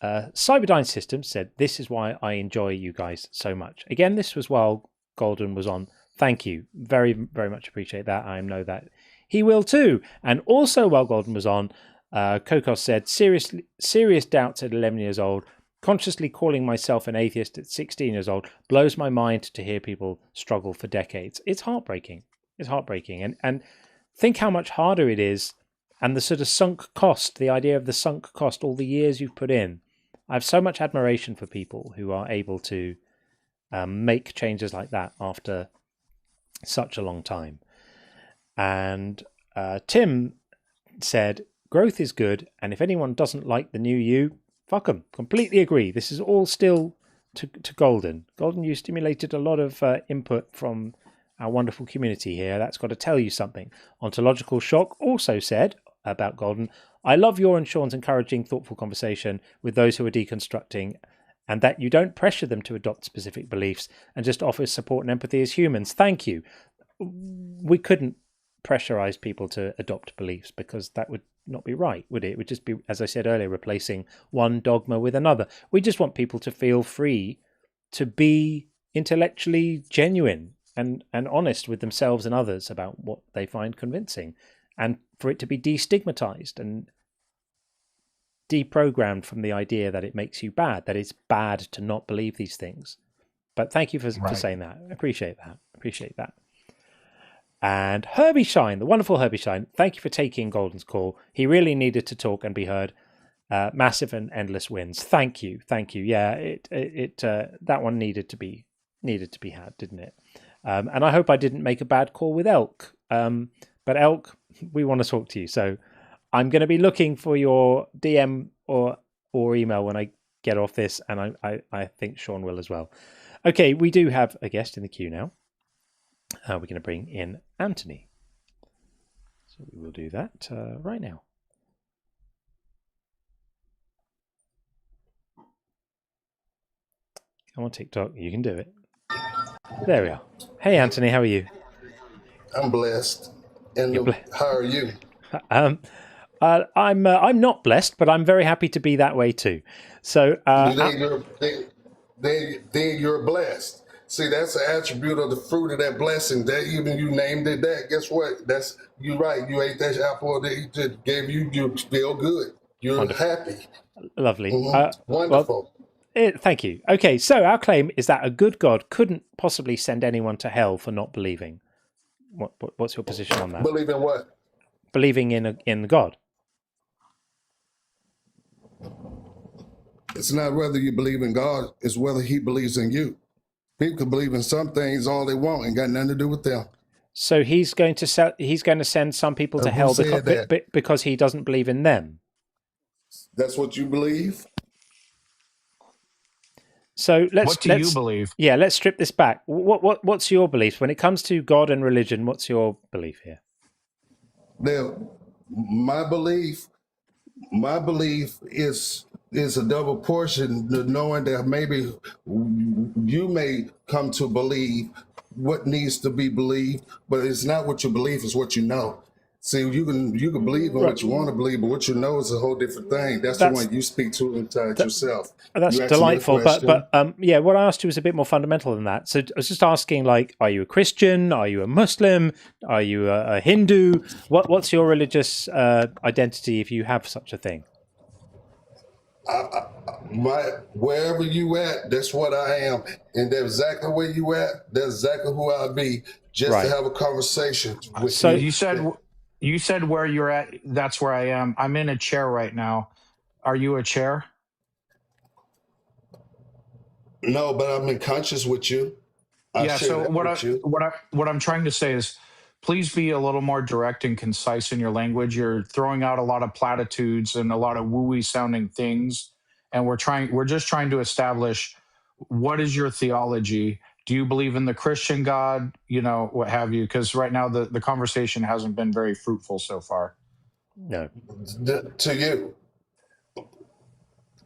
Cyberdyne Systems said, this is why I enjoy you guys so much. Again, this was while Golden was on. Thank you. Very, very much appreciate that. I know that he will too. And also while Golden was on, Kokos said, serious doubts at 11 years old. Consciously calling myself an atheist at 16 years old blows my mind to hear people struggle for decades. It's heartbreaking. It's heartbreaking. And think how much harder it is, and the sort of sunk cost, the idea of the sunk cost, all the years you've put in. I have so much admiration for people who are able to make changes like that after such a long time. And Tim said, growth is good, and if anyone doesn't like the new you, fuck them. Completely agree. This is all still to Golden. Golden, you stimulated a lot of input from our wonderful community here. That's got to tell you something. Ontological Shock also said about Golden, I love your and Sean's encouraging, thoughtful conversation with those who are deconstructing, and that you don't pressure them to adopt specific beliefs and just offer support and empathy as humans. Thank you. We couldn't pressurize people to adopt beliefs because that would not be right, would it? It would just be, as I said earlier, replacing one dogma with another. We just want people to feel free to be intellectually genuine and honest with themselves and others about what they find convincing, and for it to be destigmatized and deprogrammed from the idea that it makes you bad, that it's bad to not believe these things. But thank you for saying that. Appreciate that. And Herbie Shine, the wonderful Herbie Shine, thank you for taking Golden's call. He really needed to talk and be heard. Massive and endless wins. Thank you. Yeah, that one needed to be had, didn't it? And I hope I didn't make a bad call with Elk. But Elk, we want to talk to you. So I'm going to be looking for your DM or email when I get off this, and I think Sean will as well. Okay, we do have a guest in the queue now. We're going to bring in Anthony. So we will do that right now. Come on, TikTok. You can do it. There we are. Hey, Anthony. How are you? I'm blessed. And how are you? I'm not blessed, but I'm very happy to be that way too. So then you're blessed. See, that's an attribute of the fruit of that blessing. That even you named it that. Guess what? That's you're right. You ate that apple that he just gave you. You feel good. You're wonderful. Happy. Lovely. Wonderful. Thank you. Okay, so our claim is that a good God couldn't possibly send anyone to hell for not believing. What's your position on that? Believe in what? Believing in God. It's not whether you believe in God, it's whether he believes in you. People can believe in some things all they want and got nothing to do with them. So he's going to send some people to hell because he doesn't believe in them. That's what you believe? So what do you believe? Yeah, let's strip this back. What's your belief when it comes to God and religion? What's your belief here? Now, my belief is a double portion, knowing that maybe you may come to believe what needs to be believed, but it's not what you believe, it's what you know. See, you can believe in what you want to believe, but what you know is a whole different thing. That's the one you speak to inside yourself. That's You asked me a delightful, question. but yeah, what I asked you was a bit more fundamental than that. So I was just asking, like, are you a Christian? Are you a Muslim? Are you a Hindu? What's your religious identity, if you have such a thing? Wherever you at, that's what I am, and that's exactly where you at. That's exactly who I'll be, just to have a conversation with So you. you said where you're at. That's where I am. I'm in a chair right now. Are you a chair? No, but I'm in conscious with you. I Yeah. share So that with you. what I'm trying to say is, please be a little more direct and concise in your language. You're throwing out a lot of platitudes and a lot of wooey sounding things, and we're just trying to establish what is your theology. Do you believe in the Christian God? You know, what have you? Because right now the conversation hasn't been very fruitful so far. No. To you.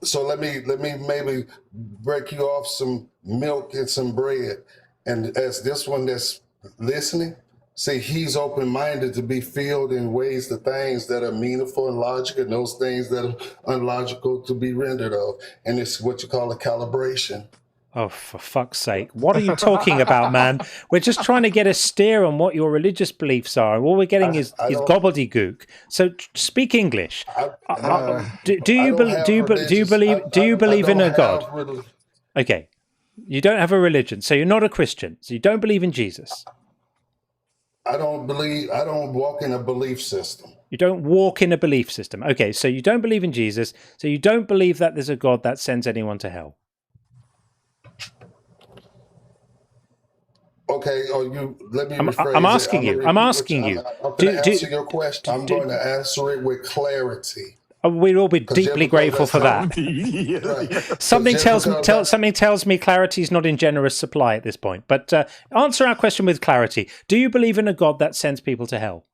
So let me maybe break you off some milk and some bread. And as this one that's listening, see, he's open-minded to be filled in ways to things that are meaningful and logical, and those things that are unlogical to be rendered of. And it's what you call a calibration. Oh, for fuck's sake. What are you talking about, man? We're just trying to get a steer on what your religious beliefs are. And all we're getting is gobbledygook. So speak English. Do you believe in a God? Okay. You don't have a religion, so you're not a Christian. So you don't believe in Jesus. I don't walk in a belief system. You don't walk in a belief system. Okay, so you don't believe in Jesus. So you don't believe that there's a God that sends anyone to hell. Okay, let me rephrase I'm asking you. I'm asking you. I'm going to answer your question. I'm going to answer it with clarity. We'd all be deeply grateful for that. Something tells me clarity is not in generous supply at this point. But answer our question with clarity. Do you believe in a God that sends people to hell?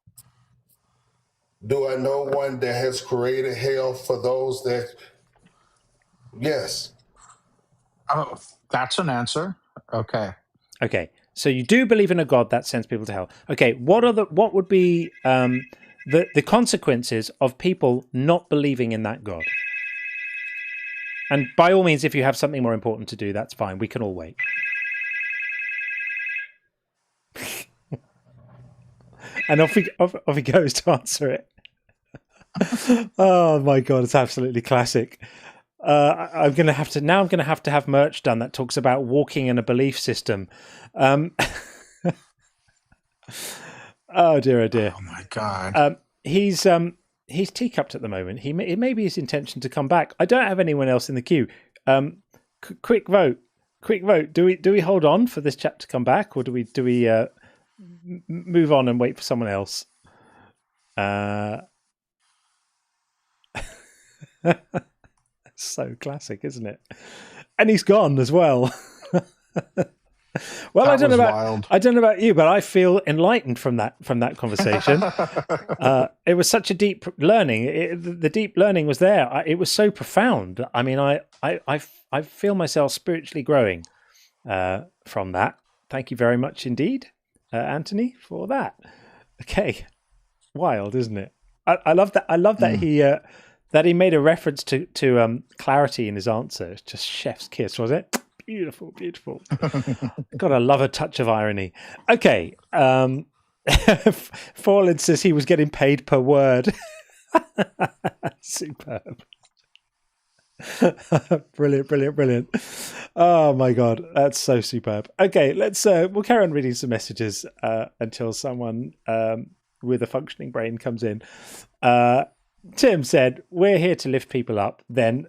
Do I know one that has created hell for those that? Yes. Oh, that's an answer. Okay. Okay. So you do believe in a God that sends people to hell. Okay. What would be the consequences of people not believing in that God? And by all means, if you have something more important to do, that's fine. We can all wait. And off he goes to answer it. Oh my God, it's absolutely classic. I'm going to have to have merch done that talks about walking in a belief system. Oh dear, oh dear. Oh my God. He's teacupped at the moment. It may be his intention to come back. I don't have anyone else in the queue. Quick vote. Do we hold on for this chap to come back, or do we move on and wait for someone else? So classic, isn't it? And he's gone as well. Well, I don't know about you, but I feel enlightened from that conversation. It was such a deep learning. The deep learning was there. It was so profound. I mean, I feel myself spiritually growing from that. Thank you very much indeed, Anthony, for that. Okay, wild, isn't it? I love that. I love that he made a reference to clarity in his answer. It's just chef's kiss, was it? Beautiful, beautiful. Gotta love a touch of irony. Okay. Forlin says he was getting paid per word. Superb. Brilliant. Oh my God, that's so superb. Okay, we'll carry on reading some messages until someone with a functioning brain comes in. Tim said, "We're here to lift people up." Then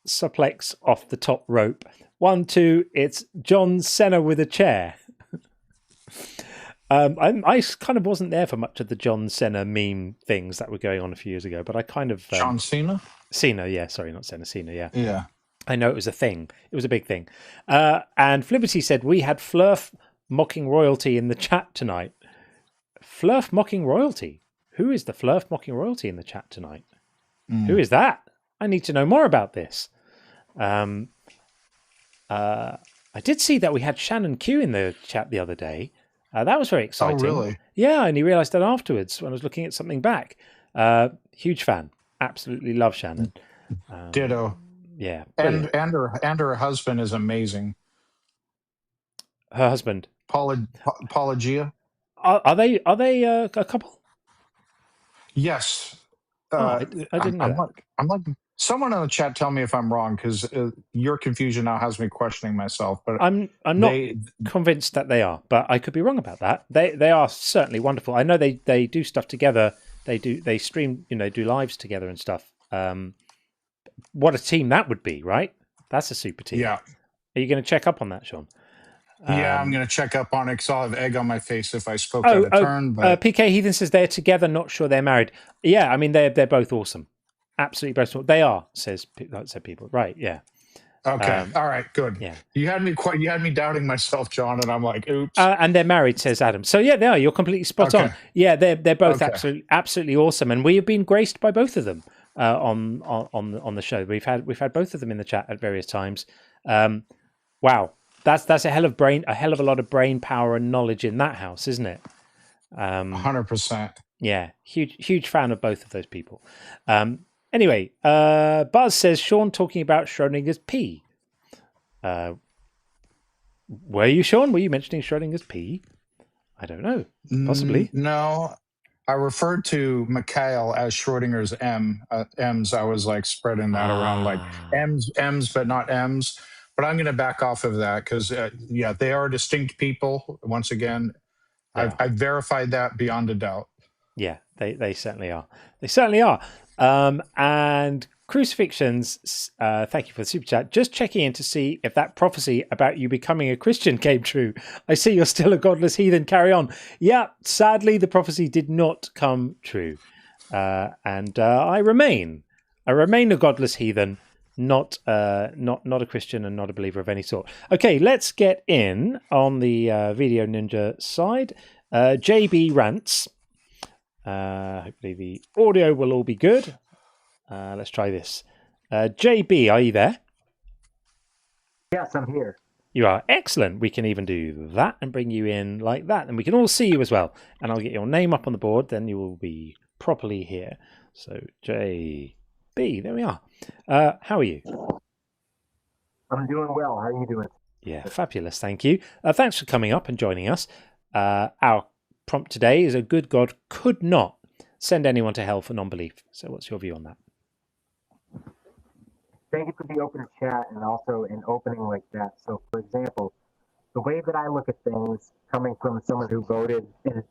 suplex off the top rope. 1, 2. It's John Cena with a chair. I kind of wasn't there for much of the John Cena meme things that were going on a few years ago, but I kind of John Cena. Cena, yeah. Sorry, not Cena. Cena, yeah. Yeah. I know it was a thing. It was a big thing. And Fliberty said we had Flurf mocking royalty in the chat tonight. Flurf mocking royalty. Who is the Flurf mocking royalty in the chat tonight? Who is that? I need to know more about this. I did see that we had Shannon Q in the chat the other day. That was very exciting. really? Yeah, I only realised that afterwards when I was looking at something back. Huge fan. Absolutely love Shannon. Ditto. Yeah, And brilliant. her husband is amazing. Her husband. Apologia. Are they a couple? Yes. I didn't know that. I'm like, someone in the chat tell me if I'm wrong, because your confusion now has me questioning myself. But I'm not convinced that they are, but I could be wrong about that. They are certainly wonderful. I know they do stuff together. They stream, do lives together and stuff. What a team that would be, right? That's a super team. Yeah. Are you going to check up on that, Sean? Yeah, I'm going to check up on it because I'll have egg on my face if I spoke out of turn. But PK Heathen says they're together, not sure they're married. Yeah, I mean, they're both awesome. Absolutely both. They are, said people. Right, yeah. Okay, all right, good. Yeah. You had me doubting myself, John, and I'm like, oops. And they're married, says Adam. So yeah, they are. You're completely spot on. Yeah, they're both absolutely awesome, and we have been graced by both of them on the show. We've had both of them in the chat at various times. Wow. That's a hell of a lot of brain power and knowledge in that house, isn't it? 100%. Yeah, huge fan of both of those people. Anyway, Buzz says Sean talking about Schrodinger's pea. Were you, Sean? Were you mentioning Schrodinger's pea? I don't know. Possibly. No, I referred to Mikhail as Schrodinger's M's. I was like spreading that around like M's, but not M's. But I'm going to back off of that because, they are distinct people. Once again, yeah. I've verified that beyond a doubt. Yeah, they certainly are. They certainly are. And Crucifixions, thank you for the super chat. Just checking in to see if that prophecy about you becoming a Christian came true. I see you're still a godless heathen. Carry on. Yeah, sadly, the prophecy did not come true. And I remain a godless heathen. Not a Christian and not a believer of any sort. Okay, let's get in on the Video Ninja side. JB rants. Hopefully the audio will all be good. Let's try this. JB, are you there? Yes, I'm here. You are. Excellent. We can even do that and bring you in like that. And we can all see you as well. And I'll get your name up on the board. Then you will be properly here. So JB, there we are. How are you? I'm doing well. How are you doing? Yeah, fabulous. Thank you. Thanks for coming up and joining us. Our prompt today is a good God could not send anyone to hell for non-belief. So what's your view on that? Thank you for the open chat and also an opening like that. So, for example, the way that I look at things coming from someone who voted, and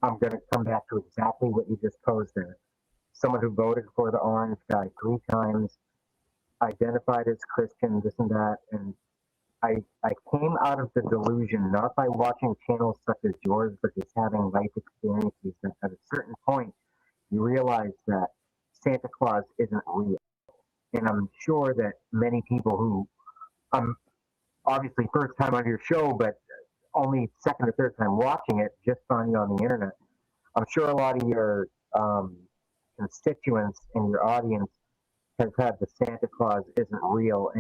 I'm going to come back to exactly what you just posed there. Someone who voted for the orange guy 3 times, identified as Christian, this and that, and I came out of the delusion not by watching channels such as yours, but just having life experiences that at a certain point you realize that Santa Claus isn't real. And I'm sure that many people who, obviously first time on your show, but only second or third time watching it, just found you on the internet. I'm sure a lot of your constituents in your audience has had the Santa Claus isn't real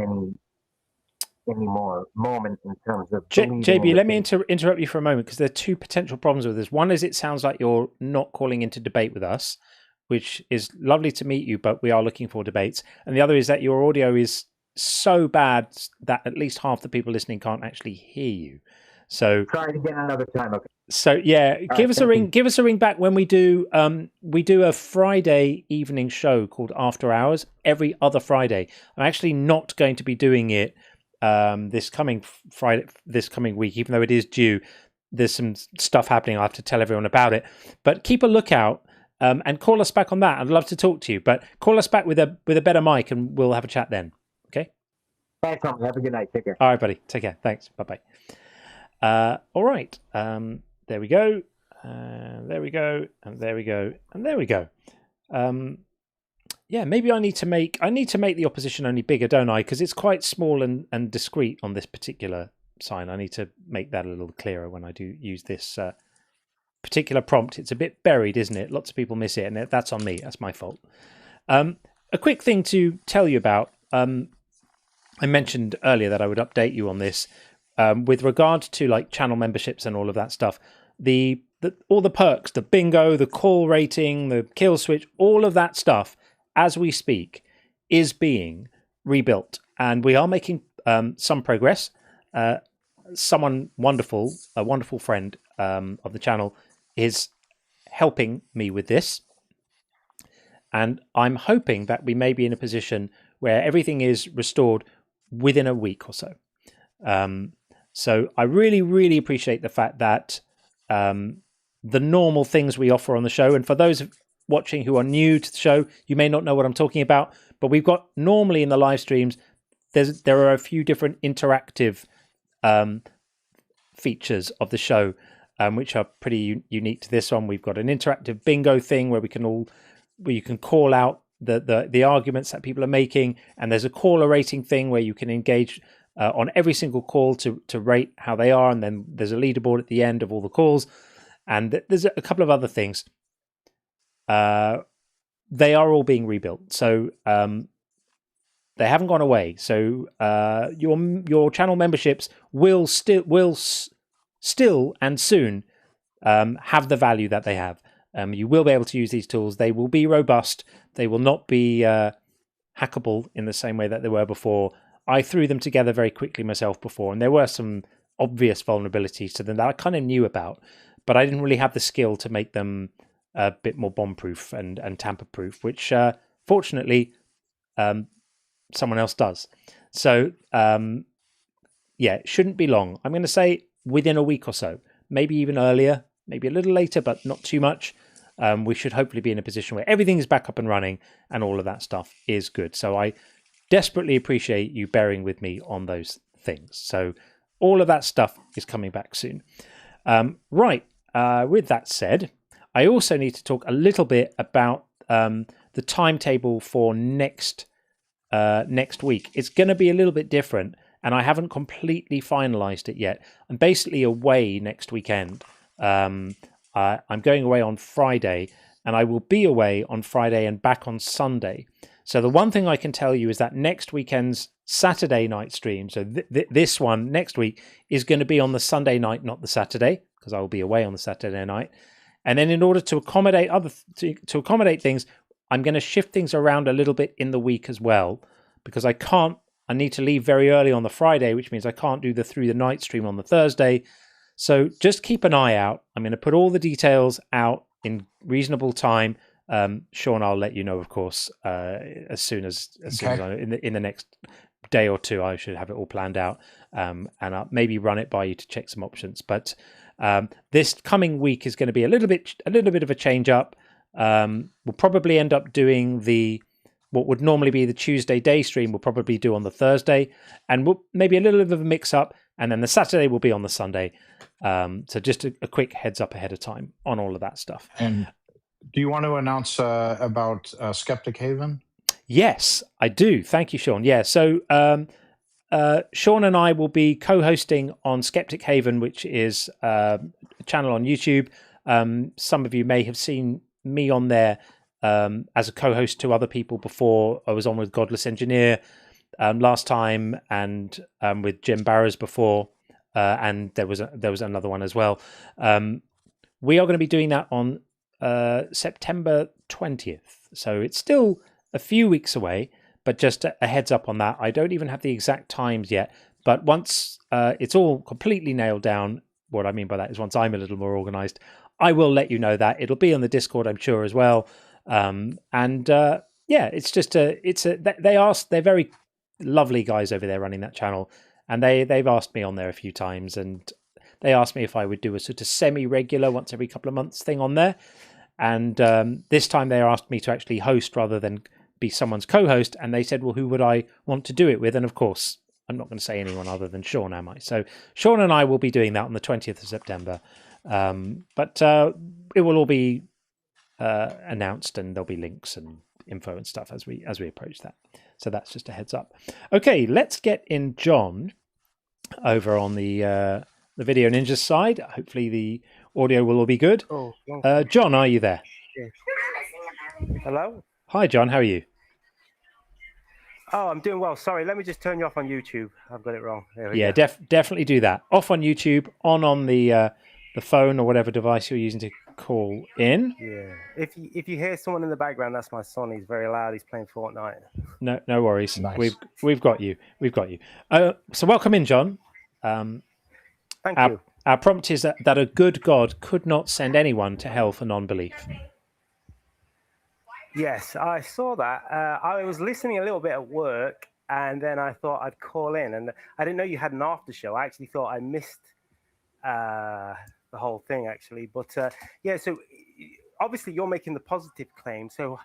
anymore moment in terms of JB, let me interrupt you for a moment because there are 2 potential problems with this. One is it sounds like you're not calling into debate with us, which is lovely to meet you, but we are looking for debates. And the other is that your audio is so bad that at least half the people listening can't actually hear you. So try it again another time. Okay. So yeah, give us a ring. Give us a ring back when we do a Friday evening show called After Hours every other Friday. I'm actually not going to be doing it this coming week, even though it is due. There's some stuff happening. I have to tell everyone about it, but keep a lookout and call us back on that. I'd love to talk to you, but call us back with a better mic and we'll have a chat then. Okay. Thanks, Tom. Have a good night. Take care. All right, buddy. Take care. Thanks. Bye bye. All right. There we go. There we go. And there we go. And there we go. Yeah, maybe I need to make the opposition only bigger, don't I? Because it's quite small and discreet on this particular sign. I need to make that a little clearer when I do use this particular prompt. It's a bit buried, isn't it? Lots of people miss it, and that's on me. That's my fault. A quick thing to tell you about. I mentioned earlier that I would update you on this. with regard to like channel memberships and all of that stuff, all the perks, the bingo, the call rating, the kill switch, all of that stuff, as we speak, is being rebuilt, and we are making some progress. Someone wonderful, a wonderful friend of the channel, is helping me with this, and I'm hoping that we may be in a position where everything is restored within a week or so. So I really, really appreciate the fact that the normal things we offer on the show, and for those watching who are new to the show, you may not know what I'm talking about, but we've got normally in the live streams, there are a few different interactive features of the show, which are pretty unique to this one. We've got an interactive bingo thing where you can call out the arguments that people are making, and there's a caller rating thing where you can engage on every single call to rate how they are, and then there's a leaderboard at the end of all the calls, and there's a couple of other things. They are all being rebuilt, so they haven't gone away. So your channel memberships will still and soon have the value that they have. You will be able to use these tools. They will be robust. They will not be hackable in the same way that they were before. I threw them together very quickly myself before, and there were some obvious vulnerabilities to them that I kind of knew about, but I didn't really have the skill to make them a bit more bomb-proof and tamper-proof, which fortunately someone else does. So yeah, it shouldn't be long. I'm going to say within a week or so, maybe even earlier, maybe a little later, but not too much. We should hopefully be in a position where everything is back up and running and all of that stuff is good. So I desperately appreciate you bearing with me on those things. So all of that stuff is coming back soon. Right. With that said, I also need to talk a little bit about the timetable for next week. It's going to be a little bit different, and I haven't completely finalized it yet. I'm basically away next weekend. I'm going away on Friday, and I will be away on Friday and back on Sunday. So the one thing I can tell you is that next weekend's Saturday night stream, so this one next week, is going to be on the Sunday night, not the Saturday, because I will be away on the Saturday night. And then in order to accommodate to accommodate things, I'm going to shift things around a little bit in the week as well, because I need to leave very early on the Friday, which means I can't do the through the night stream on the Thursday. So just keep an eye out. I'm going to put all the details out in reasonable time. Sean, I'll let you know, of course, as soon as in the next day or two, I should have it all planned out, and I'll maybe run it by you to check some options. But this coming week is going to be a little bit of a change up. We'll probably end up doing what would normally be the Tuesday day stream. We'll probably do on the Thursday, and we'll maybe a little bit of a mix up, and then the Saturday will be on the Sunday. So just a quick heads up ahead of time on all of that stuff. And do you want to announce about Skeptic Haven? Yes, I do. Thank you, Sean. Yeah, so Sean and I will be co-hosting on Skeptic Haven, which is a channel on YouTube. Some of you may have seen me on there as a co-host to other people before. I was on with Godless Engineer last time, and with Jim Barrows before, and there was another one as well. We are going to be doing that on September 20th, so it's still a few weeks away, but just a heads up on that. I don't even have the exact times yet, but once it's all completely nailed down, what I mean by that is once I'm a little more organized, I will let you know that. It'll be on the Discord, I'm sure, as well. Yeah, it's just they're very lovely guys over there running that channel, and they've asked me on there a few times, and they asked me if I would do a sort of semi-regular once every couple of months thing on there. And this time they asked me to actually host rather than be someone's co-host, and they said, well, who would I want to do it with? And of course, I'm not going to say anyone other than Sean, am I? So Sean and I will be doing that on the 20th of September. But it will all be announced, and there'll be links and info and stuff as we approach that. So that's just a heads up. Okay, let's get in John over on the Video Ninja side. Hopefully the audio will all be good. John, are you there? Hello? Hi, John. How are you? Oh, I'm doing well. Sorry, let me just turn you off on YouTube. I've got it wrong. There we Yeah, go. definitely do that. Off on YouTube, on the phone or whatever device you're using to call in. Yeah. If you hear someone in the background, that's my son. He's very loud. He's playing Fortnite. No worries. Nice. We've got you. We've got you. So welcome in, John. Thank you. Our prompt is that a good God could not send anyone to hell for non-belief. Yes, I saw that. I was listening a little bit at work, and then I thought I'd call in, and I didn't know you had an after show. I actually thought I missed the whole thing, actually. But yeah, so obviously you're making the positive claim. So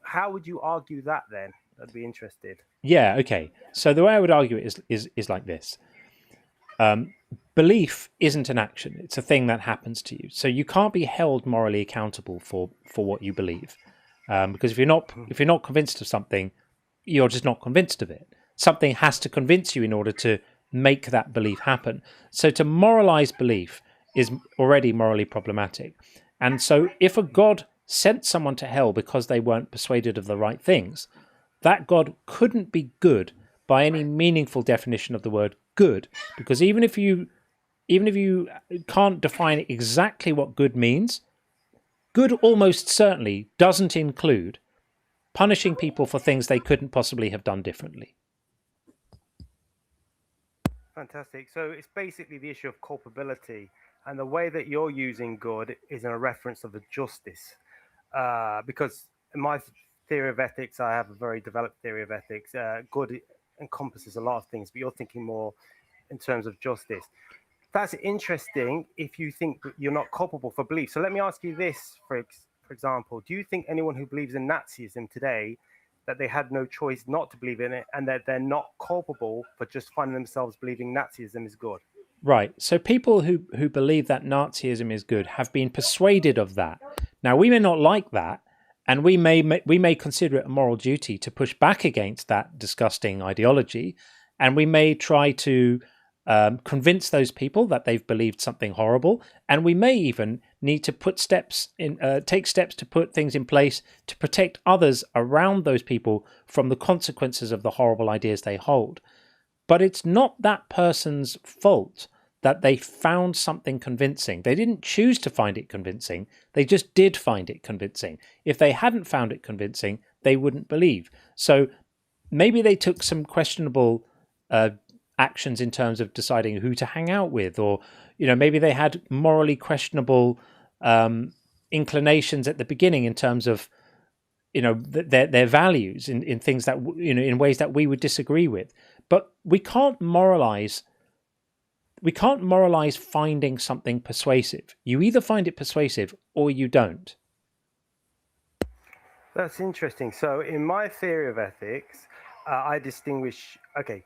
how would you argue that then? I'd be interested. Yeah. Okay. So the way I would argue it is like this. Belief isn't an action; it's a thing that happens to you. So you can't be held morally accountable for what you believe. Because if you're not convinced of something, you're just not convinced of it. Something has to convince you in order to make that belief happen. So to moralize belief is already morally problematic. And so if a God sent someone to hell because they weren't persuaded of the right things, that God couldn't be good by any meaningful definition of the word good. Because even if you can't define exactly what good means, good almost certainly doesn't include punishing people for things they couldn't possibly have done differently. Fantastic. So it's basically the issue of culpability, and the way that you're using good is in a reference of the justice. Because in my theory of ethics, I have a very developed theory of ethics. Good encompasses a lot of things, but you're thinking more in terms of justice. That's interesting if you think that you're not culpable for belief. So let me ask you this, for example. Do you think anyone who believes in Nazism today, that they had no choice not to believe in it, and that they're not culpable for just finding themselves believing Nazism is good? Right. So people who believe that Nazism is good have been persuaded of that. Now, we may not like that, and we may consider it a moral duty to push back against that disgusting ideology, and we may try to convince those people that they've believed something horrible, and we may even need to take steps to put things in place to protect others around those people from the consequences of the horrible ideas they hold. But it's not that person's fault that they found something convincing. They didn't choose to find it convincing. They just did find it convincing. If they hadn't found it convincing, they wouldn't believe. So maybe they took some questionable actions in terms of deciding who to hang out with, or maybe they had morally questionable inclinations at the beginning in terms of their values in things that in ways that we would disagree with. But we can't moralize finding something persuasive. You either find it persuasive or you don't. That's interesting. So in my theory of ethics, I distinguish. Okay,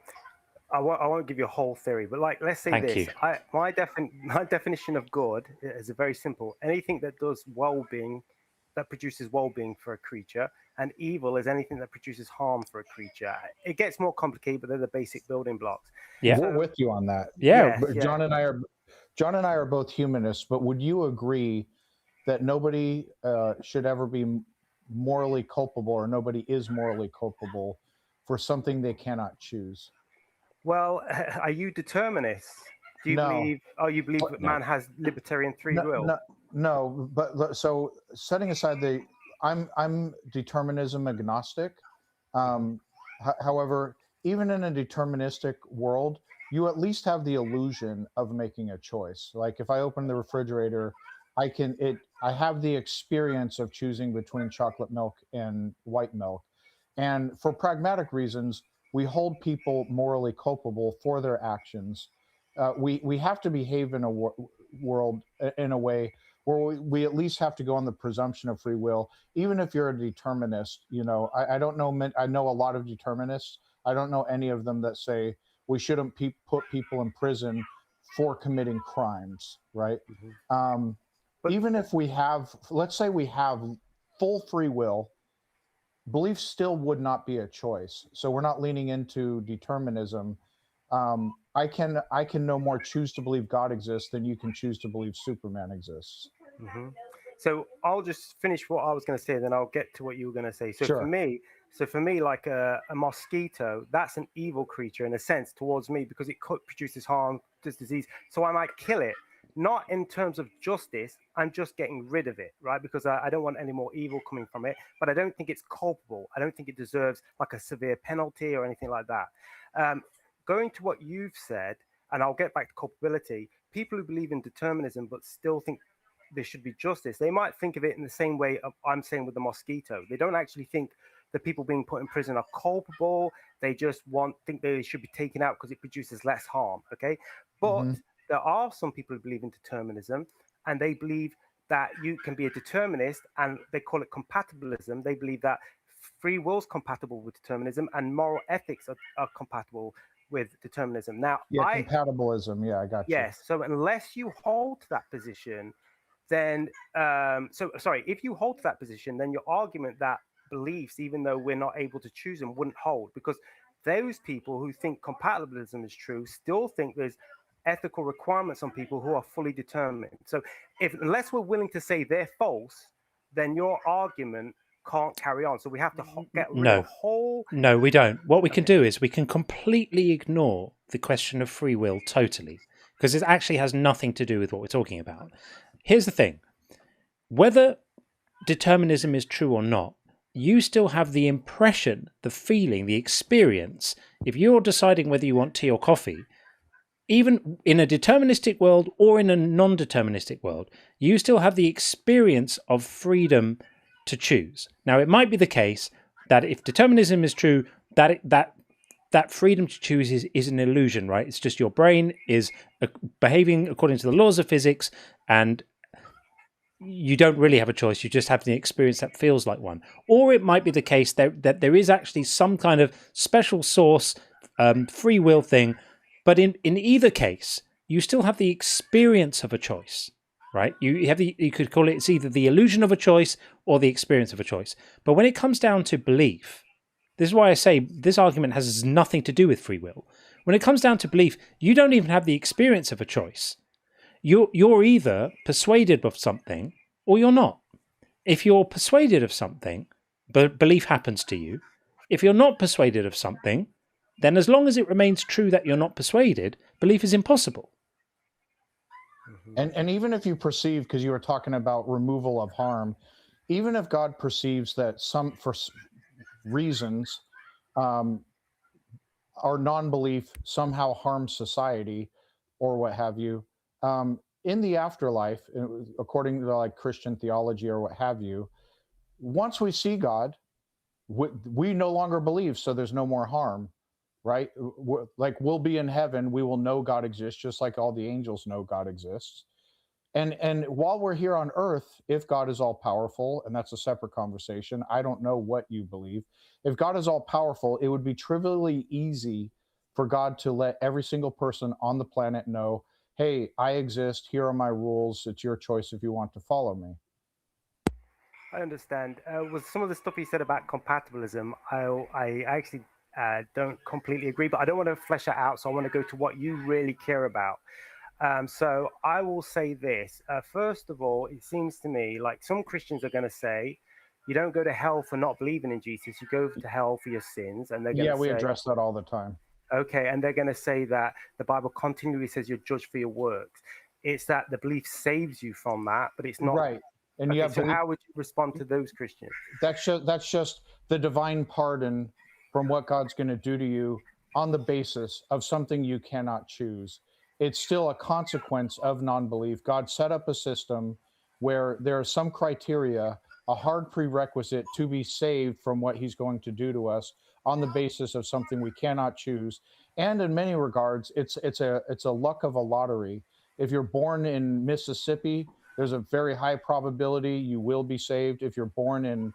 I won't give you a whole theory, but let's say Thank this. you. My definition of good is very simple. Anything that does well-being, that produces well-being for a creature, and evil is anything that produces harm for a creature. It gets more complicated, but they're the basic building blocks. Yeah, we're with you on that. Yeah, But John and I are both humanists. But would you agree that nobody should ever be morally culpable, or nobody is morally culpable for something they cannot choose? Well, are you determinists? Do you believe? Oh, you believe that man has libertarian free will? No. But so setting aside I'm determinism agnostic. However, even in a deterministic world, you at least have the illusion of making a choice. Like if I open the refrigerator, I have the experience of choosing between chocolate milk and white milk. And for pragmatic reasons, we hold people morally culpable for their actions. We have to behave in a world in a way where we at least have to go on the presumption of free will, even if you're a determinist. I don't know. I know a lot of determinists. I don't know any of them that say we shouldn't put people in prison for committing crimes, right? Even if we have, let's say we have full free will, belief still would not be a choice. So we're not leaning into determinism. I can no more choose to believe God exists than you can choose to believe Superman exists. So I'll just finish what I was going to say, then I'll get to what you were going to say. So Sure. for me, So for me, like a mosquito, that's an evil creature in a sense towards me because it produces harm, does disease. So I might kill it, not in terms of justice. I'm just getting rid of it, right? Because I don't want any more evil coming from it. But I don't think it's culpable. I don't think it deserves like a severe penalty or anything like that. Going to what you've said, and I'll get back to culpability. People who believe in determinism but still think there should be justice, they might think of it in the same way I'm saying with the mosquito. They don't actually think the people being put in prison are culpable. They just think they should be taken out because it produces less harm. Okay, but there are some people who believe in determinism, and they believe that you can be a determinist, and they call it compatibilism. They believe that free will is compatible with determinism, and moral ethics are compatible with determinism. Now, Yeah, compatibilism. Yeah, I got you. yes. So unless you hold to that position, then if you hold to that position, then your argument that beliefs, even though we're not able to choose them, wouldn't hold, because those people who think compatibilism is true still think there's ethical requirements on people who are fully determined. So unless we're willing to say they're false, then your argument can't carry on. So we have to get rid of a whole... No, we don't. What we can do is we can completely ignore the question of free will totally, because it actually has nothing to do with what we're talking about. Here's the thing. Whether determinism is true or not, you still have the impression, the feeling, the experience. If you're deciding whether you want tea or coffee, even in a deterministic world or in a non-deterministic world, you still have the experience of freedom to choose. Now, it might be the case that if determinism is true, that freedom to choose is an illusion, right? It's just your brain is behaving according to the laws of physics, and you don't really have a choice. You just have the experience that feels like one. Or it might be the case that there is actually some kind of special source, free will thing. But in either case, you still have the experience of a choice, right? You could call it's either the illusion of a choice or the experience of a choice. But when it comes down to belief, this is why I say this argument has nothing to do with free will. When it comes down to belief, you don't even have the experience of a choice. You're either persuaded of something or you're not. If you're persuaded of something, but belief happens to you. If you're not persuaded of something, then as long as it remains true that you're not persuaded, belief is impossible. And even if you perceive, because you were talking about removal of harm, even if God perceives that for reasons our non-belief somehow harms society or what have you, in the afterlife, according to like Christian theology or what have you, once we see God, we no longer believe, so there's no more harm, right? Like we'll be in heaven, we will know God exists, just like all the angels know God exists. And while we're here on earth, if God is all powerful, and that's a separate conversation, I don't know what you believe. If God is all powerful, it would be trivially easy for God to let every single person on the planet know, hey, I exist, here are my rules, it's your choice if you want to follow me. I understand. With some of the stuff you said about compatibilism, I actually don't completely agree, but I don't want to flesh that out, so I want to go to what you really care about. So I will say this. First of all, it seems to me like some Christians are going to say, you don't go to hell for not believing in Jesus, you go to hell for your sins. And they're going to we address that all the time. Okay, and they're going to say that the Bible continually says you're judged for your works. It's that the belief saves you from that, but it's not. Right. And okay, you have so how would you respond to those Christians? That's just the divine pardon from what God's going to do to you on the basis of something you cannot choose. It's still a consequence of non-belief. God set up a system where there are some criteria, a hard prerequisite to be saved from what he's going to do to us on the basis of something we cannot choose. And in many regards, it's a luck of a lottery. If you're born in Mississippi, there's a very high probability you will be saved. If you're born in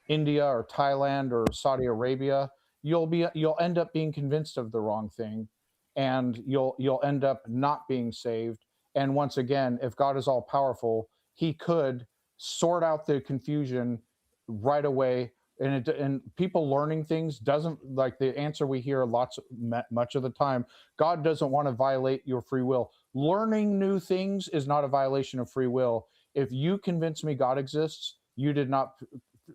India or Thailand or Saudi Arabia, you'll end up being convinced of the wrong thing, and you'll end up not being saved. And once again, if God is all powerful, he could sort out the confusion right away. And people learning things doesn't, like the answer we hear much of the time, God doesn't want to violate your free will. Learning new things is not a violation of free will. If you convince me God exists, you did not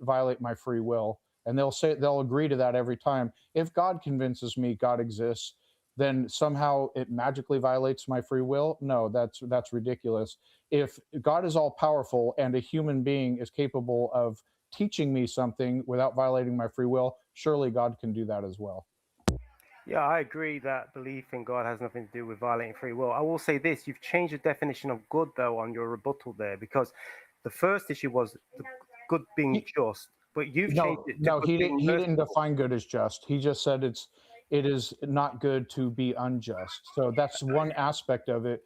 violate my free will. and they'll agree to that every time. If God convinces me God exists, then somehow it magically violates my free will. No, that's ridiculous. If God is all powerful and a human being is capable of teaching me something without violating my free will, surely God can do that as well. Yeah, I agree that belief in God has nothing to do with violating free will. I will say this: you've changed the definition of good, though, on your rebuttal there, because the first issue was the good being just, but you've changed it to No, good being he didn't merciful. define good as just. He just said it is not good to be unjust. So that's one aspect of it.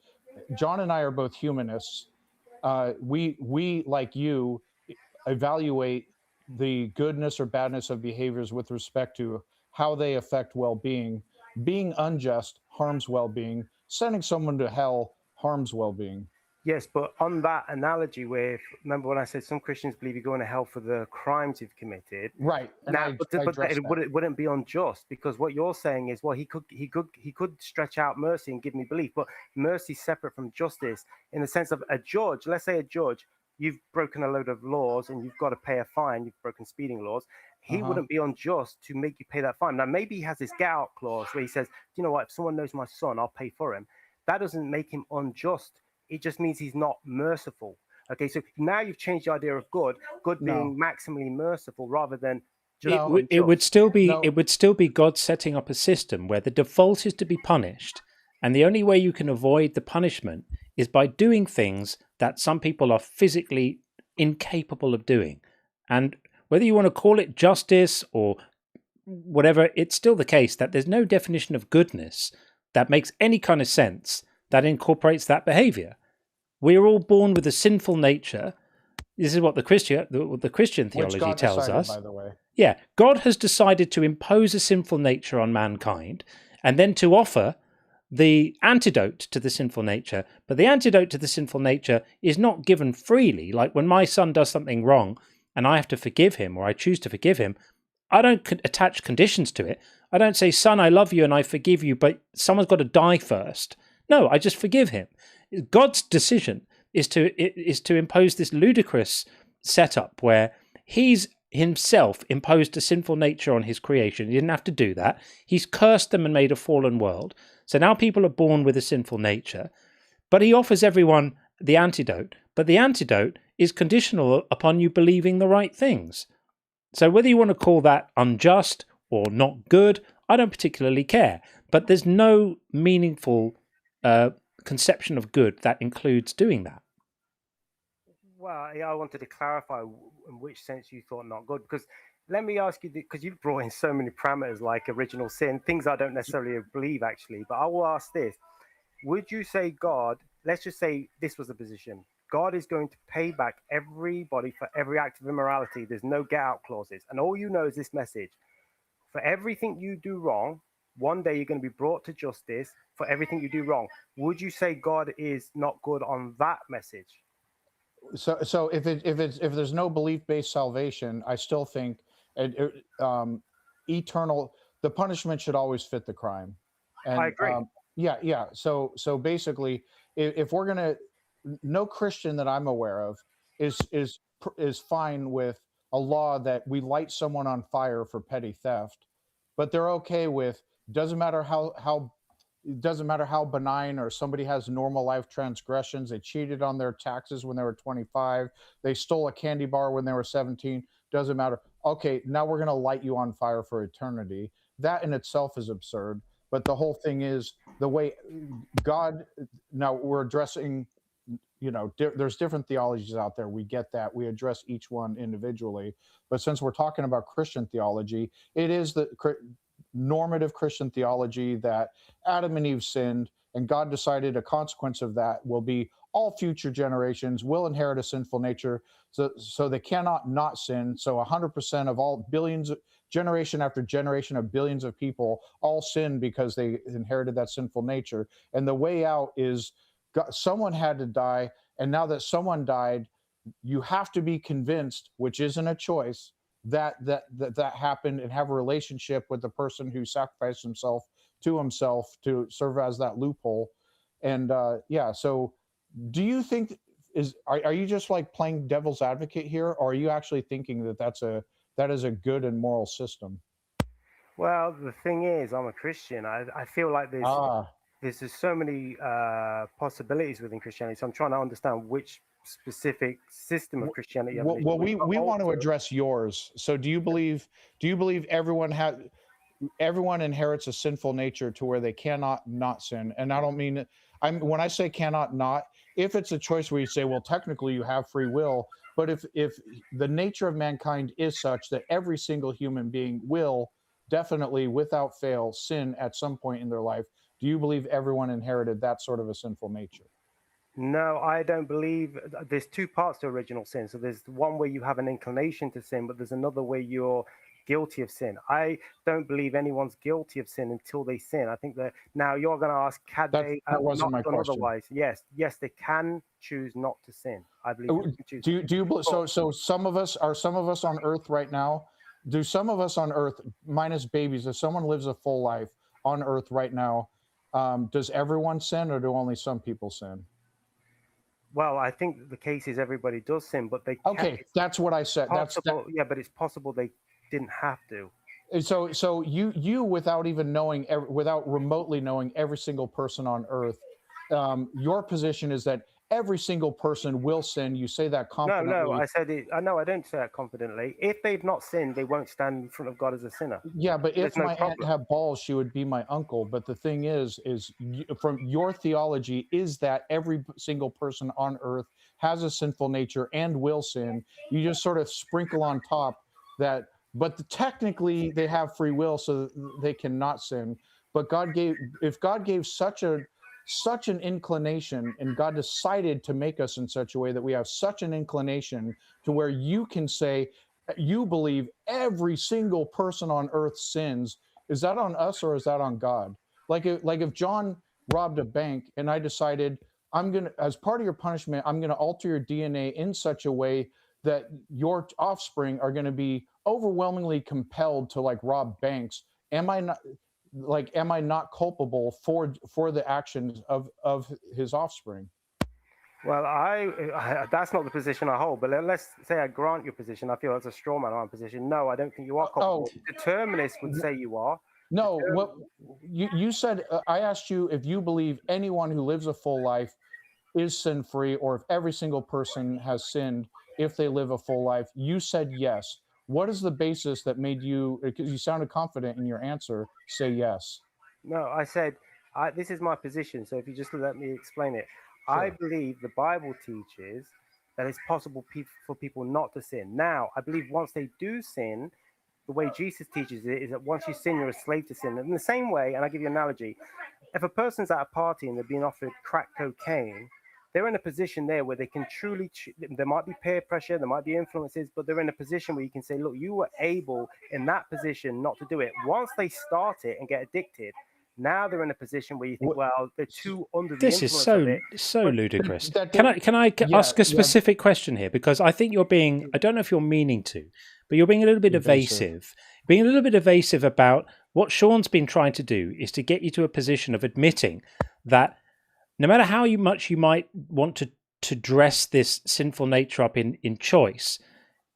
John and I are both humanists. We like you evaluate the goodness or badness of behaviors with respect to how they affect well-being. Being unjust harms well-being. Sending someone to hell harms well-being. Yes, but on that analogy, remember when I said some Christians believe you're going to hell for the crimes you've committed, right? And now, I but addressed it wouldn't be unjust, because what you're saying is, well, he could stretch out mercy and give me belief, but mercy is separate from justice in the sense of a judge. Let's say a judge, you've broken a load of laws and you've got to pay a fine. You've broken speeding laws. He wouldn't be unjust to make you pay that fine. Now, maybe he has this get out clause where he says, you know what, if someone knows my son, I'll pay for him. That doesn't make him unjust. It just means he's not merciful. Okay, so now you've changed the idea of good being maximally merciful rather than just it would still be God setting up a system where the default is to be punished, and the only way you can avoid the punishment is by doing things that some people are physically incapable of doing. And whether you want to call it justice or whatever, it's still the case that there's no definition of goodness that makes any kind of sense that incorporates that behavior. We are all born with a sinful nature. This is what the Christian theology God tells decided, us. by the way. Yeah, God has decided to impose a sinful nature on mankind and then to offer the antidote to the sinful nature. But the antidote to the sinful nature is not given freely. Like when my son does something wrong and I have to forgive him, or I choose to forgive him, I don't attach conditions to it. I don't say, son, I love you and I forgive you, but someone's got to die first. No, I just forgive him. God's decision is to impose this ludicrous setup where he's himself imposed a sinful nature on his creation. He didn't have to do that. He's cursed them and made a fallen world. So now people are born with a sinful nature, but he offers everyone the antidote. But the antidote is conditional upon you believing the right things. So whether you want to call that unjust or not good, I don't particularly care. But there's no meaningful conception of good that includes doing that. Well, yeah, I wanted to clarify in which sense you thought not good, because let me ask you, because you've brought in so many parameters like original sin, things I don't necessarily believe actually, but I will ask this. Would you say God, let's just say this was the position, God is going to pay back everybody for every act of immorality. There's no get out clauses. And all you know is this message. For everything you do wrong, one day you're going to be brought to justice for everything you do wrong. Would you say God is not good on that message? So if there's no belief-based salvation, I still think eternal, the punishment should always fit the crime. And I agree. Yeah. So basically, if we're gonna, no Christian that I'm aware of is fine with a law that we light someone on fire for petty theft, but they're okay with, doesn't matter how benign, or somebody has normal life transgressions. They cheated on their taxes when they were 25. They stole a candy bar when they were 17. Doesn't matter. Okay, now we're going to light you on fire for eternity. That in itself is absurd. But the whole thing is the way God, now we're addressing, there's different theologies out there. We get that. We address each one individually. But since we're talking about Christian theology, it is the normative Christian theology that Adam and Eve sinned, and God decided a consequence of that will be all future generations will inherit a sinful nature, so they cannot not sin. So 100% of all billions, generation after generation of billions of people all sin because they inherited that sinful nature. And the way out is someone had to die, and now that someone died, you have to be convinced, which isn't a choice, that happened, and have a relationship with the person who sacrificed himself to serve as that loophole. And so do you think are you just like playing devil's advocate here, or are you actually thinking that that's a that is a good and moral system. Well, the thing is, I'm a Christian. I feel like there's just so many possibilities within Christianity. So I'm trying to understand which specific system of Christianity. Well, we want to address yours. So do you believe everyone inherits a sinful nature to where they cannot not sin? And I don't mean when I say cannot not, if it's a choice where you say, well, technically you have free will, but if the nature of mankind is such that every single human being will definitely, without fail, sin at some point in their life, do you believe everyone inherited that sort of a sinful nature? No, I don't believe. There's two parts to original sin. So there's one where you have an inclination to sin, but there's another where you're guilty of sin. I don't believe anyone's guilty of sin until they sin. I think that now you're going to ask, can they that wasn't not my done question. otherwise? Yes, they can choose not to sin. I believe. Do you so some of us on Earth right now? Do some of us on Earth, minus babies, if someone lives a full life on Earth right now, does everyone sin, or do only some people sin? Well, I think the case is everybody does sin, but they. Okay, that's what I said. Yeah, but it's possible they didn't have to. So you without even knowing, without remotely knowing every single person on Earth, your position is that every single person will sin. You say that confidently. No, I said it. No, I don't say that confidently. If they've not sinned, they won't stand in front of God as a sinner. Yeah, but if my aunt had balls, she would be my uncle. But the thing is from your theology is that every single person on Earth has a sinful nature and will sin. You just sort of sprinkle on top that, but technically they have free will, so they cannot sin. But if God gave such an inclination, and God decided to make us in such a way that we have such an inclination to where you can say you believe every single person on earth sins, is that on us or is that on God? Like if John robbed a bank and I decided as part of your punishment, I'm going to alter your DNA in such a way that your offspring are going to be overwhelmingly compelled to rob banks, am I not culpable for the actions of his offspring? Well, that's not the position I hold. But let's say I grant your position. I feel that's a straw man on position. No, I don't think you are culpable. Determinists would say you are. No, what you said. I asked you if you believe anyone who lives a full life is sin free, or if every single person has sinned if they live a full life. You said yes. What is the basis that made you? Because you sounded confident in your answer. Say yes. No, I said this is my position. So if you just let me explain it. Sure. I believe the Bible teaches that it's possible for people not to sin. Now, I believe once they do sin, the way Jesus teaches it is that once you sin, you're a slave to sin. And in the same way, and I'll give you an analogy, if a person's at a party and they're being offered crack cocaine, they're in a position there where they can truly, there might be peer pressure, there might be influences, but they're in a position where you can say, look, you were able in that position not to do it. Once they start it and get addicted, now they're in a position where you think, well, they're too under the influence of it. This is so ludicrous. Can I ask a specific question here? Because I think you're being, I don't know if you're meaning to, but you're being a little bit evasive. Being a little bit evasive about what Sean's been trying to do is to get you to a position of admitting that no matter how much you might want to dress this sinful nature up in choice,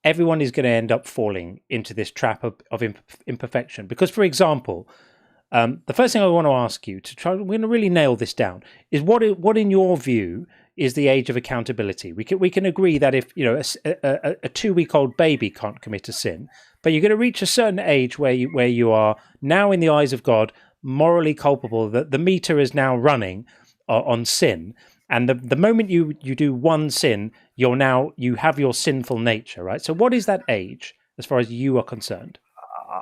everyone is going to end up falling into this trap of imperfection. Because, for example, the first thing I want to ask you we're going to really nail this down, is what in your view is the age of accountability? We can agree that if a 2-week-old baby can't commit a sin, but you're going to reach a certain age where you are now in the eyes of God morally culpable, that the meter is now running on sin, and the moment you do one sin, you have your sinful nature, right? So what is that age as far as you are concerned?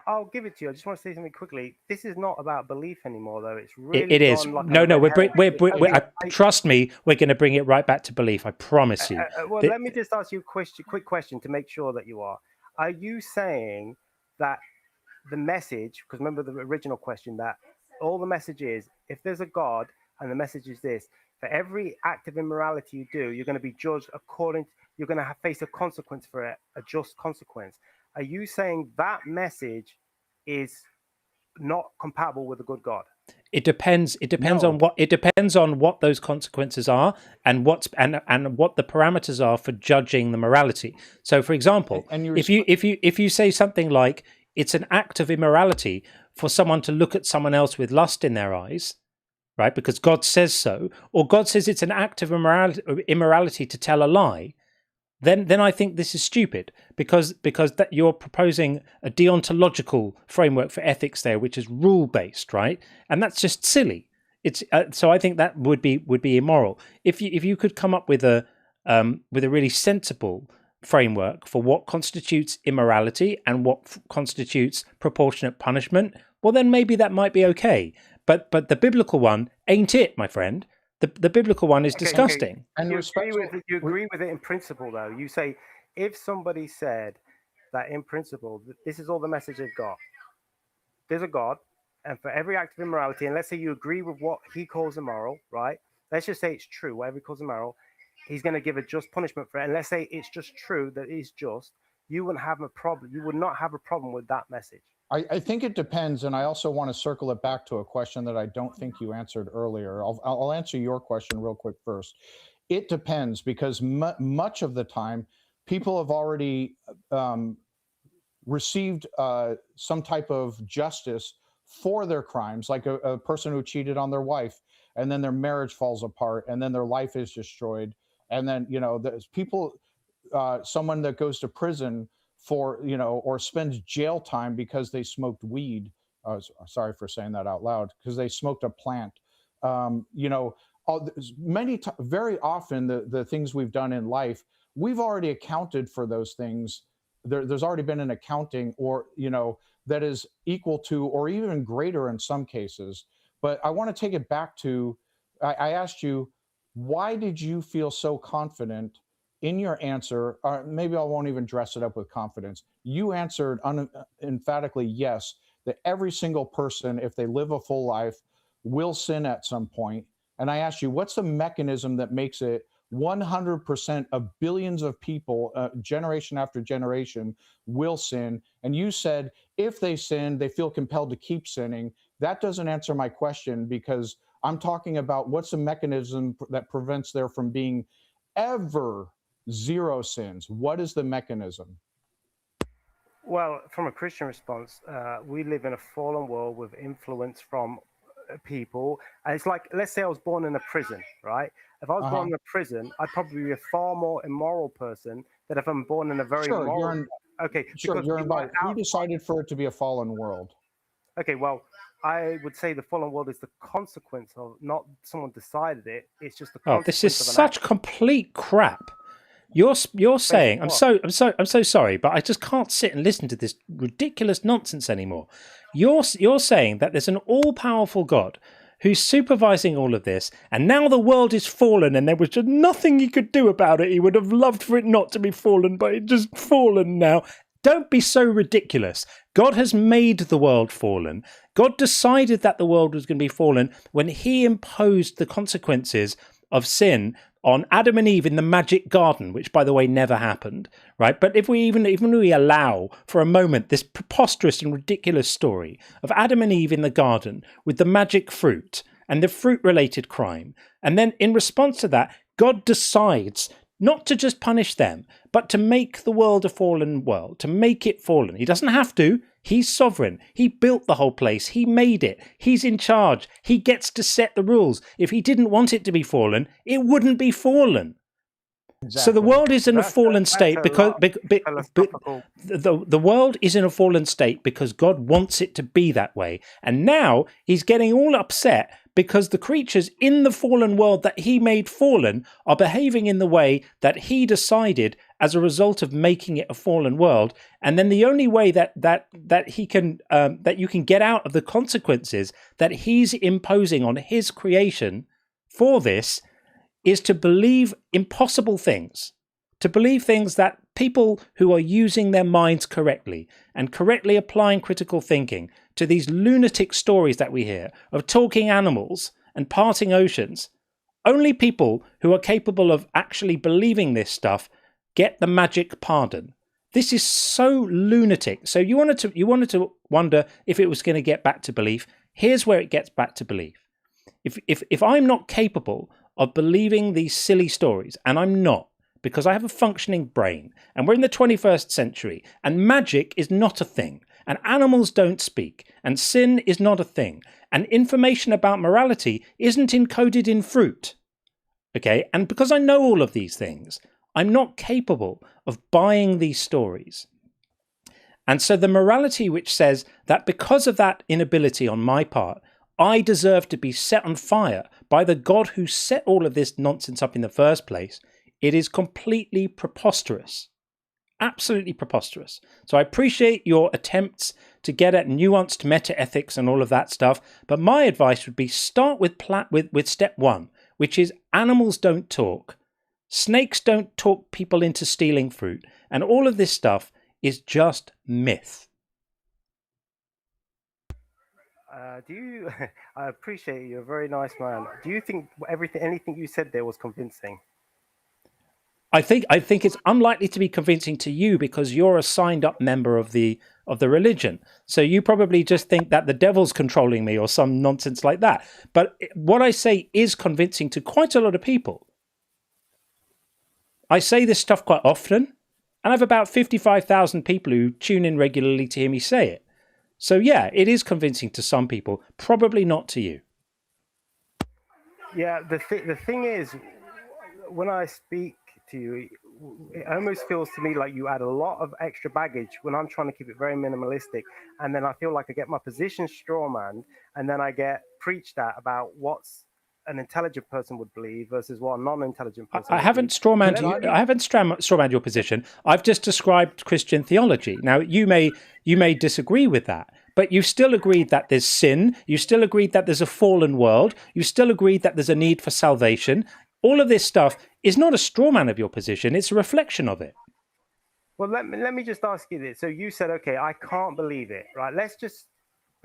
I'll give it to you. I just want to say something quickly. This is not about belief anymore, though. It's really it is. Trust me, we're going to bring it right back to belief. I promise you. Let me just ask you a quick question to make sure that you are. Are you saying that the message? Because remember the original question, that all the message is, if there's a God, and the message is this: for every act of immorality you do, you're going to be judged you're going to face a consequence for it, a just consequence. Are you saying that message is not compatible with a good God? It depends. It depends No. on what. It depends on what those consequences are, and what the parameters are for judging the morality. So, for example, And you if you say something like it's an act of immorality for someone to look at someone else with lust in their eyes, right? Because God says so, or God says it's an act of immorality to tell a lie, then I think this is stupid, because that you're proposing a deontological framework for ethics there, which is rule based, right? And that's just silly. It's so I think that would be immoral. If you could come up with a really sensible framework for what constitutes immorality and what constitutes proportionate punishment, well, then maybe that might be okay. But the biblical one ain't it, my friend. The biblical one is disgusting. And you agree with it in principle, though. You say if somebody said that in principle, this is all the message they've got. There's a God, and for every act of immorality, and let's say you agree with what he calls immoral, right? Let's just say it's true, whatever he calls immoral, he's going to give a just punishment for it. And let's say it's just true that it's just, you wouldn't have a problem. You would not have a problem with that message. I think it depends, and I also want to circle it back to a question that I don't think you answered earlier. I'll answer your question real quick first. It depends, because much of the time, people have already received some type of justice for their crimes, like a person who cheated on their wife, and then their marriage falls apart, and then their life is destroyed, and then there's people, someone that goes to prison for or spends jail time because they smoked weed. Sorry for saying that out loud, because they smoked a plant. Very often the things we've done in life, we've already accounted for those things. There's already been an accounting, or that is equal to or even greater in some cases. But I want to take it back to, I asked you, why did you feel so confident in your answer? Or maybe I won't even dress it up with confidence. You answered emphatically yes, that every single person, if they live a full life, will sin at some point. And I asked you, what's the mechanism that makes it 100% of billions of people, generation after generation, will sin? And you said, if they sin, they feel compelled to keep sinning. That doesn't answer my question, because I'm talking about what's the mechanism that prevents there from being ever zero sins. What is the mechanism? Well, from a Christian response, we live in a fallen world with influence from people. And it's like, let's say I was born in a prison, right? If I was born in a prison, I'd probably be a far more immoral person than if I'm born in a very moral. Who decided for it to be a fallen world? Okay, well, I would say the fallen world is the consequence of, not someone decided it. It's just the consequence. Oh, this is such complete crap. You're saying, I'm so sorry, but I just can't sit and listen to this ridiculous nonsense anymore. You're saying that there's an all-powerful God who's supervising all of this, and now the world is fallen, and there was just nothing he could do about it. He would have loved for it not to be fallen, but it's just fallen now. Don't be so ridiculous. God has made the world fallen. God decided that the world was going to be fallen when he imposed the consequences of sin on Adam and Eve in the magic garden, which, by the way, never happened, right? But if we even we allow for a moment this preposterous and ridiculous story of Adam and Eve in the garden with the magic fruit and the fruit-related crime, and then in response to that, God decides not to just punish them, but to make the world a fallen world, to make it fallen. He doesn't have to. He's sovereign. He built the whole place. He made it. He's in charge. He gets to set the rules. If he didn't want it to be fallen, it wouldn't be fallen. Exactly. So the world is in a fallen state because the world is in a fallen state because God wants it to be that way. And now he's getting all upset because the creatures in the fallen world that he made fallen are behaving in the way that he decided as a result of making it a fallen world. And then the only way that he can that you can get out of the consequences that he's imposing on his creation for this is to believe impossible things, to believe things that people who are using their minds correctly and correctly applying critical thinking to these lunatic stories that we hear of talking animals and parting oceans, only people who are capable of actually believing this stuff get the magic pardon. This is so lunatic. So you wanted to wonder if it was going to get back to belief. Here's where it gets back to belief. If I'm not capable of believing these silly stories, and I'm not, because I have a functioning brain, and we're in the 21st century, and magic is not a thing, and animals don't speak, and sin is not a thing, and information about morality isn't encoded in fruit. Okay, and because I know all of these things, I'm not capable of buying these stories. And so the morality which says that because of that inability on my part, I deserve to be set on fire by the God who set all of this nonsense up in the first place, it is completely preposterous. Absolutely preposterous. So I appreciate your attempts to get at nuanced meta-ethics and all of that stuff, but my advice would be start with step one, which is animals don't talk. Snakes don't talk people into stealing fruit. And all of this stuff is just myth. I appreciate you. You're a very nice man. Do you think anything you said there was convincing? I think it's unlikely to be convincing to you because you're a signed up member of the religion. So you probably just think that the devil's controlling me or some nonsense like that. But what I say is convincing to quite a lot of people. I say this stuff quite often, and I have about 55,000 people who tune in regularly to hear me say it. So yeah, it is convincing to some people, probably not to you. Yeah, the thing is, when I speak to you, it almost feels to me like you add a lot of extra baggage when I'm trying to keep it very minimalistic, and then I feel like I get my position strawmanned, and then I get preached at about what's an intelligent person would believe versus what a non-intelligent person. I haven't strawmanned you. I haven't strawmanned your position. I've just described Christian theology. Now you may disagree with that, but you still agreed that there's sin. You still agreed that there's a fallen world. You still agreed that there's a need for salvation. All of this stuff is not a straw man of your position. It's a reflection of it. Well, let me just ask you this. So you said, okay, I can't believe it, right? Let's just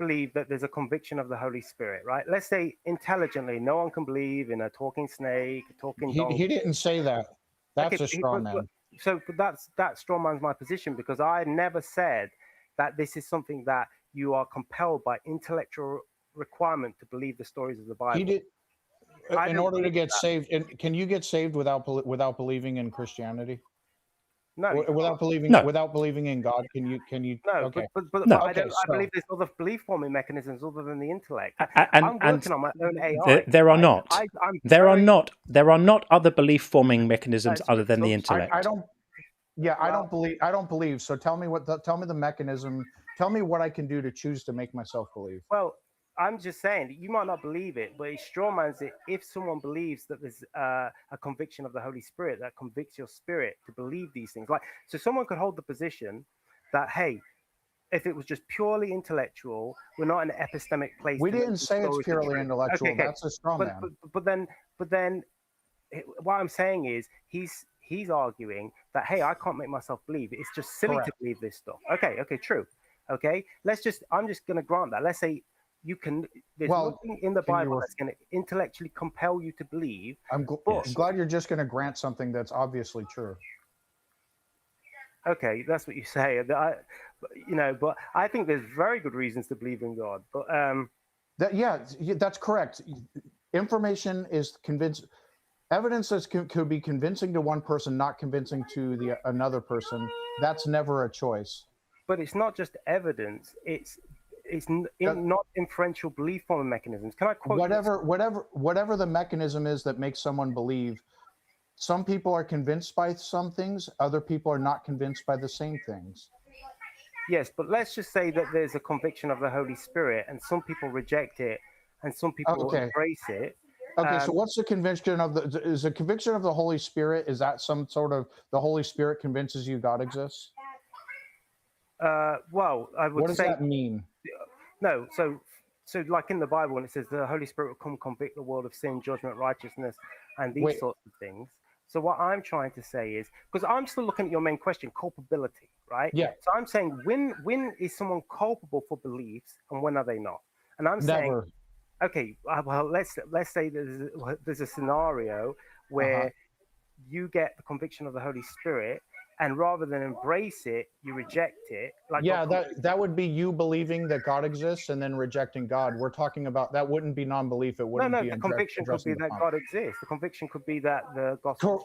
believe that there's a conviction of the Holy Spirit, right? Let's say intelligently, no one can believe in a talking snake, a talking donkey. He didn't say that. That's okay, a straw man. So that straw man's my position, because I never said that this is something that you are compelled by intellectual requirement to believe the stories of the Bible. He did. In order to get saved, can you get saved without believing in Christianity? No. Without believing in God, can you? No. Okay. But no. I believe there's other belief forming mechanisms other than the intellect. I'm working on my own AI. There are not. There are not other belief forming mechanisms other than the intellect. I don't believe. So tell me the mechanism. Tell me what I can do to choose to make myself believe. Well, I'm just saying, you might not believe it, but it strawmans it if someone believes that there's a conviction of the Holy Spirit that convicts your spirit to believe these things. Like, so someone could hold the position that, hey, if it was just purely intellectual, we're not in an epistemic place. We didn't say it's purely intellectual. Okay. That's a straw man. But then, what I'm saying is he's arguing that, hey, I can't make myself believe it. It's just silly to believe this stuff. Okay, true. Okay, I'm just going to grant that. Let's say there's nothing in the Bible that's going to intellectually compel you to believe. I'm glad you're just going to grant something that's obviously true. Okay, that's what you say. But I think there's very good reasons to believe in God. But that's correct. Information is convincing. Evidence that could be convincing to one person, not convincing to another person. That's never a choice. But it's not just evidence. It's not inferential belief forming mechanisms. Can I quote whatever the mechanism is that makes someone believe? Some people are convinced by some things, other people are not convinced by the same things. Yes, but let's just say that there's a conviction of the Holy Spirit, and some people reject it, and some people embrace it. Okay, so what's the conviction of is the conviction of the Holy Spirit? Is that some sort of the Holy Spirit convinces you God exists? Well, I would say. What does that mean? No, so like in the Bible, when it says the Holy Spirit will come convict the world of sin, judgment, righteousness, and these sorts of things. So what I'm trying to say is, because I'm still looking at your main question, culpability, right? Yeah. So I'm saying, when is someone culpable for beliefs, and when are they not? And I'm saying, okay, well, let's say there's a scenario where you get the conviction of the Holy Spirit, and rather than embrace it, you reject it. Like yeah, that would be you believing that God exists and then rejecting God. We're talking about that wouldn't be non-belief. It wouldn't be the conviction could be addressing the that problem. God exists. The conviction could be that the gospel.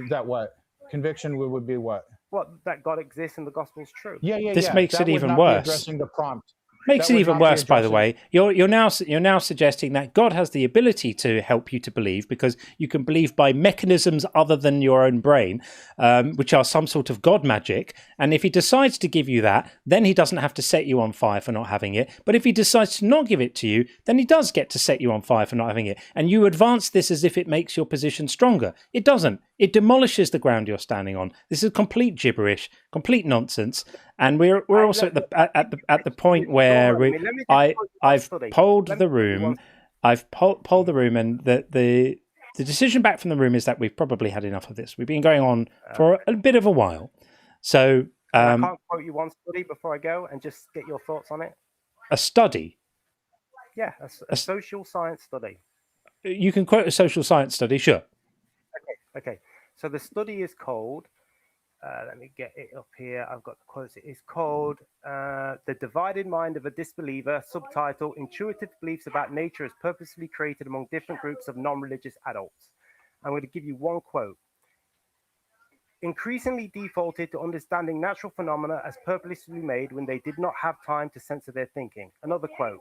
That what? Conviction would be what? What, that God exists and the gospel is true. Yeah. This makes that it would even not be worse. addressing the prompt. Makes That it would even not be worse, by the addressing- way. You're now suggesting that God has the ability to help you to believe because you can believe by mechanisms other than your own brain, which are some sort of God magic. And if he decides to give you that, then he doesn't have to set you on fire for not having it. But if he decides to not give it to you, then he does get to set you on fire for not having it. And you advance this as if it makes your position stronger. It doesn't. It demolishes the ground you're standing on. This is complete gibberish, complete nonsense. And we're also at the point where I've polled the room. I've polled the room, and the decision back from the room is that we've probably had enough of this. We've been going on for a bit of a while. So I can't quote you one study before I go and just get your thoughts on it. A study. Yeah, a social science study. You can quote a social science study, sure. Okay. So the study is called. Let me get it up here. I've got the quotes. It is called The Divided Mind of a Disbeliever, subtitle Intuitive Beliefs About Nature as Purposely Created Among Different Groups of Non-Religious Adults. I'm going to give you one quote. Increasingly defaulted to understanding natural phenomena as purposely made when they did not have time to censor their thinking. Another quote.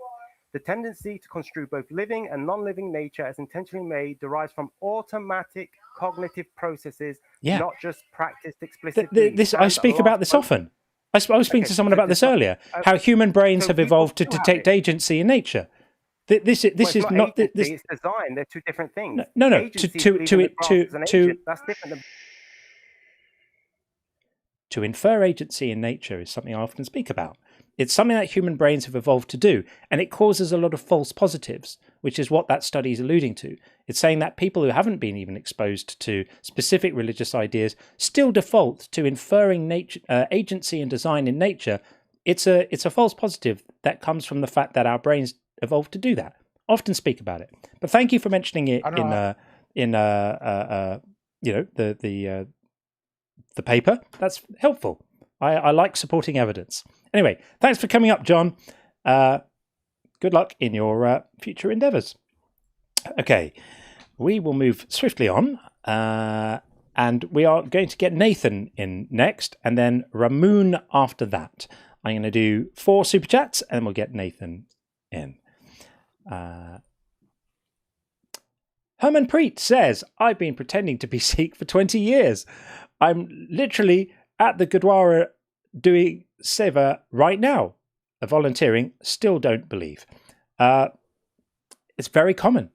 The tendency to construe both living and non-living nature as intentionally made derives from automatic cognitive processes, not just practiced explicitly. I speak about this often. I was speaking to someone about this earlier. How human brains have evolved to detect agency in nature. This is not agency, this. It's design. They're two different things. No. Agency that's different. To infer agency in nature is something I often speak about. It's something that human brains have evolved to do, and it causes a lot of false positives, which is what that study is alluding to. It's saying that people who haven't been even exposed to specific religious ideas still default to inferring nature, agency and design in nature. It's a false positive that comes from the fact that our brains evolved to do that. I often speak about it, but thank you for mentioning it in the paper. That's helpful. I like supporting evidence. Anyway, thanks for coming up, John. Good luck in your future endeavours. Okay, we will move swiftly on. And we are going to get Nathan in next, and then Ramoon after that. I'm going to do 4 super chats, and then we'll get Nathan in. Herman Preet says, I've been pretending to be Sikh for 20 years. I'm literally at the Gurdwara doing seva right now. Volunteering, still don't believe. It's very common.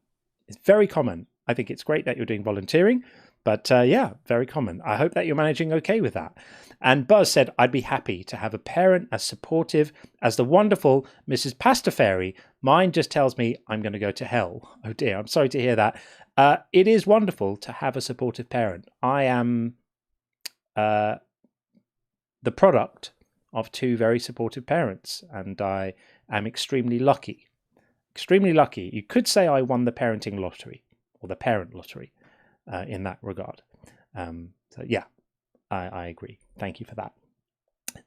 It's very common. I think it's great that you're doing volunteering, but yeah, very common. I hope that you're managing okay with that. And Buzz said, I'd be happy to have a parent as supportive as the wonderful Mrs. Pastafari. Mine just tells me I'm going to go to hell. Oh dear, I'm sorry to hear that. It is wonderful to have a supportive parent. I am the product of 2 very supportive parents, and I am extremely lucky. Extremely lucky. You could say I won the parenting lottery, or the parent lottery, in that regard. So yeah, I agree. Thank you for that.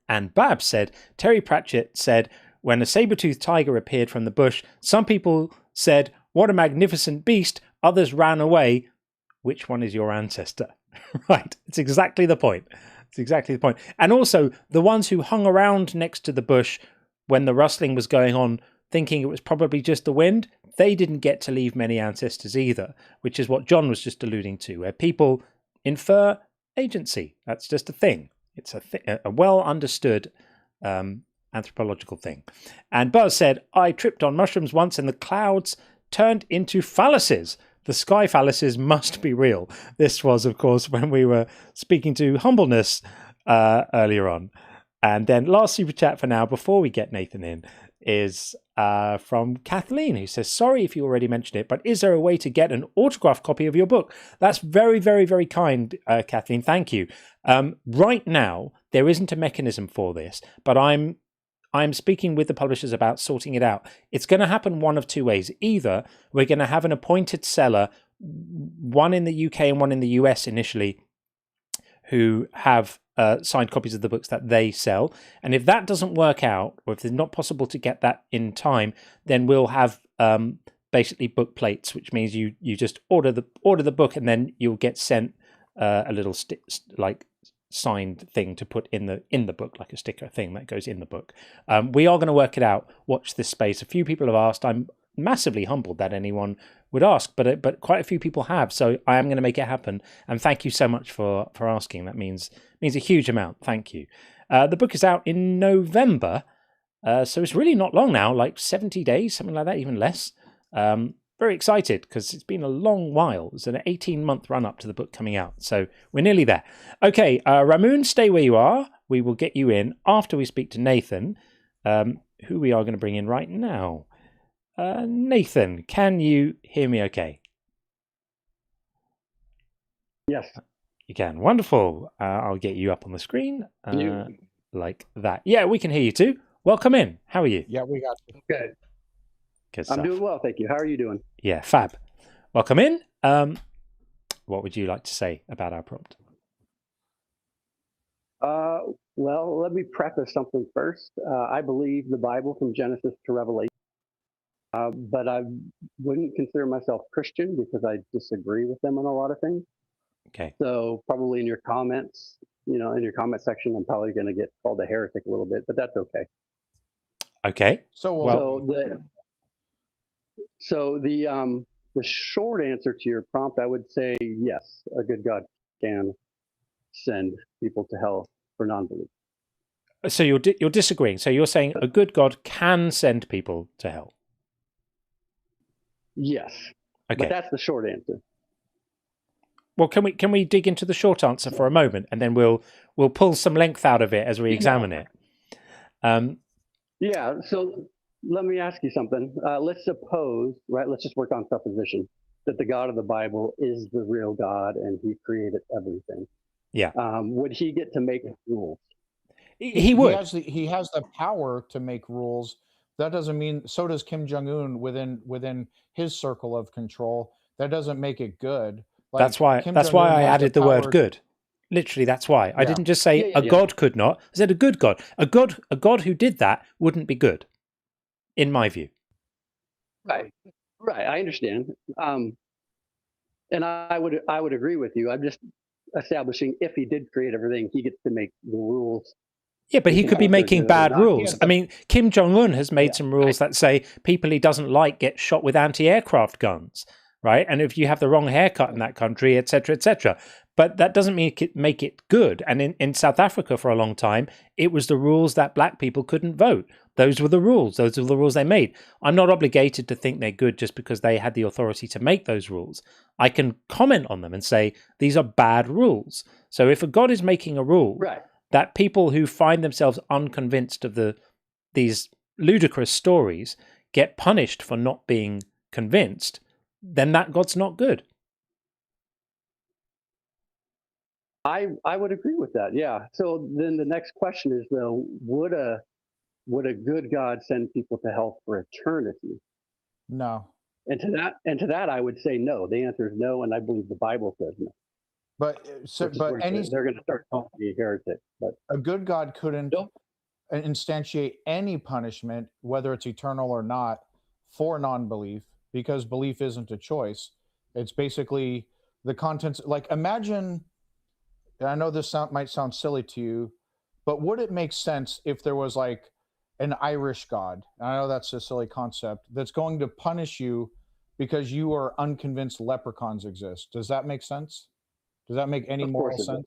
And Babs said, Terry Pratchett said, when a saber-toothed tiger appeared from the bush, some people said, what a magnificent beast. Others ran away. Which one is your ancestor? Right. It's exactly the point. It's exactly the point. And also, the ones who hung around next to the bush when the rustling was going on, thinking it was probably just the wind, they didn't get to leave many ancestors either, which is what John was just alluding to, where people infer agency. That's just a thing. It's a well understood anthropological thing. And Buzz said, I tripped on mushrooms once and the clouds turned into phalluses. The sky phalluses must be real. This was, of course, when we were speaking to Humbleness earlier on. And then last super chat for now, before we get Nathan in, is from Kathleen, who says, sorry if you already mentioned it, but is there a way to get an autographed copy of your book? That's very, very, very kind, Kathleen. Thank you. Right now, there isn't a mechanism for this, but I'm speaking with the publishers about sorting it out. It's going to happen one of 2 ways. Either we're going to have an appointed seller, one in the UK and one in the US initially, who have signed copies of the books that they sell. And if that doesn't work out, or if it's not possible to get that in time, then we'll have basically book plates, which means you just order the book, and then you'll get sent a little like signed thing to put in the book, like a sticker thing that goes in the book. We are going to work it out. Watch this space. A few people have asked. I'm massively humbled that anyone would ask, but quite a few people have. So I am going to make it happen. And thank you so much for asking. That means a huge amount. Thank you. The book is out in November, so it's really not long now, like 70 days, something like that, even less. Very excited because it's been a long while. It's an 18-month run up to the book coming out. So we're nearly there. Okay, Ramoon, stay where you are. We will get you in after we speak to Nathan, who we are going to bring in right now. Nathan, can you hear me okay? Yes. You can. Wonderful. I'll get you up on the screen like that. Yeah, we can hear you too. Welcome in. How are you? Yeah, we got you. Good. Good stuff. I'm doing well, thank you. How are you doing? Yeah, fab. Welcome in. What would you like to say about our prompt? Well, let me preface something first. I believe the Bible from Genesis to Revelation, but I wouldn't consider myself Christian because I disagree with them on a lot of things. Okay. So probably in your comments, in your comment section, I'm probably going to get called a heretic a little bit, but that's okay. Okay. So the short answer to your prompt, I would say yes, a good God can send people to hell for non-belief. So you're disagreeing. So you're saying a good God can send people to hell. Yes. Okay. But that's the short answer. Well, can we dig into the short answer for a moment, and then we'll pull some length out of it as we examine it. Yeah. So let me ask you something. Let's suppose, right? Let's just work on supposition that the God of the Bible is the real God and He created everything. Yeah. Would He get to make rules? He would. He has the power to make rules. That doesn't mean so does Kim Jong-un within his circle of control. That doesn't make it good. Like, that's why I added the word good. Literally, that's why. I didn't just say a God could not. I said a good God. A God who did that wouldn't be good, in my view. Right. I understand. And I would agree with you. I'm just establishing if He did create everything, He gets to make the rules. Yeah, but he could be making bad rules. I mean, Kim Jong-un has made some rules that say people he doesn't like get shot with anti-aircraft guns, right? And if you have the wrong haircut in that country, etc., etc. But that doesn't make it good. And in South Africa for a long time, it was the rules that black people couldn't vote. Those were the rules. Those were the rules they made. I'm not obligated to think they're good just because they had the authority to make those rules. I can comment on them and say, these are bad rules. So if a God is making a rule that people who find themselves unconvinced of these ludicrous stories get punished for not being convinced, then that God's not good. I would agree with that. Yeah. So then the next question is, though, would a good God send people to hell for eternity? No. And to that, I would say no. The answer is no, and I believe the Bible says no. But they're going to start calling me a heretic. But a good God couldn't instantiate any punishment, whether it's eternal or not, for non-belief, because belief isn't a choice. It's basically the contents. Like, imagine, and I know this might sound silly to you, but would it make sense if there was like an Irish God? I know that's a silly concept that's going to punish you because you are unconvinced leprechauns exist. Does that make sense? Does that make any moral sense?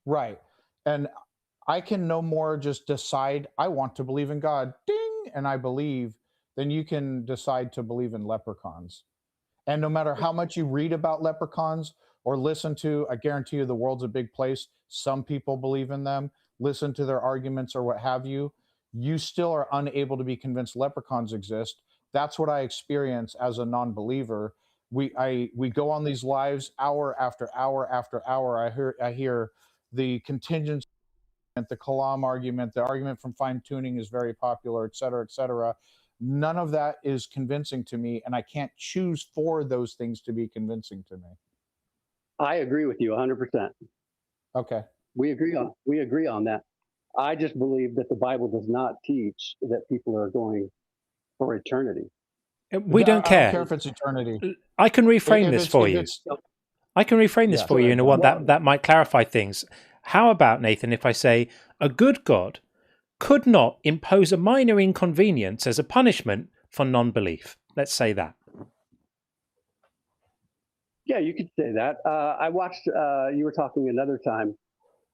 Right. And I can no more just decide I want to believe in God, ding, and I believe, then you can decide to believe in leprechauns. And no matter how much you read about leprechauns or listen to, I guarantee you the world's a big place. Some people believe in them, listen to their arguments or what have you. You still are unable to be convinced leprechauns exist. That's what I experience as a non-believer. We go on these lives hour after hour after hour. I hear the contingency, the Kalam argument, the argument from fine tuning is very popular, et cetera, et cetera. None of that is convincing to me, and I can't choose for those things to be convincing to me. I agree with you 100%. Okay. We agree on that. I just believe that the Bible does not teach that people are going for eternity. We don't I care. don't care if it's eternity. I can reframe If this it's for if you. it's I can reframe this yeah. for you in a one that might clarify things. How about, Nathan, if I say a good God could not impose a minor inconvenience as a punishment for non-belief? Let's say that. Yeah, you could say that. I watched, you were talking another time,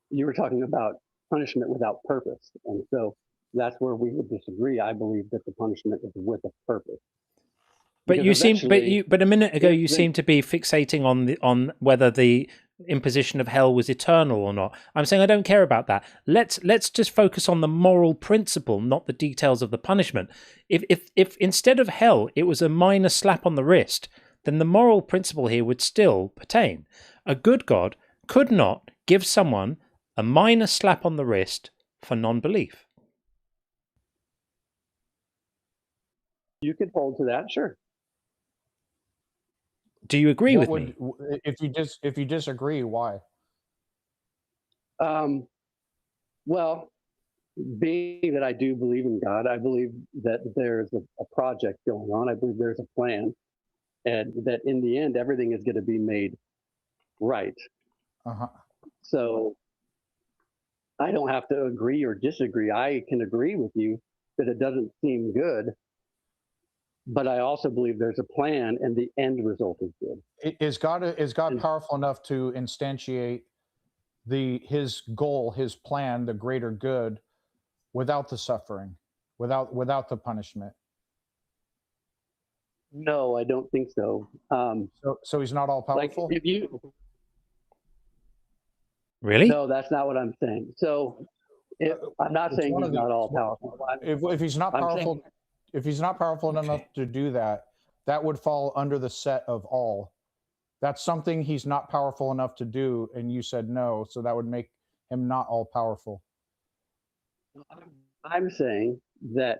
you were talking about punishment without purpose. And so that's where we would disagree. I believe that the punishment is with a purpose. But Because you seem, eventually, but a minute ago you if the- seemed to be fixating on whether the imposition of hell was eternal or not. I'm saying I don't care about that. Let's just focus on the moral principle, not the details of the punishment. If instead of hell it was a minor slap on the wrist, then the moral principle here would still pertain. A good God could not give someone a minor slap on the wrist for non-belief. You could hold to that, sure. Do you agree what with me? would if you disagree, why? Well, being that I do believe in God, I believe that there's a project going on. I believe there's a plan, and that in the end, everything is going to be made right. So I don't have to agree or disagree. I can agree with you that it doesn't seem good, but I also believe there's a plan, and the end result is good. Is God powerful enough to instantiate his goal, his plan, the greater good, without the suffering, without the punishment? No, I don't think so. So he's not all powerful. Like if you Really? No, that's not what I'm saying. So I'm not saying he's not all powerful. If he's not I'm powerful, saying- if he's not powerful enough to do that, that would fall under the set of all. That's something he's not powerful enough to do, and you said no, so that would make him not all powerful. I'm saying that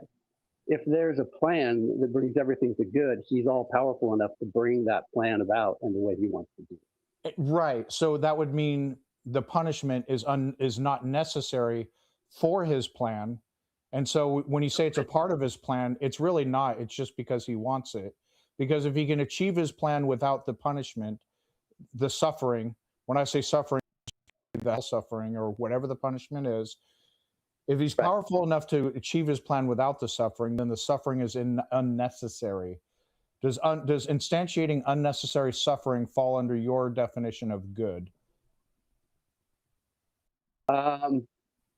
if there's a plan that brings everything to good, he's all powerful enough to bring that plan about in the way he wants to do it. Right. So that would mean the punishment is not necessary for his plan. And so when you say it's a part of his plan, it's really not. It's just because he wants it. Because if he can achieve his plan without the punishment, the suffering, when I say suffering, the suffering or whatever the punishment is, if he's powerful enough to achieve his plan without the suffering, then the suffering is unnecessary. Does instantiating unnecessary suffering fall under your definition of good?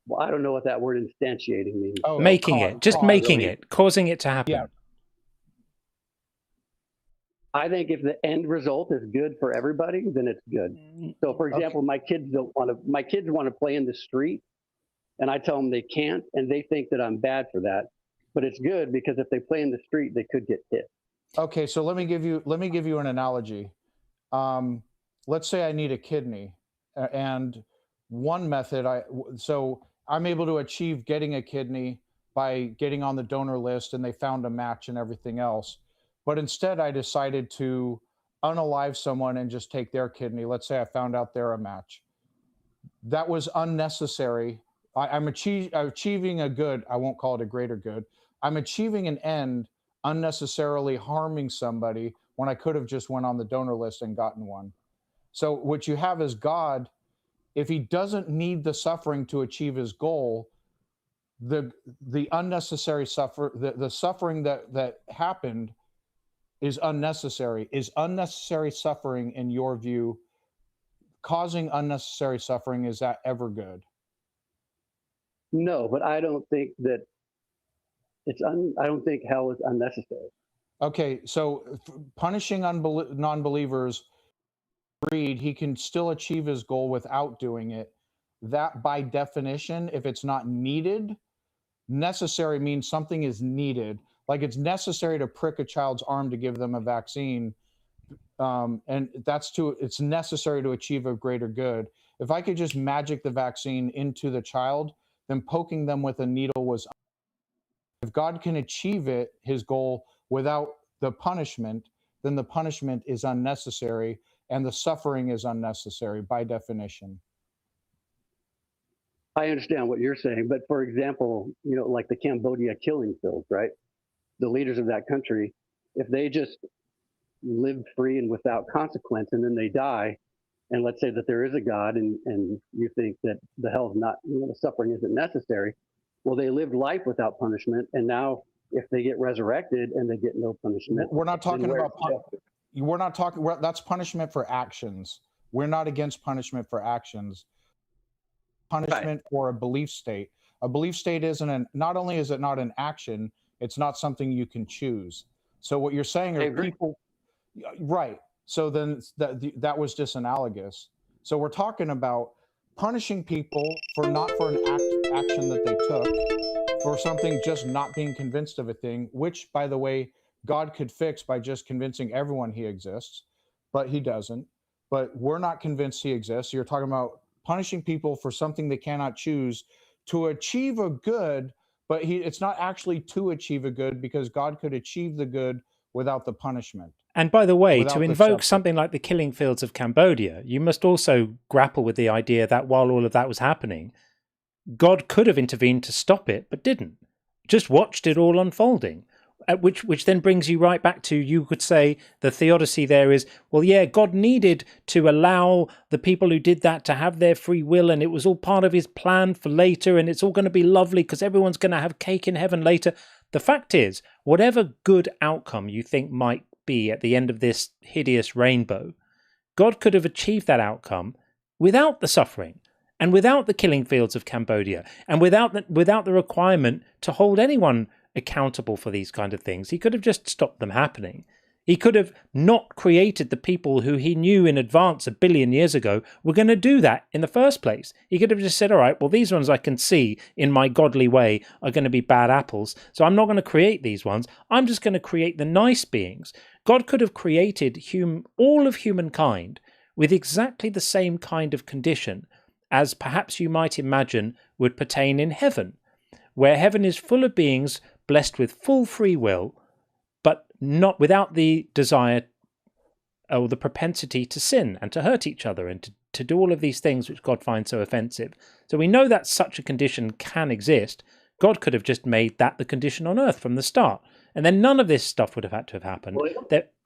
Well, I don't know what that word instantiating means. Oh, Making it, just making it, causing it to happen. Yeah. I think if the end result is good for everybody, then it's good. So, for example, my kids want to play in the street, and I tell them they can't, and they think that I'm bad for that. But it's good because if they play in the street, they could get hit. Okay, so let me give you an analogy. Let's say I need a kidney, and one method so I'm able to achieve getting a kidney by getting on the donor list, and they found a match and everything else. But instead, I decided to unalive someone and just take their kidney. Let's say I found out they're a match. That was unnecessary. I'm achieving a good. I won't call it a greater good. I'm achieving an end unnecessarily harming somebody when I could have just went on the donor list and gotten one. So what you have is God, if he doesn't need the suffering to achieve his goal, the unnecessary the suffering that happened is unnecessary. Is unnecessary suffering, in your view, causing unnecessary suffering, is that ever good? No, but I don't think that I don't think hell is unnecessary. Okay, so punishing non-believers, he can still achieve his goal without doing it. That, by definition, if it's not needed, necessary means something is needed. Like it's necessary to prick a child's arm to give them a vaccine, and it's necessary to achieve a greater good. If I could just magic the vaccine into the child, then poking them with a needle was. If God can achieve his goal without the punishment, then the punishment is unnecessary and the suffering is unnecessary by definition. I understand what you're saying, but for example, like the Cambodia killing fields, right? The leaders of that country, if they just lived free and without consequence, and then they die, and let's say that there is a God, and you think that the hell's not, the suffering isn't necessary. Well, they lived life without punishment, and now if they get resurrected and they get no punishment, We're not talking about justice? we're not talking that's punishment for actions. We're not against punishment for actions. Punishment for a belief state. A belief state not only is it not an action, it's not something you can choose. So what you're saying are people, right? So then that was disanalogous. So we're talking about punishing people for an action that they took, for something just not being convinced of a thing, which, by the way, God could fix by just convincing everyone he exists, but he doesn't. But we're not convinced he exists. You're talking about punishing people for something they cannot choose to achieve a good, but it's not actually to achieve a good, because God could achieve the good without the punishment. And by the way, Without to the invoke suffering. something like the killing fields of Cambodia, you must also grapple with the idea that while all of that was happening, God could have intervened to stop it, but didn't. Just watched it all unfolding. Which then brings you right back to, you could say, the theodicy there is, well, yeah, God needed to allow the people who did that to have their free will, and it was all part of his plan for later, and it's all going to be lovely because everyone's going to have cake in heaven later. The fact is, whatever good outcome you think might be at the end of this hideous rainbow, God could have achieved that outcome without the suffering, and without the killing fields of Cambodia, and without the requirement to hold anyone accountable for these kind of things. He could have just stopped them happening. He could have not created the people who he knew in advance 1 billion years ago were going to do that in the first place. He could have just said, all right, well, these ones I can see in my godly way are going to be bad apples, so I'm not going to create these ones. I'm just going to create the nice beings. God could have created all of humankind with exactly the same kind of condition as perhaps you might imagine would pertain in heaven, where heaven is full of beings blessed with full free will, but not without the desire or the propensity to sin and to hurt each other and to do all of these things which God finds so offensive. So we know that such a condition can exist. God could have just made that the condition on earth from the start, and then none of this stuff would have had to have happened.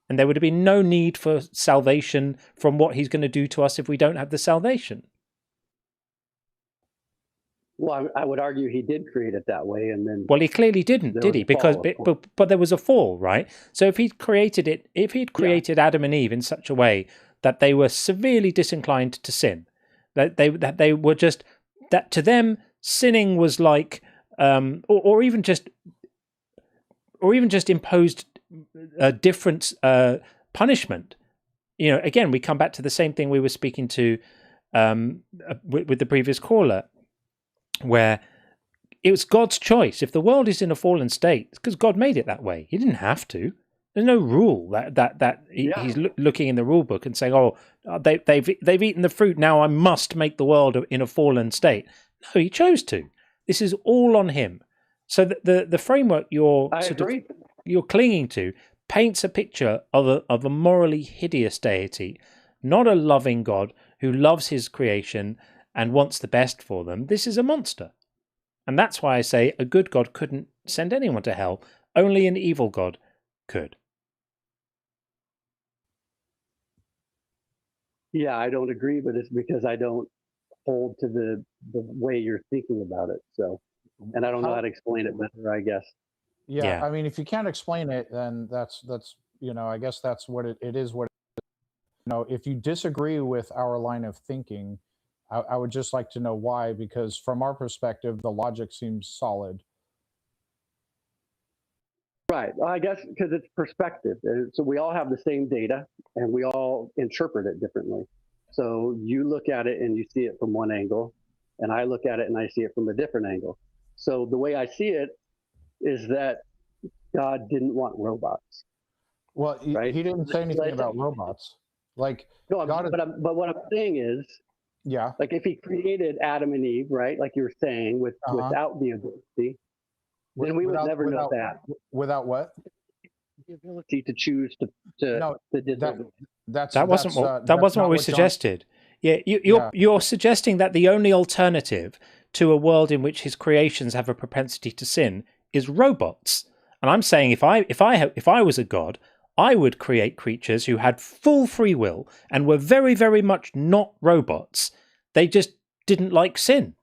And there would have been no need for salvation from what he's going to do to us if we don't have the salvation. Well, I would argue he did create it that way, and then. Well, he clearly didn't, did he? Because but there was a fall, right? So if he'd created it, if he'd created Adam and Eve in such a way that they were severely disinclined to sin, that they were just, that to them sinning was like, or even just imposed a different punishment. Again, we come back to the same thing we were speaking to with the previous caller, where it was God's choice. If the world is in a fallen state, it's because God made it that way. He didn't have to. There's no rule that he's looking in the rule book and saying, "Oh, they've eaten the fruit. Now I must make the world in a fallen state." No, he chose to. This is all on him. So the framework you're clinging to paints a picture of a morally hideous deity, not a loving God who loves his creation and wants the best for them. This is a monster. And that's why I say a good God couldn't send anyone to hell. Only an evil God could. Yeah, I don't agree, but it's because I don't hold to the way you're thinking about it. So, and I don't know how to explain it better, I guess. Yeah, I mean, if you can't explain it, then that's I guess that's what it is. What if you disagree with our line of thinking, I would just like to know why, because from our perspective, the logic seems solid. Right. Well, I guess because it's perspective. So we all have the same data and we all interpret it differently. So you look at it and you see it from one angle, and I look at it and I see it from a different angle. So the way I see it is that God didn't want robots. Well, right? he didn't say anything about robots. Like, no, but what I'm saying is, like if he created Adam and Eve, right, like you were saying, without the ability, then we would never know that. Without what? The ability to choose to that wasn't what we suggested. Yeah, you're suggesting that the only alternative to a world in which his creations have a propensity to sin is robots. And I'm saying if I was a god, I would create creatures who had full free will and were very, very much not robots. They just didn't like sin.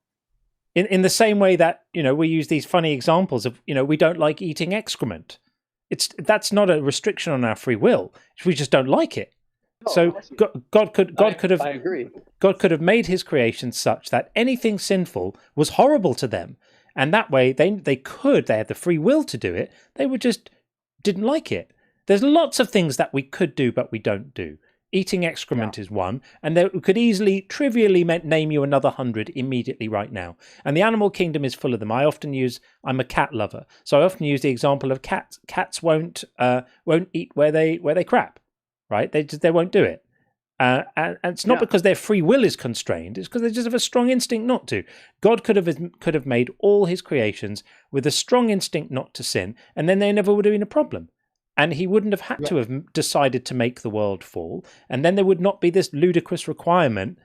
In the same way that, we use these funny examples of, we don't like eating excrement. That's not a restriction on our free will. We just don't like it. So God could have. I agree. God could have made his creation such that anything sinful was horrible to them, and that way they had the free will to do it. They just didn't like it. There's lots of things that we could do but we don't do. Eating excrement is one, and we could easily, trivially name you another 100 immediately right now. And the animal kingdom is full of them. I'm a cat lover, so I often use the example of cats. Cats won't eat where they crap. Right? They won't do it. And it's not because their free will is constrained. It's because they just have a strong instinct not to. God could have made all his creations with a strong instinct not to sin, and then there never would have been a problem. And he wouldn't have had to have decided to make the world fall. And then there would not be this ludicrous requirement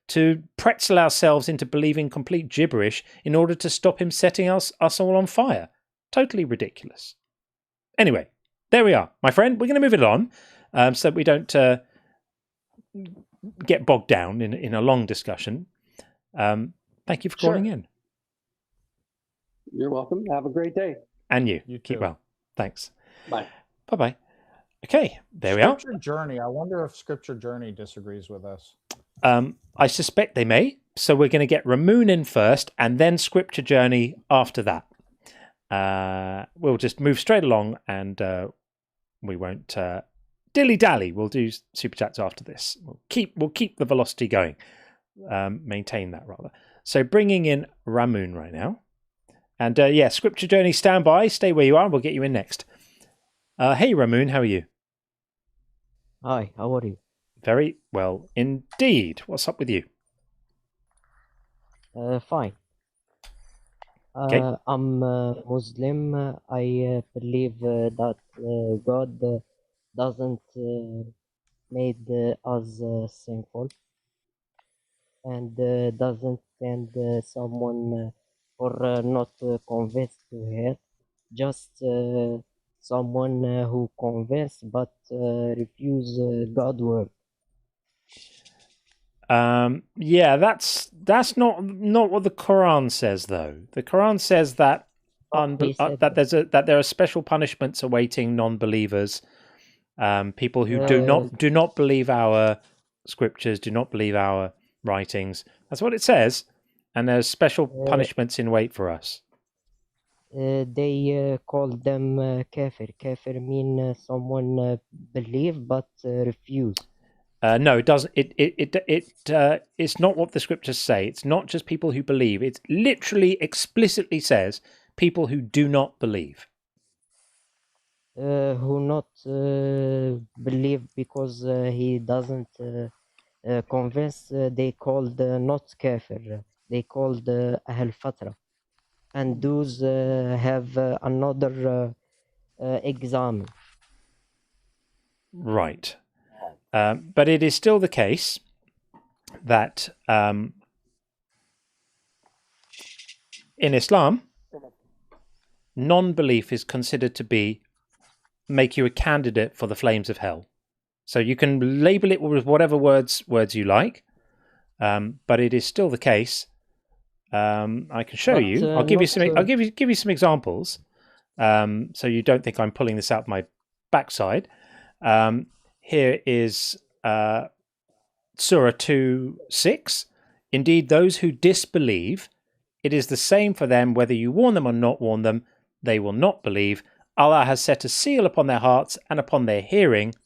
to pretzel ourselves into believing complete gibberish in order to stop him setting us all on fire. Totally ridiculous. Anyway, there we are. My friend, we're going to move it on. So that we don't get bogged down in a long discussion. Thank you for calling in. You're welcome. Have a great day. And you keep well. Thanks. Bye. Bye-bye. Okay, there we are. Scripture Journey. I wonder if Scripture Journey disagrees with us. I suspect they may. So we're going to get Ramoon in first and then Scripture Journey after that. We'll just move straight along and we won't... dilly-dally. We'll do super chats after this. We'll keep the velocity going. Maintain that, rather. So bringing in Ramoon right now. And Scripture Journey, stand by. Stay where you are. We'll get you in next. Hey, Ramoon, how are you? Hi, how are you? Very well indeed. What's up with you? Fine. Okay. I'm Muslim. I believe that God doesn't made us sinful and doesn't send someone or not convinced to hell, just someone who convinced but refuse God's word. That's not what the Quran says, though. The Quran says that that there are special punishments awaiting non-believers. People who do not believe our scriptures, do not believe our writings. That's what it says, and there's special punishments in wait for us. They call them kafir. Kafir mean someone believe but refuse. No, it doesn't. It's not what the scriptures say. It's not just people who believe. It literally explicitly says people who do not believe. Who not believe because he doesn't convince. They called not kafir. They called Ahl Fatra, and those have another exam. Right, but it is still the case that in Islam, non-belief is considered to make you a candidate for the flames of hell. So you can label it with whatever words you like, but it is still the case. I can show you. I'll give you some examples, so you don't think I'm pulling this out my backside. Here is Surah 2:6. Indeed, those who disbelieve, it is the same for them whether you warn them or not warn them. They will not believe. Allah has set a seal upon their hearts and upon their hearing,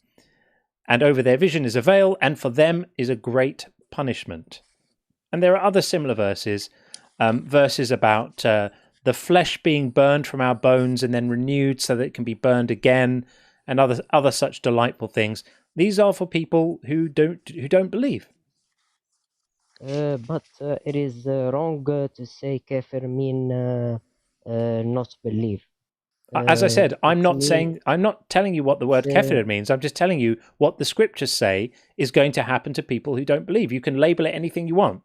and over their vision is a veil, and for them is a great punishment. And there are other similar verses, verses about the flesh being burned from our bones and then renewed so that it can be burned again, and other such delightful things. These are for people who don't believe. But it is wrong to say kafir mean not believe. As I said, I'm not telling you what the word kafir means. I'm just telling you what the scriptures say is going to happen to people who don't believe. You can label it anything you want.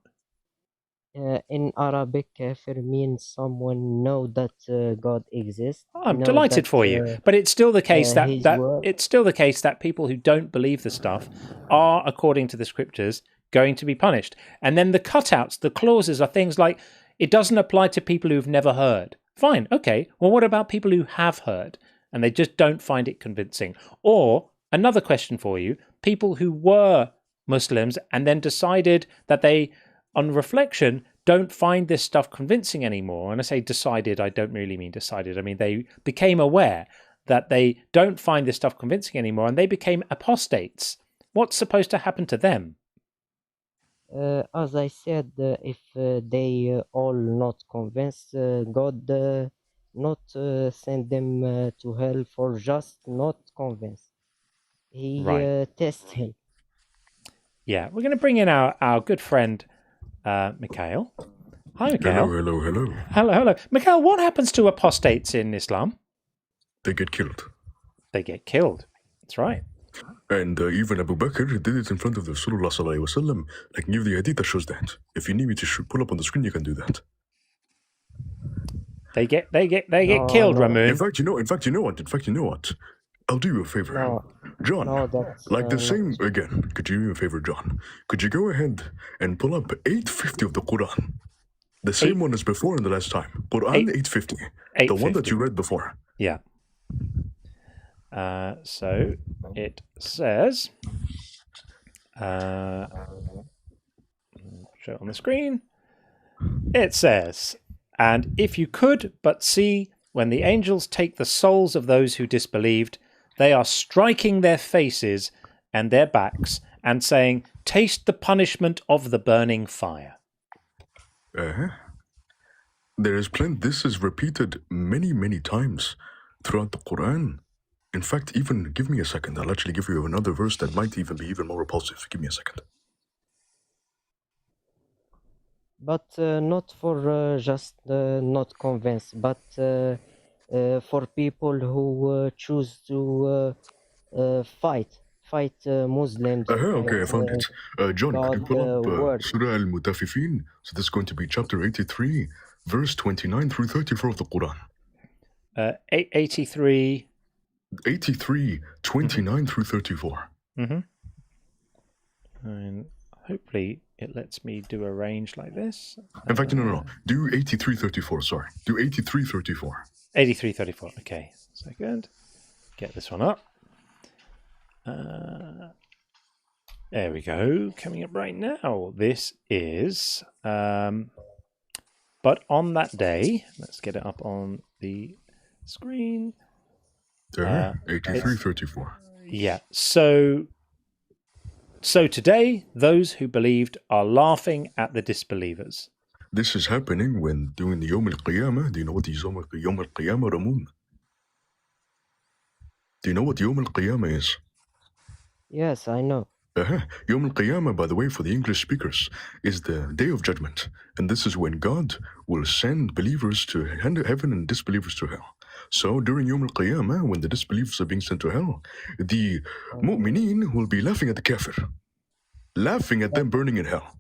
In Arabic, kafir means someone know that God exists. I'm know delighted that for you, but it's still the case His word. it's still the case that people who don't believe the stuff are, according to the scriptures, going to be punished. And then the cutouts, the clauses are things like it doesn't apply to people who've never heard. Fine, okay. Well, what about people who have heard and they just don't find it convincing? Or another question for you: people who were Muslims and then decided that they, on reflection, don't find this stuff convincing anymore. And I say decided, I don't really mean decided. I mean, they became aware that they don't find this stuff convincing anymore and they became apostates. What's supposed to happen to them? As I said, if they all not convinced, God not send them to hell for just not convinced. He Right. tests him. Yeah, we're going to bring in our good friend, Mikhail. Hi, Mikhail. Hello. Mikhail, what happens to apostates in Islam? They get killed. They get killed. That's right. And even Abu Bakr did it in front of the Rasulullah Sallallahu Alaihi Wasallam. I can give the hadith that shows that. If you need me to pull up on the screen, you can do that. They get killed, Ramoon. In fact, you know what? I'll do you a favor. John, like the same, again, could you do me a favor, John? Could you go ahead and pull up 850 of the Quran? The same one as before in the last time. Quran 850. The one that you read before. Yeah. So it says, show it on the screen. It says, and if you could but see when the angels take the souls of those who disbelieved, they are striking their faces and their backs and saying, taste the punishment of the burning fire. There is plenty. This is repeated many, many times throughout the Quran. In fact, even give me a second. I'll actually give you another verse that might even be even more repulsive. Give me a second. But not for just not convinced, but for people who choose to fight Muslims. Okay, I found it. John, could you pull up Surah Al-Mutaffifin? So this is going to be chapter 83, verse 29 through 34 of the Quran. 83, 29 through 34. Mm-hmm. And hopefully it lets me do a range like this. In fact, no. Do 83:34. Sorry. Do 83:34. 83:34. Okay. Second. Get this one up. There we go. Coming up right now. This is. But on that day, let's get it up on the screen. 83:34. Yeah. So today, those who believed are laughing at the disbelievers. This is happening when doing the Yom Al-Qiyamah. Do you know what is Yom Al-Qiyamah, Ramoon? Do you know what Yom Al-Qiyamah is? Yes, I know. Yom Al-Qiyamah, by the way, for the English speakers, is the Day of Judgment. And this is when God will send believers to heaven and disbelievers to hell. So during Yom Al-Qiyamah, when the disbelievers are being sent to hell, the mu'mineen will be laughing at the kafir. Laughing at them burning in hell.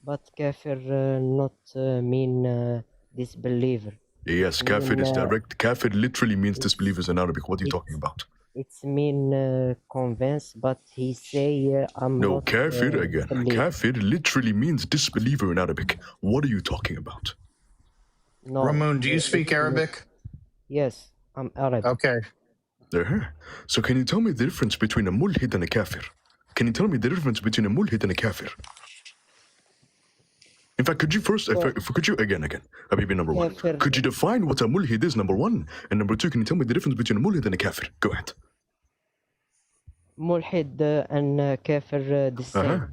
But kafir not mean disbeliever. Yes, kafir is direct. Kafir literally means disbelievers in Arabic. What are you talking about? It's mean convinced, but he say I'm no, not. Kafir again. Kafir literally means disbeliever in Arabic. What are you talking about? No, Ramoon, do you speak Arabic? Yes, I'm Arabic. Okay. So can you tell me the difference between a mulhid and a kafir? Can you tell me the difference between a mulhid and a kafir? In fact, could you first, could you again, Habibi, number one, could you define what a mulhid is, number one? And number two, can you tell me the difference between a mulhid and a kafir? Go ahead. Mulhid and kafir the same.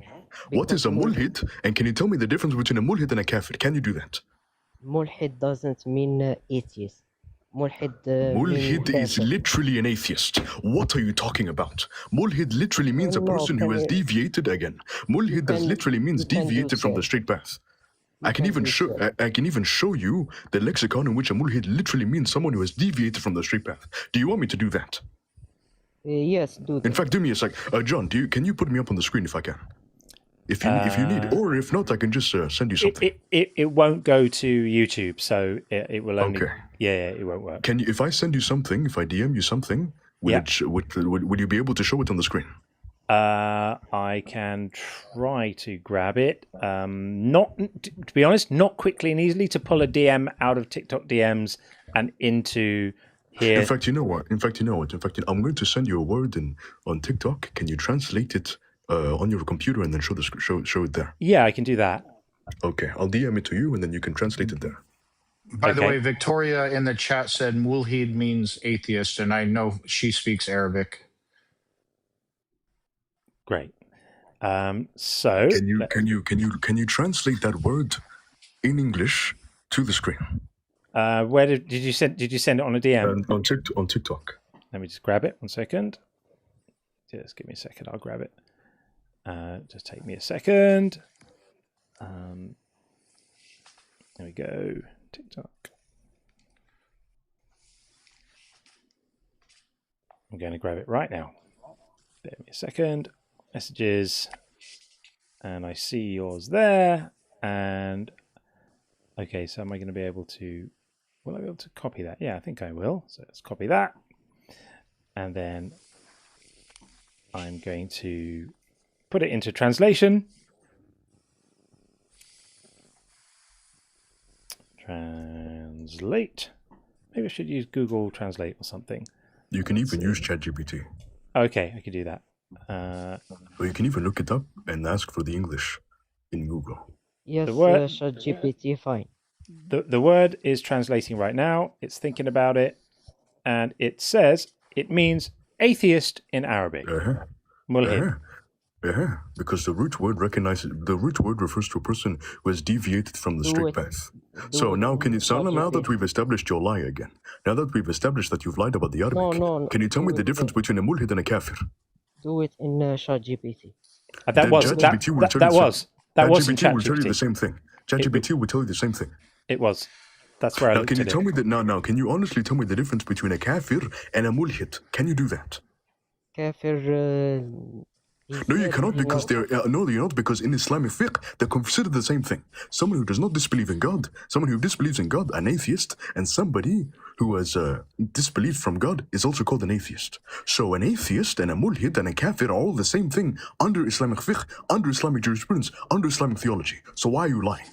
What is a mulhid? And can you tell me the difference between a mulhid and a kafir? Can you do that? Mulhid doesn't mean atheist. Mulhid is literally an atheist. What are you talking about? Mulhid literally means a person who has deviated again. Mulhid literally means deviated from the straight path. I can even show you the lexicon in which a mulhid literally means someone who has deviated from the straight path. Do you want me to do that? Yes, do that. In fact, do me a sec. John, can you put me up on the screen if I can? If you need, or if not, I can just send you something. It won't go to YouTube, so it will only. Okay. Yeah, it won't work. Can you? If I send you something, if I DM you something, would you be able to show it on the screen? I can try to grab it. Not to be honest, not quickly and easily to pull a DM out of TikTok DMs and into here. In fact, you know what? I'm going to send you a word on TikTok. Can you translate it on your computer and then show it there? Yeah, I can do that. Okay, I'll DM it to you and then you can translate it there. By the way, Victoria in the chat said mulhid means atheist, and I know she speaks Arabic. Great. So can you translate that word in English to the screen? Where did you send it on a DM? On TikTok. Let me just grab it. 1 second. Just give me a second. I'll grab it. Just take me a second. There we go. TikTok. I'm going to grab it right now. Bear me a second. Messages. And I see yours there. And okay, so am I going to be able to... Will I be able to copy that? Yeah, I think I will. So let's copy that. And then I'm going to put it into translation. Translate. Maybe I should use Google Translate or something. You can even use ChatGPT. Okay, I can do that. Or you can even look it up and ask for the English in Google. Yes, ChatGPT, fine. The word is translating right now. It's thinking about it, and it says it means atheist in Arabic. Mulhid. Because the root word refers to a person who has deviated from the straight path. So now now that we've established your lie again, now that we've established that you've lied about the Arabic, can you tell me the difference between a mulhid and a kafir? Do it in ChatGPT. That was ChatGPT will tell you the same thing. ChatGPT will tell you the same thing. It was. That's where I looked can you at tell it. me that now? Can you honestly tell me the difference between a kafir and a mulhid? Can you do that? Kafir. No, you cannot because they're no, you're not because in Islamic fiqh they're considered the same thing. Someone who does not disbelieve in God, someone who disbelieves in God, an atheist, and somebody who has disbelieved from God is also called an atheist. So an atheist and a mulhid and a kafir are all the same thing under Islamic fiqh, under Islamic jurisprudence, under Islamic theology. So why are you lying?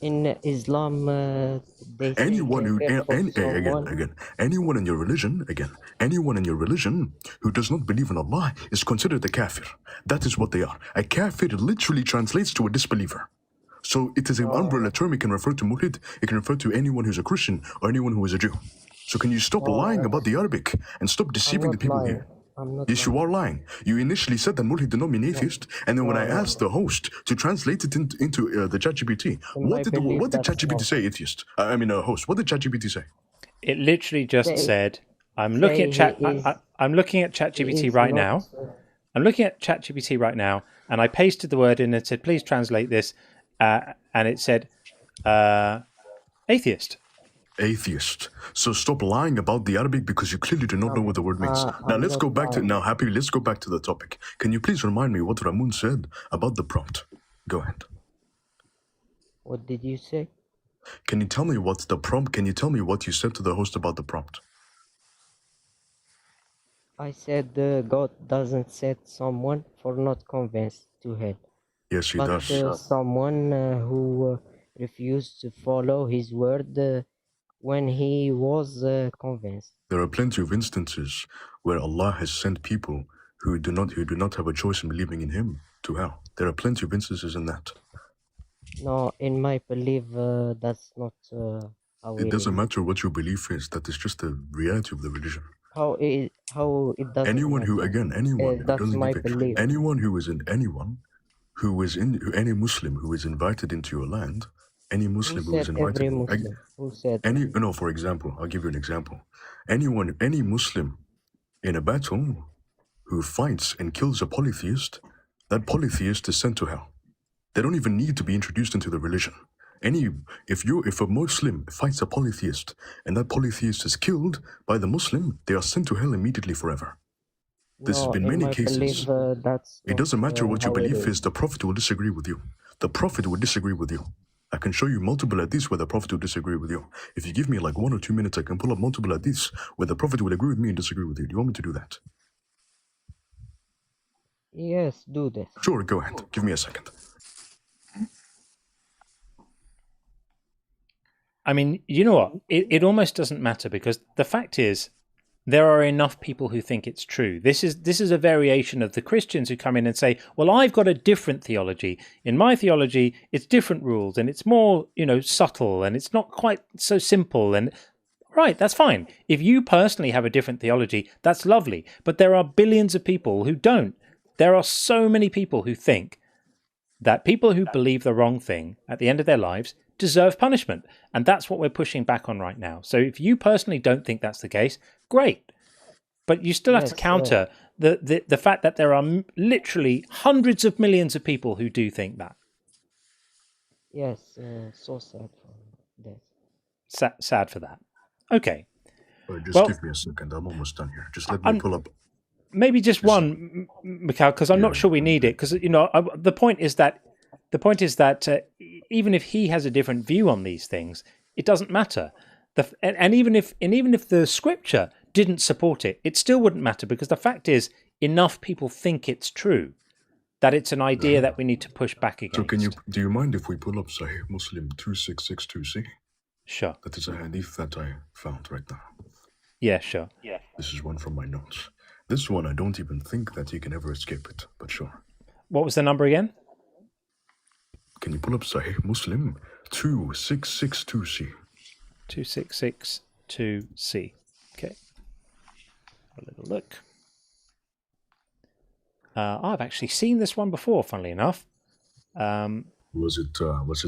In Islam, anyone in your religion who does not believe in Allah is considered a kafir. That is what they are. A kafir literally translates to a disbeliever. So it is an umbrella term. It can refer to mulhid, it can refer to anyone who's a Christian or anyone who is a Jew. So can you stop lying about the Arabic and stop deceiving the people here? Yes, you are lying. You initially said that mulhid did not mean atheist, and then when I asked the host to translate it into the ChatGPT, what did ChatGPT say, atheist? Host. What did ChatGPT say? It literally just said, "I'm looking at ChatGPT right now. I'm looking at ChatGPT right now, and I pasted the word in and said, please translate this, and it said, atheist." Atheist. So stop lying about the Arabic because you clearly do not know what the word means. Now let's go back to the topic. Can you please remind me what Ramun said about the prompt? Go ahead. What did you say? Can you tell me what's the prompt? Can you tell me what you said to the host about the prompt? I said God doesn't set someone for not convinced to hell. Yes, he does. Someone who refused to follow his word when he was convinced. There are plenty of instances where Allah has sent people who do not have a choice in believing in Him to hell. There are plenty of instances in that. No, in my belief, that's not how it doesn't matter what your belief is. That is just the reality of the religion. How it doesn't anyone matter. Any Muslim who is invited into your land. Any Muslim who is invited. Every Muslim. Who said? For example, I'll give you an example. Any Muslim in a battle who fights and kills a polytheist, that polytheist is sent to hell. They don't even need to be introduced into the religion. If a Muslim fights a polytheist and that polytheist is killed by the Muslim, they are sent to hell immediately forever. This has No, been in many my cases. belief, that's It not doesn't matter what your how it belief is. is, the Prophet will disagree with you. The Prophet will disagree with you. I can show you multiple hadiths where the Prophet will disagree with you. If you give me like 1 or 2 minutes, I can pull up multiple hadiths where the Prophet will agree with me and disagree with you. Do you want me to do that? Yes, do this. Sure, go ahead. Give me a second. I mean, you know what? It almost doesn't matter, because the fact is, there are enough people who think it's true. This is a variation of the Christians who come in and say, well, I've got a different theology. In my theology, it's different rules, and it's more, subtle, and it's not quite so simple. And right, that's fine. If you personally have a different theology, that's lovely. But there are billions of people who don't. There are so many people who think that people who believe the wrong thing at the end of their lives deserve punishment. And that's what we're pushing back on right now. So if you personally don't think that's the case, great. But you still have to counter the fact that there are literally hundreds of millions of people who do think that. Yes, so sad for that. Sad for that. Okay. Just give me a second. I'm almost done here. Just let me pull up. Maybe just one, Mikhail, because I'm not sure we need it. Because the point is that even if he has a different view on these things, it doesn't matter. And even if the scripture didn't support it, it still wouldn't matter, because the fact is, enough people think it's true that it's an idea that we need to push back against. So do you mind if we pull up Sahih Muslim 2662c? Sure. That is a hadith that I found right now. Yeah, sure. Yeah. This is one from my notes. This one, I don't even think that you can ever escape it, but sure. What was the number again? Can you pull up Sahih Muslim 2662c? 2662c. Okay. A little look. I've actually seen this one before, funnily enough. Was it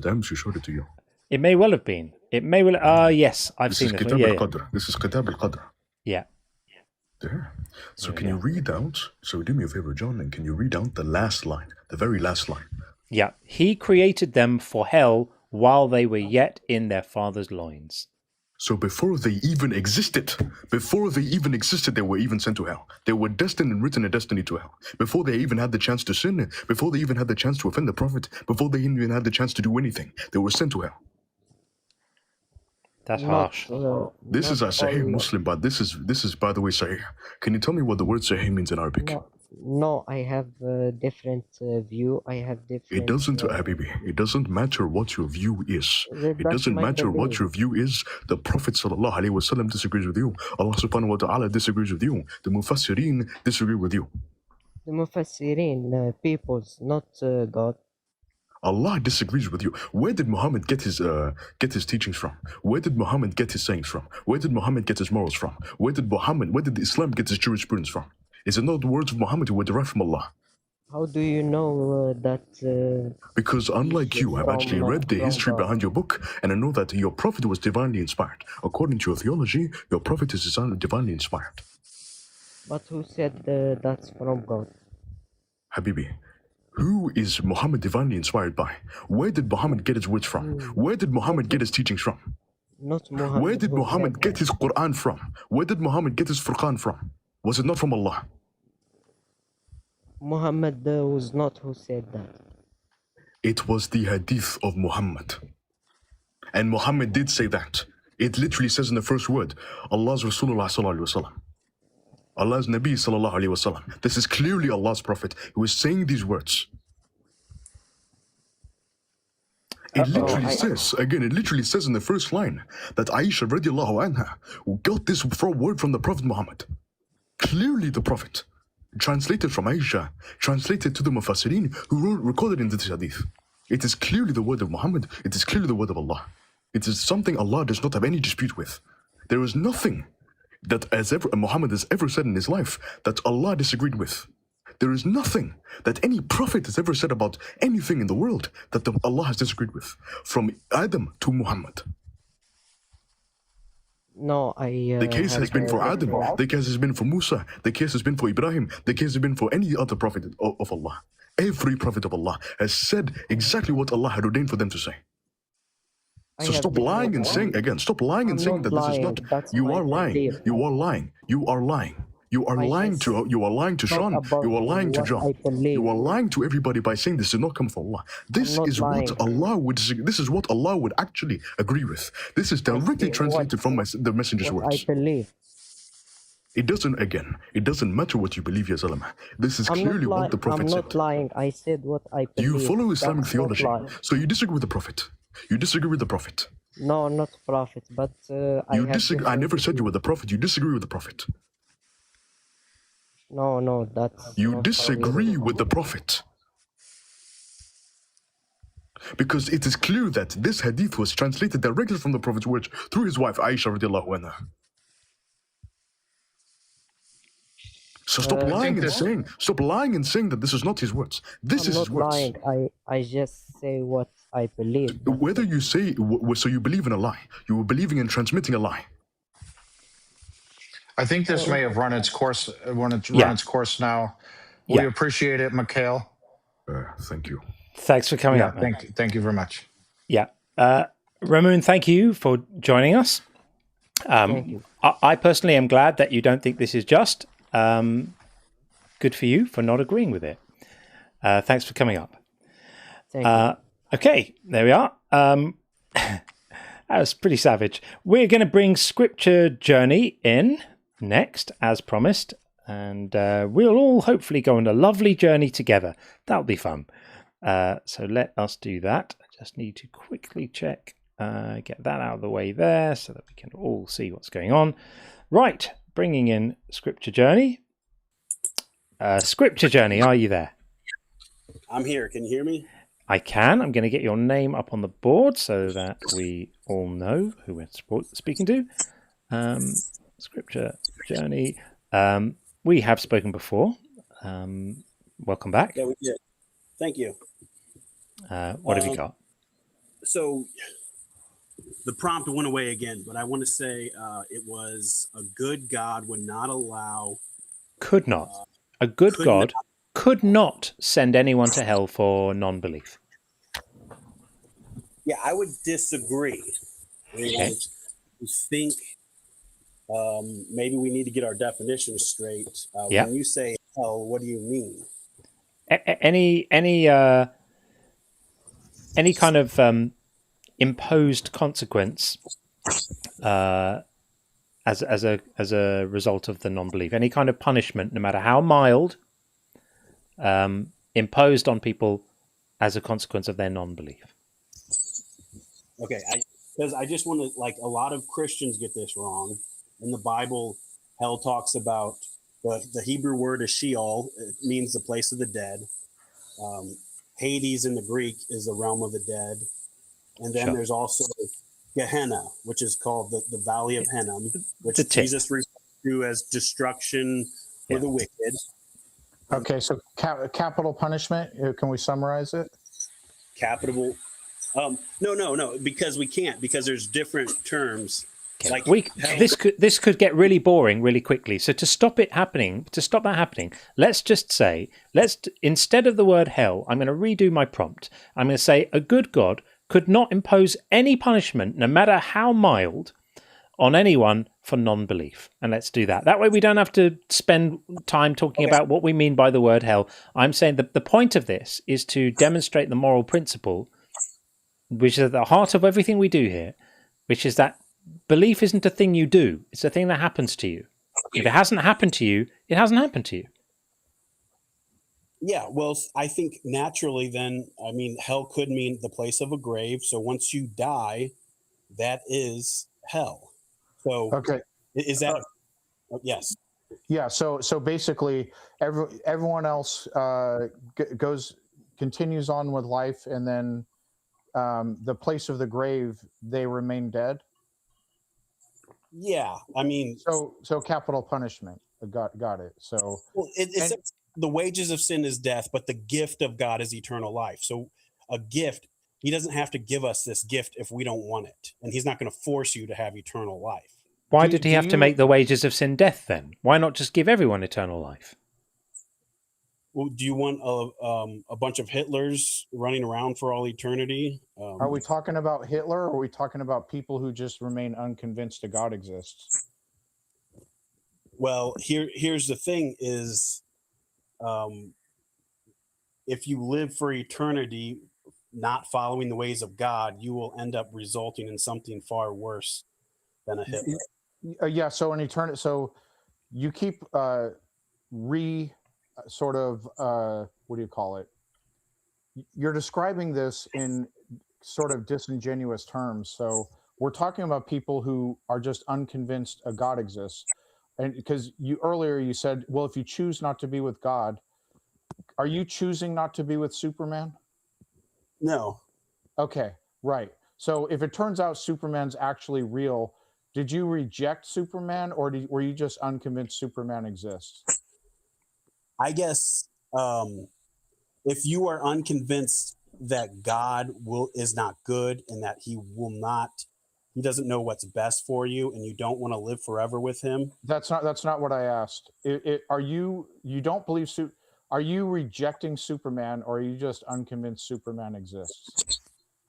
Ams who showed it to you? It may well have been. It may well. Yes, I've seen this one. This is Kitab al-Qadr. Yeah. There. So can you read out? So do me a favor, John, and can you read out the last line, the very last line? Yeah. He created them for hell while they were yet in their father's loins. So before they even existed, they were even sent to hell. They were destined and written a destiny to hell. Before they even had the chance to sin, before they even had the chance to offend the Prophet, before they even had the chance to do anything, they were sent to hell. That's harsh. This is a Sahih Muslim, but this is by the way Sahih. Can you tell me what the word Sahih means in Arabic? No, I have a different view. I have different. It doesn't, Habibi. It doesn't matter what your view is. It That's doesn't my matter what belief. your view is. The Prophet sallallahu alaihi wasallam disagrees with you. Allah subhanahu wa taala disagrees with you. The Mufassirin disagree with you. The Mufassirin, peoples, not God. Allah disagrees with you. Where did Muhammad get his teachings from? Where did Muhammad get his sayings from? Where did Muhammad get his morals from? Where did Islam get his jurisprudence from? Is it not the words of Muhammad who were derived from Allah? How do you know that? Because unlike you, I've actually read the history behind your book, and I know that your prophet was divinely inspired. According to your theology, your prophet is divinely inspired. But who said that's from God? Habibi, who is Muhammad divinely inspired by? Where did Muhammad get his words from? Where did Muhammad get his teachings from? Not Muhammad. Where did Muhammad get his Quran from? Where did Muhammad get his Furqan from? Was it not from Allah? Muhammad was not who said that. It was the hadith of Muhammad. And Muhammad did say that. It literally says in the first word, Allah's Rasulullah sallallahu alaihi wasallam. Allah's Nabi sallallahu alaihi wasallam. This is clearly Allah's Prophet who is saying these words. It literally says in the first line that Aisha radiallahu anha got this word from the Prophet Muhammad. Clearly the Prophet. Translated from Aisha, translated to the Mufassirin who recorded in this hadith. It is clearly the word of Muhammad. It is clearly the word of Allah. It is something Allah does not have any dispute with. There is nothing that Muhammad has ever said in his life that Allah disagreed with. There is nothing that any prophet has ever said about anything in the world that Allah has disagreed with, from Adam to Muhammad. No, the case has been for Adam, the case has been for Musa, the case has been for Ibrahim, the case has been for any other prophet of Allah. Every prophet of Allah has said exactly what Allah had ordained for them to say. So stop lying and saying that this is not. You are lying. You are lying. You are lying. You are lying to Sean. You are lying to John. You are lying to everybody by saying this did not come from Allah. This is what Allah would. This is what Allah would actually agree with. This is directly translated from the messenger's words. I believe. It doesn't matter what you believe, Ya Zalama. This is clearly what the Prophet said. I'm not lying. I said what I believe. You follow Islamic theology, so you disagree with the Prophet. You disagree with the Prophet. No, not Prophet, but I never said you were the Prophet. You disagree with the Prophet. No, that's... You disagree with the Prophet. Because it is clear that this hadith was translated directly from the Prophet's words through his wife Aisha radiallahu anha. So stop lying and saying that this is not his words. This is his words. I'm not lying. I just say what I believe. Whether you say, so you believe in a lie. You were believing in transmitting a lie. I think this may have run its course. Its course now. We appreciate it, Mikhail. Thank you. Thanks for coming up. Man. Thank you very much. Yeah, Ramon, thank you for joining us. Thank you. I personally am glad that you don't think this is just. Good for you for not agreeing with it. Thanks for coming up. Thank you. Okay, there we are. That was pretty savage. We're going to bring Scripture Journey in next, as promised, and we'll all hopefully go on a lovely journey together. That'll be fun. So let us do that. I just need to quickly check, get that out of the way there so that we can all see what's going on. Right, bringing in Scripture Journey. Scripture Journey, are you there? I'm here. Can you hear me? I can. I'm going to get your name up on the board so that we all know who we're speaking to. Scripture Journey. We have spoken before. Welcome back. Yeah, we did. Thank you. What have you got? So the prompt went away again, but I want to say it was a good God would not allow... Could not. A good God could not send anyone to hell for non-belief. Yeah, I would disagree. Okay. I think maybe we need to get our definition straight. When you say hell, what do you mean? Any kind of imposed consequence as a result of the non-belief, any kind of punishment, no matter how mild, imposed on people as a consequence of their non-belief. Okay, because I just want to, like, a lot of Christians get this wrong. In the Bible, hell talks about the Hebrew word is Sheol. It means the place of the dead. Hades in the Greek is the realm of the dead. And then there's also Gehenna, which is called the Valley of Hinnom, which Jesus refers to as destruction for the wicked. Okay, so capital punishment, can we summarize it? Capital... No, because we can't, because there's different terms. Okay. Like this could get really boring really quickly. So to stop that happening, let's just say, instead of the word hell, I'm going to redo my prompt. I'm going to say a good God could not impose any punishment, no matter how mild, on anyone for non-belief. And let's do that. That way we don't have to spend time talking about what we mean by the word hell. I'm saying that the point of this is to demonstrate the moral principle, which is at the heart of everything we do here, which is that belief isn't a thing you do. It's a thing that happens to you. If it hasn't happened to you, it hasn't happened to you. Yeah, well, I think naturally then, I mean, hell could mean the place of a grave. So once you die, that is hell. So is that... yes. Yeah, so basically everyone else continues on with life, and then the place of the grave, they remain dead. Yeah, I mean, so capital punishment. Got it. So it's the wages of sin is death, but the gift of God is eternal life. So a gift, he doesn't have to give us this gift if we don't want it, and he's not going to force you to have eternal life. Why did he have to make the wages of sin death then? Why not just give everyone eternal life? Well, do you want a bunch of Hitlers running around for all eternity? Are we talking about Hitler, or are we talking about people who just remain unconvinced that God exists? Well, here's the thing: is if you live for eternity, not following the ways of God, you will end up resulting in something far worse than a Hitler. Yeah. So in eternity, so you keep sort of what do you call it? You're describing this in sort of disingenuous terms. So we're talking about people who are just unconvinced a God exists. And because earlier you said, well, if you choose not to be with God, are you choosing not to be with Superman? No. Okay, right. So if it turns out Superman's actually real, did you reject Superman, or were you just unconvinced Superman exists? I guess if you are unconvinced that God is not good and that he doesn't know what's best for you, and you don't want to live forever with him. That's not what I asked. You don't believe are you rejecting Superman, or are you just unconvinced Superman exists?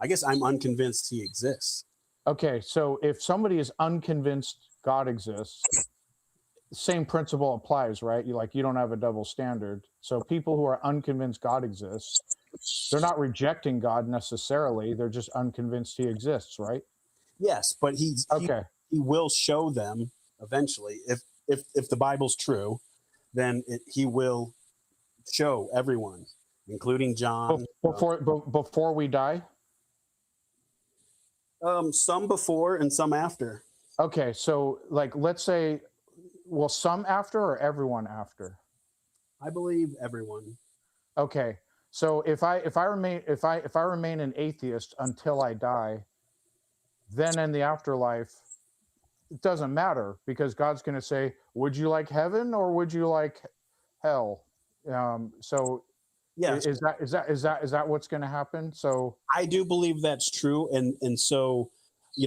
I guess I'm unconvinced he exists. Okay, so if somebody is unconvinced God exists, the same principle applies, right? You don't have a double standard. So people who are unconvinced God exists, they're not rejecting God necessarily. They're just unconvinced he exists, right? Yes, but he will show them eventually. If the Bible's true, then he will show everyone, including John. Before we die? Some before and some after. Okay, so let's say, well, some after or everyone after? I believe everyone. Okay, so if I remain an atheist until I die, then in the afterlife, it doesn't matter, because God's going to say, "Would you like heaven or would you like hell?" So, yes, is that what's going to happen? So I do believe that's true, and so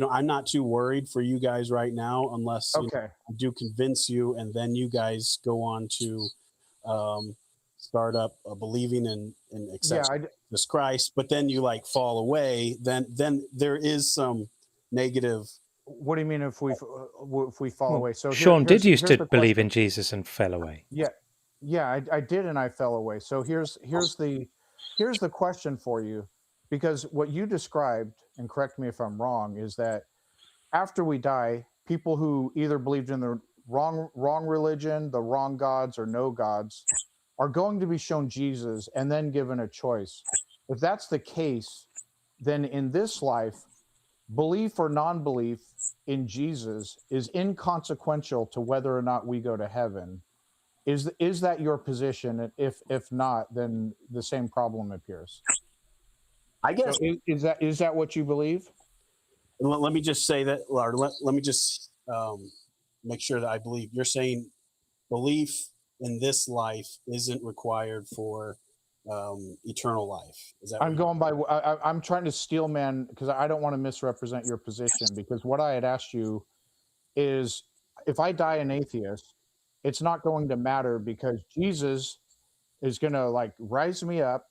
I'm not too worried for you guys right now, unless I do convince you, and then you guys go on to start up believing in accepting Jesus Christ, but then you fall away. Then there is some negative. What do you mean if we fall away? So Sean did used to the believe question. in Jesus and fell away. Yeah, I did, and I fell away. So here's the question for you, because what you described, and correct me if I'm wrong, is that after we die, people who either believed in the wrong religion, the wrong gods, or no gods, are going to be shown Jesus and then given a choice. If that's the case, then in this life, belief or non-belief in Jesus is inconsequential to whether or not we go to heaven. Is that your position? And if not, then the same problem appears. I guess. So is that what you believe? Let me just say that, or let me just make sure that I believe. You're saying belief in this life isn't required for eternal life. Is that? I'm going by. I'm trying to steel man, because I don't want to misrepresent your position. Because what I had asked you is, if I die an atheist, it's not going to matter, because Jesus is going to rise me up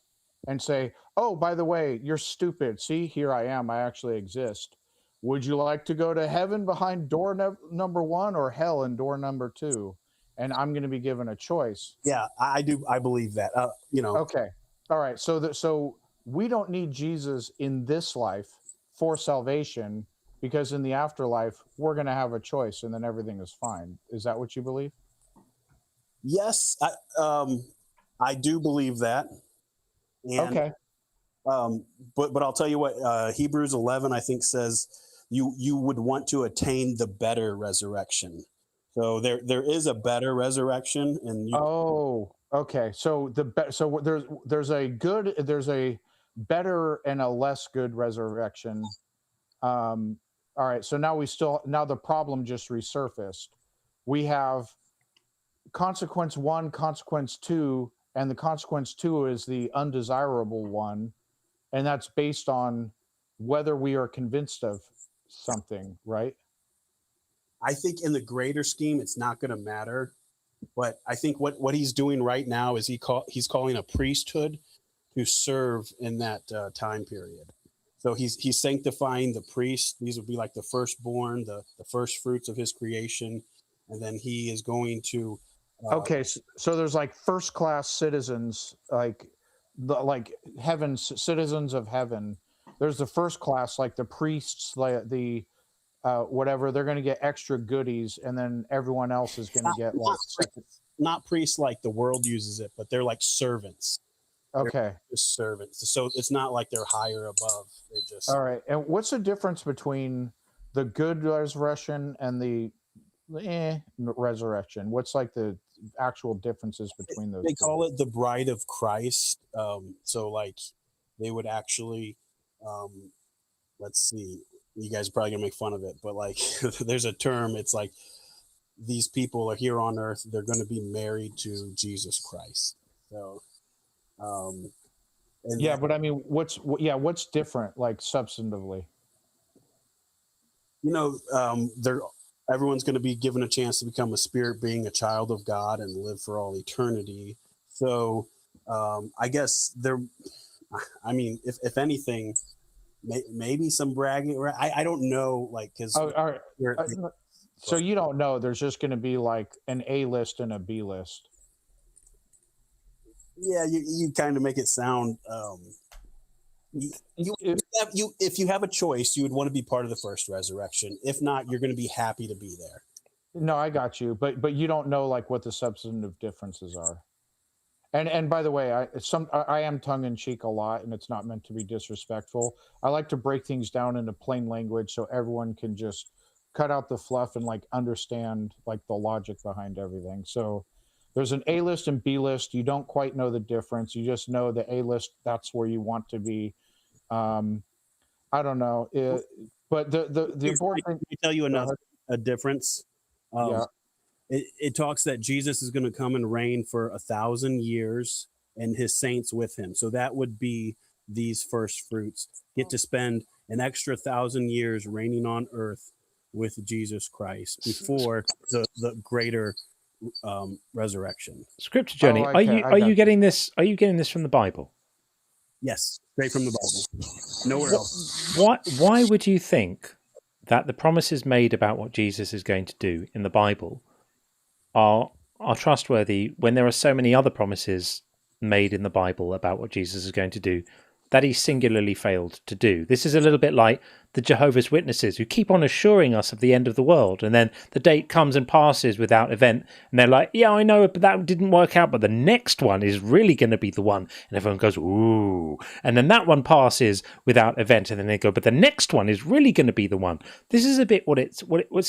and say, "Oh, by the way, you're stupid. See, here I am. I actually exist. Would you like to go to heaven behind door number 1 or hell in door number 2?" And I'm going to be given a choice. Yeah, I do. I believe that. Okay. All right. So we don't need Jesus in this life for salvation, because in the afterlife we're going to have a choice, and then everything is fine. Is that what you believe? Yes, I do believe that. And, okay. But I'll tell you what, Hebrews 11, I think, says you would want to attain the better resurrection. So there is a better resurrection, and okay. So there's a better and a less good resurrection. All right. So now the problem just resurfaced. We have consequence 1, consequence 2, and the consequence 2 is the undesirable one, and that's based on whether we are convinced of something, right? I think in the greater scheme, it's not going to matter. But I think what he's doing right now is he's calling a priesthood to serve in that time period. So he's sanctifying the priest. These would be like the firstborn, the first fruits of his creation. and then he is going to. Okay, so there's like first class citizens, like heaven, citizens of heaven. There's the first class, like the priests, like the whatever. They're going to get extra goodies, and then everyone else is going to get like not priests like the world uses it, but they're like servants. Okay, they're just servants. So it's not like they're higher above. They're just all right. And what's the difference between the good resurrection and the resurrection? What's like the actual differences between those? They call it the bride of Christ. So like they would actually, let's see, you guys are probably gonna make fun of it, but like there's a term. It's like these people are here on earth. They're going to be married to Jesus Christ. So, yeah, but I mean, what's different, like substantively? You know, everyone's going to be given a chance to become a spirit being, a child of God, and live for all eternity. So, I guess I mean, if anything, maybe some bragging. I don't know, like, because. So you don't know. There's just going to be like an A list and a B list. Yeah, you kind of make it sound. If you have a choice, you would want to be part of the first resurrection. If not, you're going to be happy to be there. No, I got you, but you don't know like what the substantive differences are. And by the way, I am tongue in cheek a lot, and it's not meant to be disrespectful. I like to break things down into plain language so everyone can just cut out the fluff and like understand like the logic behind everything. So there's an A list and B list. You don't quite know the difference. You just know the A list, that's where you want to be. I don't know. But the important thing. Let me tell you a difference. It talks that Jesus is going to come and reign for 1,000 years and his saints with him. So that would be these first fruits. Get to spend an extra 1,000 years reigning on earth with Jesus Christ before the greater resurrection. Scripture Journey, are you getting this? Are you getting this from the Bible? Yes, straight from the Bible. Nowhere else. Why would you think that the promises made about what Jesus is going to do in the Bible are trustworthy when there are so many other promises made in the Bible about what Jesus is going to do that he singularly failed to do? This is a little bit like the Jehovah's Witnesses, who keep on assuring us of the end of the world, and then the date comes and passes without event, and they're like, yeah, I know, but that didn't work out, but the next one is really going to be the one, and everyone goes, ooh, and then that one passes without event, and then they go, but the next one is really going to be the one. This is a bit what it's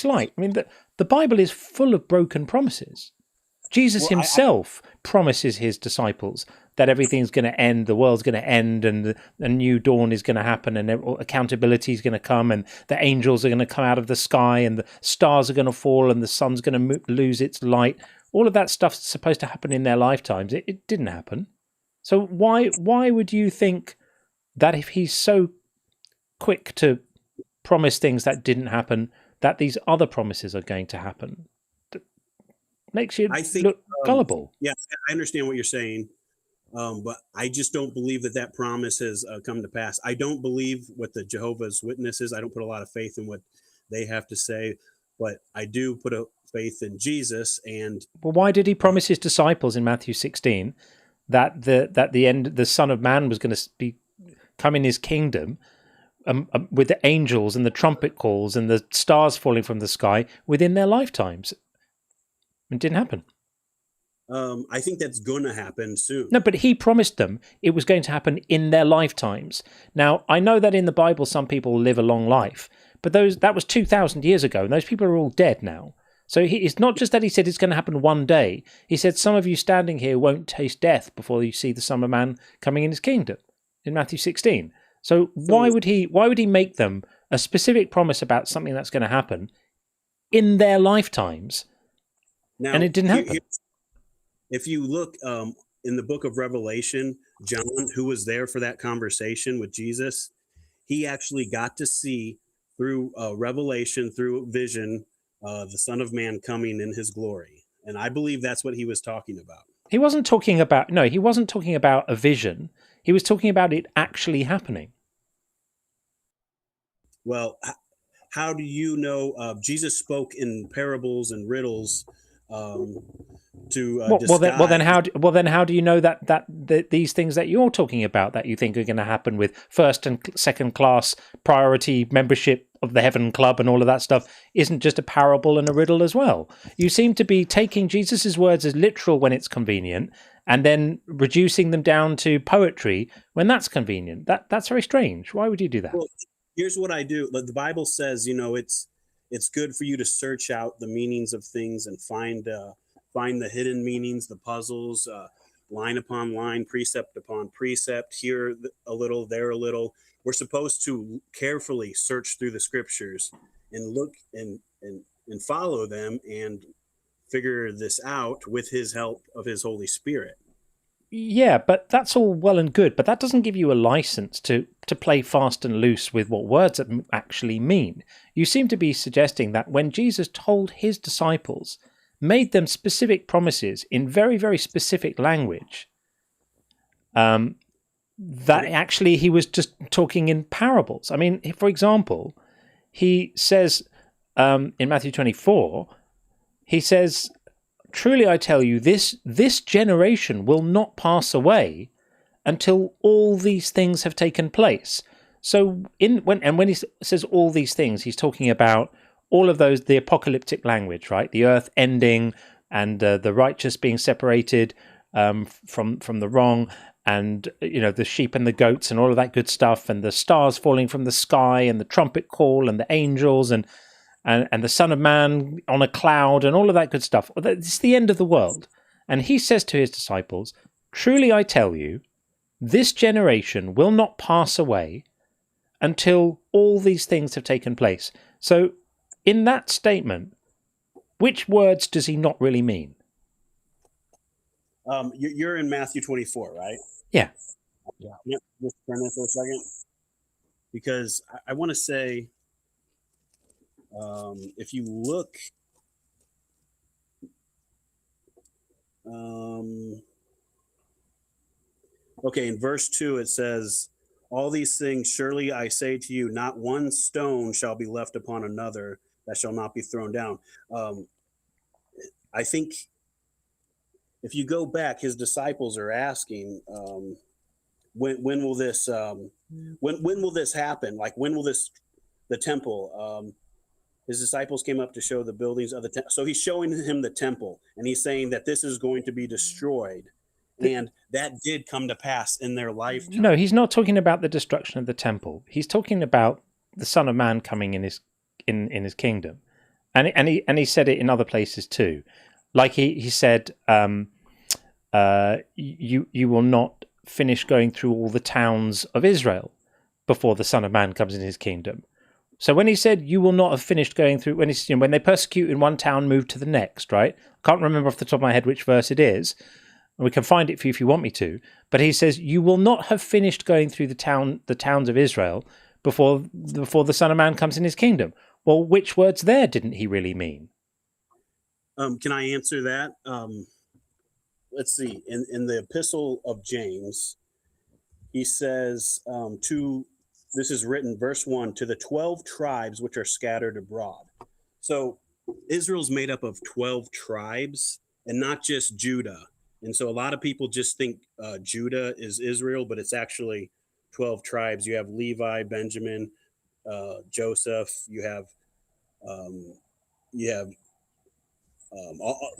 like. I mean, the Bible is full of broken promises. Jesus himself promises his disciples that everything's going to end, the world's going to end, and a new dawn is going to happen, and accountability is going to come, and the angels are going to come out of the sky, and the stars are going to fall, and the sun's going to lose its light. All of that stuff's supposed to happen in their lifetimes. It didn't happen. So why would you think that if he's so quick to promise things that didn't happen, that these other promises are going to happen? Makes you look gullible. Yeah, I understand what you're saying, but I just don't believe that promise has come to pass. I don't believe what the Jehovah's Witnesses. I don't put a lot of faith in what they have to say, but I do put a faith in Jesus. And well, why did he promise his disciples in Matthew 16 that the Son of Man was going to come in his kingdom with the angels and the trumpet calls and the stars falling from the sky within their lifetimes? It didn't happen. I think that's going to happen soon. No, but he promised them it was going to happen in their lifetimes. Now, I know that in the Bible some people live a long life, but that was 2,000 years ago, and those people are all dead now. So it's not just that he said it's going to happen one day. He said some of you standing here won't taste death before you see the Son of Man coming in his kingdom in Matthew 16. So why would he make them a specific promise about something that's going to happen in their lifetimes? Now, and it didn't happen. If you look in the book of Revelation, John, who was there for that conversation with Jesus, he actually got to see through revelation, through vision, the Son of Man coming in his glory. And I believe that's what he was talking about. He wasn't talking about a vision. He was talking about it actually happening. Well, how do you know Jesus spoke in parables and riddles to disguise? Well, then how do you know that these things that you're talking about that you think are going to happen with first and second class priority membership of the Heaven Club and all of that stuff isn't just a parable and a riddle as well? You seem to be taking Jesus's words as literal when it's convenient, and then reducing them down to poetry when that's convenient. That's very strange. Why would you do that? Well, here's what I do. The Bible says, it's good for you to search out the meanings of things and find the hidden meanings, the puzzles, line upon line, precept upon precept, here a little, there a little. We're supposed to carefully search through the scriptures and look and follow them and figure this out with his help of his Holy Spirit. Yeah, but that's all well and good, but that doesn't give you a license to play fast and loose with what words actually mean. You seem to be suggesting that when Jesus told his disciples, made them specific promises in very, very specific language, that actually he was just talking in parables. I mean, for example, he says in Matthew 24, he says, "Truly I tell you, this generation will not pass away until all these things have taken place." So when he says all these things, he's talking about all of those, the apocalyptic language, right? The earth ending and the righteous being separated from the wrong, and the sheep and the goats and all of that good stuff, and the stars falling from the sky, and the trumpet call, and the angels, and the Son of Man on a cloud, and all of that good stuff. It's the end of the world. And he says to his disciples, "Truly I tell you, this generation will not pass away until all these things have taken place." So in that statement, which words does he not really mean? You're in Matthew 24, right? Yeah. Just turn there for a second, because I want to say, if you look, okay, in verse 2 it says, "All these things surely I say to you, not one stone shall be left upon another that shall not be thrown down." I think if you go back, his disciples are asking, when will this when will this happen? Like, when will the temple? His disciples came up to show the buildings of the temple. So he's showing him the temple, and he's saying that this is going to be destroyed. And that did come to pass in their lifetime. No, he's not talking about the destruction of the temple. He's talking about the Son of Man coming in his kingdom. And he said it in other places too. Like he said, you will not finish going through all the towns of Israel before the Son of Man comes in his kingdom. So when he said you will not have finished going through, when they persecute in one town, move to the next, right? I can't remember off the top of my head which verse it is. We can find it for you if you want me to. But he says you will not have finished going through the towns of Israel before the Son of Man comes in his kingdom. Well, which words there didn't he really mean? Can I answer that? Let's see. In the Epistle of James, he says this is written, verse 1, to the 12 tribes which are scattered abroad. So Israel's made up of 12 tribes and not just Judah. And so a lot of people just think Judah is Israel, but it's actually 12 tribes. You have Levi, Benjamin, Joseph.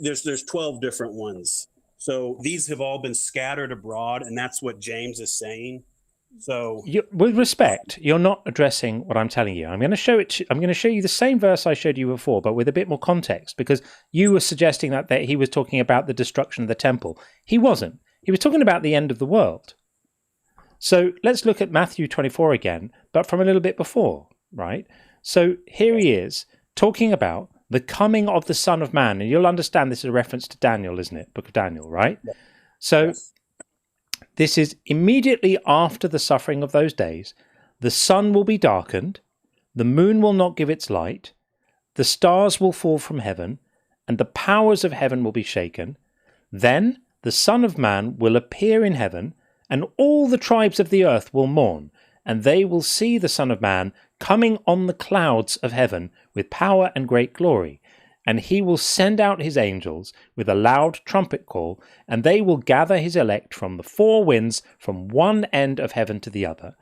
There's 12 different ones. So these have all been scattered abroad, and that's what James is saying. So, with respect, you're not addressing what I'm telling you. I'm going to show you the same verse I showed you before, but with a bit more context, because you were suggesting that he was talking about the destruction of the temple. He wasn't. He was talking about the end of the world. So let's look at Matthew 24 again, but from a little bit before, right? So here he is talking about the coming of the Son of Man, and you'll understand this is a reference to Daniel, isn't it? Book of Daniel, right? Yeah. So. Yes. This is immediately after the suffering of those days. The sun will be darkened, the moon will not give its light, the stars will fall from heaven, and the powers of heaven will be shaken. Then the Son of Man will appear in heaven, and all the tribes of the earth will mourn, and they will see the Son of Man coming on the clouds of heaven with power and great glory. And he will send out his angels with a loud trumpet call, and they will gather his elect from the four winds, from one end of heaven to the other.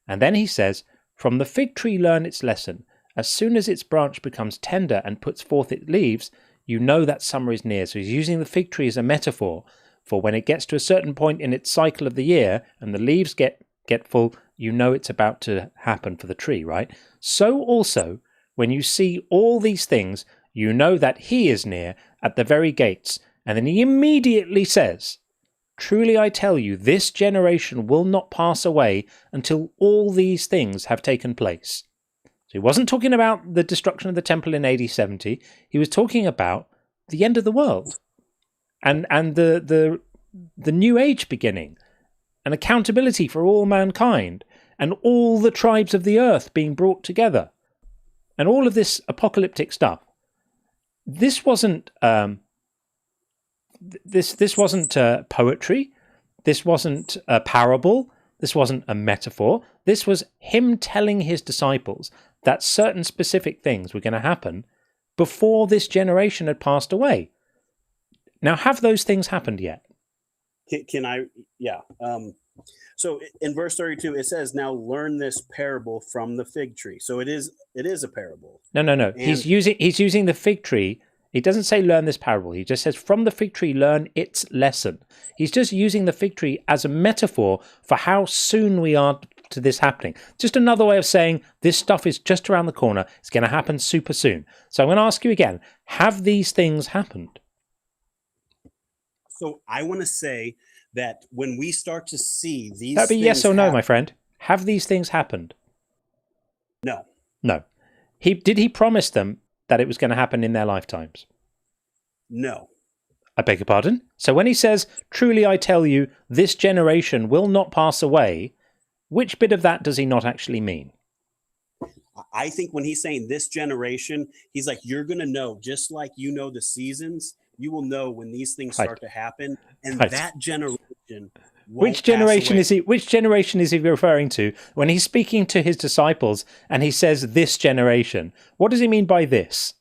And then he says, from the fig tree learn its lesson. As soon as its branch becomes tender and puts forth its leaves, you know that summer is near. So he's using the fig tree as a metaphor for when it gets to a certain point in its cycle of the year and the leaves get full, you know it's about to happen for the tree, right? So also, when you see all these things, you know that he is near at the very gates. And then he immediately says, truly I tell you, this generation will not pass away until all these things have taken place. So he wasn't talking about the destruction of the temple in AD 70. He was talking about the end of the world and the new age beginning, and accountability for all mankind, and all the tribes of the earth being brought together, and all of this apocalyptic stuff. This wasn't this wasn't poetry. This wasn't a parable. This wasn't a metaphor. This was him telling his disciples that certain specific things were going to happen before this generation had passed away. Now, have those things happened yet? Can I? Yeah. So in verse 32, it says, now learn this parable from the fig tree. So it is a parable. No. And He's using the fig tree. He doesn't say learn this parable. He just says from the fig tree, learn its lesson. He's just using the fig tree as a metaphor for how soon we are to this happening. Just another way of saying this stuff is just around the corner. It's going to happen super soon. So I'm going to ask you again, have these things happened? so I want to say that when we start to see these That'd be yes things or no, happen, my friend. Have these things happened? no, No. Did he promise them that it was going to happen in their lifetimes? no. I beg your pardon? So when he says, truly I tell you, this generation will not pass away, which bit of that does he not actually mean? I think when he's saying this generation, he's like, you're going to know, just like you know the seasons, you will know when these things start to happen. And Right. that generation Which generation is he? Which generation is he referring to when he's speaking to his disciples and he says this generation? What does he mean by this?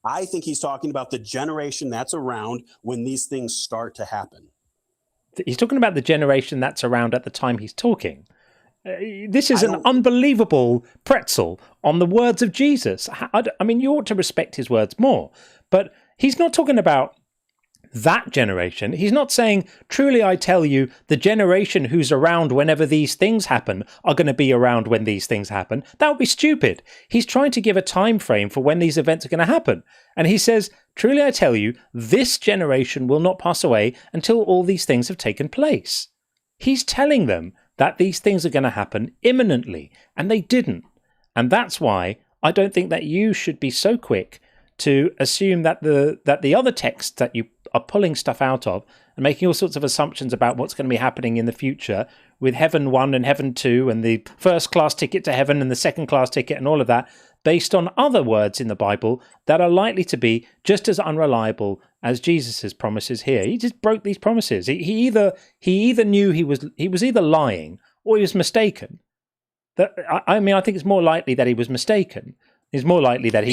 I think he's talking about the generation that's around when these things start to happen. He's talking about the generation that's around at the time he's talking. This is an unbelievable pretzel on the words of Jesus. I mean, you ought to respect his words more, but he's not talking about that generation. He's not saying, truly I tell you, the generation who's around whenever these things happen are going to be around when these things happen. That would be stupid. He's trying to give a time frame for when these events are going to happen. And he says, truly I tell you, this generation will not pass away until all these things have taken place. He's telling them that these things are going to happen imminently, and they didn't. And that's why I don't think that you should be so quick to assume that the other texts that you are pulling stuff out of and making all sorts of assumptions about what's going to be happening in the future with Heaven 1 and Heaven 2 and the first class ticket to heaven and the second class ticket and all of that, based on other words in the Bible that are likely to be just as unreliable as Jesus's promises here. He just broke these promises. He either knew he was either lying or he was mistaken. I mean, I think it's more likely that he was mistaken. It's more likely that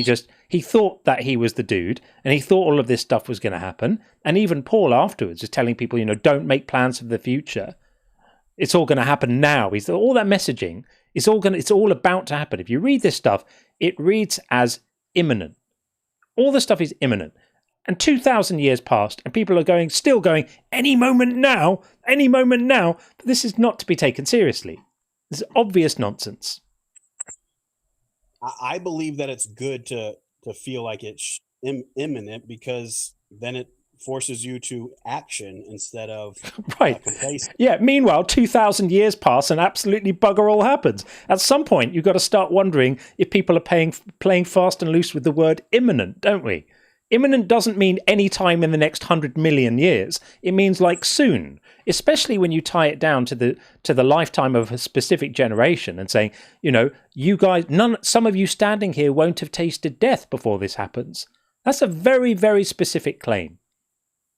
he thought that he was the dude and he thought all of this stuff was going to happen. And even Paul afterwards is telling people, don't make plans for the future. It's all going to happen now. All that messaging is it's all about to happen. If you read this stuff, it reads as imminent. All the stuff is imminent. And 2,000 years passed and people are still going, any moment now. But this is not to be taken seriously. This is obvious nonsense. I believe that it's good to feel like it's imminent, because then it forces you to action instead of right. Complacent. Yeah. Meanwhile, 2,000 years pass and absolutely bugger all happens. At some point, you've got to start wondering if people are playing fast and loose with the word imminent, don't we? Imminent doesn't mean any time in the next 100 million years. It means like soon, especially when you tie it down to the lifetime of a specific generation and saying, you guys, some of you standing here won't have tasted death before this happens. That's a very, very specific claim.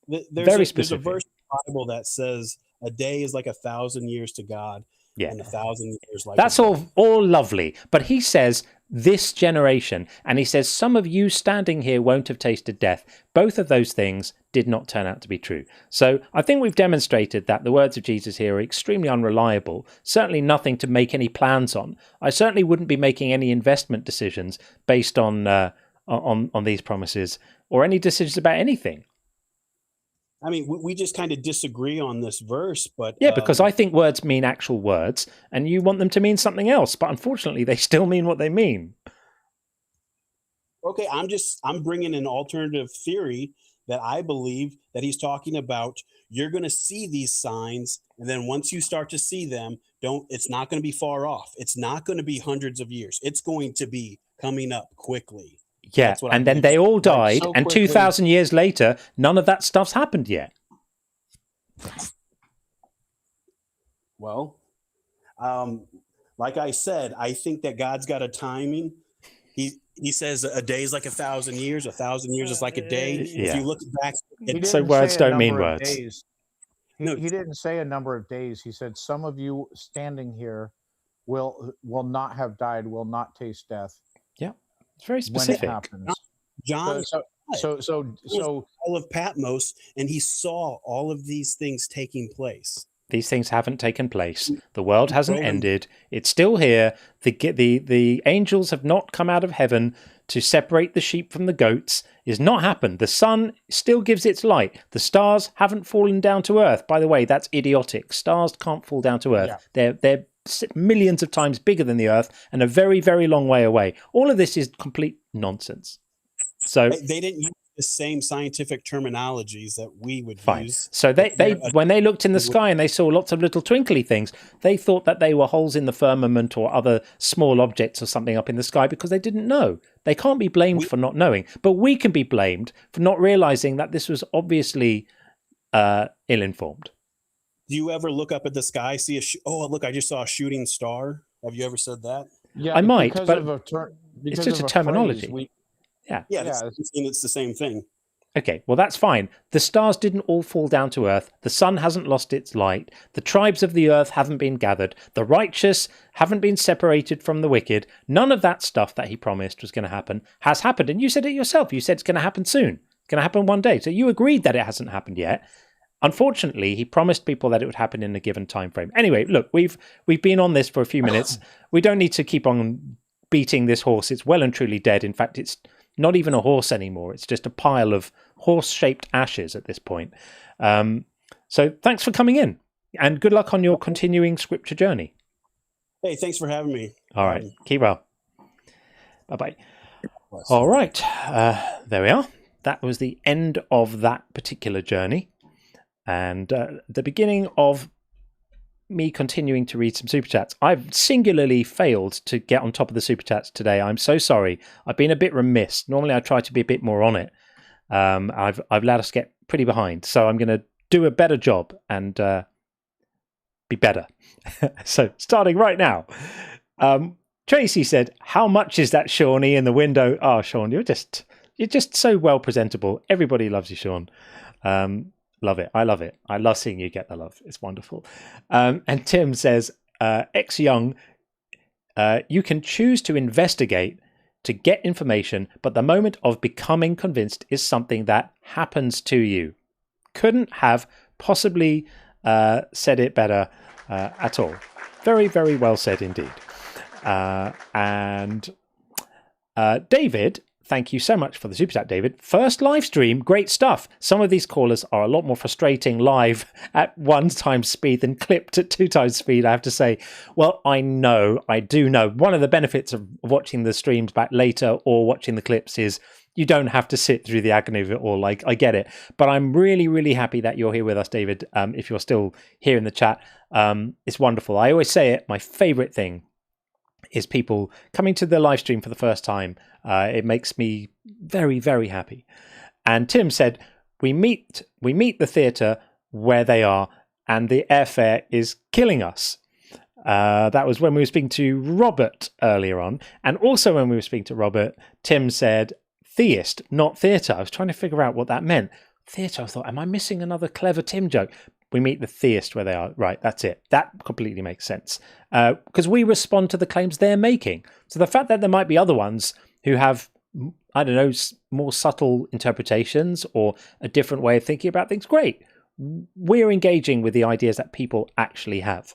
There's a verse in the Bible that says a day is like 1,000 years to God, Yeah. and 1,000 years like That's a day. all lovely. But he says this generation, and he says some of you standing here won't have tasted death. Both of those things did not turn out to be true. So I think we've demonstrated that the words of Jesus here are extremely unreliable, certainly nothing to make any plans on. I certainly wouldn't be making any investment decisions based on these promises or any decisions about anything. I mean, we just kind of disagree on this verse, but Yeah, because I think words mean actual words, and you want them to mean something else. But unfortunately, they still mean what they mean. okay, I'm bringing an alternative theory that I believe that he's talking about. You're going to see these signs, and then once you start to see them, it's not going to be far off. It's not going to be hundreds of years. It's going to be coming up quickly. Yeah, and then they all died, so and quickly. 2,000 years later, none of that stuff's happened yet. Well, like I said, I think that God's got a timing. He says a day is like 1,000 years. 1,000 years is like a day. Yeah. If you look back, So words don't mean words. Days. He didn't say a number of days. He said some of you standing here will not have died, will not taste death. Yeah, it's very specific. When it happens. John, so all of Patmos, and he saw all of these things taking place. These things haven't taken place. The world hasn't ended. It's still here. The angels have not come out of heaven to separate the sheep from the goats. It's not happened. The sun still gives its light. The stars haven't fallen down to earth. By the way, that's idiotic. Stars can't fall down to earth. Yeah. They're millions of times bigger than the earth and a very, very long way away. All of this is complete nonsense. So they didn't use the same scientific terminologies that we would use. So when they looked in the sky and they saw lots of little twinkly things, they thought that they were holes in the firmament or other small objects or something up in the sky because they didn't know. They can't be blamed for not knowing, but we can be blamed for not realizing that this was obviously ill-informed. Do you ever look up at the sky, see look, I just saw a shooting star? Have you ever said that? Yeah, I might, but it's just a terminology. It's the same thing. Okay, well, that's fine. The stars didn't all fall down to earth. The sun hasn't lost its light. The tribes of the earth haven't been gathered. The righteous haven't been separated from the wicked. None of that stuff that he promised was going to happen has happened. And you said it yourself. You said it's going to happen soon. It's going to happen one day. So you agreed that it hasn't happened yet. Unfortunately, he promised people that it would happen in a given time frame. Anyway, look, we've been on this for a few minutes. We don't need to keep on beating this horse. It's well and truly dead. In fact, it's not even a horse anymore. It's just a pile of horse-shaped ashes at this point. So thanks for coming in, and good luck on your continuing scripture journey. Hey, thanks for having me. All right, keep well. Bye-bye. All right, there we are. That was the end of that particular journey, and the beginning of me continuing to read some super chats. I've singularly failed to get on top of the super chats today. I'm so sorry. I've been a bit remiss. Normally I try to be a bit more on it. I've let us get pretty behind, so I'm going to do a better job and be better. So starting right now, Tracy said, "How much is that, Shawnee, in the window?" Oh, Sean, you're just so well presentable. Everybody loves you, Sean. Love it. I love it. I love seeing you get the love. It's wonderful. And Tim says, X Young, you can choose to investigate to get information, but the moment of becoming convinced is something that happens to you. Couldn't have possibly said it better at all. Very, very well said indeed. And David, thank you so much for the super chat, David. First live stream, great stuff. Some of these callers are a lot more frustrating live at 1 times speed than clipped at 2 times speed, I have to say. Well, I do know. One of the benefits of watching the streams back later or watching the clips is you don't have to sit through the agony of it all. Like, I get it. But I'm really, really happy that you're here with us, David. If you're still here in the chat, it's wonderful. I always say it, my favorite thing is people coming to the live stream for the first time. It makes me very, very happy. And Tim said, we meet the theatre where they are, and the airfare is killing us. That was when we were speaking to Robert earlier on. And also when we were speaking to Robert, Tim said, theist, not theatre. I was trying to figure out what that meant. Theatre, I thought, am I missing another clever Tim joke? We meet the theist where they are. Right, that's it. That completely makes sense. Because we respond to the claims they're making. So the fact that there might be other ones who have, I don't know, more subtle interpretations or a different way of thinking about things, great. We're engaging with the ideas that people actually have.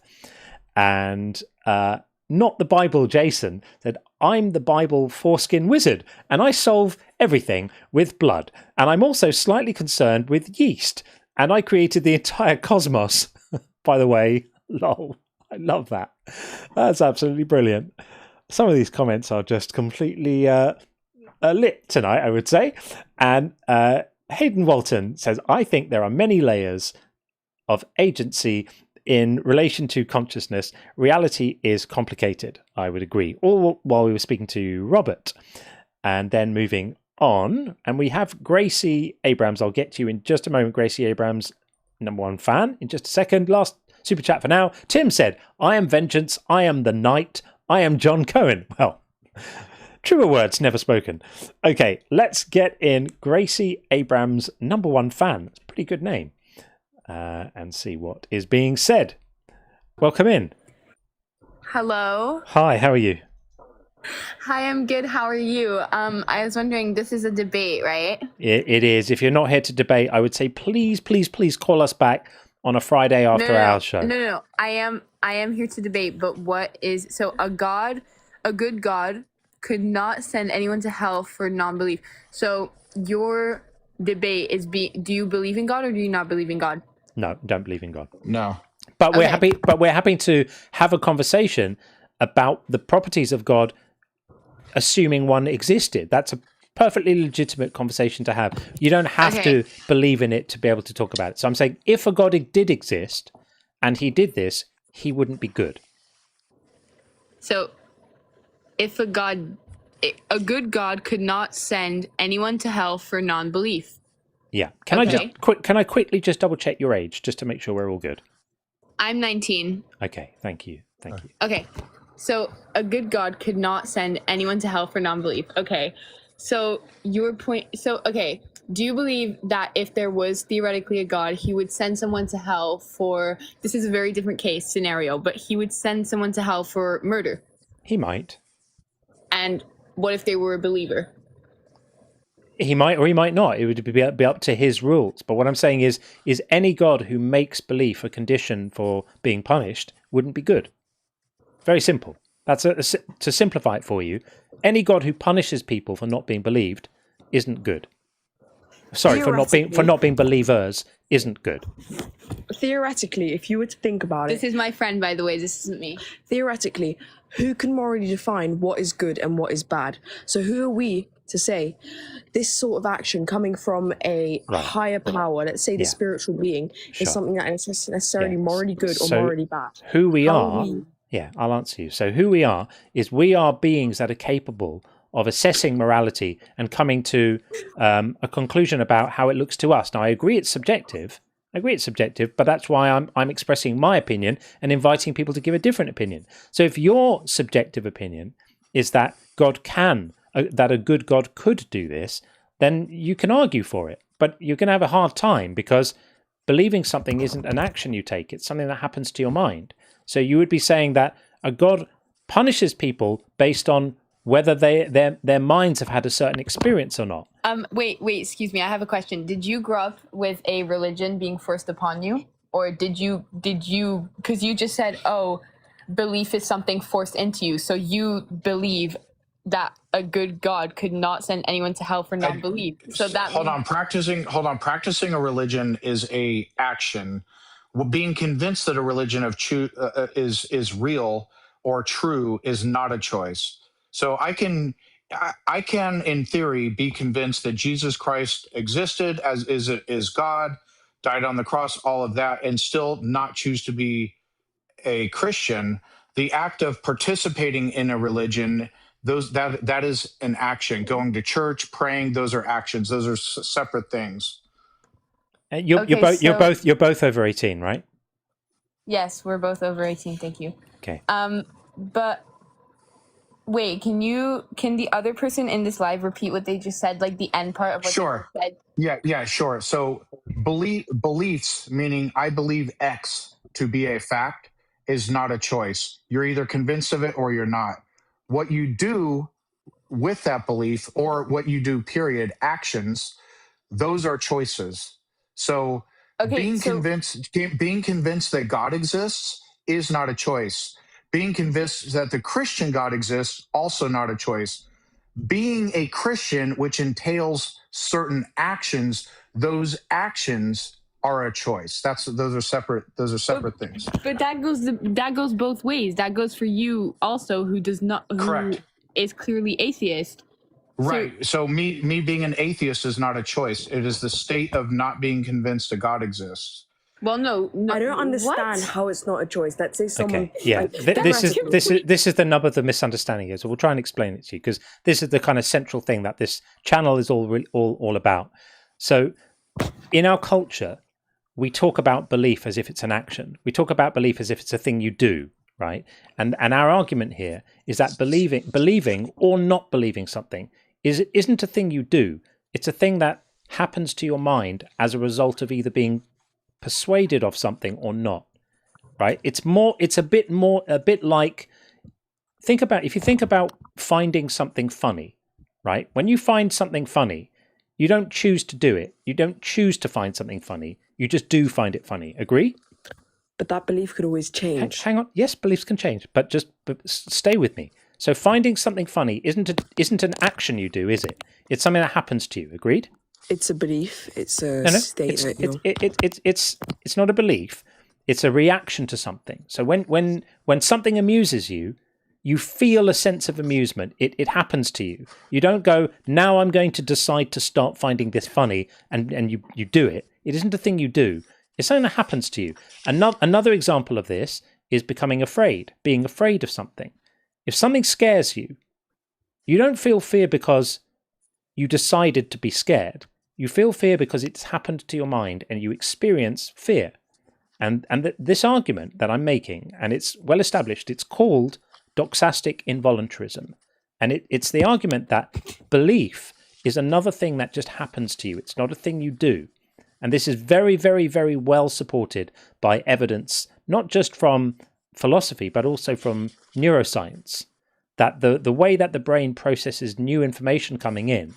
And not the Bible Jason said, I'm the Bible foreskin wizard and I solve everything with blood. And I'm also slightly concerned with yeast. And I created the entire cosmos. By the way, lol. I love that. That's absolutely brilliant. Some of these comments are just completely lit tonight, I would say. And Hayden Walton says, I think there are many layers of agency in relation to consciousness. Reality is complicated. I would agree. All while we were speaking to Robert. And then moving on, and we have Gracie Abrams. I'll get to you in just a moment. Gracie Abrams, #1 fan, in just a second. Last super chat for now. Tim said, I am vengeance. I am the knight. I am John Cohen. Well, truer words never spoken. Okay, let's get in Gracie Abrams, #1 fan. That's a pretty good name. And see what is being said. Welcome in. Hello. Hi, how are you? Hi, I'm good. How are you? I was wondering, this is a debate, right? It is. If you're not here to debate, I would say please call us back on a Friday after our show. No. I am here to debate, but what is so a good God could not send anyone to hell for non-belief. So your debate is do you believe in God or do you not believe in God? No, don't believe in God. No. But we're happy. But we're happy to have a conversation about the properties of God, assuming one existed. That's a perfectly legitimate conversation to have. You don't have to believe in it to be able to talk about it. So I'm saying, if a God did exist, and he did this, he wouldn't be good. So, if a good God could not send anyone to hell for non-belief. Yeah. Can I quickly just double check your age just to make sure we're all good? I'm 19. Okay. Thank you. Okay. So a good God could not send anyone to hell for non-belief. Okay. So your point. So, okay. Do you believe that if there was theoretically a God, he would send someone to hell for, this is a very different case scenario, but he would send someone to hell for murder? He might. And what if they were a believer? He might or he might not. It would be up to his rules. But what I'm saying is any God who makes belief a condition for being punished wouldn't be good. Very simple. That's to simplify it for you. Any God who punishes people for not being believed isn't good. Sorry, for not being believers isn't good. Theoretically, if you were to think about it... This is my friend, by the way. This isn't me. Theoretically, who can morally define what is good and what is bad? So who are we to say this sort of action coming from a higher power, let's say the spiritual being, is something that is necessarily morally good or morally bad? Who we are... Yeah, I'll answer you. So who we are is we are beings that are capable of assessing morality and coming to a conclusion about how it looks to us. Now, I agree it's subjective, but that's why I'm expressing my opinion and inviting people to give a different opinion. So if your subjective opinion is that that a good God could do this, then you can argue for it. But you're going to have a hard time because believing something isn't an action you take. It's something that happens to your mind. So you would be saying that a God punishes people based on whether their minds have had a certain experience or not. Wait, excuse me. I have a question. Did you grow up with a religion being forced upon you? Or did you, because you just said, oh, belief is something forced into you. So you believe that a good God could not send anyone to hell for non-belief. So that practicing a religion is a action. Well, being convinced that a religion is real or true is not a choice. So I can, in theory, be convinced that Jesus Christ existed is God, died on the cross, all of that, and still not choose to be a Christian. The act of participating in a religion, that is an action. Going to church, praying, those are actions. Those are separate things. You're both over 18, right? Yes, we're both over 18. Thank you. Okay. But wait, can the other person in this live repeat what they just said, like the end part of what Sure. they said? Yeah, sure. So beliefs, meaning I believe X to be a fact, is not a choice. You're either convinced of it or you're not. What you do with that belief, or what you do, period, actions, those are choices. So being convinced that God exists is not a choice. Being convinced that the Christian God exists, also not a choice. Being a Christian, which entails certain actions, those actions are a choice. Those are separate things. But that goes both ways. That goes for you also, who Correct. Is clearly atheist. Right. So me being an atheist is not a choice. It is the state of not being convinced that God exists. Well, no, I don't understand how it's not a choice. Let's say someone. Okay, yeah, this is the nub of the misunderstanding here. So we'll try and explain it to you, because this is the kind of central thing that this channel is all about. So, in our culture, we talk about belief as if it's an action. We talk about belief as if it's a thing you do, right? And our argument here is that believing or not believing something isn't a thing you do. It's a thing that happens to your mind as a result of either being persuaded of something or not, right? It's a bit like, if you think about finding something funny, right? When you find something funny, you don't choose to do it. You don't choose to find something funny. You just do find it funny. Agree? But that belief could always change. Hang on. Yes, beliefs can change, but stay with me. So finding something funny isn't an action you do, is it? It's something that happens to you. Agreed? It's a belief. It's a state. It's not a belief. It's a reaction to something. So when something amuses you, you feel a sense of amusement. It happens to you. You don't go, now I'm going to decide to start finding this funny, and you do it. It isn't a thing you do. It's something that happens to you. Another example of this is being afraid of something. If something scares you, you don't feel fear because you decided to be scared. You feel fear because it's happened to your mind and you experience fear. And this argument that I'm making, and it's well established, it's called doxastic involuntarism. And it's the argument that belief is another thing that just happens to you. It's not a thing you do. And this is very, very, very well supported by evidence, not just from philosophy, but also from neuroscience, that the way that the brain processes new information coming in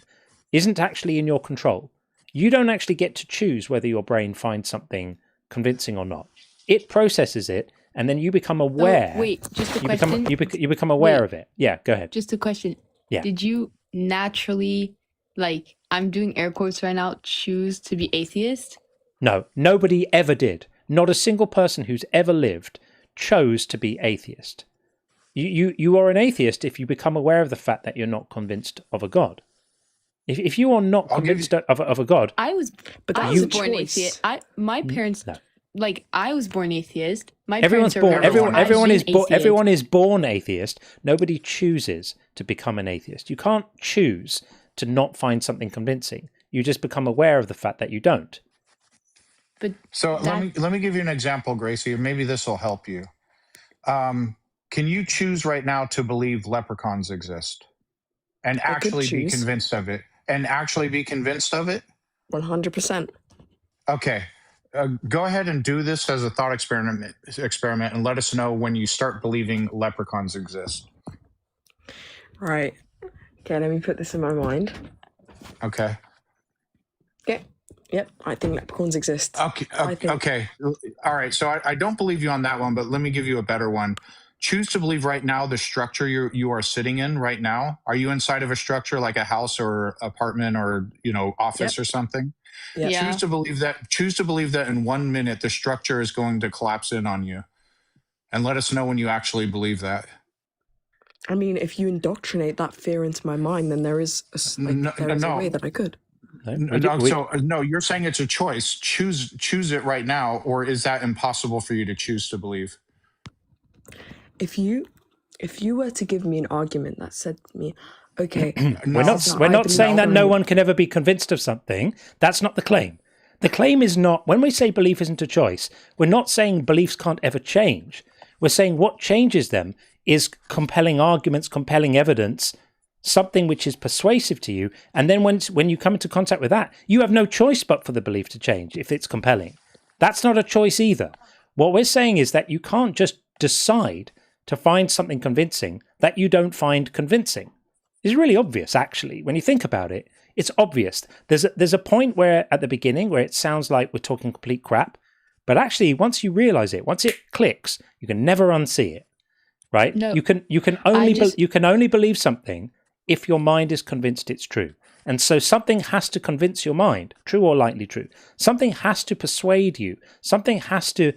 isn't actually in your control. You don't actually get to choose whether your brain finds something convincing or not. It processes it, and then you become aware. Wait, just a question. You become aware of it. Yeah, go ahead. Just a question. Yeah. Did you naturally, like, I'm doing air quotes right now, choose to be atheist? No, nobody ever did. Not a single person who's ever lived chose to be atheist. You are an atheist if you become aware of the fact that you're not convinced of a God. If you are not convinced of a God, I was born atheist. My parents, I was born atheist. Everyone is born atheist. Nobody chooses to become an atheist. You can't choose to not find something convincing. You just become aware of the fact that you don't. So let me give you an example, Gracie. Maybe this will help you. Can you choose right now to believe leprechauns exist and actually be convinced of it? 100%. Okay. Go ahead and do this as a thought experiment and let us know when you start believing leprechauns exist. Right. Okay, let me put this in my mind. Okay. Okay. Yep, I think leprechauns exist. Okay. All right. So I don't believe you on that one, but let me give you a better one. Choose to believe right now the structure you are sitting in right now. Are you inside of a structure like a house or apartment or office or something? Yep. Yeah. Choose to believe that in 1 minute the structure is going to collapse in on you, and let us know when you actually believe that. I mean, if you indoctrinate that fear into my mind, then there is a way that I could. No, you're saying it's a choice. Choose it right now, or is that impossible for you to choose to believe? If you were to give me an argument that said to me, okay, we're not saying that no one can ever be convinced of something. That's not the claim. The claim is not, when we say belief isn't a choice, we're not saying beliefs can't ever change. We're saying what changes them is compelling arguments, compelling evidence, something which is persuasive to you. And then when you come into contact with that, you have no choice but for the belief to change if it's compelling. That's not a choice either. What we're saying is that you can't just decide to find something convincing that you don't find convincing. It's really obvious, actually. When you think about it, it's obvious. There's a point where at the beginning where it sounds like we're talking complete crap, but actually once you realize it, once it clicks, you can never unsee it, right? No, you can only believe something if your mind is convinced it's true. And so something has to convince your mind, true or likely true. Something has to persuade you. Something has to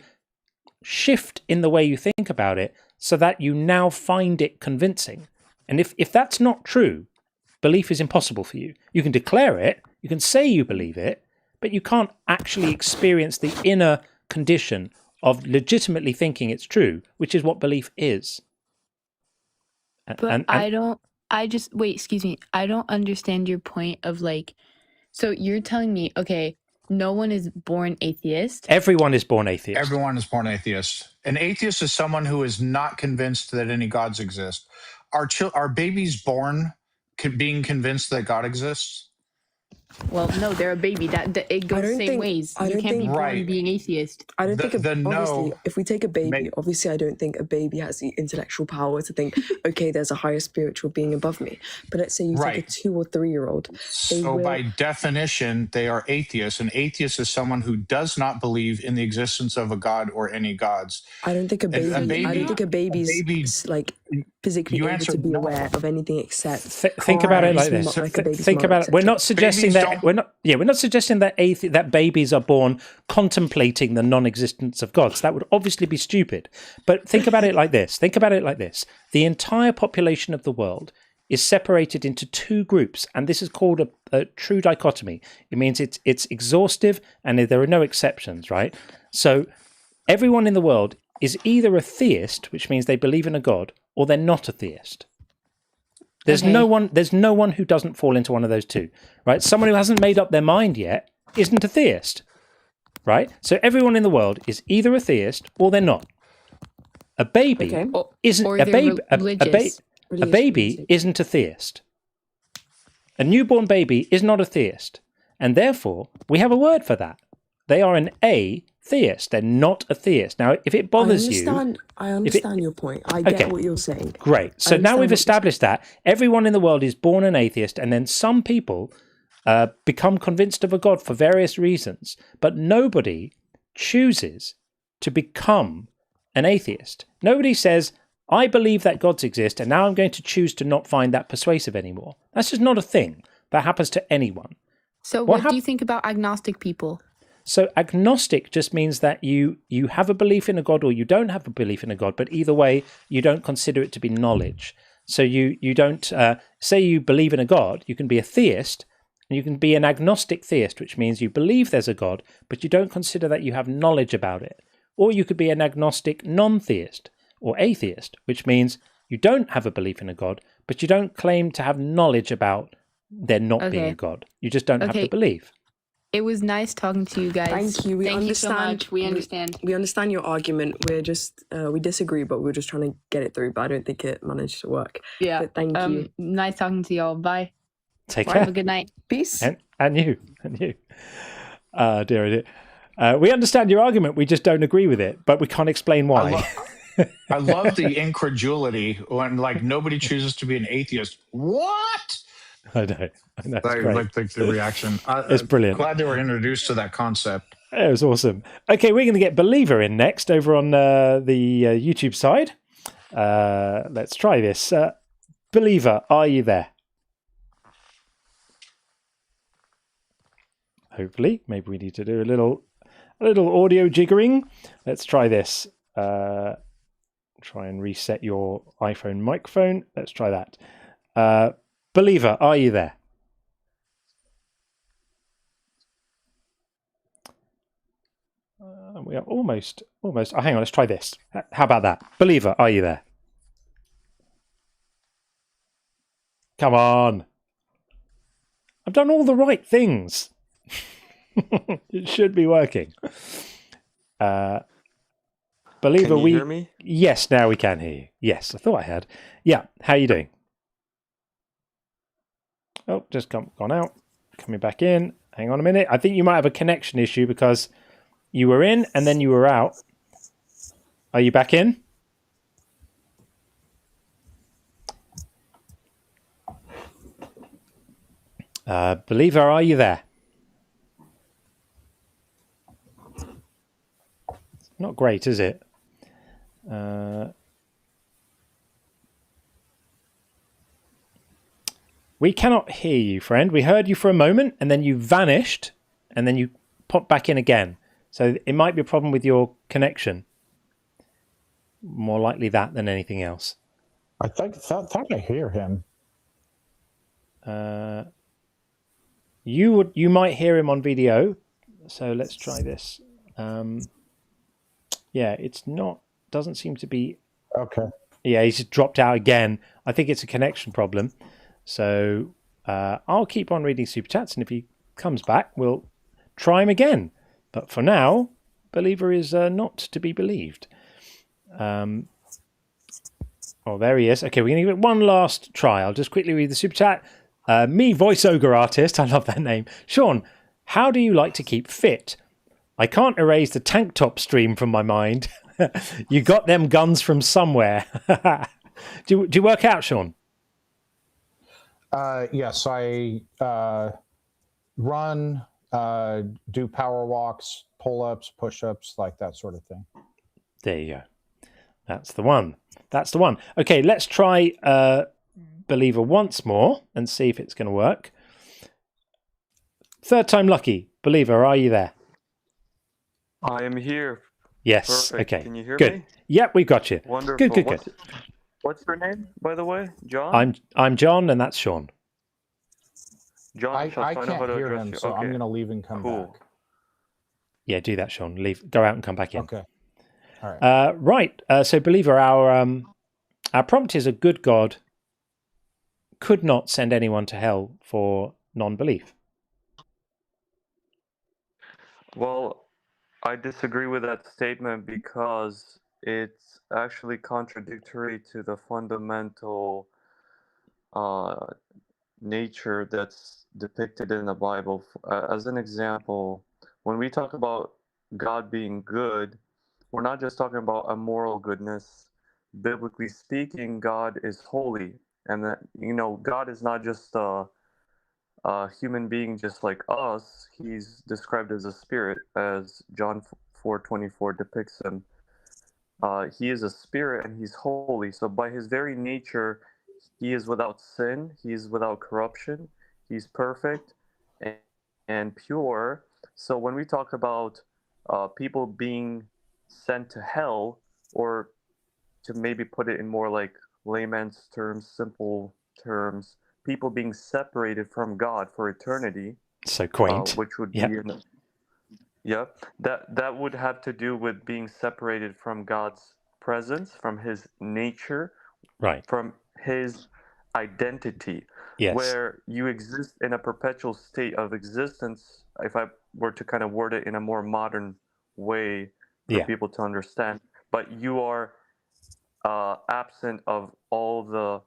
shift in the way you think about it so that you now find it convincing. And if that's not true, belief is impossible for you. You can declare it, you can say you believe it, but you can't actually experience the inner condition of legitimately thinking it's true, which is what belief is. But wait, excuse me. I don't understand your point of like, so you're telling me, okay, no one is born atheist. Everyone is born atheist. Everyone is born atheist. An atheist is someone who is not convinced that any gods exist. Are babies born being convinced that God exists? Well, no, they're a baby. That it goes same ways. You can't be born being atheist. I don't think, obviously, if we take a baby, obviously I don't think a baby has the intellectual power to think, okay, there's a higher spiritual being above me. But let's say you take a 2 or 3 year old. So by definition, they are atheists. An atheist is someone who does not believe in the existence of a god or any gods. I don't think a baby's like physically able to be aware of anything except think about it like this. Think about it. We're not suggesting that we're not suggesting that that babies are born contemplating the non-existence of gods. That would obviously be stupid. But think about it like this. Think about it like this. The entire population of the world is separated into 2 groups, and this is called a true dichotomy. It means it's exhaustive and there are no exceptions, right? So everyone in the world is either a theist, which means they believe in a god, or they're not a theist. There's no one who doesn't fall into one of those 2, right? Someone who hasn't made up their mind yet isn't a theist, right? So everyone in the world is either a theist or they're not. A baby isn't a baby isn't a theist. A newborn baby is not a theist, and therefore we have a word for that. They are an atheist. They're not a theist. Now, if it bothers I understand your point. I get what you're saying. Great. So now we've established that everyone in the world is born an atheist, and then some people become convinced of a god for various reasons, but nobody chooses to become an atheist. Nobody says, I believe that gods exist, and now I'm going to choose to not find that persuasive anymore. That's just not a thing that happens to anyone. So what do you think about agnostic people? So agnostic just means that you have a belief in a god or you don't have a belief in a god, but either way, you don't consider it to be knowledge. So you don't say you believe in a god. You can be a theist, and you can be an agnostic theist, which means you believe there's a god, but you don't consider that you have knowledge about it. Or you could be an agnostic non-theist or atheist, which means you don't have a belief in a god, but you don't claim to have knowledge about there not being a god. You just don't have the belief. It was nice talking to you guys. Thank you. We understand. You so much. We understand. We understand your argument. We're just we disagree, but we're just trying to get it through. But I don't think it managed to work. Yeah. But thank you. Nice talking to y'all. Bye. Take care. Have a good night. Peace. And you. Dear. We understand your argument. We just don't agree with it, but we can't explain why. I love the incredulity when like nobody chooses to be an atheist. What? I know. It's I great. like the reaction. It's brilliant. Glad they were introduced to that concept. It was awesome. Okay, we're going to get Believer in next over on the YouTube side. Let's try this. Believer, are you there? Hopefully, maybe we need to do a little audio jiggering. Let's try this. Try and reset your iPhone microphone. Let's try that. Believer, are you there? We are almost. Oh, hang on, let's try this. How about that? Believer, are you there? Come on. I've done all the right things. It should be working. Believer, Can you hear me? Yes, now we can hear you. Yes, I thought I had. Yeah, how are you doing? Oh, just gone out. Coming back in. Hang on a minute. I think you might have a connection issue because you were in and then you were out. Are you back in? Believer, are you there? Not great, is it? We cannot hear you, friend. We heard you for a moment, and then you vanished, and then you popped back in again. So it might be a problem with your connection. More likely that than anything else. I thought I hear him. You might hear him on video. So let's try this. Yeah, it's not. Doesn't seem to be. Okay. Yeah, he's just dropped out again. I think it's a connection problem. So I'll keep on reading super chats, and if he comes back, we'll try him again. But for now, believer is not to be believed. Oh, there he is. Okay, we're going to give it one last try. I'll just quickly read the super chat. Me, voice ogre artist. I love that name. Sean, how do you like to keep fit? I can't erase the tank top stream from my mind. You got them guns from somewhere. Do you work out, Sean? Yes, I run, do power walks, pull-ups, push-ups, like that sort of thing. There you go. That's the one. That's the one. Okay, let's try believer once more and see if it's going to work. Third time lucky. Believer, are you there? I am here. Yes. Perfect. Okay. Can you hear good. me? Yep, we've got you. Wonderful. Good. What's your name, by the way? John? I'm John, and that's Sean. John, I can't hear him, you. so Okay. I'm going to leave and come Cool. back. Yeah, do that, Sean. Go out and come back in. Okay. All right. Right. So, believer, our prompt is: a good God could not send anyone to hell for non-belief. Well, I disagree with that statement because it's actually contradictory to the fundamental nature that's depicted in the Bible. As an example, when we talk about God being good, we're not just talking about a moral goodness. Biblically speaking, God is holy, and that God is not just a human being just like us. He's described as a spirit, as John 4:24 depicts him. He is a spirit and he's holy. So by his very nature, he is without sin. He is without corruption. He's perfect and pure. So when we talk about people being sent to hell, or to maybe put it in more like layman's terms, simple terms, people being separated from God for eternity. So quaint. Which would Yep. be that would have to do with being separated from God's presence, from his nature, Right. from his identity. Yes. Where you exist in a perpetual state of existence, if I were to kind of word it in a more modern way for Yeah. people to understand, but you are absent of all the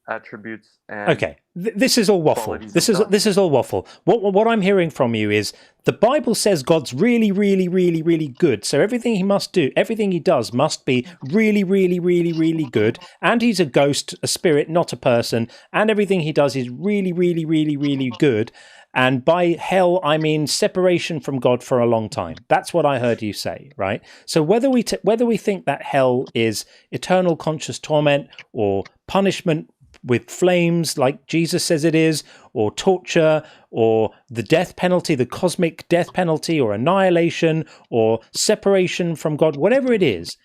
attributes and Okay, this is all waffle. qualities This of is God. this is all waffle. What I'm hearing from you is the Bible says God's really, really, really, really good. So everything he must do, everything he does must be really, really, really, really good. And he's a ghost, a spirit, not a person. And everything he does is really, really, really, really good. And by hell, I mean separation from God for a long time. That's what I heard you say, right? So whether we think that hell is eternal conscious torment or punishment with flames like Jesus says it is, or torture, or the death penalty, the cosmic death penalty, or annihilation, or separation from God, whatever it is,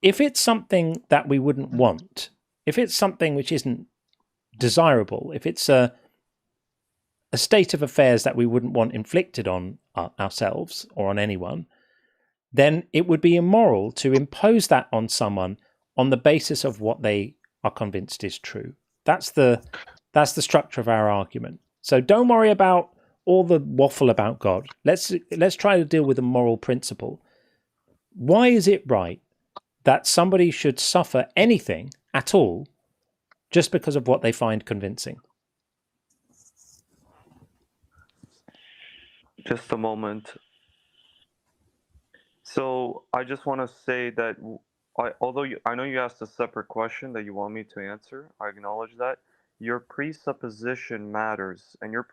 if it's something that we wouldn't want, if it's something which isn't desirable, if it's a state of affairs that we wouldn't want inflicted on ourselves or on anyone, then it would be immoral to impose that on someone on the basis of what they are convinced is true. That's the structure of our argument. So don't worry about all the waffle about God. Let's try to deal with a moral principle. Why is it right that somebody should suffer anything at all just because of what they find convincing? Just a moment. So I just want to say that although I know you asked a separate question that you want me to answer, I acknowledge that. Your presupposition matters, and your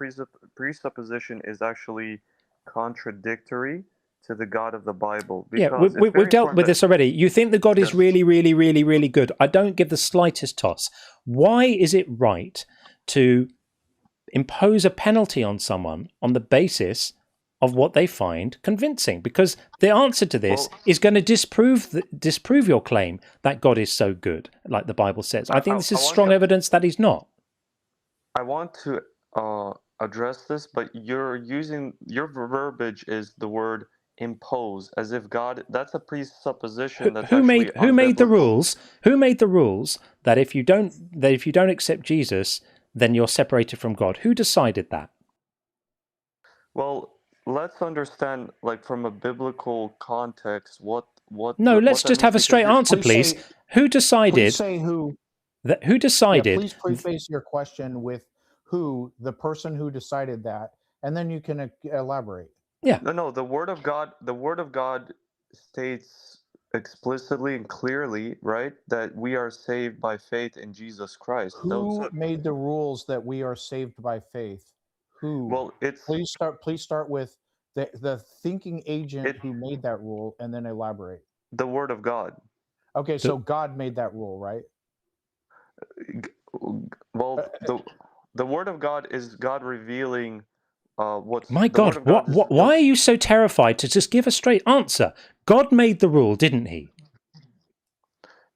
presupposition is actually contradictory to the God of the Bible. Yeah, Because we've dealt with this already. You think that God is really, really, really, really good. I don't give the slightest toss. Why is it right to impose a penalty on someone on the basis of what they find convincing? Because the answer to this is going to disprove your claim that God is so good, like the Bible says. I think this is strong evidence that he's not. I want to address this, but your verbiage is the word impose, as if God. That's a presupposition. Who made the rules? Who made the rules that if you don't accept Jesus, then you're separated from God? Who decided that? Well, let's understand, like, from a biblical context, what. No, let's just have a straight answer, please. Who decided? Please say who. Who decided? Yeah, please preface your question with who, the person who decided that, and then you can elaborate. Yeah. No. The Word of God states explicitly and clearly, right, that we are saved by faith in Jesus Christ. Who made the rules that we are saved by faith? Who? Well, Please start with the thinking agent who made that rule, and then elaborate. The Word of God. Okay, so God made that rule, right? Well, the Word of God is God revealing what's. My God, why are you so terrified to just give a straight answer? God made the rule, didn't he?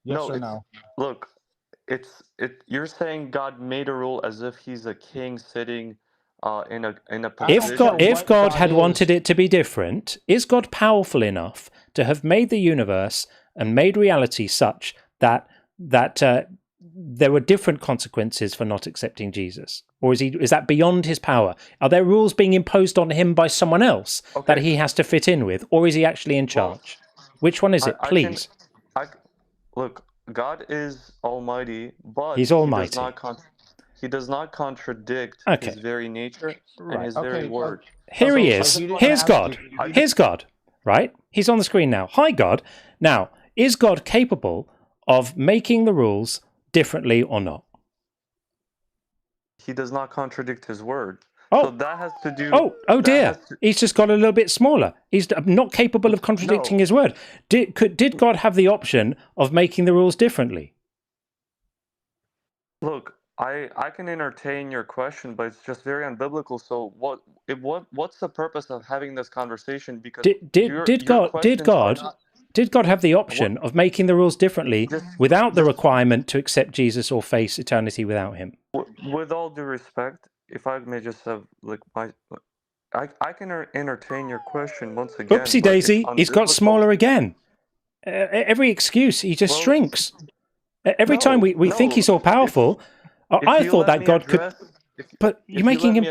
Yes or no? Look, you're saying God made a rule as if he's a king sitting in a position. If God had wanted it to be different, is God powerful enough to have made the universe and made reality such that there were different consequences for not accepting Jesus? Or is that beyond his power? Are there rules being imposed on him by someone else that he has to fit in with? Or is he actually in charge? Which one is it, please? Look, God is almighty, but he's almighty. He does not contradict his very nature and his very word. Here he is. Here's God. Here's God, right? He's on the screen now. Hi, God. Now, is God capable of making the rules differently or not? He does not contradict his word. Oh. So that has to do... Oh dear. He's just got a little bit smaller. He's not capable of contradicting his word. Did God have the option of making the rules differently? Look, I can entertain your question, but it's just very unbiblical. So what's the purpose of having this conversation? Because did God have the option of making the rules differently without the requirement to accept Jesus or face eternity without him? With all due respect, if I may just have I can entertain your question once again. Oopsie daisy, he's got smaller again. Every excuse, he just shrinks. Every time we think he's all powerful. I thought that God could, but you're making him.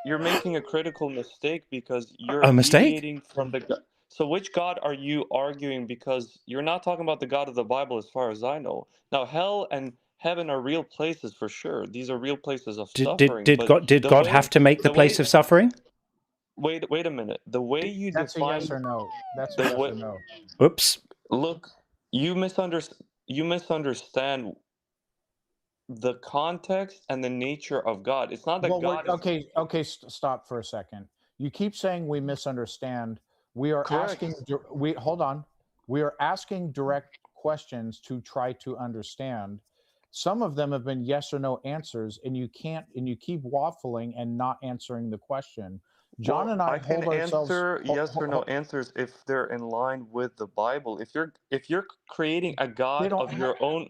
You're making a critical mistake because you're deviating from the. So which God are you arguing? Because you're not talking about the God of the Bible, as far as I know. Now, hell and heaven are real places for sure. These are real places of suffering. Did God have to make the place of suffering? Wait a minute. The way you define. That's a yes or no. That's a yes or no. Oops. Look, you misunderstand the context and the nature of God. It's not that God. Okay. Stop for a second. You keep saying we misunderstand. We are asking. Hold on. We are asking direct questions to try to understand. Some of them have been yes or no answers, and you keep waffling and not answering the question. John and I hold ourselves. Answer yes or no answers if they're in line with the Bible. If you're creating a God of your own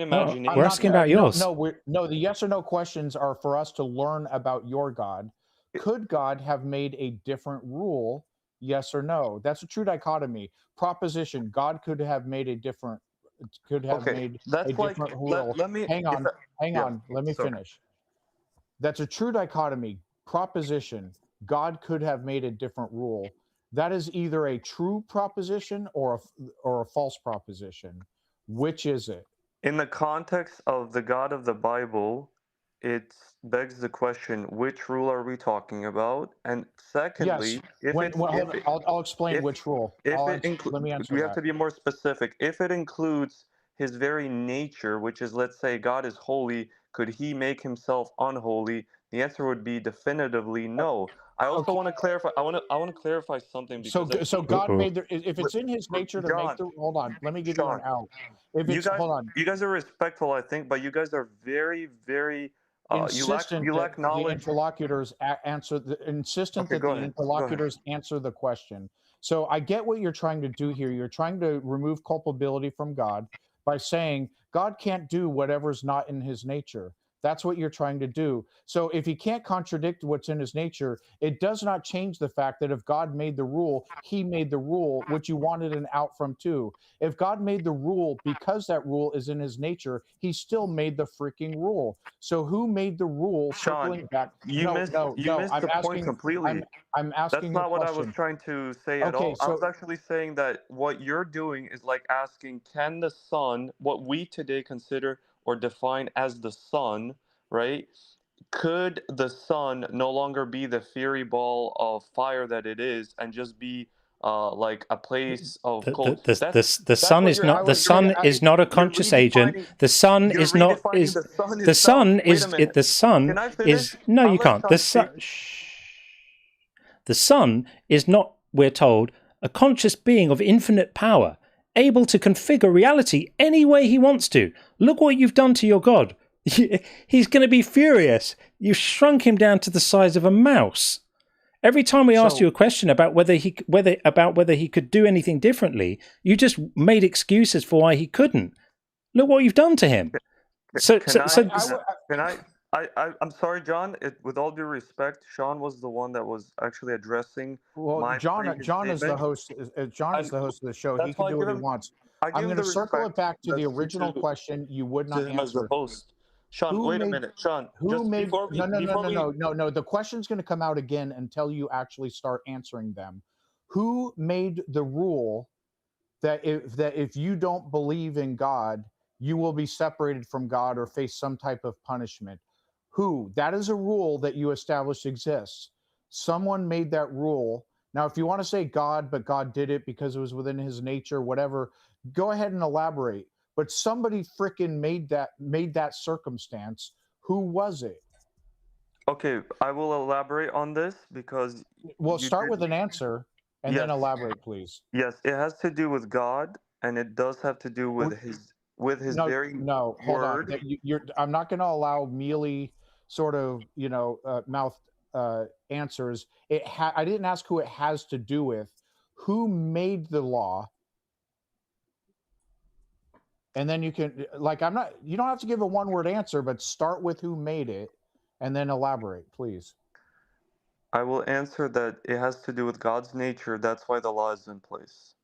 imagination. We're asking about yours. No, the yes or no questions are for us to learn about your God. Could God have made a different rule? Yes or no? That's a true dichotomy. Proposition: God could have made a different. Could have made a different rule. Hang on. Let me finish. That's a true dichotomy. Proposition: God could have made a different rule. that is either a true proposition or a false proposition. Which is it? In the context of the God of the Bible, it begs the question: which rule are we talking about? And secondly, Yes. Hold on. I'll explain which rule. Let me answer we have that. to be more specific. If it includes his very nature, which is, let's say, God is holy, could he make himself unholy? The answer would be definitively no. I also want to clarify. I want to clarify something because So God made the. If it's in His nature to make John, the. Hold on. Let me give you an out. If it's hold on. You guys are respectful, I think, but you guys are very, very Insistent you that lack knowledge. the interlocutors answer the interlocutors answer the question. So I get what you're trying to do here. You're trying to remove culpability from God by saying God can't do whatever's not in his nature. That's what you're trying to do. So if he can't contradict what's in his nature, it does not change the fact that if God made the rule, he made the rule, which you wanted an out from too. If God made the rule because that rule is in his nature, he still made the freaking rule. So who made the rule? Circling back. You missed the point completely. I'm asking. That's not what I was trying to say at all. I was actually saying that what you're doing is like asking, can the sun, what we today consider or define as the sun, right? Could the sun no longer be the fiery ball of fire that it is and just be like a place of cold? The sun is not a conscious agent. The sun is not is the sun is it, the sun is no you can't. The sun is not, we're told, a conscious being of infinite power, able to configure reality any way he wants to. Look what you've done to your God. He's going to be furious. You've shrunk him down to the size of a mouse. Every time we asked you a question about whether he could do anything differently, you just made excuses for why he couldn't. Look what you've done to him. I'm sorry, John. With all due respect, Sean was the one that was actually addressing. Well, John is the host. John is the host of the show. He can do what he wants. I'm going to circle it back to the original question. You would not answer. As the host. Sean, wait a minute. Sean, no. The question's going to come out again until you actually start answering them. Who made the rule that if you don't believe in God, you will be separated from God or face some type of punishment? Who? That is a rule that you established exists. Someone made that rule. Now, if you want to say God, but God did it because it was within his nature, whatever, go ahead and elaborate. But somebody freaking made that circumstance. Who was it? Okay, I will elaborate on this because... Well, start with an answer and then elaborate, please. Yes, it has to do with God, and it does have to do with his very hold on. I'm not going to allow mealy sort of mouth answers. I didn't ask who it has to do with. Who made the law? And then you can you don't have to give a one-word answer, but start with who made it and then elaborate, please. I will answer that it has to do with God's nature. That's why the law is in place.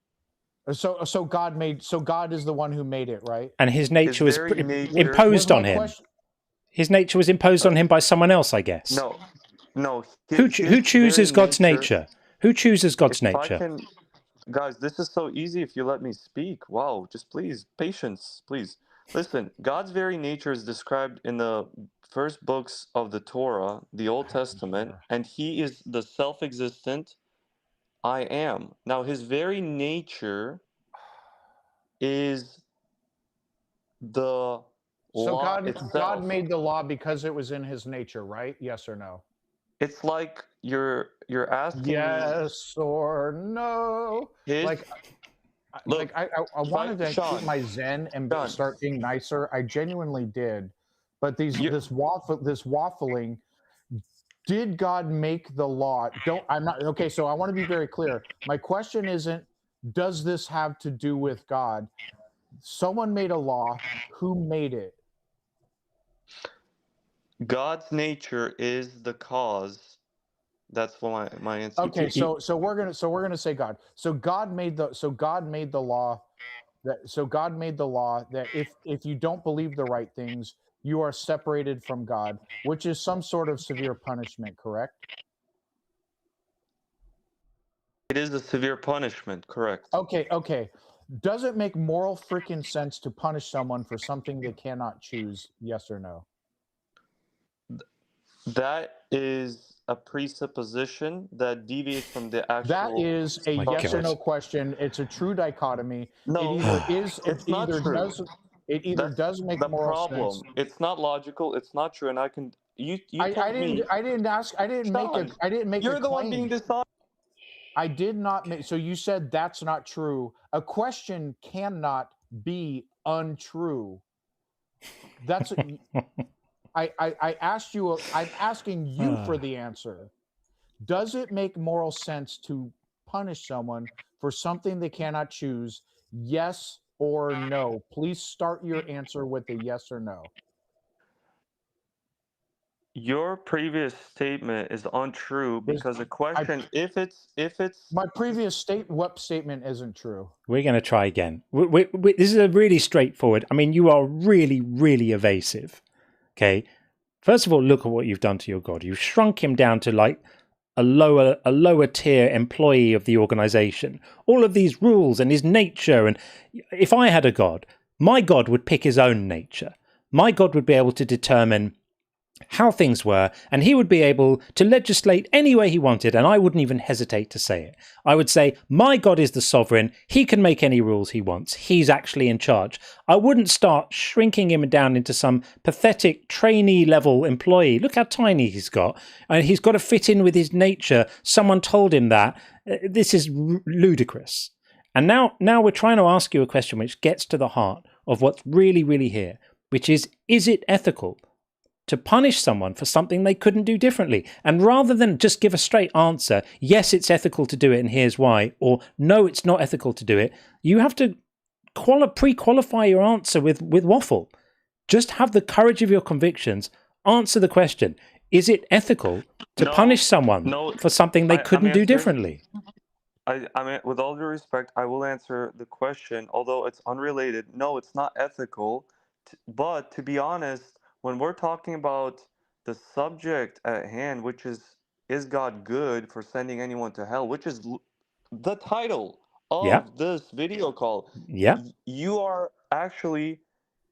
So God is the one who made it, right? And his nature was imposed on him. His nature was imposed on him by someone else, I guess. No. Who chooses God's nature? Who chooses God's nature? Guys, this is so easy if you let me speak. Wow, just please, patience, please. Listen, God's very nature is described in the first books of the Torah, the Old Testament, and he is the self-existent I am. Now, his very nature is the law itself. God made the law because it was in his nature, right? Yes or no? It's like you're asking yes or no. I wanted to keep my zen and start being nicer. I genuinely did, but this waffling. Did God make the law? I'm not okay. So I want to be very clear. My question isn't, does this have to do with God? Someone made a law. Who made it? God's nature is the cause. That's what my answer. Okay, so we're gonna say God. So God made the law that if you don't believe the right things, you are separated from God, which is some sort of severe punishment, correct? It is a severe punishment, correct? Okay. Does it make moral freaking sense to punish someone for something they cannot choose? Yes or no? That is a presupposition that deviates from the actual. That is a yes or no question. It's a true dichotomy. No, It either is. it's not true. It either That's does make the moral problem. sense. It's not logical. It's not true, and I can. You I told me. didn't ask. I didn't make Sean, a. I didn't make you're a the claim. one being dishonest. I did not make. So you said that's not true. A question cannot be untrue. That's. I asked you. I'm asking you for the answer. Does it make moral sense to punish someone for something they cannot choose? Yes or no? Please start your answer with a yes or no. Your previous statement is untrue because the question, if it's my previous statement isn't true. We're going to try again. This is a really straightforward. I mean, you are really, really evasive. Okay. First of all, look at what you've done to your God. You've shrunk him down to like a lower tier employee of the organization. All of these rules and his nature. And if I had a God, my God would pick his own nature. My God would be able to determine how things were, and he would be able to legislate any way he wanted, and I wouldn't even hesitate to say it. I would say, my God is the sovereign, he can make any rules he wants, he's actually in charge. I wouldn't start shrinking him down into some pathetic trainee level employee. Look how tiny he's got, and he's got to fit in with his nature. Someone told him that. This is ludicrous. And now we're trying to ask you a question which gets to the heart of what's really, really here, which is it ethical to punish someone for something they couldn't do differently? And rather than just give a straight answer, yes, it's ethical to do it and here's why, or no, it's not ethical to do it, you have to pre-qualify your answer with waffle. Just have the courage of your convictions. Answer the question. Is it ethical to punish someone for something they couldn't do differently? I mean, with all due respect, I will answer the question, although it's unrelated. No, it's not ethical. But to be honest, when we're talking about the subject at hand, which is God good for sending anyone to hell, which is the title of this video call, you are actually,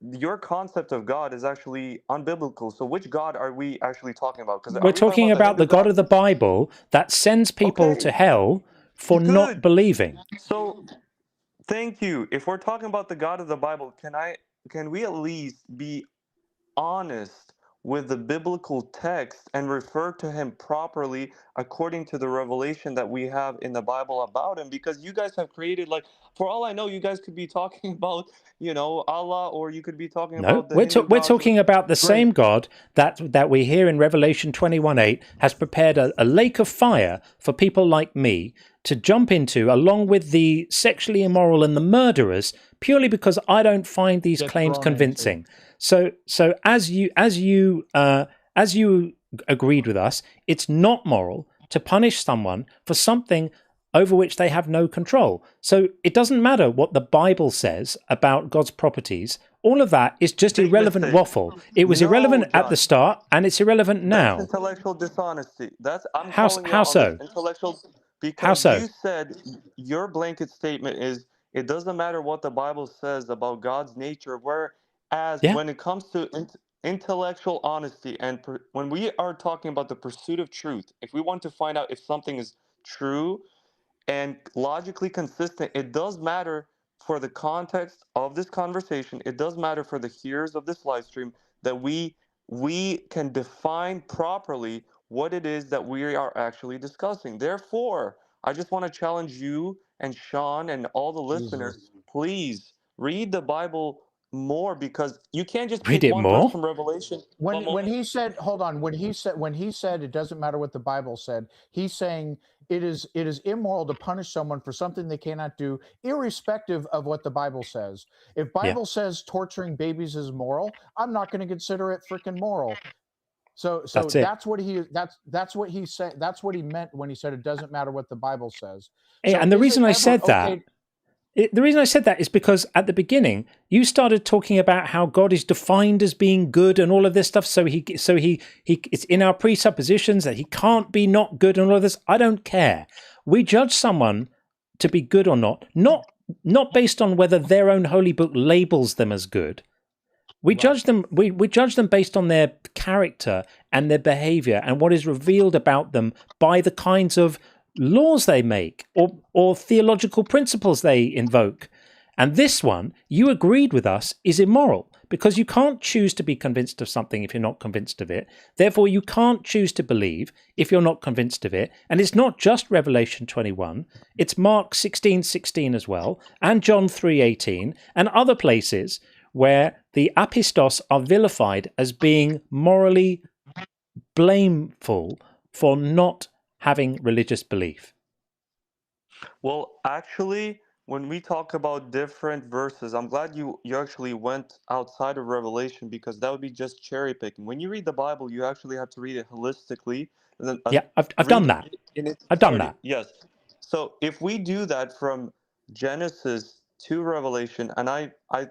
your concept of God is actually unbiblical. So which God are we actually talking about? Because we're talking about the God of the Bible that sends people to hell for not believing. So thank you. If we're talking about the God of the Bible, can we at least be honest with the biblical text and refer to him properly according to the revelation that we have in the Bible about him? Because you guys have created, like, for all I know, you guys could be talking about, Allah, or you could be talking about the Hindu we're talking about the same God that we hear in Revelation 21:8 has prepared a lake of fire for people like me to jump into, along with the sexually immoral and the murderers, purely because I don't find these claims convincing. So as you agreed with us, it's not moral to punish someone for something over which they have no control. So it doesn't matter what the Bible says about God's properties. All of that is just irrelevant waffle. It was irrelevant at the start, and it's irrelevant now. That's intellectual dishonesty. I'm How calling you so? on this intellectual, because How so? you said your blanket statement is it doesn't matter what the Bible says about God's nature, whereas when it comes to intellectual honesty and when we are talking about the pursuit of truth, if we want to find out if something is true and logically consistent, it does matter for the context of this conversation. It does matter for the hearers of this live stream that we can define properly what it is that we are actually discussing. Therefore, I just want to challenge you and Sean and all the listeners, please read the Bible more, because you can't just read take it one more. verse from Revelation. When he said, hold on, when he said it doesn't matter what the Bible said, he's saying it is immoral to punish someone for something they cannot do, irrespective of what the Bible says. If Bible says torturing babies is moral, I'm not going to consider it freaking moral. So that's what he said. That's what he meant when he said it doesn't matter what the Bible says. Yeah, and the reason I said that. The reason I said that is because at the beginning you started talking about how God is defined as being good and all of this stuff. So he it's in our presuppositions that he can't be not good and all of this. I don't care. We judge someone to be good or not based on whether their own holy book labels them as good. We judge them. We judge them based on their character and their behavior and what is revealed about them by the kinds of laws they make or theological principles they invoke. And this one, you agreed with us, is immoral because you can't choose to be convinced of something if you're not convinced of it. Therefore, you can't choose to believe if you're not convinced of it. And it's not just Revelation 21. It's Mark 16:16 as well, and John 3:18, and other places where the apistos are vilified as being morally blameful for not having religious belief. Well, actually, when we talk about different verses, I'm glad you actually went outside of Revelation, because that would be just cherry picking. When you read the Bible, you actually have to read it holistically. And then, Yeah, I've done that. I've done that. Yes. So if we do that from Genesis to Revelation, and I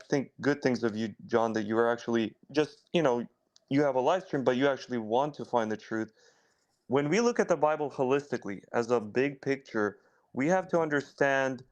think good things of you, John, that you are actually just, you have a live stream, but you actually want to find the truth. When we look at the Bible holistically as a big picture, we have to understand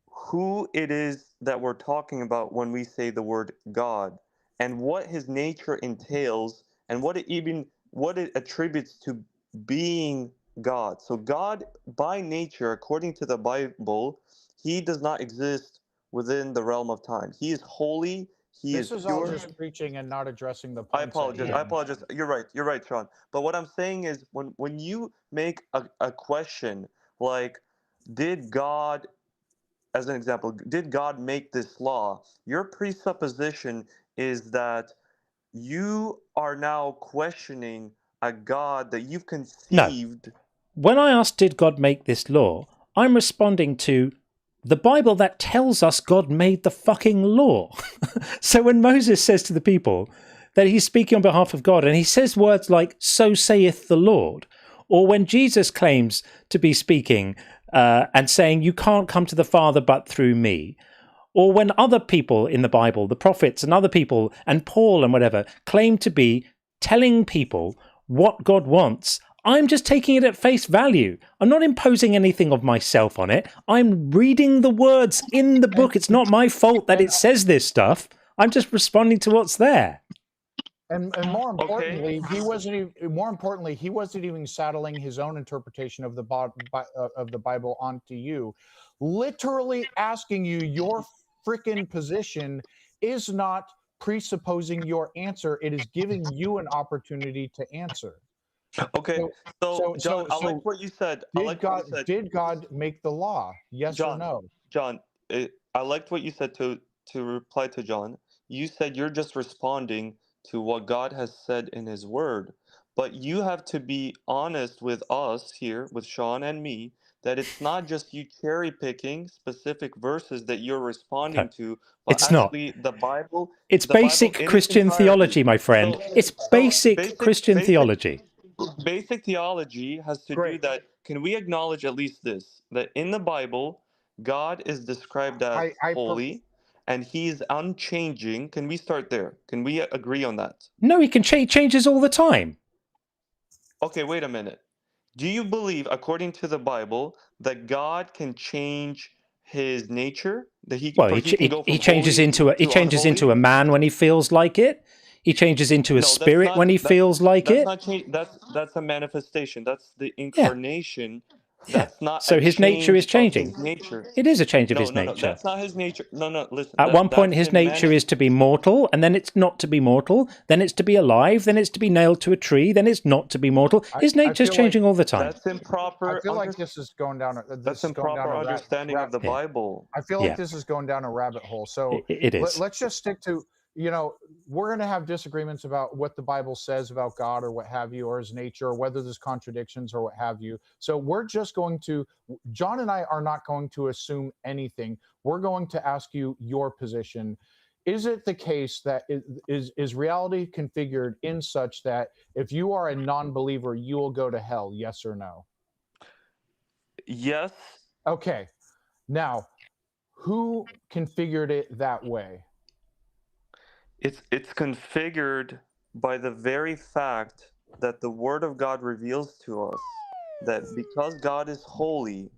who it is that we're talking about when we say the word God, and what his nature entails, and what it attributes to being God. So God, by nature, according to the Bible, he does not exist within the realm of time. He is holy. He This is is all pure. just preaching and not addressing the I points at apologize. I hand. apologize. You're right. You're right, Sean. But what I'm saying is, when you make a question like, did God, as an example, did God make this law? Your presupposition is that you are now questioning a God that you've No. conceived. When I asked, did God make this law? I'm responding to the Bible that tells us God made the fucking law. So when Moses says to the people that he's speaking on behalf of God, and he says words like, so saith the Lord, or when Jesus claims to be speaking and saying, you can't come to the Father but through me, or when other people in the Bible, the prophets and other people, and Paul and whatever, claim to be telling people what God wants, I'm just taking it at face value. I'm not imposing anything of myself on it. I'm reading the words in the book. It's not my fault that it says this stuff. I'm just responding to what's there. And more importantly, he wasn't even saddling his own interpretation of the Bible onto you. Literally asking you your freaking position is not presupposing your answer. It is giving you an opportunity to answer. Okay, so John, I like what you said. Did God make the law? Yes or no? John, I liked what you said to reply to John. You said you're just responding to what God has said in his word. But you have to be honest with us here, with Sean and me, that it's not just you cherry picking specific verses that you're responding to, but It's not. actually the Bible. It's the basic Bible in its Christian entirety. theology, my friend. It's basic Christian theology. Basic theology has to do that. Can we acknowledge at least this, that in the Bible, God is described as holy and he's unchanging? Can we start there? Can we agree on that? No, he can changes all the time. Okay, wait a minute. Do you believe, according to the Bible, that God can change his nature? That he can go from he changes holy into a man when he feels like it. He changes into a spirit when he feels like it. Not change. That's a manifestation. That's the incarnation. That's not so a his nature is change of changing. his nature. It is a change of his No, nature. that's not his nature. No, listen. At one point, his nature is to be mortal, and then it's not to be mortal. Then it's to be alive. Then it's to be nailed to a tree. Then it's not to be mortal. His nature is changing all the time. That's improper. I feel like this is going down. That's improper understanding of the Bible. I feel like this is going down a rabbit hole. So it is. Let's just stick to, we're going to have disagreements about what the Bible says about God or what have you, or his nature, or whether there's contradictions or what have you. So we're just going to, John and I are not going to assume anything. We're going to ask you your position. Is it the case that is reality configured in such that if you are a non-believer, you will go to hell? Yes or no? Yes. Okay. Now, who configured it that way? It's configured by the very fact that the Word of God reveals to us that because God is holy,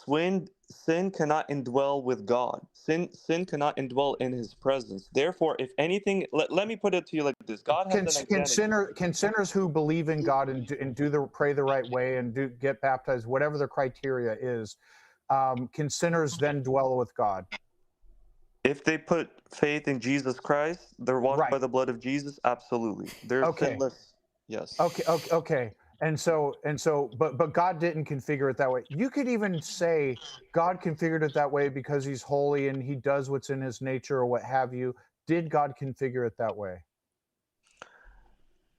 sin cannot indwell with God. Sin cannot indwell in His presence. Therefore, if anything, let me put it to you like this: God has an advantage. Can sinners who believe in God and pray the right way and get baptized, whatever the criteria is, can sinners then dwell with God? If they put faith in Jesus Christ, they're washed by the blood of Jesus. Absolutely, they're sinless. Yes. Okay. And so, but God didn't configure it that way. You could even say God configured it that way because He's holy and He does what's in His nature or what have you. Did God configure it that way?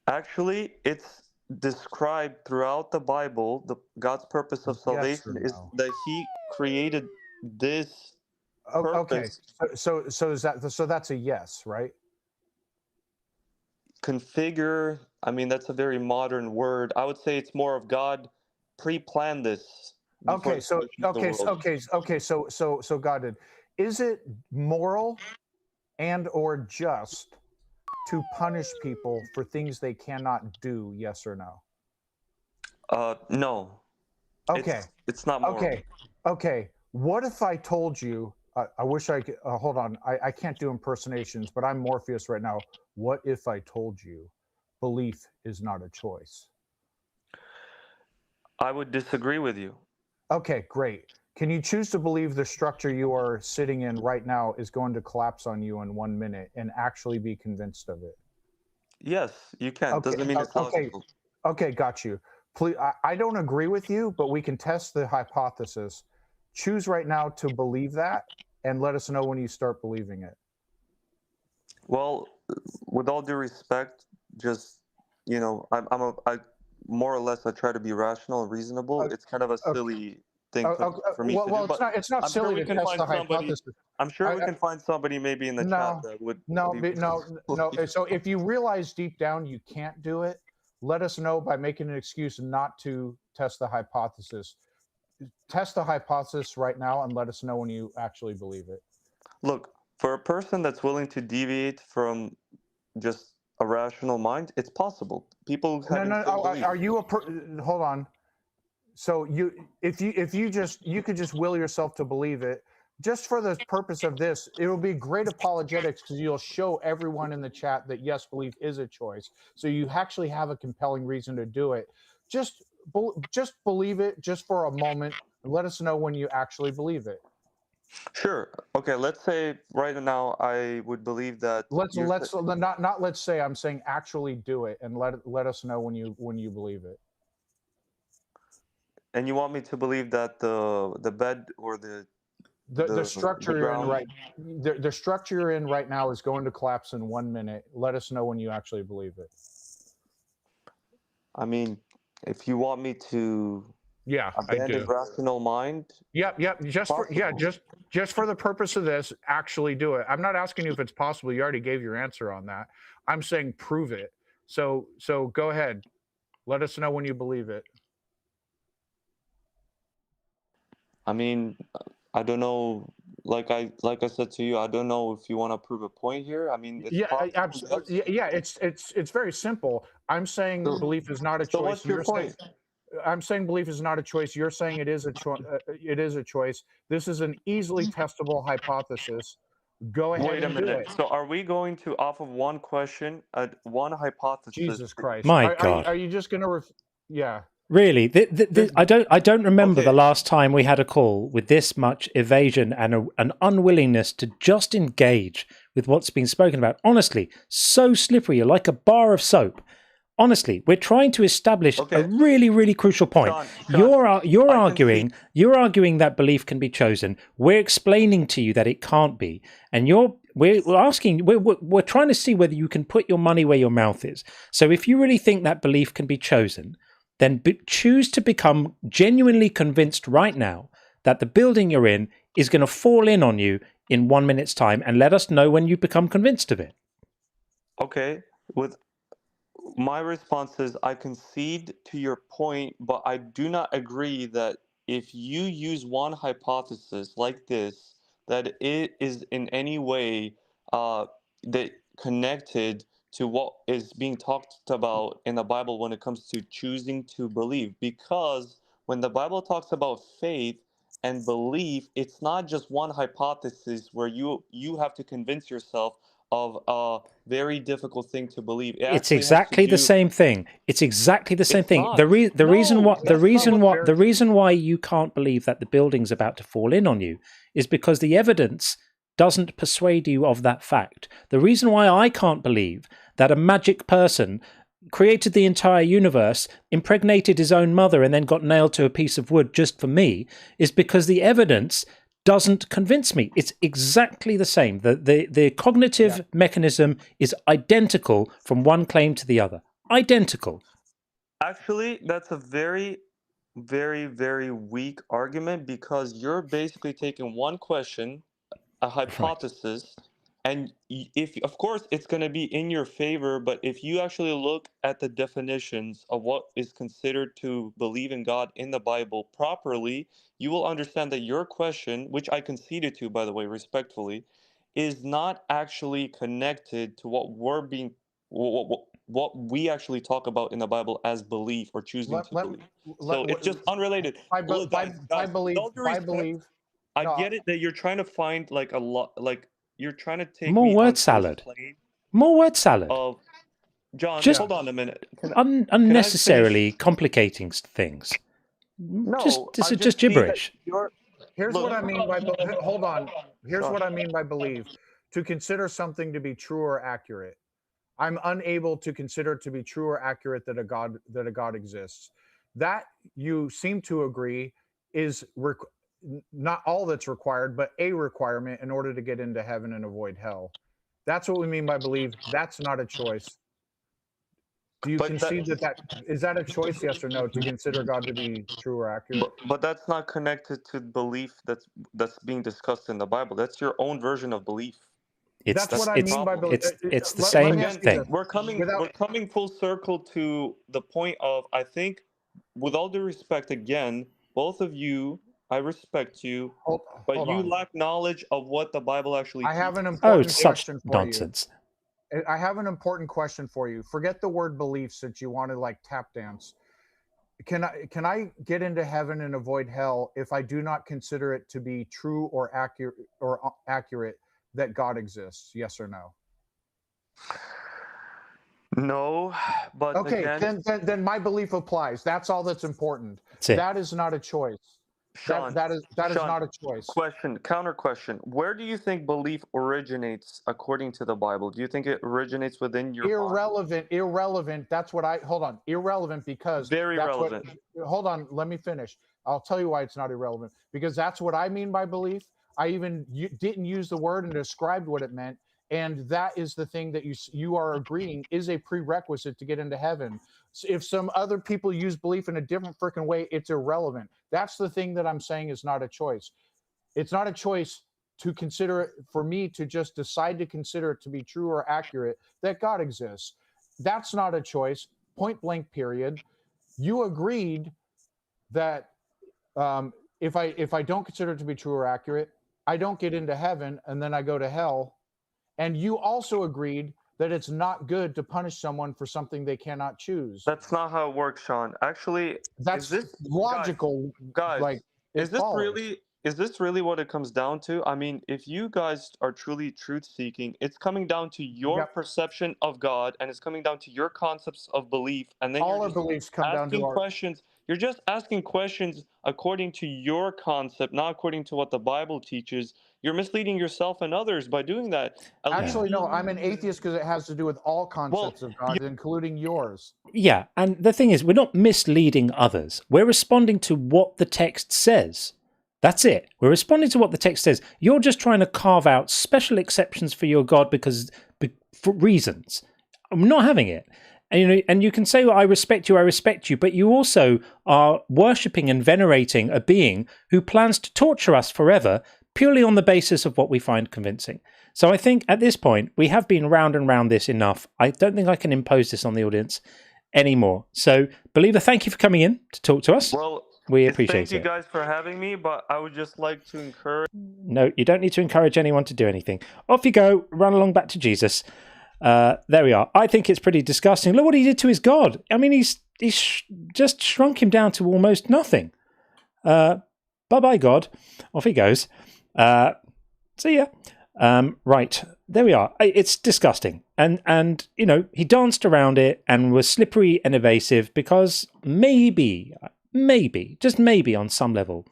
Actually, it's described throughout the Bible. God's purpose of salvation is that He created this purpose. Okay. So that's a yes, right? Configure. I mean, that's a very modern word. I would say it's more of God pre-planned this. Okay. So God did. Is it moral and or just to punish people for things they cannot do? Yes or no? No. Okay. It's not moral. Okay. What if I told you? I wish I could. Hold on. I can't do impersonations, but I'm Morpheus right now. What if I told you belief is not a choice? I would disagree with you. Okay, great. Can you choose to believe the structure you are sitting in right now is going to collapse on you in 1 minute and actually be convinced of it? Yes, you can. Doesn't mean it's logical. Okay, got you. Please, I don't agree with you, but we can test the hypothesis. Choose right now to believe that and let us know when you start believing it. Well, with all due respect, just, I more or less I try to be rational and reasonable. It's kind of a silly thing for me to do. Well, it's not silly to test the hypothesis. I'm sure we can find somebody maybe in the chat that would. No. So if you realize deep down you can't do it, let us know by making an excuse not to test the hypothesis. Test the hypothesis right now and let us know when you actually believe it. Look, for a person that's willing to deviate from just a rational mind, it's possible. People are you hold on. So if you could just will yourself to believe it, just for the purpose of this, it will be great apologetics because you'll show everyone in the chat that yes, belief is a choice. So you actually have a compelling reason to do it. Just believe it just for a moment and let us know when you actually believe it. Sure. Okay. Let's say right now I would believe that. Let's say. I'm saying actually do it and let us know when you believe it. And you want me to believe that the bed or the structure you're in the structure you're in right now is going to collapse in 1 minute. Let us know when you actually believe it. I mean, if you want me to abandon rational mind. Yep. Just for the purpose of this, actually do it. I'm not asking you if it's possible. You already gave your answer on that. I'm saying prove it. So go ahead. Let us know when you believe it. I mean, I don't know. Like I said to you, I don't know if you want to prove a point here. I mean, it's absolutely. Yeah, it's very simple. I'm saying belief is not a choice. So what's your point? I'm saying belief is not a choice. You're saying it is a choice. It is a choice. This is an easily testable hypothesis. Go ahead. Wait a minute. So are we going to off of one question, one hypothesis? Jesus Christ! My God! Are you just going to? Yeah. Really, I don't remember the last time we had a call with this much evasion and an unwillingness to just engage with what's been spoken about. Honestly, so slippery. You're like a bar of soap. Honestly, we're trying to establish a really, really crucial point. Sean, you're arguing that belief can be chosen. We're explaining to you that it can't be, and we're trying to see whether you can put your money where your mouth is. So if you really think that belief can be chosen, then choose to become genuinely convinced right now that the building you're in is going to fall in on you in 1 minute's time, and let us know when you become convinced of it. Okay. With my response is I concede to your point, but I do not agree that if you use one hypothesis like this, that it is in any way that connected to what is being talked about in the Bible when it comes to choosing to believe. Because when the Bible talks about faith and belief, it's not just one hypothesis where you have to convince yourself of a very difficult thing to believe. It It's actually has to exactly the do. same thing. It's exactly the same It's thing. not. The reason No, why that's not what the reason why you can't believe that the building's about to fall in on you is because the evidence doesn't persuade you of that fact. The reason why I can't believe that a magic person created the entire universe, impregnated his own mother, and then got nailed to a piece of wood just for me is because the evidence doesn't convince me. It's exactly the same. The cognitive mechanism is identical from one claim to the other. Identical. Actually, that's a very, very, very weak argument because you're basically taking one question, a hypothesis, and if, of course, it's going to be in your favor, but if you actually look at the definitions of what is considered to believe in God in the Bible properly, you will understand that your question, which I conceded to, by the way, respectfully, is not actually connected to what we're being, what we actually talk about in the Bible as belief or choosing to believe. So it's just unrelated. Look, guys, with all due respect, I get it that you're trying to find like a lot, like you're trying to take More me word onto this salad. plane More word salad. of John. Just Hold on a minute. Can I finish? unnecessarily complicating things. No, This I is just just see that gibberish. Here's Look, what I mean by hold on. Here's Sean. what I mean by believe. To consider something to be true or accurate. I'm unable to consider it to be true or accurate that a God exists. That you seem to agree is not all that's required, but a requirement in order to get into heaven and avoid hell. That's what we mean by believe. That's not a choice. Do you concede that is that a choice, yes or no, to consider God to be true or accurate? But that's not connected to belief that's being discussed in the Bible. That's your own version of belief. That's what I mean by belief. It's the Let same me ask you thing. this. We're coming full circle to the point of, I think, with all due respect, again, both of you, I respect you, but hold you on. lack knowledge of what the Bible actually I have an teaches. important question for nonsense. you. I have an important question for you. Forget the word belief since you want to like tap dance. Can I get into heaven and avoid hell if I do not consider it to be true or accurate that God exists? Yes or no? No, but okay, again, then my belief applies. That's all that's important. That's it. That is not a choice. Sean, that is Sean, not a choice. Counter question. Where do you think belief originates according to the Bible? Do you think it originates within your mind? Irrelevant. That's what hold on. Irrelevant because Very that's relevant. Hold on, let me finish. I'll tell you why it's not irrelevant. Because that's what I mean by belief. I even didn't use the word and described what it meant. And that is the thing that you are agreeing is a prerequisite to get into heaven. So if some other people use belief in a different freaking way, it's irrelevant. That's the thing that I'm saying is not a choice. It's not a choice to consider it, for me to just decide to consider it to be true or accurate that God exists. That's not a choice, point blank, period. You agreed that if I don't consider it to be true or accurate, I don't get into heaven and then I go to hell. And you also agreed that it's not good to punish someone for something they cannot choose. That's not how it works, Sean. Actually, that's logical. Guys, like is this really what it comes down to? I mean, if you guys are truly truth seeking, it's coming down to your perception of God, and it's coming down to your concepts of belief, and then all our beliefs come down to our questions. You're just asking questions according to your concept, not according to what the Bible teaches. You're misleading yourself and others by doing that. Actually, no, I'm an atheist because it has to do with all concepts of God, including yours. Yeah, and the thing is, we're not misleading others. We're responding to what the text says. That's it. We're responding to what the text says. You're just trying to carve out special exceptions for your God for reasons. I'm not having it. And you can say, well, I respect you, but you also are worshipping and venerating a being who plans to torture us forever purely on the basis of what we find convincing. So I think at this point, we have been round and round this enough. I don't think I can impose this on the audience anymore. So, Believer, thank you for coming in to talk to us. Well, we appreciate thank you guys for having me, but I would just like to encourage... No, you don't need to encourage anyone to do anything. Off you go, run along back to Jesus. There we are. I think it's pretty disgusting. Look what he did to his God. I mean, he's just shrunk him down to almost nothing. Bye-bye, God. Off he goes. See ya. Right. There we are. It's disgusting. And you know, he danced around it and was slippery and evasive because maybe, just maybe on some level,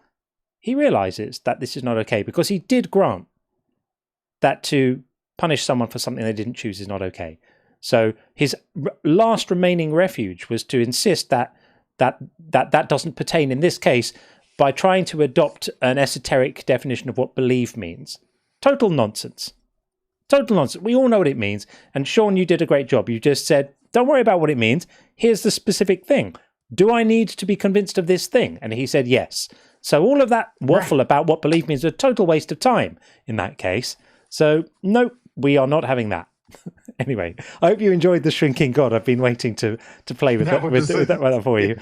he realizes that this is not okay, because he did grant that to punish someone for something they didn't choose is not okay. So his last remaining refuge was to insist that doesn't pertain in this case by trying to adopt an esoteric definition of what believe means. Total nonsense. Total nonsense. We all know what it means. And Sean, you did a great job. You just said, don't worry about what it means. Here's the specific thing. Do I need to be convinced of this thing? And he said yes. So all of that waffle about what belief means is a total waste of time in that case. So no, we are not having that. Anyway, I hope you enjoyed the shrinking God. I've been waiting to play with that for you.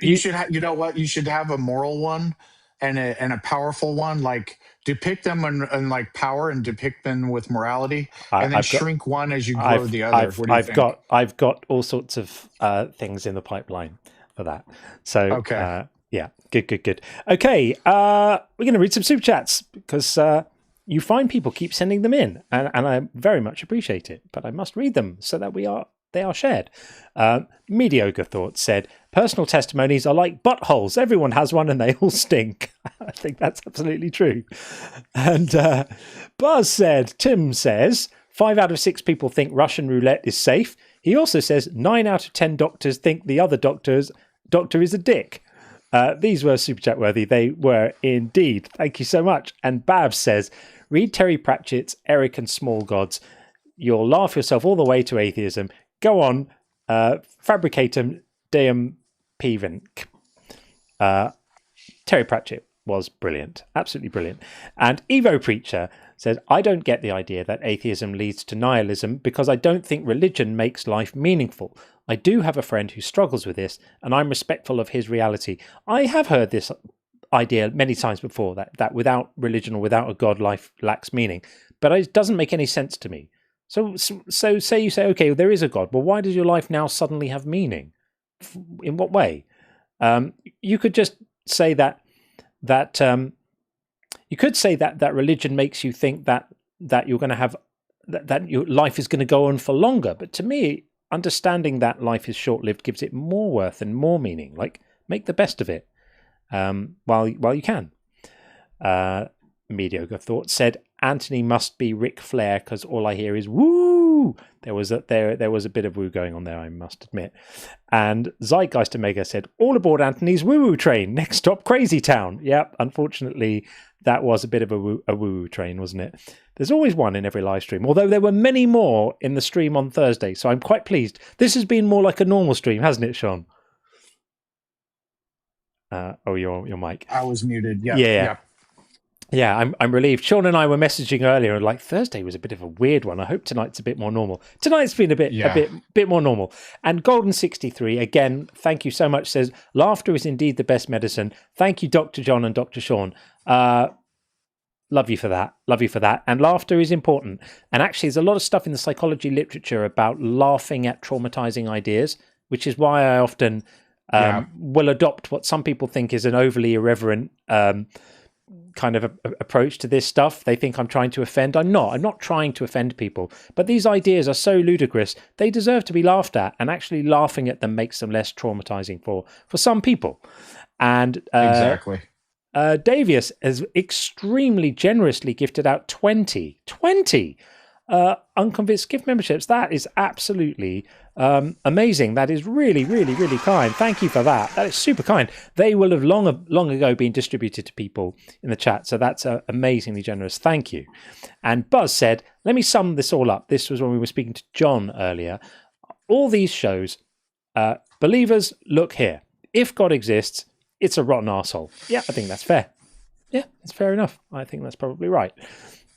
You should you know what? You should have a moral one and a powerful one. Like depict them in like power and depict them with morality, and then shrink one as you grow the other. What do you think? I've got all sorts of things in the pipeline for that. So okay. Yeah, good. Okay, we're going to read some super chats because you find people keep sending them in, and I very much appreciate it. But I must read them so that they are shared. Mediocre Thoughts said, personal testimonies are like buttholes. Everyone has one and they all stink. I think that's absolutely true. And Buzz said, Tim says, 5 out of 6 people think Russian roulette is safe. He also says 9 out of 10 doctors think the other doctor is a dick. These were super chat worthy. They were indeed. Thank you so much. And Babs says, read Terry Pratchett's Eric and Small Gods. You'll laugh yourself all the way to atheism. Go on, fabricatum deum pevent. Terry Pratchett was brilliant, absolutely brilliant. And Evo Preacher says, I don't get the idea that atheism leads to nihilism because I don't think religion makes life meaningful. I do have a friend who struggles with this, and I'm respectful of his reality. I have heard this idea many times before, that without religion or without a God, life lacks meaning. But it doesn't make any sense to me. So say you say, okay, well, there is a God. Well, why does your life now suddenly have meaning? In what way? You could just say that religion makes you think that you're going to have that your life is going to go on for longer. But to me, understanding that life is short-lived gives it more worth and more meaning. Like, make the best of it while you can. Mediocre Thought said, Anthony must be Ric Flair because all I hear is woo. There was a bit of woo going on there, I must admit. And Zeitgeist Omega said, all aboard Anthony's woo-woo train. Next stop, Crazy Town. Yep, unfortunately, that was a bit of a woo-woo train, wasn't it? There's always one in every live stream, although there were many more in the stream on Thursday, so I'm quite pleased. This has been more like a normal stream, hasn't it, Sean? Your mic. I was muted. Yeah. Yep. Yeah, I'm relieved. Sean and I were messaging earlier, and like Thursday was a bit of a weird one. I hope tonight's a bit more normal. Tonight's been a bit more normal. And Golden63 again, thank you so much. Says laughter is indeed the best medicine. Thank you, Dr. John and Dr. Sean. Love you for that. And laughter is important. And actually, there's a lot of stuff in the psychology literature about laughing at traumatizing ideas, which is why I often will adopt what some people think is an overly irreverent kind of approach to this stuff. They think I'm trying to offend. I'm not trying to offend people, but these ideas are so ludicrous they deserve to be laughed at, and actually laughing at them makes them less traumatizing for some people. And exactly, Davius has extremely generously gifted out 20 Unconvinced gift memberships. That is absolutely amazing. That is really, really, really kind. Thank you for that. That is super kind. They will have long ago been distributed to people in the chat, so that's amazingly generous. Thank you. And Buzz said, let me sum this all up. This was when we were speaking to John earlier. All these shows, believers, look here. If God exists, it's a rotten arsehole. Yeah, I think that's fair. Yeah, it's fair enough. I think that's probably right.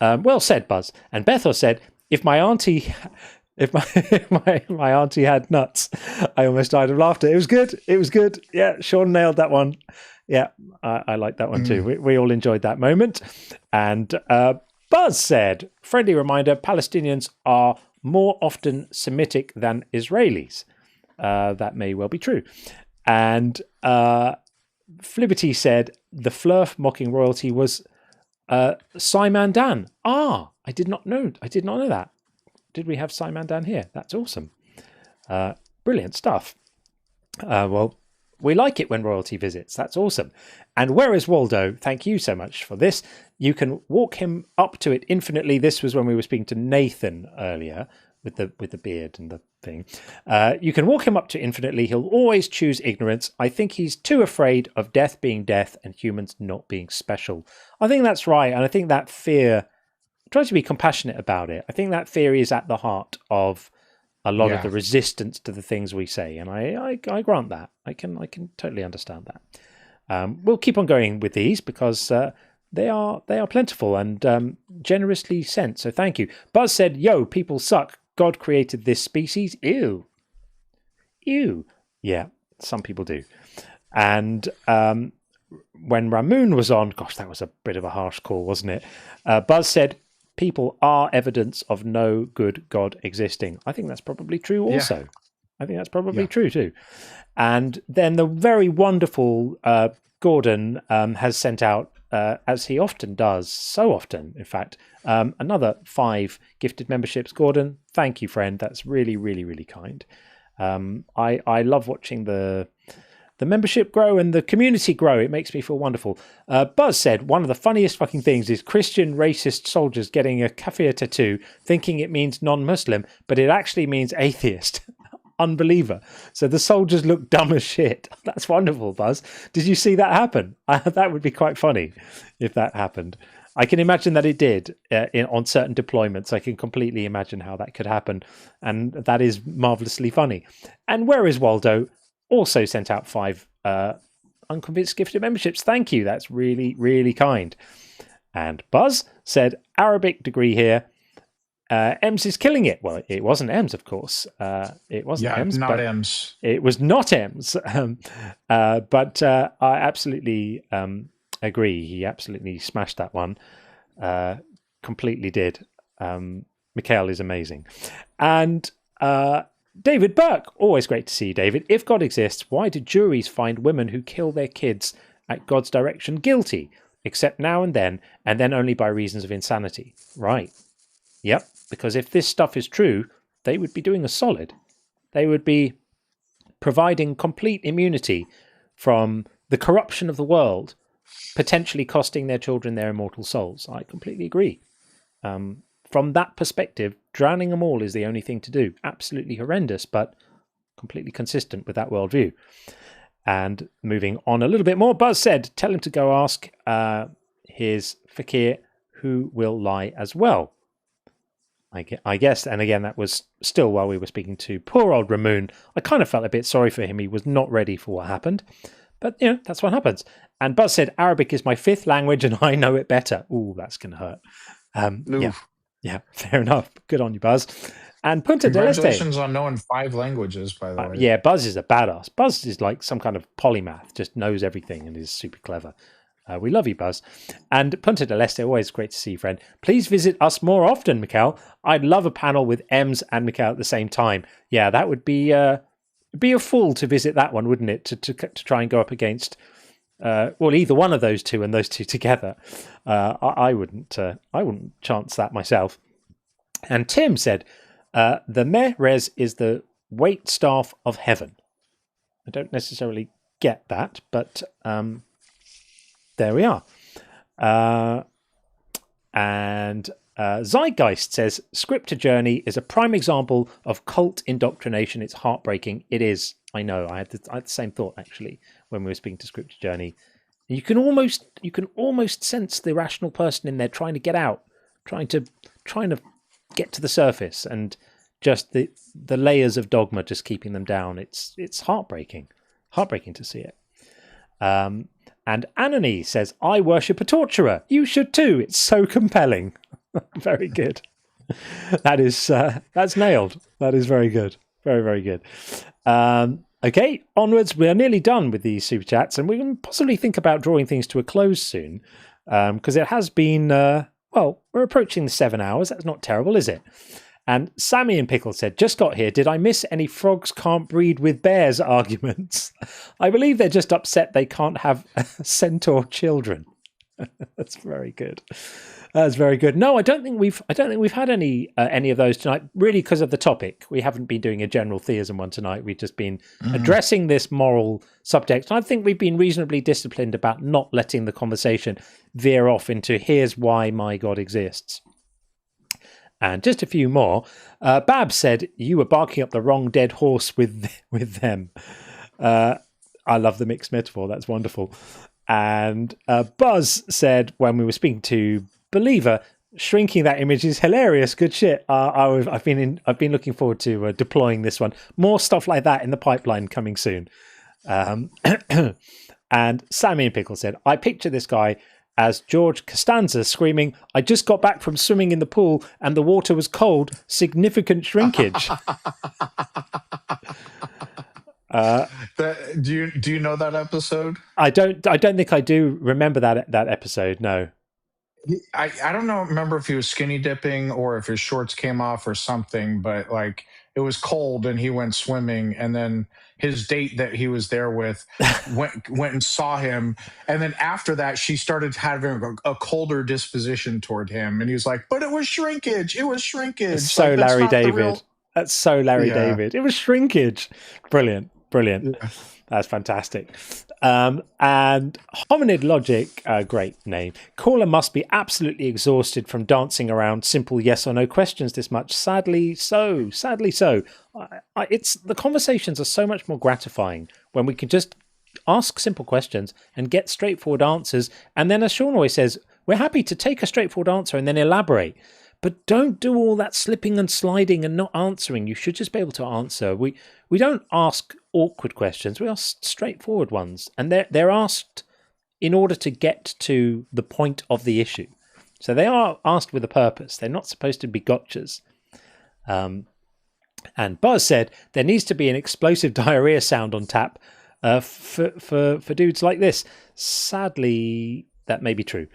Well said, Buzz. And Bethel said, if my auntie had nuts, I almost died of laughter. It was good. Yeah, Sean nailed that one. Yeah, I like that one too. We all enjoyed that moment. And Buzz said, friendly reminder, Palestinians are more often Semitic than Israelis. That may well be true. And Fliberty said the Flurf mocking royalty was Simon Dan. I did not know that. Did we have Simon Dan here? That's awesome. Brilliant stuff. Well, we like it when royalty visits. That's awesome. And where is Waldo? Thank you so much for this. You can walk him up to it infinitely. This was when we were speaking to Nathan earlier with the beard and the thing. You can walk him up to infinitely. He'll always choose ignorance. I think he's too afraid of death being death and humans not being special. I think that's right. And I think that fear, try to be compassionate about it. I think that fear is at the heart of a lot of the resistance to the things we say. And I grant that. I can totally understand that. We'll keep on going with these because they are plentiful and generously sent. So thank you. Buzz said, yo, people suck. God created this species. Ew. Yeah, some people do. And when Ramoon was on, gosh, that was a bit of a harsh call, wasn't it? Buzz said, people are evidence of no good God existing. I think that's probably true also. Yeah. I think that's probably true too. And then the very wonderful Gordon has sent out, as he often does, so often, in fact, another 5 gifted memberships. Gordon, thank you, friend. That's really, really, really kind. I love watching the membership grow and the community grow. It makes me feel wonderful. Buzz said, one of the funniest fucking things is Christian racist soldiers getting a kafir tattoo thinking it means non-Muslim, but it actually means atheist. Unbeliever. So the soldiers look dumb as shit. That's wonderful, Buzz. Did you see that happen? That would be quite funny if that happened. I can imagine that it did on certain deployments. I can completely imagine how that could happen. And that is marvelously funny. And where is Waldo? Also sent out 5 Unconvinced gifted memberships. Thank you. That's really, really kind. And Buzz said, Arabic degree here. Ems is killing it. Well, it wasn't Ems, of course. It wasn't Ems. Not Ems. It was not Ems. But I absolutely agree. He absolutely smashed that one. Completely did. Mikhail is amazing. And David Burke, always great to see you, David. If God exists, why do juries find women who kill their kids at God's direction guilty, except now and then only by reasons of insanity? Right. Yep. Because if this stuff is true, they would be doing a solid. They would be providing complete immunity from the corruption of the world, potentially costing their children their immortal souls. I completely agree. From that perspective, drowning them all is the only thing to do. Absolutely horrendous, but completely consistent with that worldview. And moving on a little bit more, Buzz said, tell him to go ask his fakir who will lie as well. I guess, and again, that was still while we were speaking to poor old Ramoon. I kind of felt a bit sorry for him. He was not ready for what happened. But, you know, that's what happens. And Buzz said, Arabic is my 5th language and I know it better. Ooh, that's going to hurt. Yeah, fair enough. Good on you, Buzz. And Punta del Este. Congratulations on knowing 5 languages, by the way. Yeah, Buzz is a badass. Buzz is like some kind of polymath, just knows everything and is super clever. We love you, Buzz. And Punta del Este, always great to see you, friend. Please visit us more often, Mikhail. I'd love a panel with Ems and Mikhail at the same time. Yeah, that would be a fool to visit that one, wouldn't it? To try and go up against, well, either one of those two and those two together. I wouldn't chance that myself. And Tim said, the Mehrez is the wait staff of heaven. I don't necessarily get that, but there we are. And Zeitgeist says, Scripture Journey is a prime example of cult indoctrination. It's heartbreaking. It is. I know. I had the same thought, actually, when we were speaking to Scripture Journey. You can almost sense the rational person in there trying to get out, trying to get to the surface, and just the layers of dogma just keeping them down. It's heartbreaking to see it. And Anony says, I worship a torturer. You should too. It's so compelling. Very good. That's nailed. That is very good. Very, very good. Okay, onwards. We are nearly done with these super chats, and we can possibly think about drawing things to a close soon, because it has been, well, we're approaching the 7 hours. That's not terrible, is it? And Sammy and Pickle said, just got here. Did I miss any frogs can't breed with bears arguments? I believe they're just upset they can't have centaur children. That's very good. That's very good. No, I don't think we've had any of those tonight. Really, because of the topic, we haven't been doing a general theism one tonight. We've just been addressing this moral subject. And I think we've been reasonably disciplined about not letting the conversation veer off into here's why my God exists. And just a few more. Bab said you were barking up the wrong dead horse with them. I love the mixed metaphor. That's wonderful. And Buzz said when we were speaking to Believer, shrinking that image is hilarious. Good shit. I've been looking forward to deploying this one. More stuff like that in the pipeline coming soon. And Sammy and Pickle said, I picture this guy as George Costanza screaming, I just got back from swimming in the pool and the water was cold. Significant shrinkage. Do you know that episode? I don't think I do remember that episode. No. I don't remember if he was skinny dipping or if his shorts came off or something, but like it was cold and he went swimming, and then his date that he was there with went and saw him, and then after that she started having a colder disposition toward him, and he was like, but it was shrinkage. It was shrinkage. It's so like, Larry David. That's so Larry David. It was shrinkage. Brilliant. Yeah. That's fantastic. And Hominid Logic, great name. Caller must be absolutely exhausted from dancing around simple yes or no questions this much. Sadly so. It's the conversations are so much more gratifying when we can just ask simple questions and get straightforward answers. And then, as Sean always says, we're happy to take a straightforward answer and then elaborate. But don't do all that slipping and sliding and not answering. You should just be able to answer. We don't ask awkward questions. We ask straightforward ones. And they're asked in order to get to the point of the issue. So they are asked with a purpose. They're not supposed to be gotchas. And Buzz said, there needs to be an explosive diarrhea sound on tap for dudes like this. Sadly, that may be true.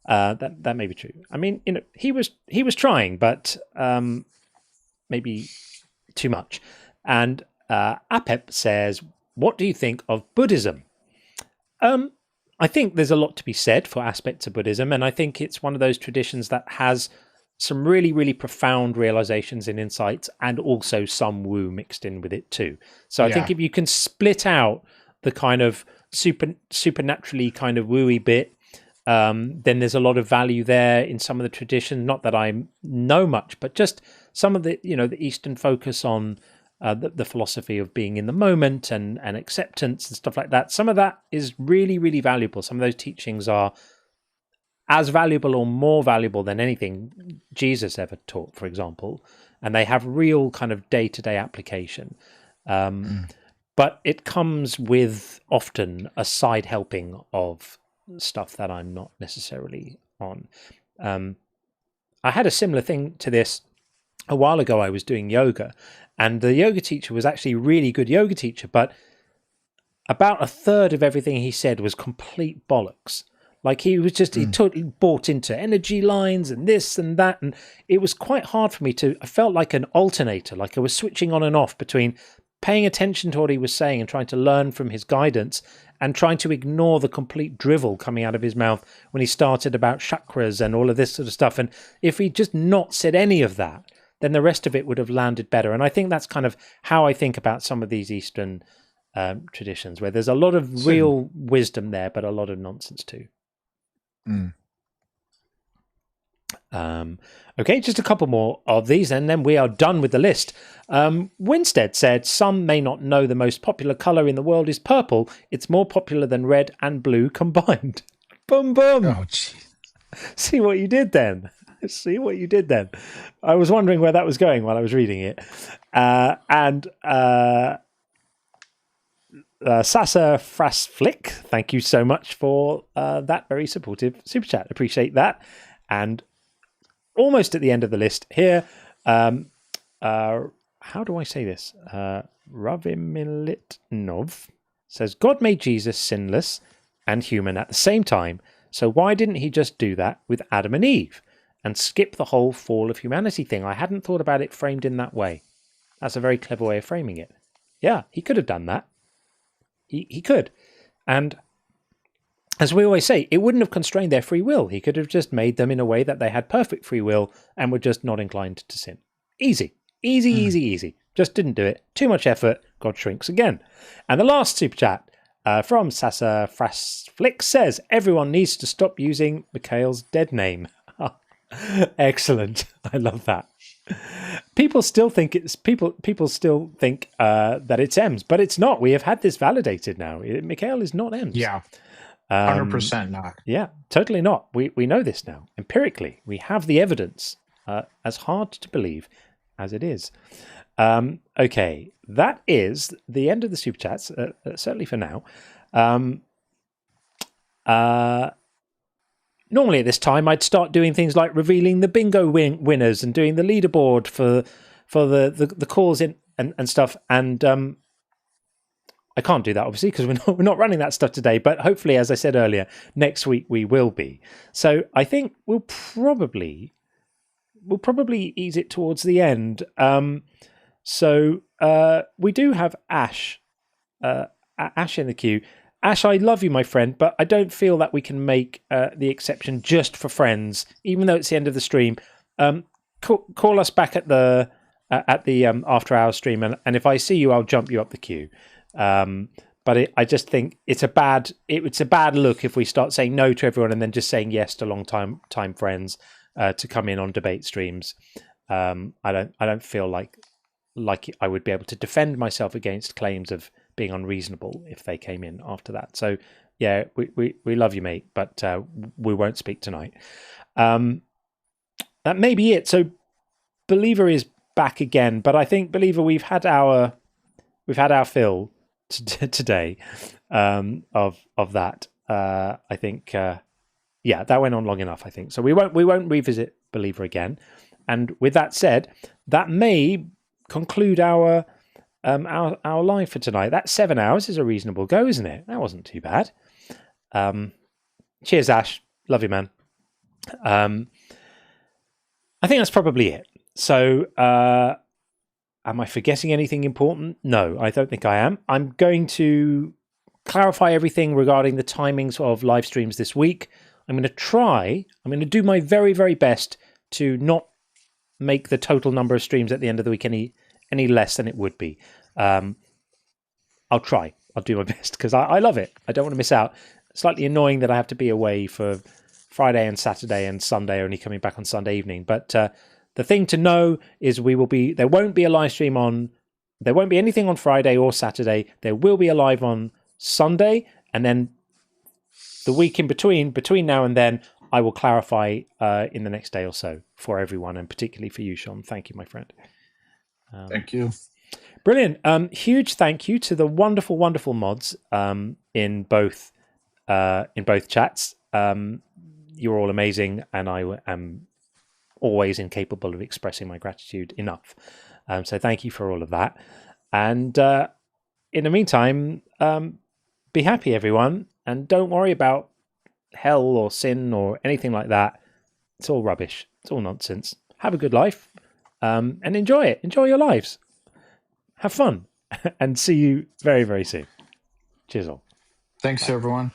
That may be true. I mean, he was trying, but maybe too much. And Apep says, what do you think of Buddhism? I think there's a lot to be said for aspects of Buddhism, and I think it's one of those traditions that has some really, really profound realizations and insights, and also some woo mixed in with it too. So I think if you can split out the kind of supernaturally kind of wooey bit, then there's a lot of value there in some of the tradition. Not that I know much, but just some of the, the Eastern focus on the philosophy of being in the moment and acceptance and stuff like that. Some of that is really, really valuable. Some of those teachings are as valuable or more valuable than anything Jesus ever taught, for example, and they have real kind of day-to-day application. But it comes with often a side helping of stuff that I'm not necessarily on. I had a similar thing to this a while ago. I was doing yoga, and the yoga teacher was actually a really good yoga teacher, but about a third of everything he said was complete bollocks. Like he was just, he totally bought into energy lines and this and that, and it was quite hard for me I felt like an alternator, like I was switching on and off between paying attention to what he was saying and trying to learn from his guidance, and trying to ignore the complete drivel coming out of his mouth when he started about chakras and all of this sort of stuff. And if he'd just not said any of that, then the rest of it would have landed better. And I think that's kind of how I think about some of these Eastern traditions, where there's a lot of real wisdom there, but a lot of nonsense too. Okay, just a couple more of these, and then we are done with the list. Winstead said, some may not know the most popular colour in the world is purple. It's more popular than red and blue combined. Boom, boom. Oh, see what you did then. I was wondering where that was going while I was reading it. Sasa Frasflick, thank you so much for that very supportive super chat. Appreciate that. And almost at the end of the list here, how do I say this? Ravimilitnov says, God made Jesus sinless and human at the same time. So why didn't he just do that with Adam and Eve? and skip the whole fall of humanity thing. I hadn't thought about it framed in that way. That's a very clever way of framing it. Yeah, he could have done that. He could. And as we always say, it wouldn't have constrained their free will. He could have just made them in a way that they had perfect free will and were just not inclined to sin. Easy. Easy. Just didn't do it. Too much effort. God shrinks again. And the last super chat from Sasa Frasflick says, everyone needs to stop using Mikhail's dead name. Excellent. I love that. People still think people still think that it's Ems, but it's not. We have had this validated now. Mikhail is not Ems. Yeah. 100% not. Yeah, totally not. We know this now. Empirically, we have the evidence. As hard to believe as it is. Okay, that is the end of the super chats, certainly for now. Normally at this time, I'd start doing things like revealing the bingo winners and doing the leaderboard for the calls in and stuff. And I can't do that, obviously, because we're not running that stuff today. But hopefully, as I said earlier, next week we will be. So I think we'll probably ease it towards the end. So we do have Ash in the queue. Ash, I love you, my friend, but I don't feel that we can make the exception just for friends, even though it's the end of the stream. Call us back at the after hours stream, and if I see you, I'll jump you up the queue. But I just think it's a bad look if we start saying no to everyone and then just saying yes to long time friends to come in on debate streams. I don't feel like I would be able to defend myself against claims of being unreasonable if they came in after that. So yeah, we love you, mate, but we won't speak tonight. That may be it. So Believer is back again, but I think Believer, we've had our fill today of that. I think yeah, that went on long enough, I think. So we won't revisit Believer again. And with that said, that may conclude our live for tonight. That 7 hours is a reasonable go, isn't it? That wasn't too bad. Cheers, Ash. Love you, man. I think that's probably it. So am I forgetting anything important? No, I don't think I am. I'm going to clarify everything regarding the timings of live streams this week. I'm going to do my very, very best to not make the total number of streams at the end of the week any less than it would be. I'll try. I'll do my best because I love it. I don't want to miss out. Slightly annoying that I have to be away for Friday and Saturday and Sunday, only coming back on Sunday evening. But the thing to know is there won't be a live stream there won't be anything on Friday or Saturday. There will be a live on Sunday, and then the week in between now and then, I will clarify in the next day or so for everyone, and particularly for you, Sean. Thank you, my friend. Thank you. Brilliant. Huge thank you to the wonderful, wonderful mods in both chats. You're all amazing, and I am always incapable of expressing my gratitude enough. So thank you for all of that. And in the meantime, be happy, everyone, and don't worry about hell or sin or anything like that. It's all rubbish. It's all nonsense. Have a good life and enjoy it. Enjoy your lives. Have fun and see you very, very soon. Cheers all. Thanks, everyone.